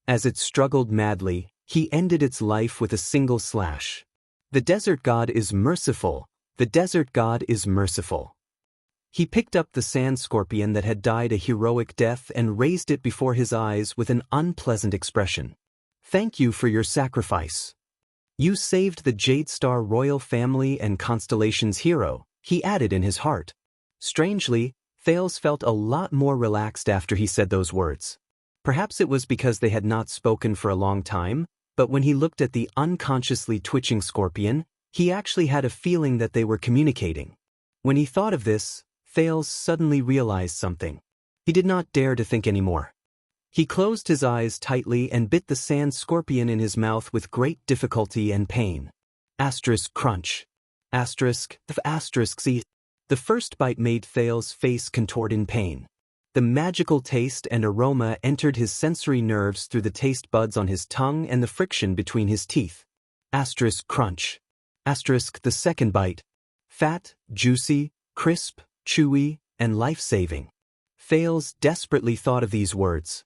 As it struggled madly, he ended its life with a single slash. The desert god is merciful. The desert god is merciful. He picked up the sand scorpion that had died a heroic death and raised it before his eyes with an unpleasant expression. Thank you for your sacrifice. You saved the Jade Star royal family and Constellation's hero, he added in his heart. Strangely, Thales felt a lot more relaxed after he said those words. Perhaps it was because they had not spoken for a long time, but when he looked at the unconsciously twitching scorpion, he actually had a feeling that they were communicating. When he thought of this, Thales suddenly realized something. He did not dare to think anymore. He closed his eyes tightly and bit the sand scorpion in his mouth with great difficulty and pain. Asterisk crunch. Asterisk C. The first bite made Thales' face contort in pain. The magical taste and aroma entered his sensory nerves through the taste buds on his tongue and the friction between his teeth. Asterisk crunch. Asterisk the second bite. Fat, juicy, crisp, chewy, and life-saving. Thales desperately thought of these words.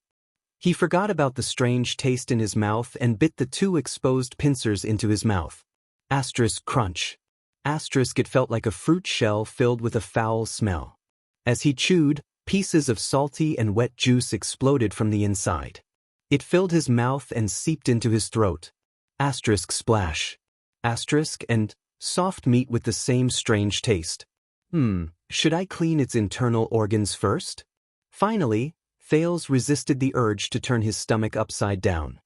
He forgot about the strange taste in his mouth and bit the 2 exposed pincers into his mouth. Asterisk crunch. Asterisk it felt like a fruit shell filled with a foul smell. As he chewed, pieces of salty and wet juice exploded from the inside. It filled his mouth and seeped into his throat. Asterisk splash. Asterisk and soft meat with the same strange taste. Should I clean its internal organs first? Finally, Thales resisted the urge to turn his stomach upside down.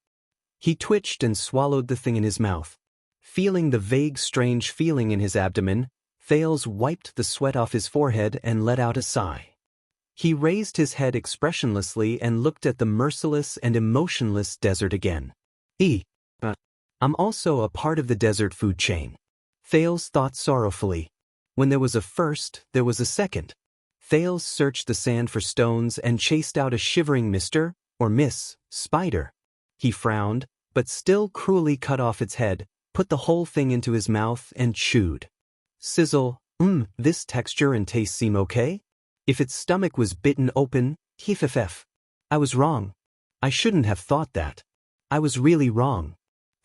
He twitched and swallowed the thing in his mouth. Feeling the vague strange feeling in his abdomen, Thales wiped the sweat off his forehead and let out a sigh. He raised his head expressionlessly and looked at the merciless and emotionless desert again. I'm also a part of the desert food chain. Thales thought sorrowfully. When there was a first, there was a second. Thales searched the sand for stones and chased out a shivering Mr. or Miss Spider. He frowned, but still cruelly cut off its head, put the whole thing into his mouth and chewed. Sizzle, this texture and taste seem okay? If its stomach was bitten open, I was wrong. I shouldn't have thought that. I was really wrong.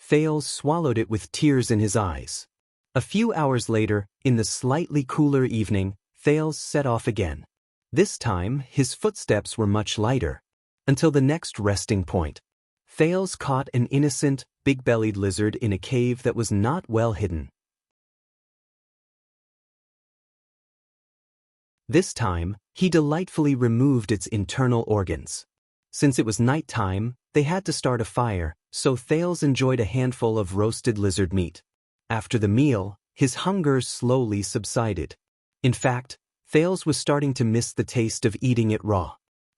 Thales swallowed it with tears in his eyes. A few hours later, in the slightly cooler evening, Thales set off again. This time, his footsteps were much lighter. Until the next resting point. Thales caught an innocent, big-bellied lizard in a cave that was not well hidden. This time, he delightfully removed its internal organs. Since it was night time, they had to start a fire, so Thales enjoyed a handful of roasted lizard meat. After the meal, his hunger slowly subsided. In fact, Thales was starting to miss the taste of eating it raw.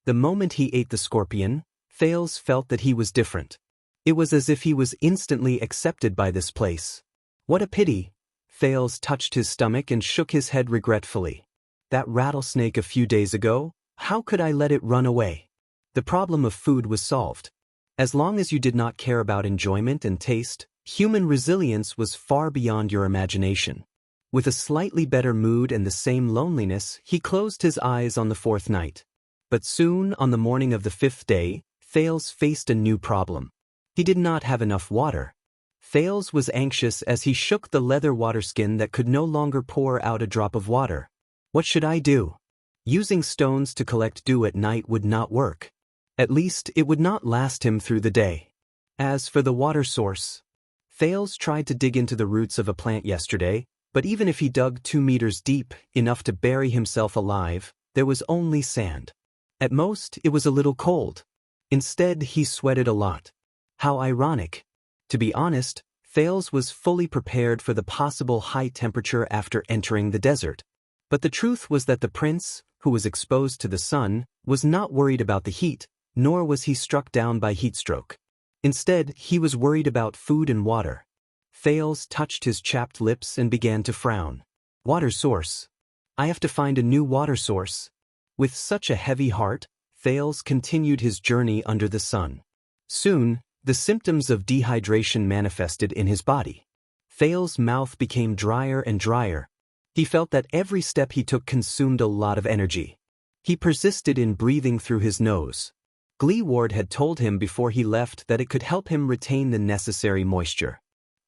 The moment he ate the scorpion, Thales felt that he was different. It was as if he was instantly accepted by this place. What a pity! Thales touched his stomach and shook his head regretfully. That rattlesnake a few days ago, how could I let it run away? The problem of food was solved. As long as you did not care about enjoyment and taste, human resilience was far beyond your imagination. With a slightly better mood and the same loneliness, he closed his eyes on the 4th night. But soon, on the morning of the 5th day, Thales faced a new problem. He did not have enough water. Thales was anxious as he shook the leather waterskin that could no longer pour out a drop of water. What should I do? Using stones to collect dew at night would not work. At least, it would not last him through the day. As for the water source, Thales tried to dig into the roots of a plant yesterday, but even if he dug 2 meters deep, enough to bury himself alive, there was only sand. At most, it was a little cold. Instead, he sweated a lot. How ironic. To be honest, Thales was fully prepared for the possible high temperature after entering the desert. But the truth was that the prince, who was exposed to the sun, was not worried about the heat, nor was he struck down by heatstroke. Instead, he was worried about food and water. Thales touched his chapped lips and began to frown. Water source. I have to find a new water source. With such a heavy heart, Thales continued his journey under the sun. Soon, the symptoms of dehydration manifested in his body. Thales' mouth became drier and drier. He felt that every step he took consumed a lot of energy. He persisted in breathing through his nose. Gleeward had told him before he left that it could help him retain the necessary moisture.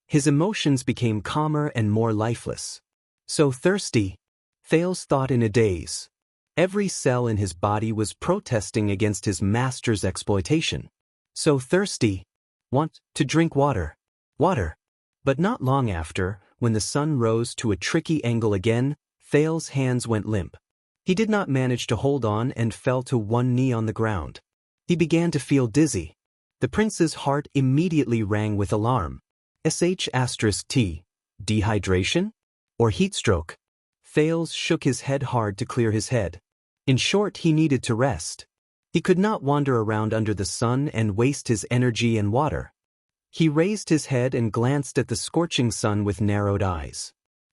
His emotions became calmer and more lifeless. So thirsty, Thales thought in a daze. Every cell in his body was protesting against his master's exploitation. So thirsty. Want to drink water. Water. But not long after, when the sun rose to a tricky angle again, Thales's hands went limp. He did not manage to hold on and fell to one knee on the ground. He began to feel dizzy. The prince's heart immediately rang with alarm. T. Dehydration? Or heatstroke? Thales shook his head hard to clear his head. In short, he needed to rest. He could not wander around under the sun and waste his energy and water. He raised his head and glanced at the scorching sun with narrowed eyes.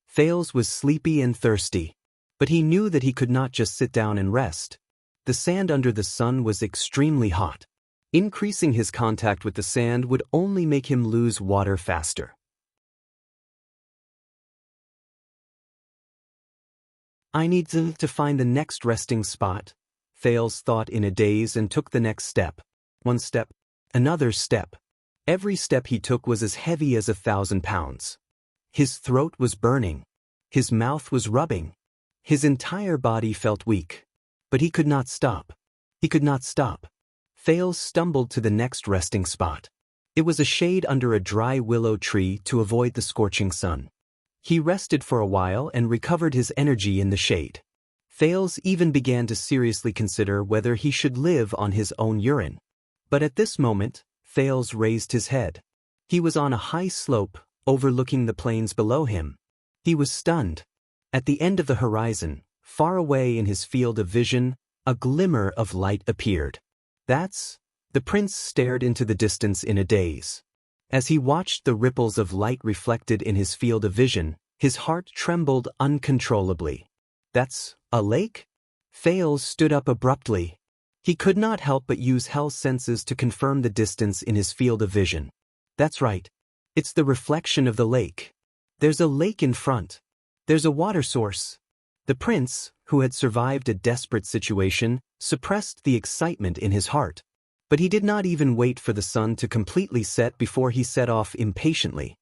Thales was sleepy and thirsty. But he knew that he could not just sit down and rest. The sand under the sun was extremely hot. Increasing his contact with the sand would only make him lose water faster. I need to find the next resting spot, Thales thought in a daze and took the next step. One step, another step. Every step he took was as heavy as 1,000 pounds. His throat was burning. His mouth was rubbing. His entire body felt weak. But he could not stop. He could not stop. Thales stumbled to the next resting spot. It was a shade under a dry willow tree to avoid the scorching sun. He rested for a while and recovered his energy in the shade. Thales even began to seriously consider whether he should live on his own urine. But at this moment, Thales raised his head. He was on a high slope, overlooking the plains below him. He was stunned. At the end of the horizon, far away in his field of vision, a glimmer of light appeared. The prince stared into the distance in a daze. As he watched the ripples of light reflected in his field of vision, his heart trembled uncontrollably. That's a lake? Thales stood up abruptly. He could not help but use Hell's senses to confirm the distance in his field of vision. That's right. It's the reflection of the lake. There's a lake in front. There's a water source. The prince, who had survived a desperate situation, suppressed the excitement in his heart. But he did not even wait for the sun to completely set before he set off impatiently.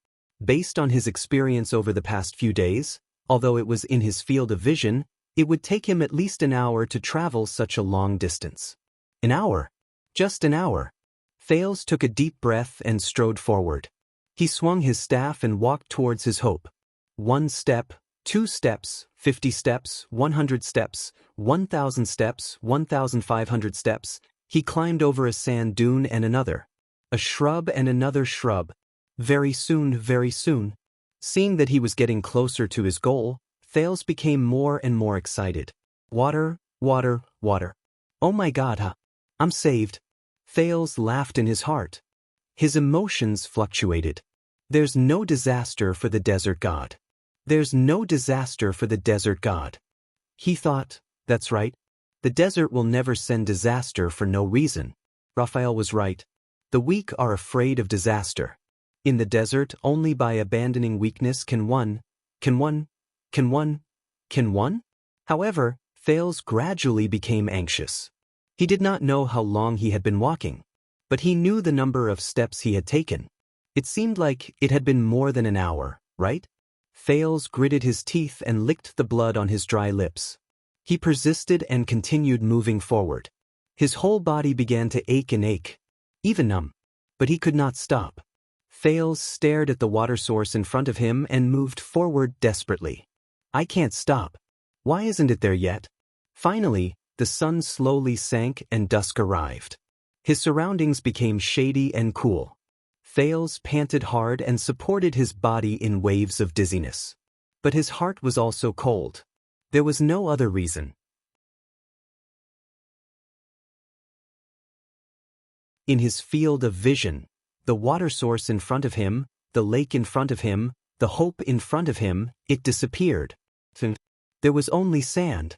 Based on his experience over the past few days, although it was in his field of vision, it would take him at least an hour to travel such a long distance. An hour? Just an hour. Thales took a deep breath and strode forward. He swung his staff and walked towards his hope. 1 step, 2 steps, 50 steps, 100 steps, 1,000 steps, 1,500 steps. He climbed over a sand dune and another. A shrub and another shrub. Very soon. Seeing that he was getting closer to his goal, Thales became more and more excited. Water. Oh my God, I'm saved. Thales laughed in his heart. His emotions fluctuated. There's no disaster for the desert god. There's no disaster for the desert god. He thought, that's right. The desert will never send disaster for no reason. Raphael was right. The weak are afraid of disaster. In the desert, only by abandoning weakness can one. However, Thales gradually became anxious. He did not know how long he had been walking, but he knew the number of steps he had taken. It seemed like it had been more than an hour, right? Thales gritted his teeth and licked the blood on his dry lips. He persisted and continued moving forward. His whole body began to ache, even numb. But he could not stop. Thales stared at the water source in front of him and moved forward desperately. I can't stop. Why isn't it there yet? Finally, the sun slowly sank and dusk arrived. His surroundings became shady and cool. Thales panted hard and supported his body in waves of dizziness. But his heart was also cold. There was no other reason. In his field of vision, the water source in front of him, the lake in front of him, the hope in front of him, it disappeared. There was only sand.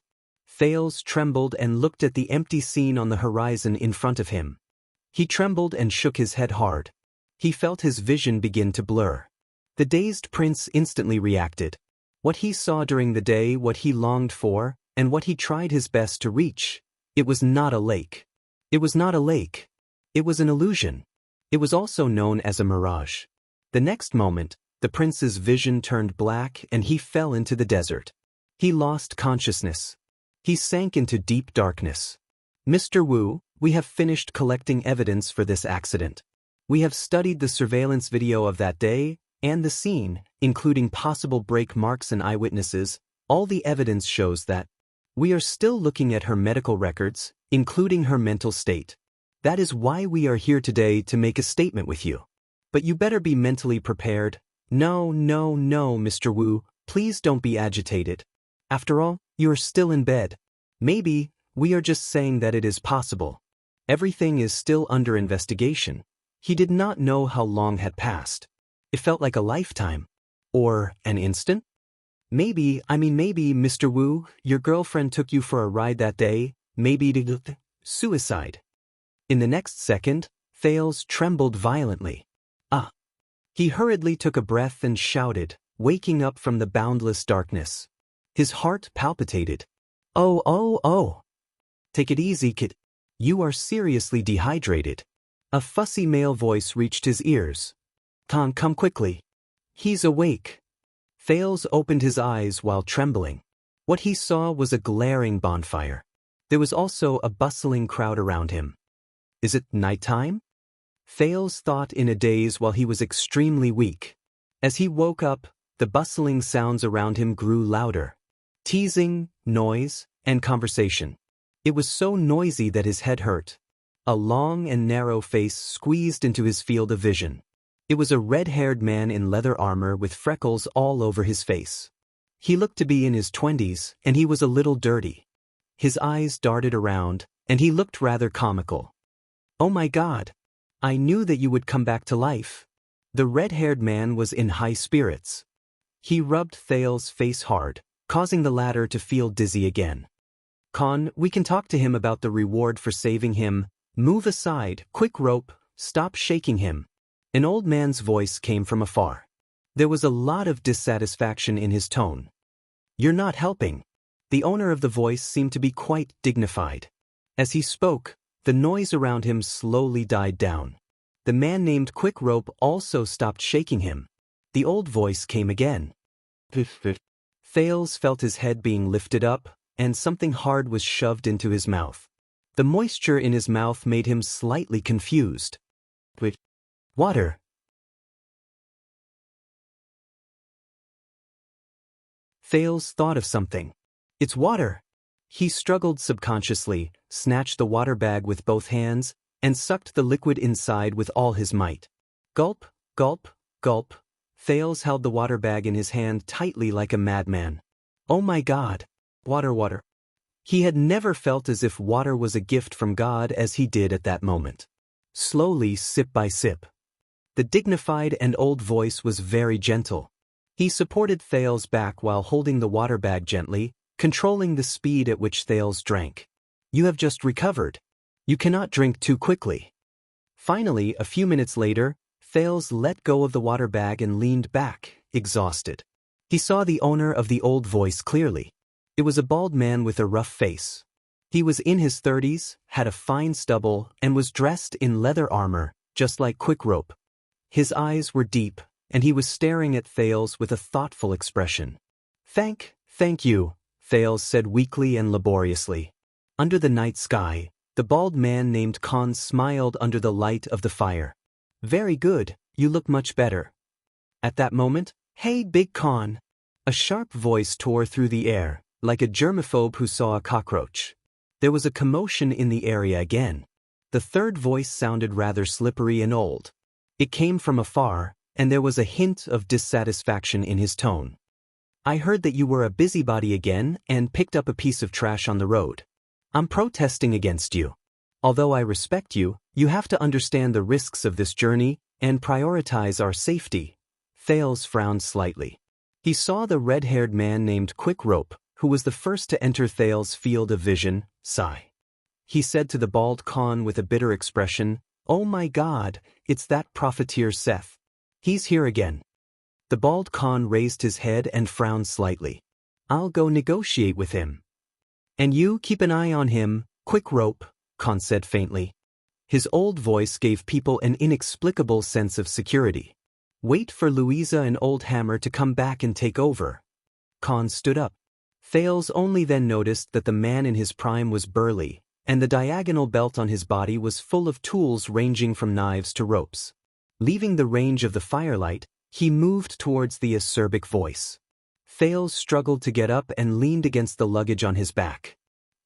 Thales trembled and looked at the empty scene on the horizon in front of him. He trembled and shook his head hard. He felt his vision begin to blur. The dazed prince instantly reacted. What he saw during the day, what he longed for, and what he tried his best to reach, it was not a lake. It was not a lake. It was an illusion. It was also known as a mirage. The next moment, the prince's vision turned black and he fell into the desert. He lost consciousness. He sank into deep darkness. Mr. Wu, we have finished collecting evidence for this accident. We have studied the surveillance video of that day, and the scene, including possible break marks and eyewitnesses. All the evidence shows that. We are still looking at her medical records, including her mental state. That is why we are here today to make a statement with you. But you better be mentally prepared. No, Mr. Wu, please don't be agitated. After all, you are still in bed. Maybe, we are just saying that it is possible. Everything is still under investigation. He did not know how long had passed. It felt like a lifetime. Or an instant? Maybe, Mr. Wu, your girlfriend took you for a ride that day, maybe to suicide. In the next second, Thales trembled violently. Ah! He hurriedly took a breath and shouted, waking up from the boundless darkness. His heart palpitated. Oh! Take it easy, kid. You are seriously dehydrated. A fussy male voice reached his ears. Come quickly. He's awake. Thales opened his eyes while trembling. What he saw was a glaring bonfire. There was also a bustling crowd around him. Is it nighttime? Thales thought in a daze while he was extremely weak. As he woke up, the bustling sounds around him grew louder. Teasing, noise, and conversation. It was so noisy that his head hurt. A long and narrow face squeezed into his field of vision. It was a red-haired man in leather armor with freckles all over his face. He looked to be in his 20s, and he was a little dirty. His eyes darted around, and he looked rather comical. Oh my God! I knew that you would come back to life. The red-haired man was in high spirits. He rubbed Thales' face hard, causing the latter to feel dizzy again. Con, we can talk to him about the reward for saving him. Move aside, quick rope, stop shaking him. An old man's voice came from afar. There was a lot of dissatisfaction in his tone. You're not helping. The owner of the voice seemed to be quite dignified. As he spoke, the noise around him slowly died down. The man named Quick Rope also stopped shaking him. The old voice came again. Thales felt his head being lifted up, and something hard was shoved into his mouth. The moisture in his mouth made him slightly confused. Water. Thales thought of something. It's water. He struggled subconsciously, snatched the water bag with both hands, and sucked the liquid inside with all his might. Gulp, gulp, gulp. Thales held the water bag in his hand tightly like a madman. Oh my God! Water. He had never felt as if water was a gift from God as he did at that moment. Slowly, sip by sip. The dignified and old voice was very gentle. He supported Thales back while holding the water bag gently, controlling the speed at which Thales drank. You have just recovered. You cannot drink too quickly. Finally, a few minutes later, Thales let go of the water bag and leaned back, exhausted. He saw the owner of the old voice clearly. It was a bald man with a rough face. He was in his 30s, had a fine stubble, and was dressed in leather armor, just like Quick Rope. His eyes were deep, and he was staring at Thales with a thoughtful expression. Thank you, Thales said weakly and laboriously. Under the night sky, the bald man named Khan smiled under the light of the fire. Very good, you look much better. At that moment, hey Big Khan! A sharp voice tore through the air, like a germaphobe who saw a cockroach. There was a commotion in the area again. The third voice sounded rather slippery and old. It came from afar, and there was a hint of dissatisfaction in his tone. I heard that you were a busybody again and picked up a piece of trash on the road. I'm protesting against you. Although I respect you, you have to understand the risks of this journey and prioritize our safety. Thales frowned slightly. He saw the red-haired man named Quick Rope, who was the first to enter Thales' field of vision, sigh. He said to the bald Khan with a bitter expression, Oh my God, it's that profiteer Seth. He's here again. The bald Khan raised his head and frowned slightly. I'll go negotiate with him. And you keep an eye on him, Quick Rope, Khan said faintly. His old voice gave people an inexplicable sense of security. Wait for Louisa and Old Hammer to come back and take over. Khan stood up. Thales only then noticed that the man in his prime was burly, and the diagonal belt on his body was full of tools ranging from knives to ropes. Leaving the range of the firelight, he moved towards the acerbic voice. Thales struggled to get up and leaned against the luggage on his back.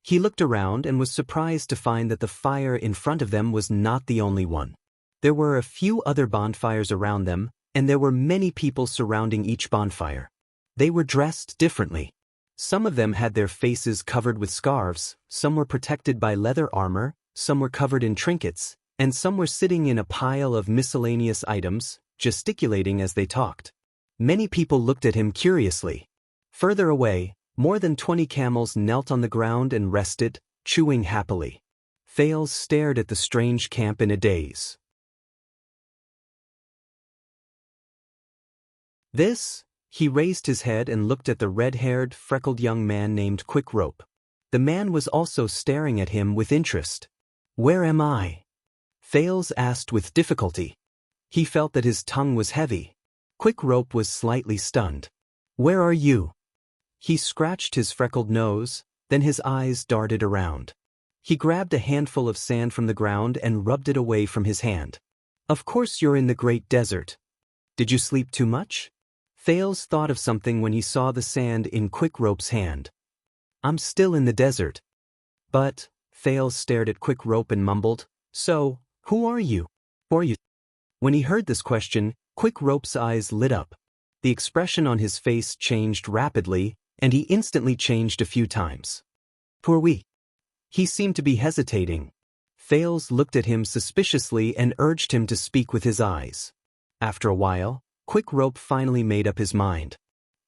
He looked around and was surprised to find that the fire in front of them was not the only one. There were a few other bonfires around them, and there were many people surrounding each bonfire. They were dressed differently. Some of them had their faces covered with scarves, some were protected by leather armor, some were covered in trinkets, and some were sitting in a pile of miscellaneous items, gesticulating as they talked. Many people looked at him curiously. Further away, more than 20 camels knelt on the ground and rested, chewing happily. Thales stared at the strange camp in a daze. He raised his head and looked at the red-haired, freckled young man named Quick Rope. The man was also staring at him with interest. "Where am I?" Thales asked with difficulty. He felt that his tongue was heavy. Quick Rope was slightly stunned. "Where are you?" He scratched his freckled nose, then his eyes darted around. He grabbed a handful of sand from the ground and rubbed it away from his hand. "Of course you're in the great desert. Did you sleep too much?" Thales thought of something when he saw the sand in Quick Rope's hand. "I'm still in the desert." "But," Thales stared at Quick Rope and mumbled, "So, who are you? Who are you?" When he heard this question, Quick Rope's eyes lit up. The expression on his face changed rapidly, and he instantly changed a few times. "Who are we?" He seemed to be hesitating. Thales looked at him suspiciously and urged him to speak with his eyes. After a while, Quick Rope finally made up his mind.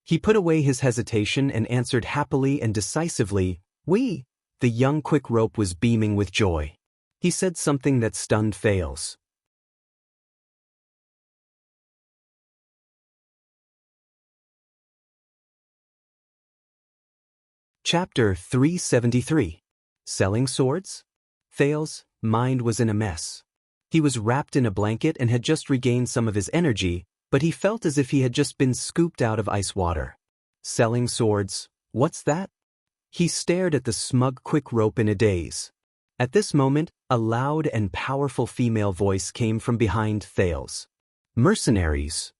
He put away his hesitation and answered happily and decisively, "We." The young Quick Rope was beaming with joy. He said something that stunned Thales. Chapter 373. Selling Swords? Thales' mind was in a mess. He was wrapped in a blanket and had just regained some of his energy, but he felt as if he had just been scooped out of ice water. Selling swords, what's that? He stared at the smug Quick Rope in a daze. At this moment, a loud and powerful female voice came from behind Thales. "Mercenaries.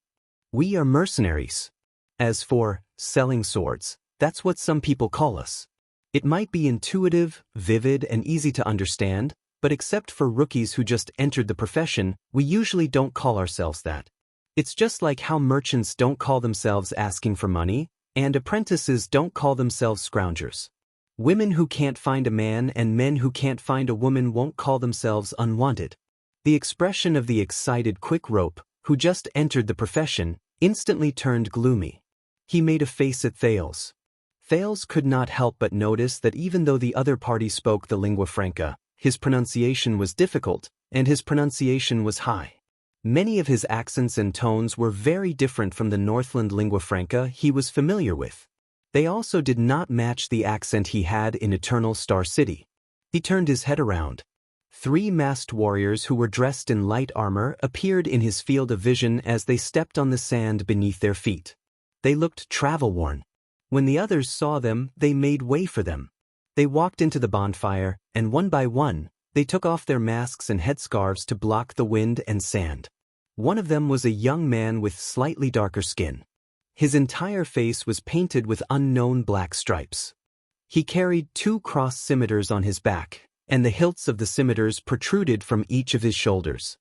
We are mercenaries. As for selling swords, that's what some people call us. It might be intuitive, vivid, and easy to understand, but except for rookies who just entered the profession, we usually don't call ourselves that. It's just like how merchants don't call themselves asking for money, and apprentices don't call themselves scroungers. Women who can't find a man and men who can't find a woman won't call themselves unwanted." The expression of the excited Quick Rope, who just entered the profession, instantly turned gloomy. He made a face at Thales. Thales could not help but notice that even though the other party spoke the lingua franca, his pronunciation was difficult, and his pronunciation was high. Many of his accents and tones were very different from the Northland lingua franca he was familiar with. They also did not match the accent he had in Eternal Star City. He turned his head around. 3 masked warriors who were dressed in light armor appeared in his field of vision as they stepped on the sand beneath their feet. They looked travel-worn. When the others saw them, they made way for them. They walked into the bonfire, and one by one, they took off their masks and headscarves to block the wind and sand. One of them was a young man with slightly darker skin. His entire face was painted with unknown black stripes. He carried 2 cross scimitars on his back, and the hilts of the scimitars protruded from each of his shoulders.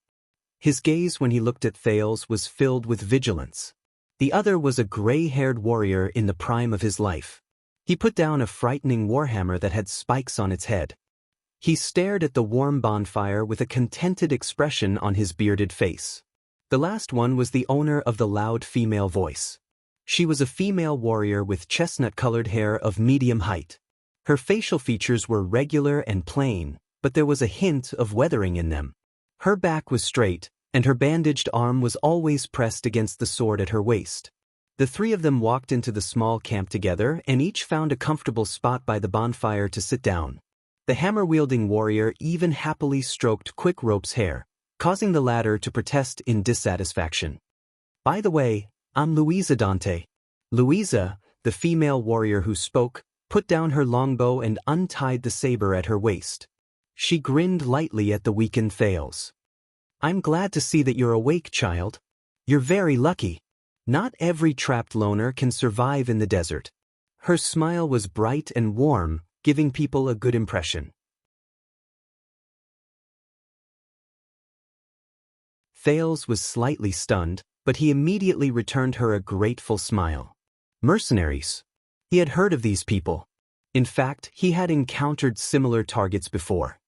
His gaze when he looked at Thales was filled with vigilance. The other was a gray-haired warrior in the prime of his life. He put down a frightening warhammer that had spikes on its head. He stared at the warm bonfire with a contented expression on his bearded face. The last one was the owner of the loud female voice. She was a female warrior with chestnut-colored hair of medium height. Her facial features were regular and plain, but there was a hint of weathering in them. Her back was straight, and her bandaged arm was always pressed against the sword at her waist. The 3 of them walked into the small camp together and each found a comfortable spot by the bonfire to sit down. The hammer-wielding warrior even happily stroked Quick Rope's hair, causing the latter to protest in dissatisfaction. "By the way, I'm Louisa Dante." Louisa, the female warrior who spoke, put down her longbow and untied the saber at her waist. She grinned lightly at the weakened Thales. I'm glad to see that you're awake, child. You're very lucky. Not every trapped loner can survive in the desert. Her smile was bright and warm, giving people a good impression. Thales was slightly stunned, but he immediately returned her a grateful smile. Mercenaries. He had heard of these people. In fact, he had encountered similar targets before.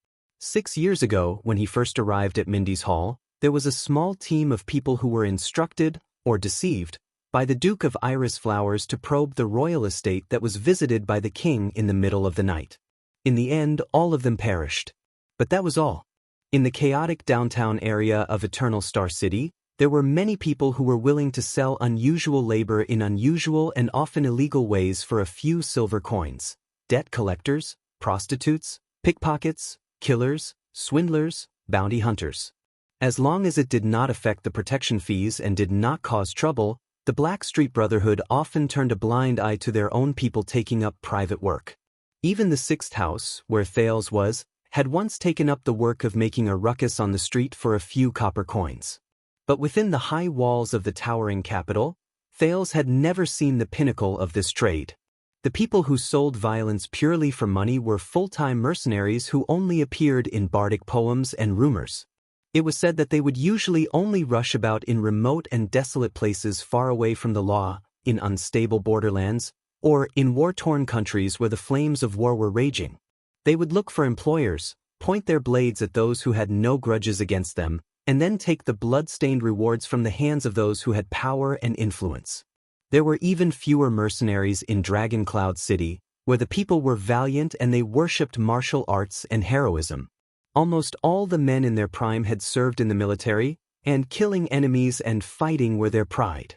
6 years ago, when he first arrived at Mindy's Hall, there was a small team of people who were instructed, or deceived, by the Duke of Iris Flowers to probe the royal estate that was visited by the king in the middle of the night. In the end, all of them perished. But that was all. In the chaotic downtown area of Eternal Star City, there were many people who were willing to sell unusual labor in unusual and often illegal ways for a few silver coins. Debt collectors, prostitutes, pickpockets, killers, swindlers, bounty hunters. As long as it did not affect the protection fees and did not cause trouble, the Blackstreet Brotherhood often turned a blind eye to their own people taking up private work. Even the Sixth House, where Thales was, had once taken up the work of making a ruckus on the street for a few copper coins. But within the high walls of the towering capital, Thales had never seen the pinnacle of this trade. The people who sold violence purely for money were full-time mercenaries who only appeared in bardic poems and rumors. It was said that they would usually only rush about in remote and desolate places far away from the law, in unstable borderlands, or in war-torn countries where the flames of war were raging. They would look for employers, point their blades at those who had no grudges against them, and then take the blood-stained rewards from the hands of those who had power and influence. There were even fewer mercenaries in Dragon Cloud City, where the people were valiant and they worshipped martial arts and heroism. Almost all the men in their prime had served in the military, and killing enemies and fighting were their pride.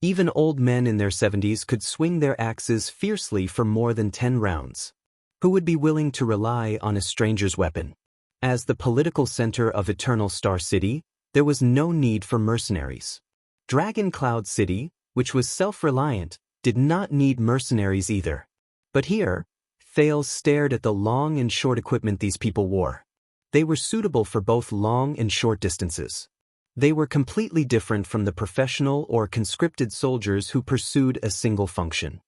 Even old men in their 70s could swing their axes fiercely for more than 10 rounds. Who would be willing to rely on a stranger's weapon? As the political center of Eternal Star City, there was no need for mercenaries. Dragon Cloud City, which was self-reliant, did not need mercenaries either. But here, Thales stared at the long and short equipment these people wore. They were suitable for both long and short distances. They were completely different from the professional or conscripted soldiers who pursued a single function.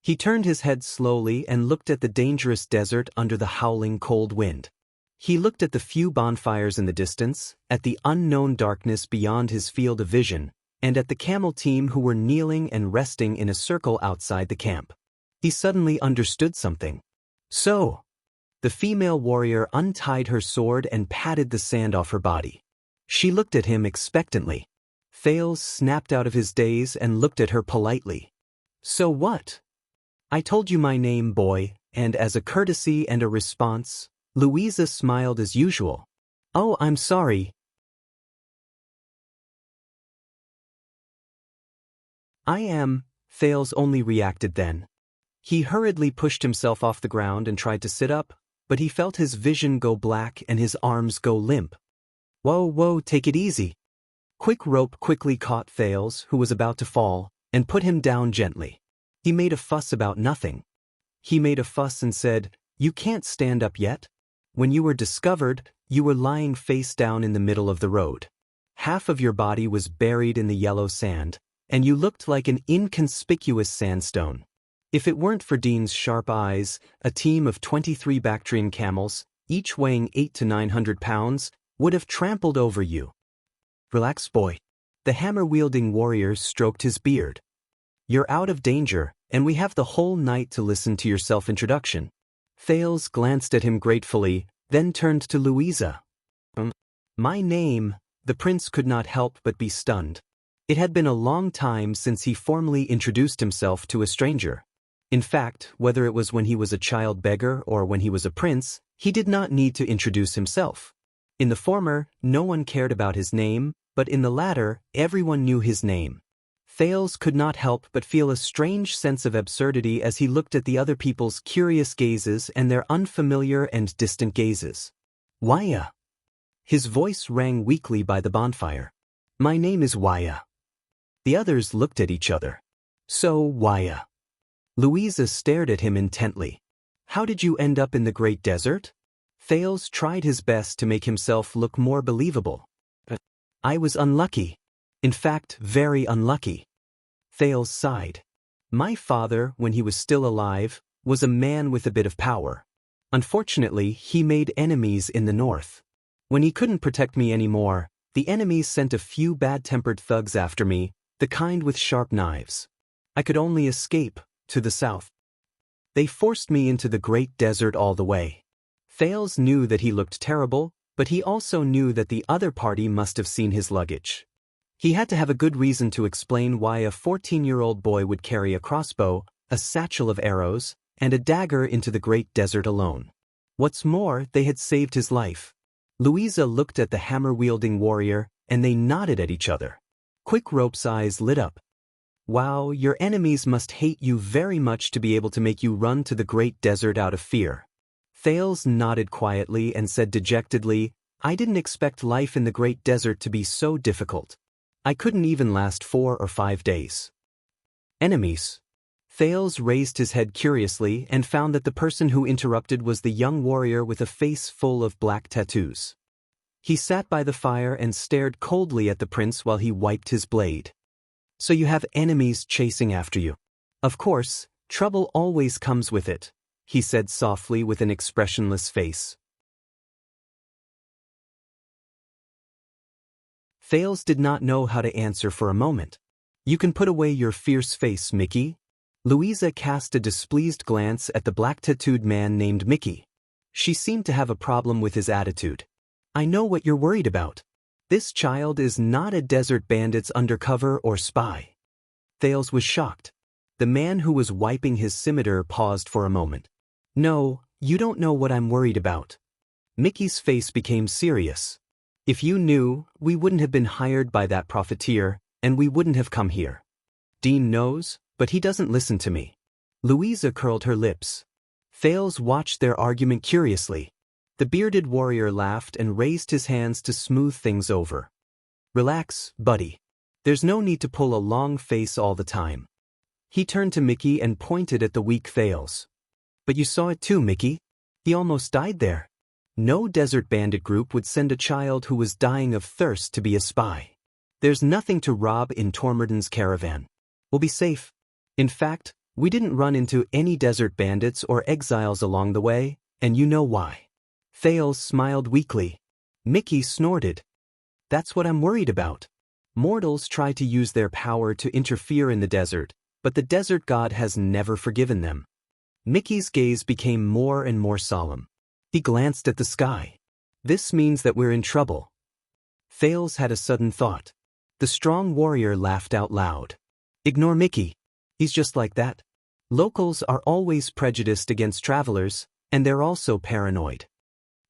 He turned his head slowly and looked at the dangerous desert under the howling cold wind. He looked at the few bonfires in the distance, at the unknown darkness beyond his field of vision, and at the camel team who were kneeling and resting in a circle outside the camp. He suddenly understood something. So, the female warrior untied her sword and patted the sand off her body. She looked at him expectantly. Thales snapped out of his daze and looked at her politely. So what? I told you my name, boy, and as a courtesy and a response, Louisa smiled as usual. Oh, I'm sorry. I am, Thales only reacted then. He hurriedly pushed himself off the ground and tried to sit up, but he felt his vision go black and his arms go limp. Whoa, take it easy. Quick Rope quickly caught Thales, who was about to fall, and put him down gently. He made a fuss about nothing. He made a fuss and said, "You can't stand up yet? When you were discovered, you were lying face down in the middle of the road. Half of your body was buried in the yellow sand, and you looked like an inconspicuous sandstone. If it weren't for Dean's sharp eyes, a team of 23 Bactrian camels, each weighing 800 to 900 pounds, would have trampled over you." Relax, boy. The hammer-wielding warrior stroked his beard. You're out of danger, and we have the whole night to listen to your self-introduction. Thales glanced at him gratefully, then turned to Louisa. My name, the prince could not help but be stunned. It had been a long time since he formally introduced himself to a stranger. In fact, whether it was when he was a child beggar or when he was a prince, he did not need to introduce himself. In the former, no one cared about his name, but in the latter, everyone knew his name. Thales could not help but feel a strange sense of absurdity as he looked at the other people's curious gazes and their unfamiliar and distant gazes. Wuxia. His voice rang weakly by the bonfire. My name is Wuxia. The others looked at each other. So, Wuxia. Louisa stared at him intently. How did you end up in the Great Desert? Thales tried his best to make himself look more believable. I was unlucky. In fact, very unlucky. Thales sighed. My father, when he was still alive, was a man with a bit of power. Unfortunately, he made enemies in the north. When he couldn't protect me anymore, the enemies sent a few bad-tempered thugs after me, the kind with sharp knives. I could only escape to the south. They forced me into the great desert all the way. Thales knew that he looked terrible, but he also knew that the other party must have seen his luggage. He had to have a good reason to explain why a 14-year-old boy would carry a crossbow, a satchel of arrows, and a dagger into the great desert alone. What's more, they had saved his life. Louisa looked at the hammer-wielding warrior, and they nodded at each other. Quick Rope's eyes lit up. Wow, your enemies must hate you very much to be able to make you run to the great desert out of fear. Thales nodded quietly and said dejectedly, I didn't expect life in the great desert to be so difficult. I couldn't even last 4 or 5 days. Enemies? Thales raised his head curiously and found that the person who interrupted was the young warrior with a face full of black tattoos. He sat by the fire and stared coldly at the prince while he wiped his blade. So you have enemies chasing after you. Of course, trouble always comes with it, he said softly with an expressionless face. Thales did not know how to answer for a moment. You can put away your fierce face, Mickey. Louisa cast a displeased glance at the black-tattooed man named Mickey. She seemed to have a problem with his attitude. I know what you're worried about. This child is not a desert bandit's undercover or spy. Thales was shocked. The man who was wiping his scimitar paused for a moment. No, you don't know what I'm worried about. Mickey's face became serious. If you knew, we wouldn't have been hired by that profiteer, and we wouldn't have come here. Dean knows, but he doesn't listen to me. Louisa curled her lips. Thales watched their argument curiously. The bearded warrior laughed and raised his hands to smooth things over. Relax, buddy. There's no need to pull a long face all the time. He turned to Mickey and pointed at the weak Thales. But you saw it too, Mickey. He almost died there. No desert bandit group would send a child who was dying of thirst to be a spy. There's nothing to rob in Tormorden's caravan. We'll be safe. In fact, we didn't run into any desert bandits or exiles along the way, and you know why. Thales smiled weakly. Mickey snorted. That's what I'm worried about. Mortals try to use their power to interfere in the desert, but the desert god has never forgiven them. Mickey's gaze became more and more solemn. He glanced at the sky. This means that we're in trouble. Thales had a sudden thought. The strong warrior laughed out loud. Ignore Mickey. He's just like that. Locals are always prejudiced against travelers, and they're also paranoid.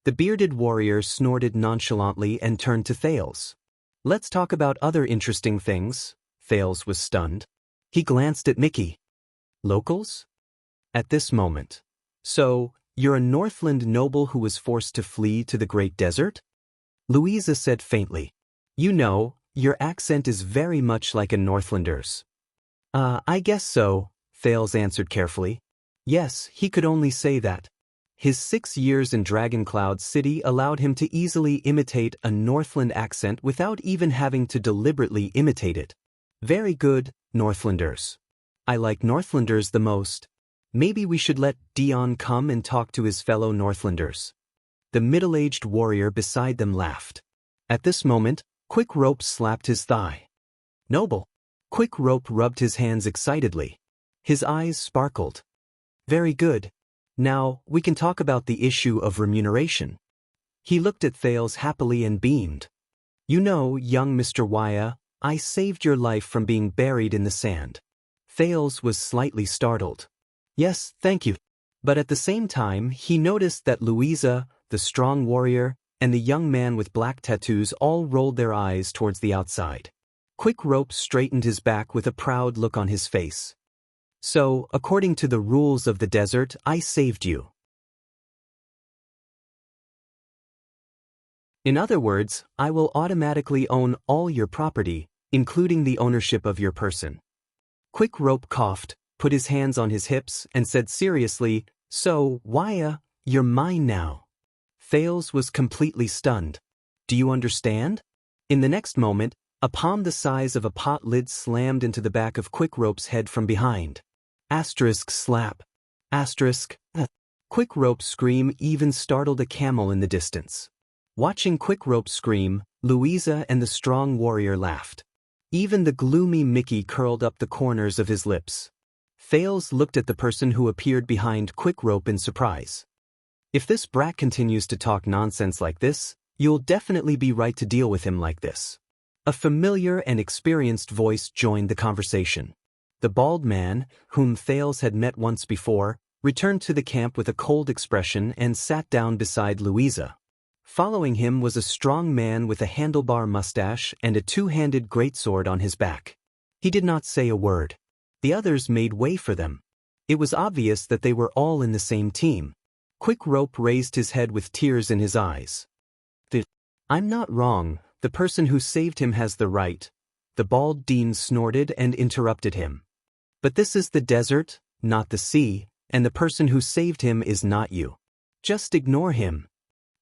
The bearded warrior snorted nonchalantly and turned to Thales. Let's talk about other interesting things. Thales was stunned. He glanced at Mickey. Locals? At this moment. So, you're a Northland noble who was forced to flee to the Great Desert? Louisa said faintly. You know, your accent is very much like a Northlander's. I guess so, Thales answered carefully. Yes, he could only say that. His 6 years in Dragoncloud City allowed him to easily imitate a Northland accent without even having to deliberately imitate it. Very good, Northlanders. I like Northlanders the most. Maybe we should let Dion come and talk to his fellow Northlanders. The middle-aged warrior beside them laughed. At this moment, Quick Rope slapped his thigh. Noble. Quick Rope rubbed his hands excitedly. His eyes sparkled. Very good. Now, we can talk about the issue of remuneration. He looked at Thales happily and beamed. You know, young Mr. Wuxia, I saved your life from being buried in the sand. Thales was slightly startled. Yes, thank you. But at the same time, he noticed that Louisa, the strong warrior, and the young man with black tattoos all rolled their eyes towards the outside. Quick Rope straightened his back with a proud look on his face. So, according to the rules of the desert, I saved you. In other words, I will automatically own all your property, including the ownership of your person. Quick Rope coughed, put his hands on his hips, and said seriously, So, Wuxia, you're mine now. Thales was completely stunned. Do you understand? In the next moment, a palm the size of a pot lid slammed into the back of Quickrope's head from behind. Asterisk slap. Asterisk. Quickrope's scream even startled a camel in the distance. Watching Quickrope scream, Louisa and the strong warrior laughed. Even the gloomy Mickey curled up the corners of his lips. Thales looked at the person who appeared behind Quickrope in surprise. If this brat continues to talk nonsense like this, you'll definitely be right to deal with him like this. A familiar and experienced voice joined the conversation. The bald man, whom Thales had met once before, returned to the camp with a cold expression and sat down beside Louisa. Following him was a strong man with a handlebar mustache and a two-handed greatsword on his back. He did not say a word. The others made way for them. It was obvious that they were all in the same team. Quickrope raised his head with tears in his eyes. I'm not wrong, the person who saved him has the right. The bald dean snorted and interrupted him. But this is the desert, not the sea, and the person who saved him is not you. Just ignore him.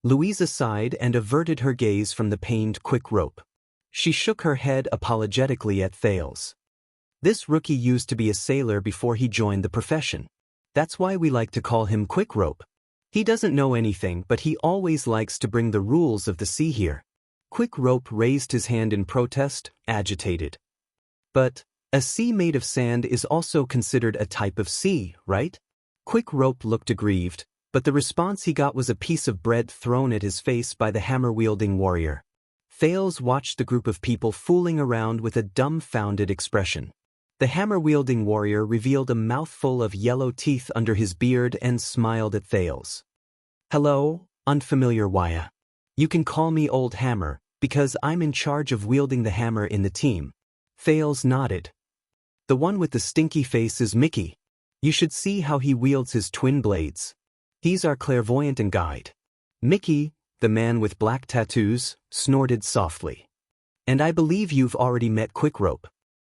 Louisa sighed and averted her gaze from the pained Quickrope. She shook her head apologetically at Thales. This rookie used to be a sailor before he joined the profession. That's why we like to call him Quickrope. He doesn't know anything, but he always likes to bring the rules of the sea here. Quickrope raised his hand in protest, agitated. But a sea made of sand is also considered a type of sea, right? Quickrope looked aggrieved, but the response he got was a piece of bread thrown at his face by the hammer-wielding warrior. Thales watched the group of people fooling around with a dumbfounded expression. The hammer-wielding warrior revealed a mouthful of yellow teeth under his beard and smiled at Thales. Hello, unfamiliar Wuxia. You can call me Old Hammer, because I'm in charge of wielding the hammer in the team. Thales nodded. The one with the stinky face is Mickey. You should see how he wields his twin blades. He's our clairvoyant and guide. Mickey, the man with black tattoos, snorted softly. And I believe you've already met Quickrope.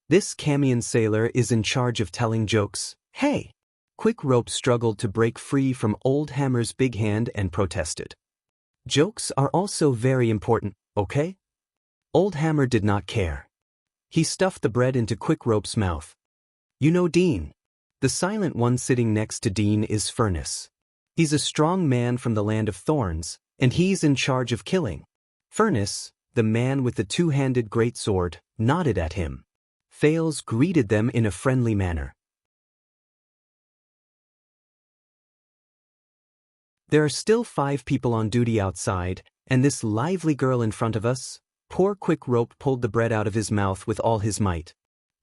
This Camion sailor is in charge of telling jokes. Hey! Quickrope struggled to break free from Old Hammer's big hand and protested. Jokes are also very important, okay? Old Hammer did not care. He stuffed the bread into Quickrope's mouth. You know Dean. The silent one sitting next to Dean is Furnace. He's a strong man from the land of thorns, and he's in charge of killing. Furnace, the man with the two-handed greatsword, nodded at him. Thales greeted them in a friendly manner. There are still 5 people on duty outside, and this lively girl in front of us. Poor Quickrope pulled the bread out of his mouth with all his might.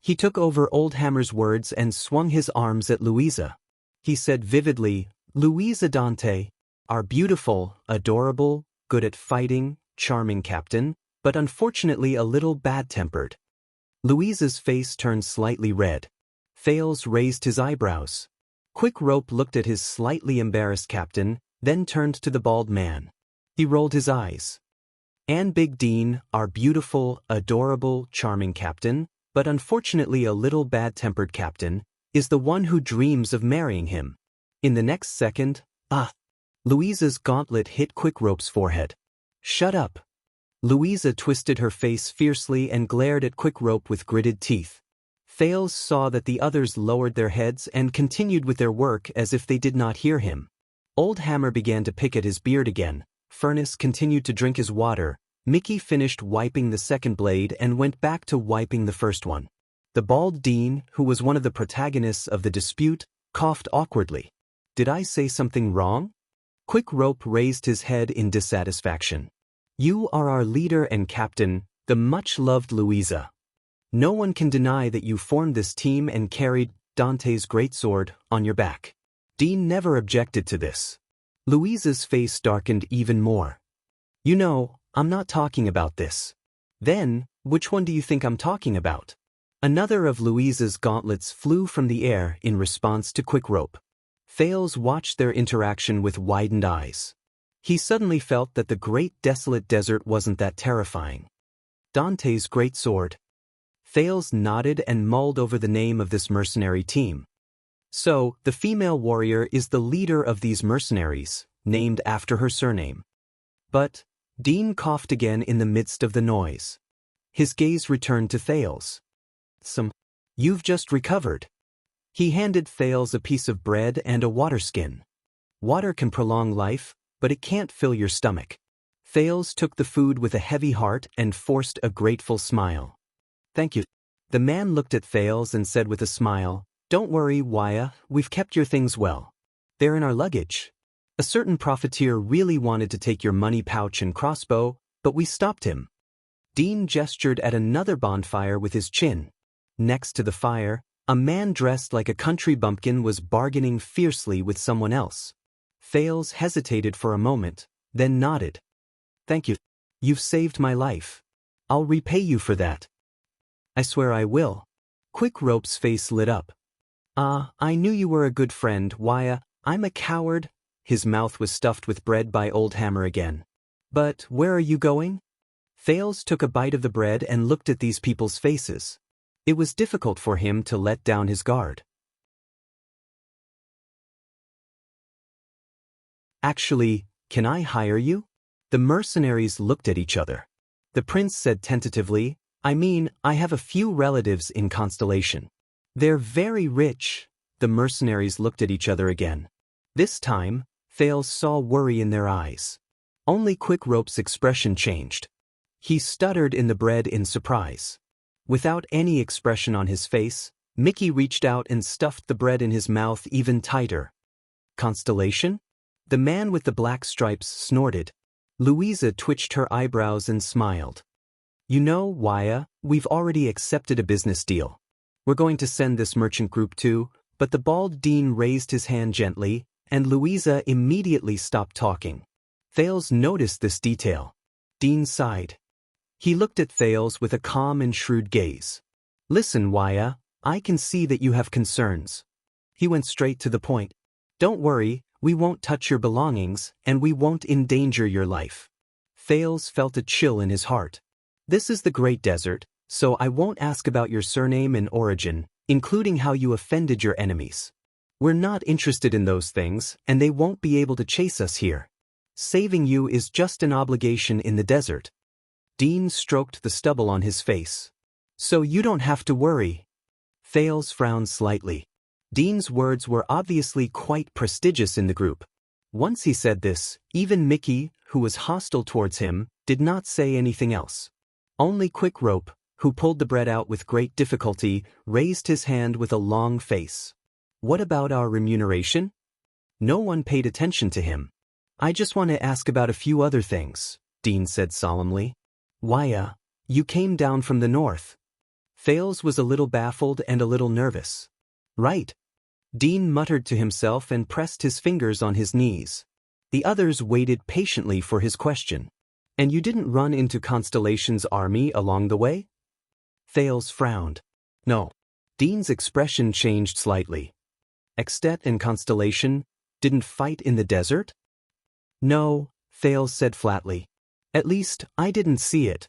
He took over Old Hammer's words and swung his arms at Louisa. He said vividly, Louisa Dante, our beautiful, adorable, good at fighting, charming captain, but unfortunately a little bad-tempered. Louisa's face turned slightly red. Thales raised his eyebrows. Quickrope looked at his slightly embarrassed captain, then turned to the bald man. He rolled his eyes. And Big Dean, our beautiful, adorable, charming captain, but unfortunately a little bad-tempered captain, is the one who dreams of marrying him. In the next second, Louisa's gauntlet hit Quickrope's forehead. Shut up. Louisa twisted her face fiercely and glared at Quickrope with gritted teeth. Thales saw that the others lowered their heads and continued with their work as if they did not hear him. Old Hammer began to pick at his beard again. Furnace continued to drink his water. Mickey finished wiping the second blade and went back to wiping the first one. The bald dean, who was one of the protagonists of the dispute, coughed awkwardly. Did I say something wrong? Quickrope raised his head in dissatisfaction. You are our leader and captain, the much-loved Louisa. No one can deny that you formed this team and carried Dante's greatsword on your back. Dean never objected to this. Louisa's face darkened even more. You know, I'm not talking about this. Then, which one do you think I'm talking about? Another of Louisa's gauntlets flew from the air in response to Quickrope. Thales watched their interaction with widened eyes. He suddenly felt that the great desolate desert wasn't that terrifying. Dante's greatsword. Thales nodded and mulled over the name of this mercenary team. So, the female warrior is the leader of these mercenaries, named after her surname. But, Dean coughed again in the midst of the noise. His gaze returned to Thales. You've just recovered. He handed Thales a piece of bread and a water skin. Water can prolong life, but it can't fill your stomach. Thales took the food with a heavy heart and forced a grateful smile. Thank you. The man looked at Thales and said with a smile, Don't worry, Wuxia, we've kept your things well. They're in our luggage. A certain profiteer really wanted to take your money pouch and crossbow, but we stopped him. Dean gestured at another bonfire with his chin. Next to the fire, a man dressed like a country bumpkin was bargaining fiercely with someone else. Thales hesitated for a moment, then nodded. Thank you. You've saved my life. I'll repay you for that. I swear I will. Quick Rope's face lit up. I knew you were a good friend, Wuxia. I'm a coward. His mouth was stuffed with bread by Old Hammer again. But where are you going? Thales took a bite of the bread and looked at these people's faces. It was difficult for him to let down his guard. Actually, can I hire you? The mercenaries looked at each other. The prince said tentatively, I have a few relatives in Constellation. They're very rich. The mercenaries looked at each other again. This time, Thales saw worry in their eyes. Only Quick Rope's expression changed. He stuttered in the bread in surprise. Without any expression on his face, Mickey reached out and stuffed the bread in his mouth even tighter. Constellation? The man with the black stripes snorted. Louisa twitched her eyebrows and smiled. You know, Wuxia, we've already accepted a business deal. We're going to send this merchant group too, but the bald dean raised his hand gently, and Louisa immediately stopped talking. Thales noticed this detail. Dean sighed. He looked at Thales with a calm and shrewd gaze. Listen, Wuxia, I can see that you have concerns. He went straight to the point. Don't worry, we won't touch your belongings, and we won't endanger your life. Thales felt a chill in his heart. This is the Great Desert, so I won't ask about your surname and origin, including how you offended your enemies. We're not interested in those things, and they won't be able to chase us here. Saving you is just an obligation in the desert. Dean stroked the stubble on his face. So you don't have to worry. Thales frowned slightly. Dean's words were obviously quite prestigious in the group. Once he said this, even Mickey, who was hostile towards him, did not say anything else. Only Quick Rope, who pulled the bread out with great difficulty, raised his hand with a long face. What about our remuneration? No one paid attention to him. I just want to ask about a few other things, Dean said solemnly. Wuxia, you came down from the north. Thales was a little baffled and a little nervous. Right. Dean muttered to himself and pressed his fingers on his knees. The others waited patiently for his question. And you didn't run into Constellation's army along the way? Thales frowned. No. Dean's expression changed slightly. Extet and Constellation didn't fight in the desert? No, Thales said flatly. At least, I didn't see it.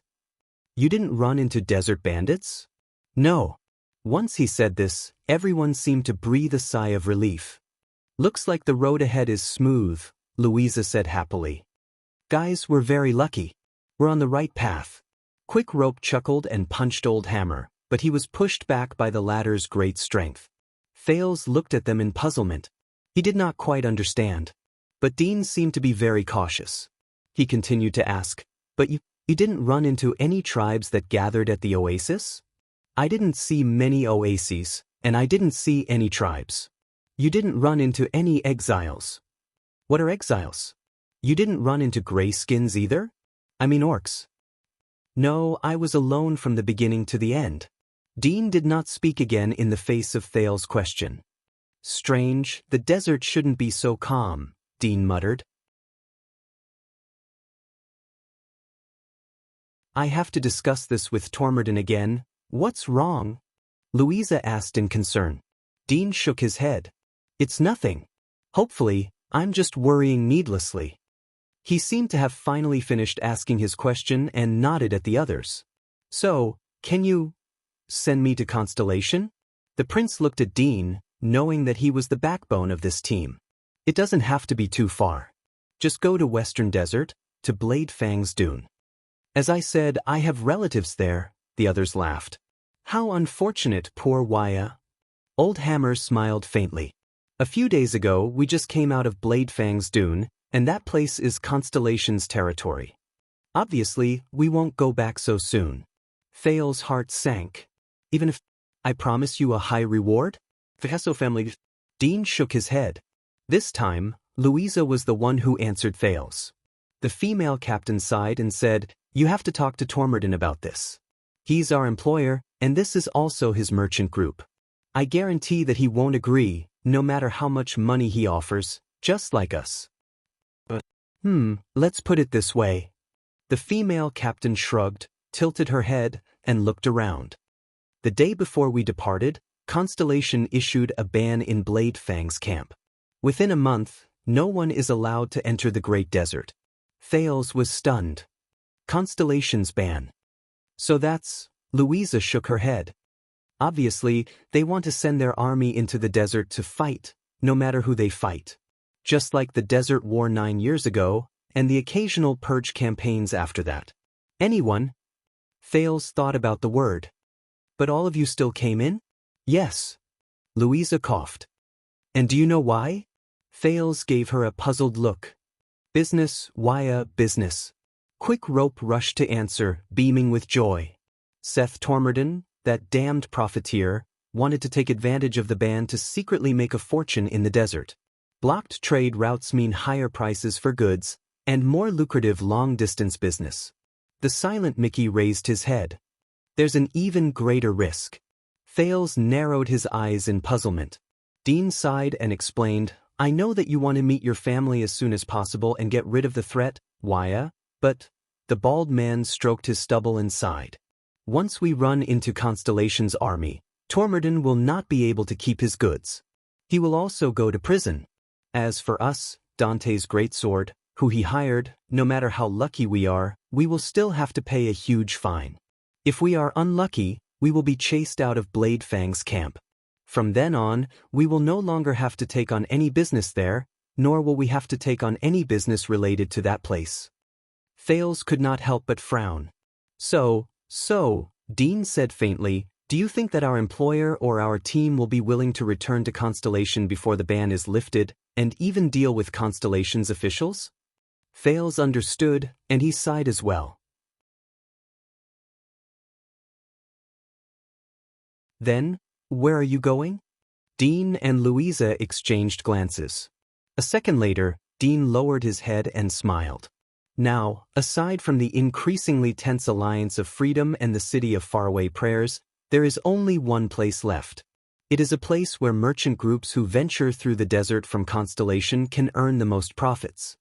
You didn't run into desert bandits? No. Once he said this, everyone seemed to breathe a sigh of relief. Looks like the road ahead is smooth, Louisa said happily. Guys, we're very lucky. We're on the right path. Quick Rope chuckled and punched Old Hammer, but he was pushed back by the latter's great strength. Thales looked at them in puzzlement. He did not quite understand. But Dean seemed to be very cautious. He continued to ask, But you didn't run into any tribes that gathered at the oasis? I didn't see many oases, and I didn't see any tribes. You didn't run into any exiles. What are exiles? You didn't run into grayskins either? I mean orcs. No, I was alone from the beginning to the end. Dean did not speak again in the face of Thales' question. Strange, the desert shouldn't be so calm, Dean muttered. I have to discuss this with Tormorden again. What's wrong? Louisa asked in concern. Dean shook his head. It's nothing. Hopefully, I'm just worrying needlessly. He seemed to have finally finished asking his question and nodded at the others. So, can you send me to Constellation? The prince looked at Dean, knowing that he was the backbone of this team. It doesn't have to be too far. Just go to Western Desert, to Blade Fang's Dune. As I said, I have relatives there, the others laughed. How unfortunate, poor Wuxia. Old Hammer smiled faintly. A few days ago, we just came out of Bladefang's dune, and that place is Constellation's territory. Obviously, we won't go back so soon. Fail's heart sank. Even if I promise you a high reward? Fehesso family. Dean shook his head. This time, Louisa was the one who answered Fails. The female captain sighed and said, "You have to talk to Tormorden about this. He's our employer, and this is also his merchant group. I guarantee that he won't agree, no matter how much money he offers, just like us." But, let's put it this way. The female captain shrugged, tilted her head, and looked around. The day before we departed, Constellation issued a ban in Bladefang's camp. Within a month, no one is allowed to enter the Great Desert. Fails was stunned. Constellation's ban. So that's... Louisa shook her head. Obviously, they want to send their army into the desert to fight, no matter who they fight. Just like the Desert War 9 years ago, and the occasional purge campaigns after that. Anyone? Fails thought about the word. But all of you still came in? Yes. Louisa coughed. And do you know why? Fails gave her a puzzled look. Business, Wuxia, business. Quick Rope rushed to answer, beaming with joy. Seth Tormorden, that damned profiteer, wanted to take advantage of the ban to secretly make a fortune in the desert. Blocked trade routes mean higher prices for goods, and more lucrative long-distance business. The silent Mickey raised his head. There's an even greater risk. Fails narrowed his eyes in puzzlement. Dean sighed and explained, "I know that you want to meet your family as soon as possible and get rid of the threat, Wuxia, but..." The bald man stroked his stubble and sighed. "Once we run into Constellation's army, Tormorden will not be able to keep his goods. He will also go to prison. As for us, Dante's greatsword, who he hired, no matter how lucky we are, we will still have to pay a huge fine. If we are unlucky, we will be chased out of Bladefang's camp. From then on, we will no longer have to take on any business there, nor will we have to take on any business related to that place." Fails could not help but frown. So, Dean said faintly, "Do you think that our employer or our team will be willing to return to Constellation before the ban is lifted, and even deal with Constellation's officials?" Fails understood, and he sighed as well. "Then, where are you going?" Dean and Louisa exchanged glances. A second later, Dean lowered his head and smiled. Now, aside from the increasingly tense alliance of freedom and the city of faraway prayers, there is only one place left. It is a place where merchant groups who venture through the desert from Constellation can earn the most profits.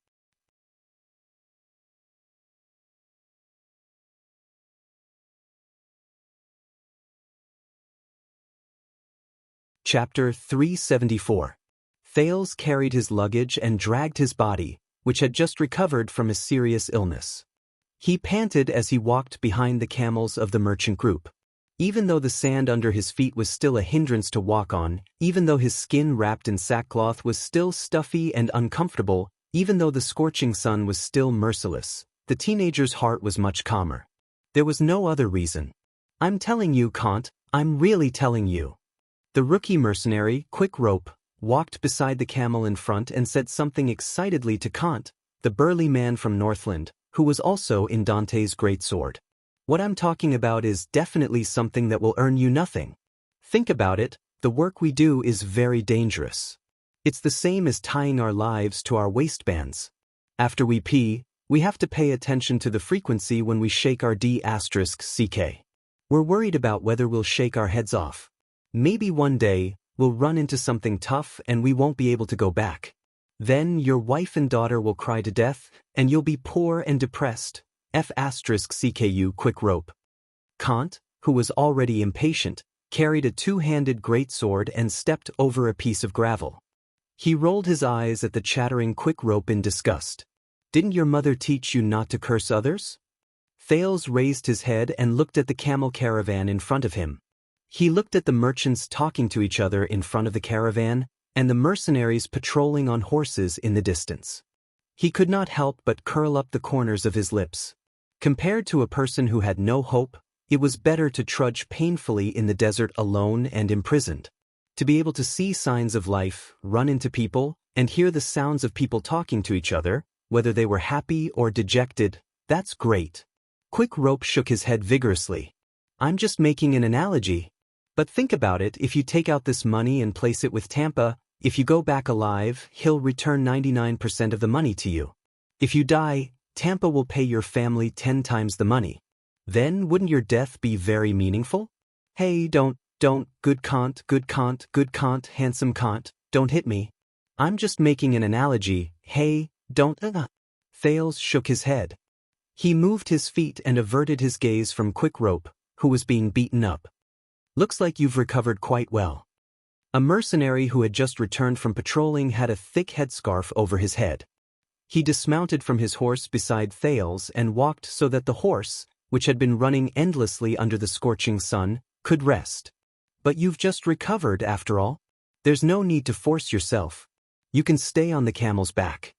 Chapter 374. Fails carried his luggage and dragged his body, which had just recovered from a serious illness. He panted as he walked behind the camels of the merchant group. Even though the sand under his feet was still a hindrance to walk on, even though his skin wrapped in sackcloth was still stuffy and uncomfortable, even though the scorching sun was still merciless, the teenager's heart was much calmer. There was no other reason. "I'm telling you, Kant, I'm really telling you." The rookie mercenary, Quick Rope, walked beside the camel in front and said something excitedly to Kant, the burly man from Northland, who was also in Dante's greatsword. "What I'm talking about is definitely something that will earn you nothing. Think about it, the work we do is very dangerous. It's the same as tying our lives to our waistbands. After we pee, we have to pay attention to the frequency when we shake our D***CK. We're worried about whether we'll shake our heads off. Maybe one day, we'll run into something tough and we won't be able to go back. Then your wife and daughter will cry to death, and you'll be poor and depressed. F***CKU Quick Rope." Kant, who was already impatient, carried a two-handed greatsword and stepped over a piece of gravel. He rolled his eyes at the chattering Quick Rope in disgust. "Didn't your mother teach you not to curse others?" Fails raised his head and looked at the camel caravan in front of him. He looked at the merchants talking to each other in front of the caravan, and the mercenaries patrolling on horses in the distance. He could not help but curl up the corners of his lips. Compared to a person who had no hope, It was better to trudge painfully in the desert alone and imprisoned. To be able to see signs of life, run into people, and hear the sounds of people talking to each other, whether they were happy or dejected, that's great. Quick Rope shook his head vigorously. I'm just making an analogy. But think about it, if you take out this money and place it with Tampa, if you go back alive, he'll return 99% of the money to you. If you die, Tampa will pay your family 10 times the money. Then wouldn't your death be very meaningful? Hey, don't, good Kant, handsome Kant, don't hit me. I'm just making an analogy, hey, don't. Thales shook his head. He moved his feet and averted his gaze from Quick Rope, who was being beaten up. Looks like you've recovered quite well. A mercenary who had just returned from patrolling had a thick headscarf over his head. He dismounted from his horse beside Thales and walked so that the horse, which had been running endlessly under the scorching sun, could rest. But you've just recovered after all. There's no need to force yourself. You can stay on the camel's back.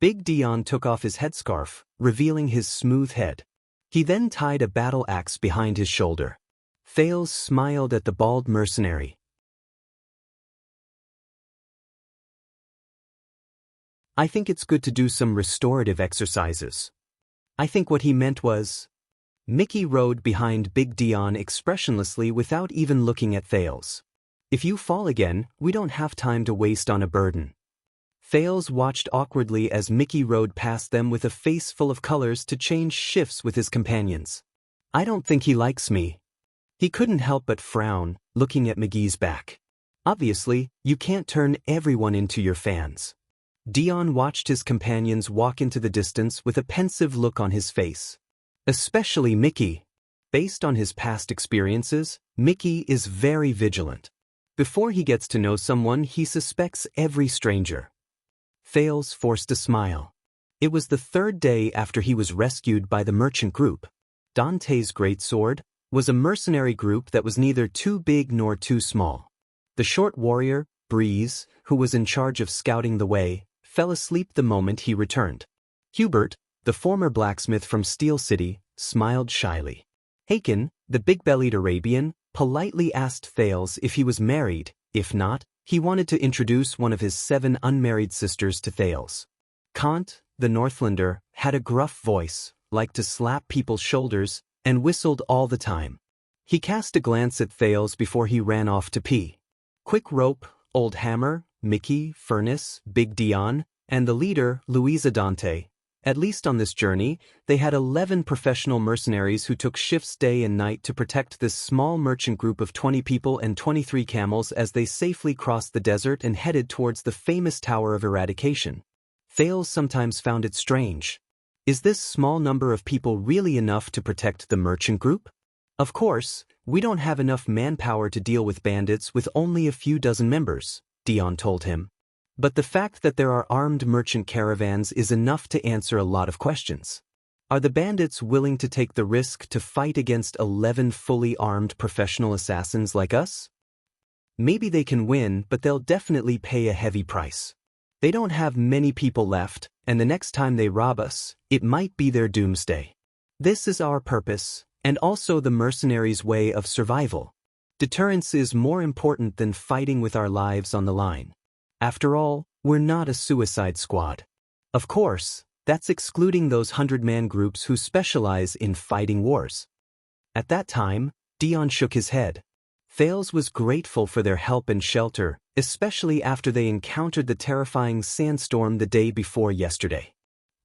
Big Dion took off his headscarf, revealing his smooth head. He then tied a battle axe behind his shoulder. Thales smiled at the bald mercenary. I think it's good to do some restorative exercises. I think what he meant was... Mickey rode behind Big Dion expressionlessly without even looking at Thales. If you fall again, we don't have time to waste on a burden. Thales watched awkwardly as Mickey rode past them with a face full of colors to change shifts with his companions. I don't think he likes me. He couldn't help but frown, looking at McGee's back. Obviously, you can't turn everyone into your fans. Dion watched his companions walk into the distance with a pensive look on his face. Especially Mickey. Based on his past experiences, Mickey is very vigilant. Before he gets to know someone, he suspects every stranger. Thales forced a smile. It was the third day after he was rescued by the merchant group. Dante's greatsword was a mercenary group that was neither too big nor too small. The short warrior, Breeze, who was in charge of scouting the way, fell asleep the moment he returned. Hubert, the former blacksmith from Steel City, smiled shyly. Haken, the big-bellied Arabian, politely asked Thales if he was married. If not, he wanted to introduce one of his 7 unmarried sisters to Thales. Kant, the Northlander, had a gruff voice, liked to slap people's shoulders, and whistled all the time. He cast a glance at Thales before he ran off to pee. Quick Rope, Old Hammer, Mickey, Furnace, Big Dion, and the leader, Louisa Dante. At least on this journey, they had 11 professional mercenaries who took shifts day and night to protect this small merchant group of 20 people and 23 camels as they safely crossed the desert and headed towards the famous Tower of Eradication. Thales sometimes found it strange. Is this small number of people really enough to protect the merchant group? Of course, we don't have enough manpower to deal with bandits with only a few dozen members, Dion told him. But the fact that there are armed merchant caravans is enough to answer a lot of questions. Are the bandits willing to take the risk to fight against 11 fully armed professional assassins like us? Maybe they can win, but they'll definitely pay a heavy price. They don't have many people left, and the next time they rob us, it might be their doomsday. This is our purpose, and also the mercenaries' way of survival. Deterrence is more important than fighting with our lives on the line. After all, we're not a suicide squad. Of course, that's excluding those 100-man groups who specialize in fighting wars. At that time, Dion shook his head. Thales was grateful for their help and shelter, especially after they encountered the terrifying sandstorm the day before yesterday.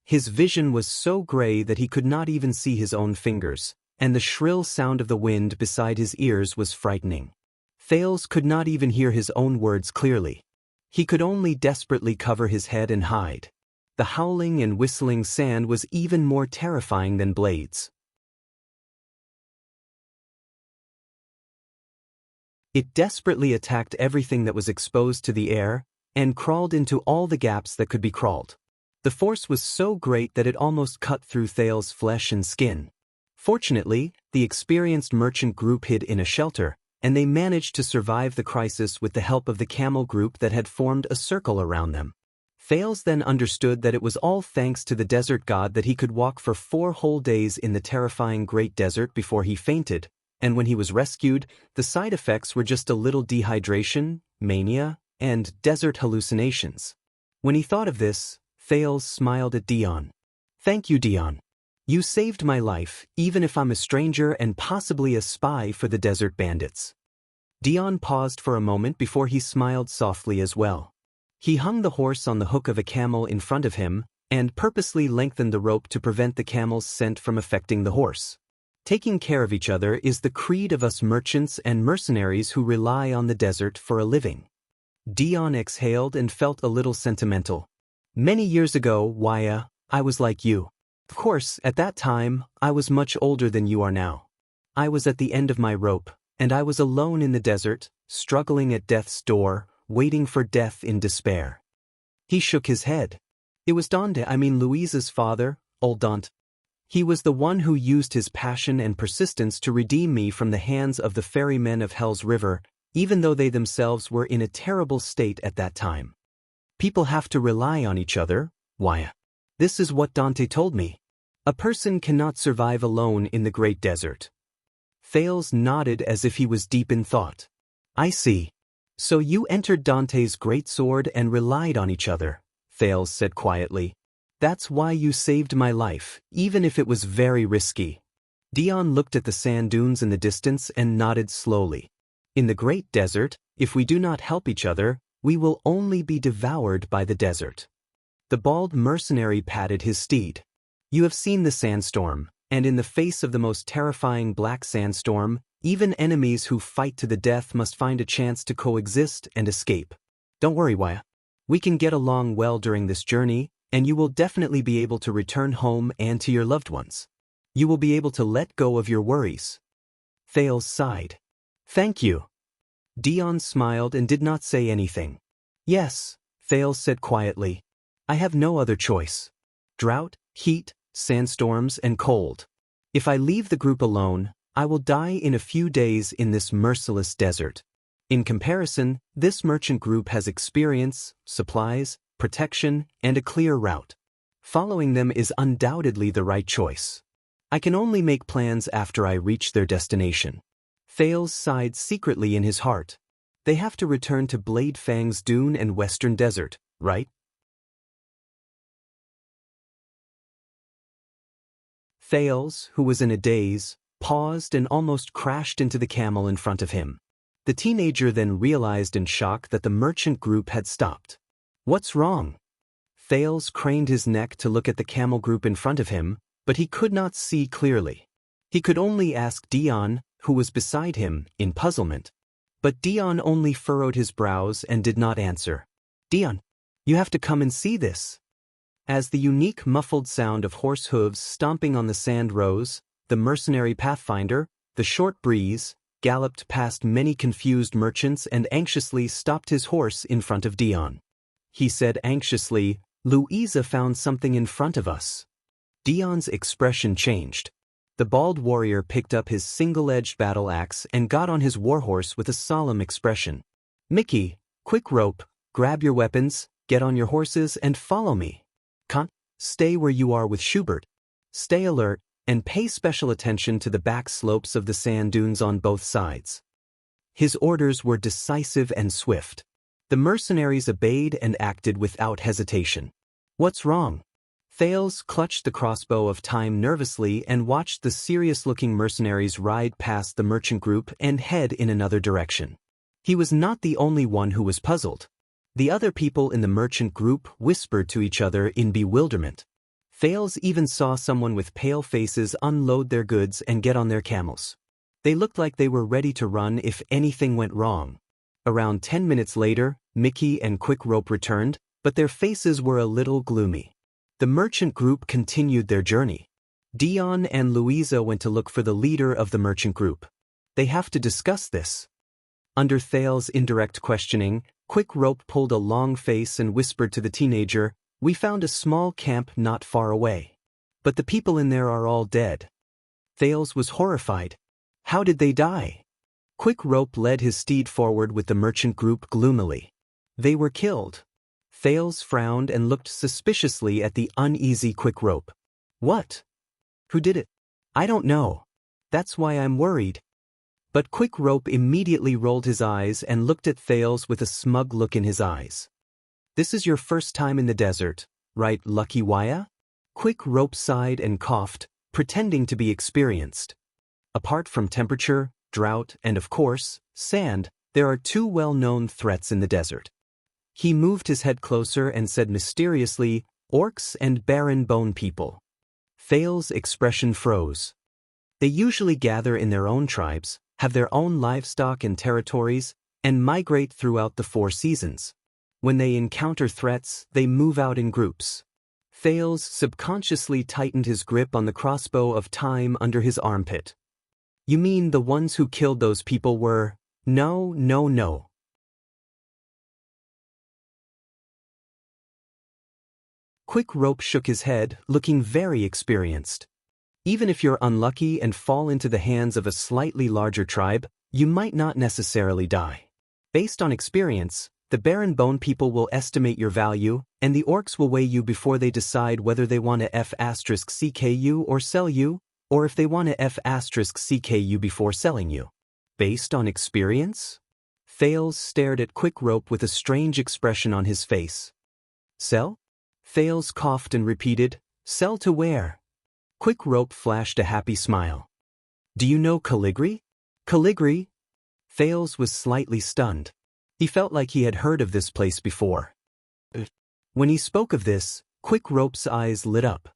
His vision was so gray that he could not even see his own fingers, and the shrill sound of the wind beside his ears was frightening. Thales could not even hear his own words clearly. He could only desperately cover his head and hide. The howling and whistling sand was even more terrifying than blades. It desperately attacked everything that was exposed to the air and crawled into all the gaps that could be crawled. The force was so great that it almost cut through Thales' flesh and skin. Fortunately, the experienced merchant group hid in a shelter, and they managed to survive the crisis with the help of the camel group that had formed a circle around them. Thales then understood that it was all thanks to the desert god that he could walk for 4 whole days in the terrifying Great Desert before he fainted, and when he was rescued, the side effects were just a little dehydration, mania, and desert hallucinations. When he thought of this, Thales smiled at Dion. "Thank you, Dion. You saved my life, even if I'm a stranger and possibly a spy for the desert bandits." Dion paused for a moment before he smiled softly as well. He hung the horse on the hook of a camel in front of him, and purposely lengthened the rope to prevent the camel's scent from affecting the horse. Taking care of each other is the creed of us merchants and mercenaries who rely on the desert for a living. Dion exhaled and felt a little sentimental. "Many years ago, Wuxia, I was like you. Of course, at that time, I was much older than you are now. I was at the end of my rope, and I was alone in the desert, struggling at death's door, waiting for death in despair." He shook his head. "It was Louisa's father, old Dante. He was the one who used his passion and persistence to redeem me from the hands of the ferrymen of Hell's River, even though they themselves were in a terrible state at that time. People have to rely on each other, Wuxia. This is what Dante told me. A person cannot survive alone in the Great Desert." Thales nodded as if he was deep in thought. "I see. So you entered Dante's great sword and relied on each other," Thales said quietly. "That's why you saved my life, even if it was very risky." Dion looked at the sand dunes in the distance and nodded slowly. "In the Great Desert, if we do not help each other, we will only be devoured by the desert." The bald mercenary patted his steed. "You have seen the sandstorm, and in the face of the most terrifying black sandstorm, even enemies who fight to the death must find a chance to coexist and escape. Don't worry, Wuxia. We can get along well during this journey, and you will definitely be able to return home and to your loved ones. You will be able to let go of your worries." Thales sighed. "Thank you." Dion smiled and did not say anything. "Yes," Thales said quietly. "I have no other choice. Drought, heat, sandstorms, and cold. If I leave the group alone, I will die in a few days in this merciless desert. In comparison, this merchant group has experience, supplies, protection, and a clear route. Following them is undoubtedly the right choice. I can only make plans after I reach their destination." Thales sighed secretly in his heart. They have to return to Blade Fang's dune and western desert, right? Thales, who was in a daze, paused and almost crashed into the camel in front of him. The teenager then realized in shock that the merchant group had stopped. "What's wrong?" Thales craned his neck to look at the camel group in front of him, but he could not see clearly. He could only ask Dion, who was beside him, in puzzlement. But Dion only furrowed his brows and did not answer. "Dion, you have to come and see this." As the unique muffled sound of horse hooves stomping on the sand rose, the mercenary pathfinder, the short breeze, galloped past many confused merchants and anxiously stopped his horse in front of Dion. He said anxiously, "Louisa found something in front of us." Dion's expression changed. The bald warrior picked up his single-edged battle axe and got on his warhorse with a solemn expression. "Mickey, quick rope, grab your weapons, get on your horses and follow me. Can't stay where you are with Schubert. Stay alert, and pay special attention to the back slopes of the sand dunes on both sides." His orders were decisive and swift. The mercenaries obeyed and acted without hesitation. "What's wrong?" Thales clutched the crossbow of time nervously and watched the serious-looking mercenaries ride past the merchant group and head in another direction. He was not the only one who was puzzled. The other people in the merchant group whispered to each other in bewilderment. Thales even saw someone with pale faces unload their goods and get on their camels. They looked like they were ready to run if anything went wrong. Around 10 minutes later, Mickey and Quick Rope returned, but their faces were a little gloomy. The merchant group continued their journey. Dion and Louisa went to look for the leader of the merchant group. They have to discuss this. Under Thales' indirect questioning, Quick Rope pulled a long face and whispered to the teenager, "We found a small camp not far away. But the people in there are all dead." Thales was horrified. How did they die? Quick Rope led his steed forward with the merchant group gloomily. "They were killed." Thales frowned and looked suspiciously at the uneasy Quick Rope. What? Who did it? I don't know. That's why I'm worried. But Quick Rope immediately rolled his eyes and looked at Thales with a smug look in his eyes. This is your first time in the desert, right, Lucky Waya? Quick Rope sighed and coughed, pretending to be experienced. Apart from temperature, drought, and of course, sand, there are two well-known threats in the desert. He moved his head closer and said mysteriously, orcs and barren bone people. Thales' expression froze. They usually gather in their own tribes, have their own livestock and territories, and migrate throughout the 4 seasons. When they encounter threats, they move out in groups. Thales subconsciously tightened his grip on the crossbow of time under his armpit. You mean the ones who killed those people were… No. Quick Rope shook his head, looking very experienced. Even if you're unlucky and fall into the hands of a slightly larger tribe, you might not necessarily die. Based on experience, the barren bone people will estimate your value, and the orcs will weigh you before they decide whether they want to F***ck you or sell you, or if they want to F***ck you before selling you. Based on experience? Thales stared at Quick Rope with a strange expression on his face. Sell? Thales coughed and repeated, sell to where? Quick Rope flashed a happy smile. Do you know Caligri? Caligri? Thales was slightly stunned. He felt like he had heard of this place before. When he spoke of this, Quick Rope's eyes lit up.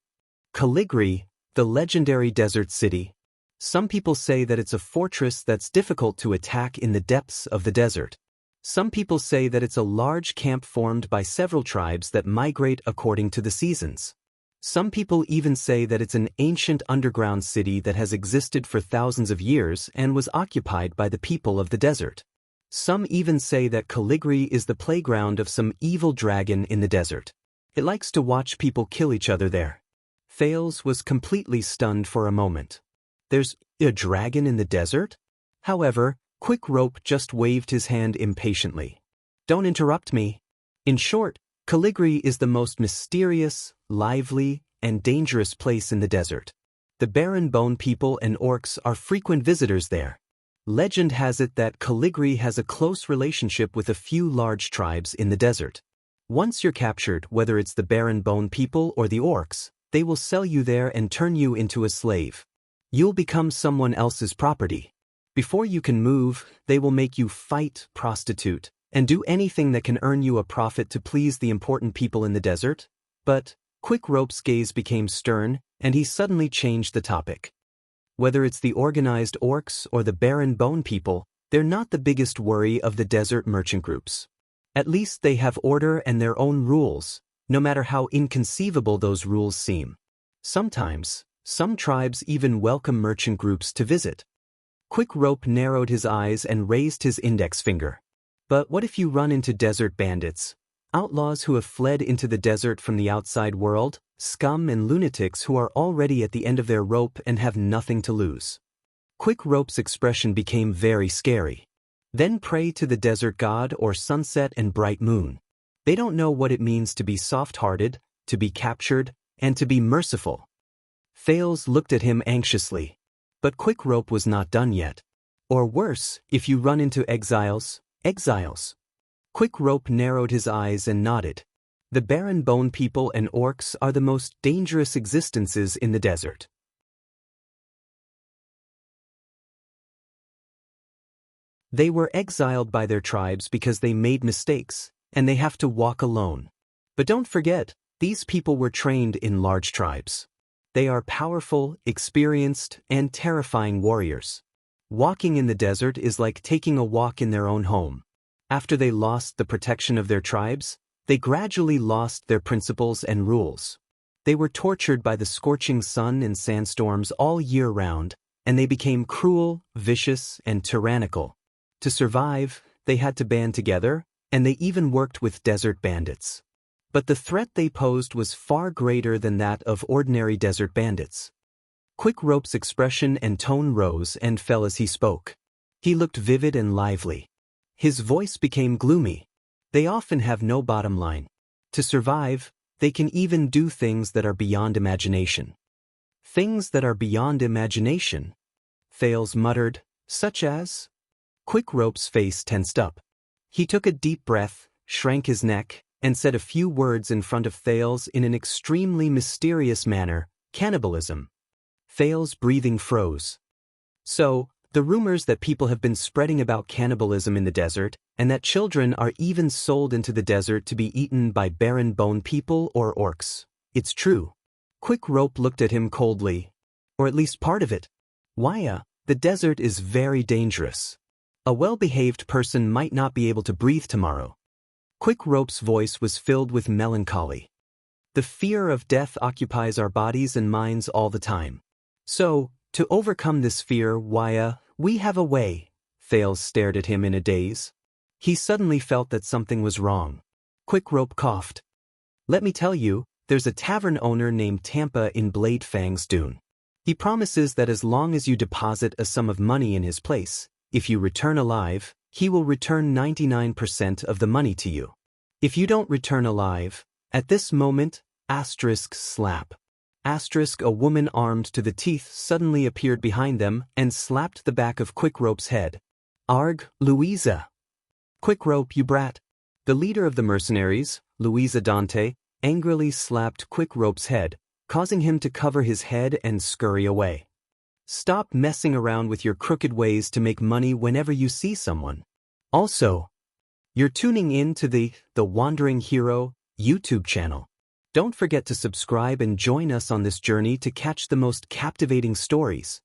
Caligri, the legendary desert city. Some people say that it's a fortress that's difficult to attack in the depths of the desert. Some people say that it's a large camp formed by several tribes that migrate according to the seasons. Some people even say that it's an ancient underground city that has existed for thousands of years and was occupied by the people of the desert. Some even say that Caligri is the playground of some evil dragon in the desert. It likes to watch people kill each other there. Thales was completely stunned for a moment. There's a dragon in the desert? However, Quick Rope just waved his hand impatiently. Don't interrupt me. In short, Caligri is the most mysterious, lively, and dangerous place in the desert. The barren bone people and orcs are frequent visitors there. Legend has it that Caligri has a close relationship with a few large tribes in the desert. Once you're captured, whether it's the barren bone people or the orcs, they will sell you there and turn you into a slave. You'll become someone else's property. Before you can move, they will make you fight, prostitute, and do anything that can earn you a profit to please the important people in the desert. But Quick Rope's gaze became stern, and he suddenly changed the topic. Whether it's the organized orcs or the barren bone people, they're not the biggest worry of the desert merchant groups. At least they have order and their own rules, no matter how inconceivable those rules seem. Sometimes, some tribes even welcome merchant groups to visit. Quick Rope narrowed his eyes and raised his index finger. But what if you run into desert bandits? Outlaws who have fled into the desert from the outside world, scum and lunatics who are already at the end of their rope and have nothing to lose. Quick Rope's expression became very scary. Then pray to the desert god or sunset and bright moon. They don't know what it means to be soft-hearted, to be captured, and to be merciful. Thales looked at him anxiously. But Quick Rope was not done yet. Or worse, if you run into exiles. Quick Rope narrowed his eyes and nodded. The barren bone people and orcs are the most dangerous existences in the desert. They were exiled by their tribes because they made mistakes, and they have to walk alone. But don't forget, these people were trained in large tribes. They are powerful, experienced, and terrifying warriors. Walking in the desert is like taking a walk in their own home. After they lost the protection of their tribes, they gradually lost their principles and rules. They were tortured by the scorching sun and sandstorms all year round, and they became cruel, vicious, and tyrannical. To survive, they had to band together, and they even worked with desert bandits. But the threat they posed was far greater than that of ordinary desert bandits. Quick Rope's expression and tone rose and fell as he spoke. He looked vivid and lively. His voice became gloomy. They often have no bottom line. To survive, they can even do things that are beyond imagination. Things that are beyond imagination, Thales muttered, such as? Quick Rope's face tensed up. He took a deep breath, shrank his neck, and said a few words in front of Thales in an extremely mysterious manner, cannibalism. Thales' breathing froze. So, the rumors that people have been spreading about cannibalism in the desert, and that children are even sold into the desert to be eaten by barren bone people or orcs. It's true. Quick Rope looked at him coldly. Or at least part of it. Wuxia, the desert is very dangerous. A well-behaved person might not be able to breathe tomorrow. Quick Rope's voice was filled with melancholy. The fear of death occupies our bodies and minds all the time. So, to overcome this fear, Wuxia, we have a way. Thales stared at him in a daze. He suddenly felt that something was wrong. Quick Rope coughed. Let me tell you, there's a tavern owner named Tampa in Blade Fang's Dune. He promises that as long as you deposit a sum of money in his place, if you return alive, he will return 99% of the money to you. If you don't return alive, at this moment, slap. A woman armed to the teeth suddenly appeared behind them and slapped the back of Quick Rope's head. Arg, Louisa! Quick Rope, you brat! The leader of the mercenaries, Louisa Dante, angrily slapped Quick Rope's head, causing him to cover his head and scurry away. Stop messing around with your crooked ways to make money whenever you see someone. Also, you're tuning in to the Wandering Hero YouTube channel. Don't forget to subscribe and join us on this journey to catch the most captivating stories.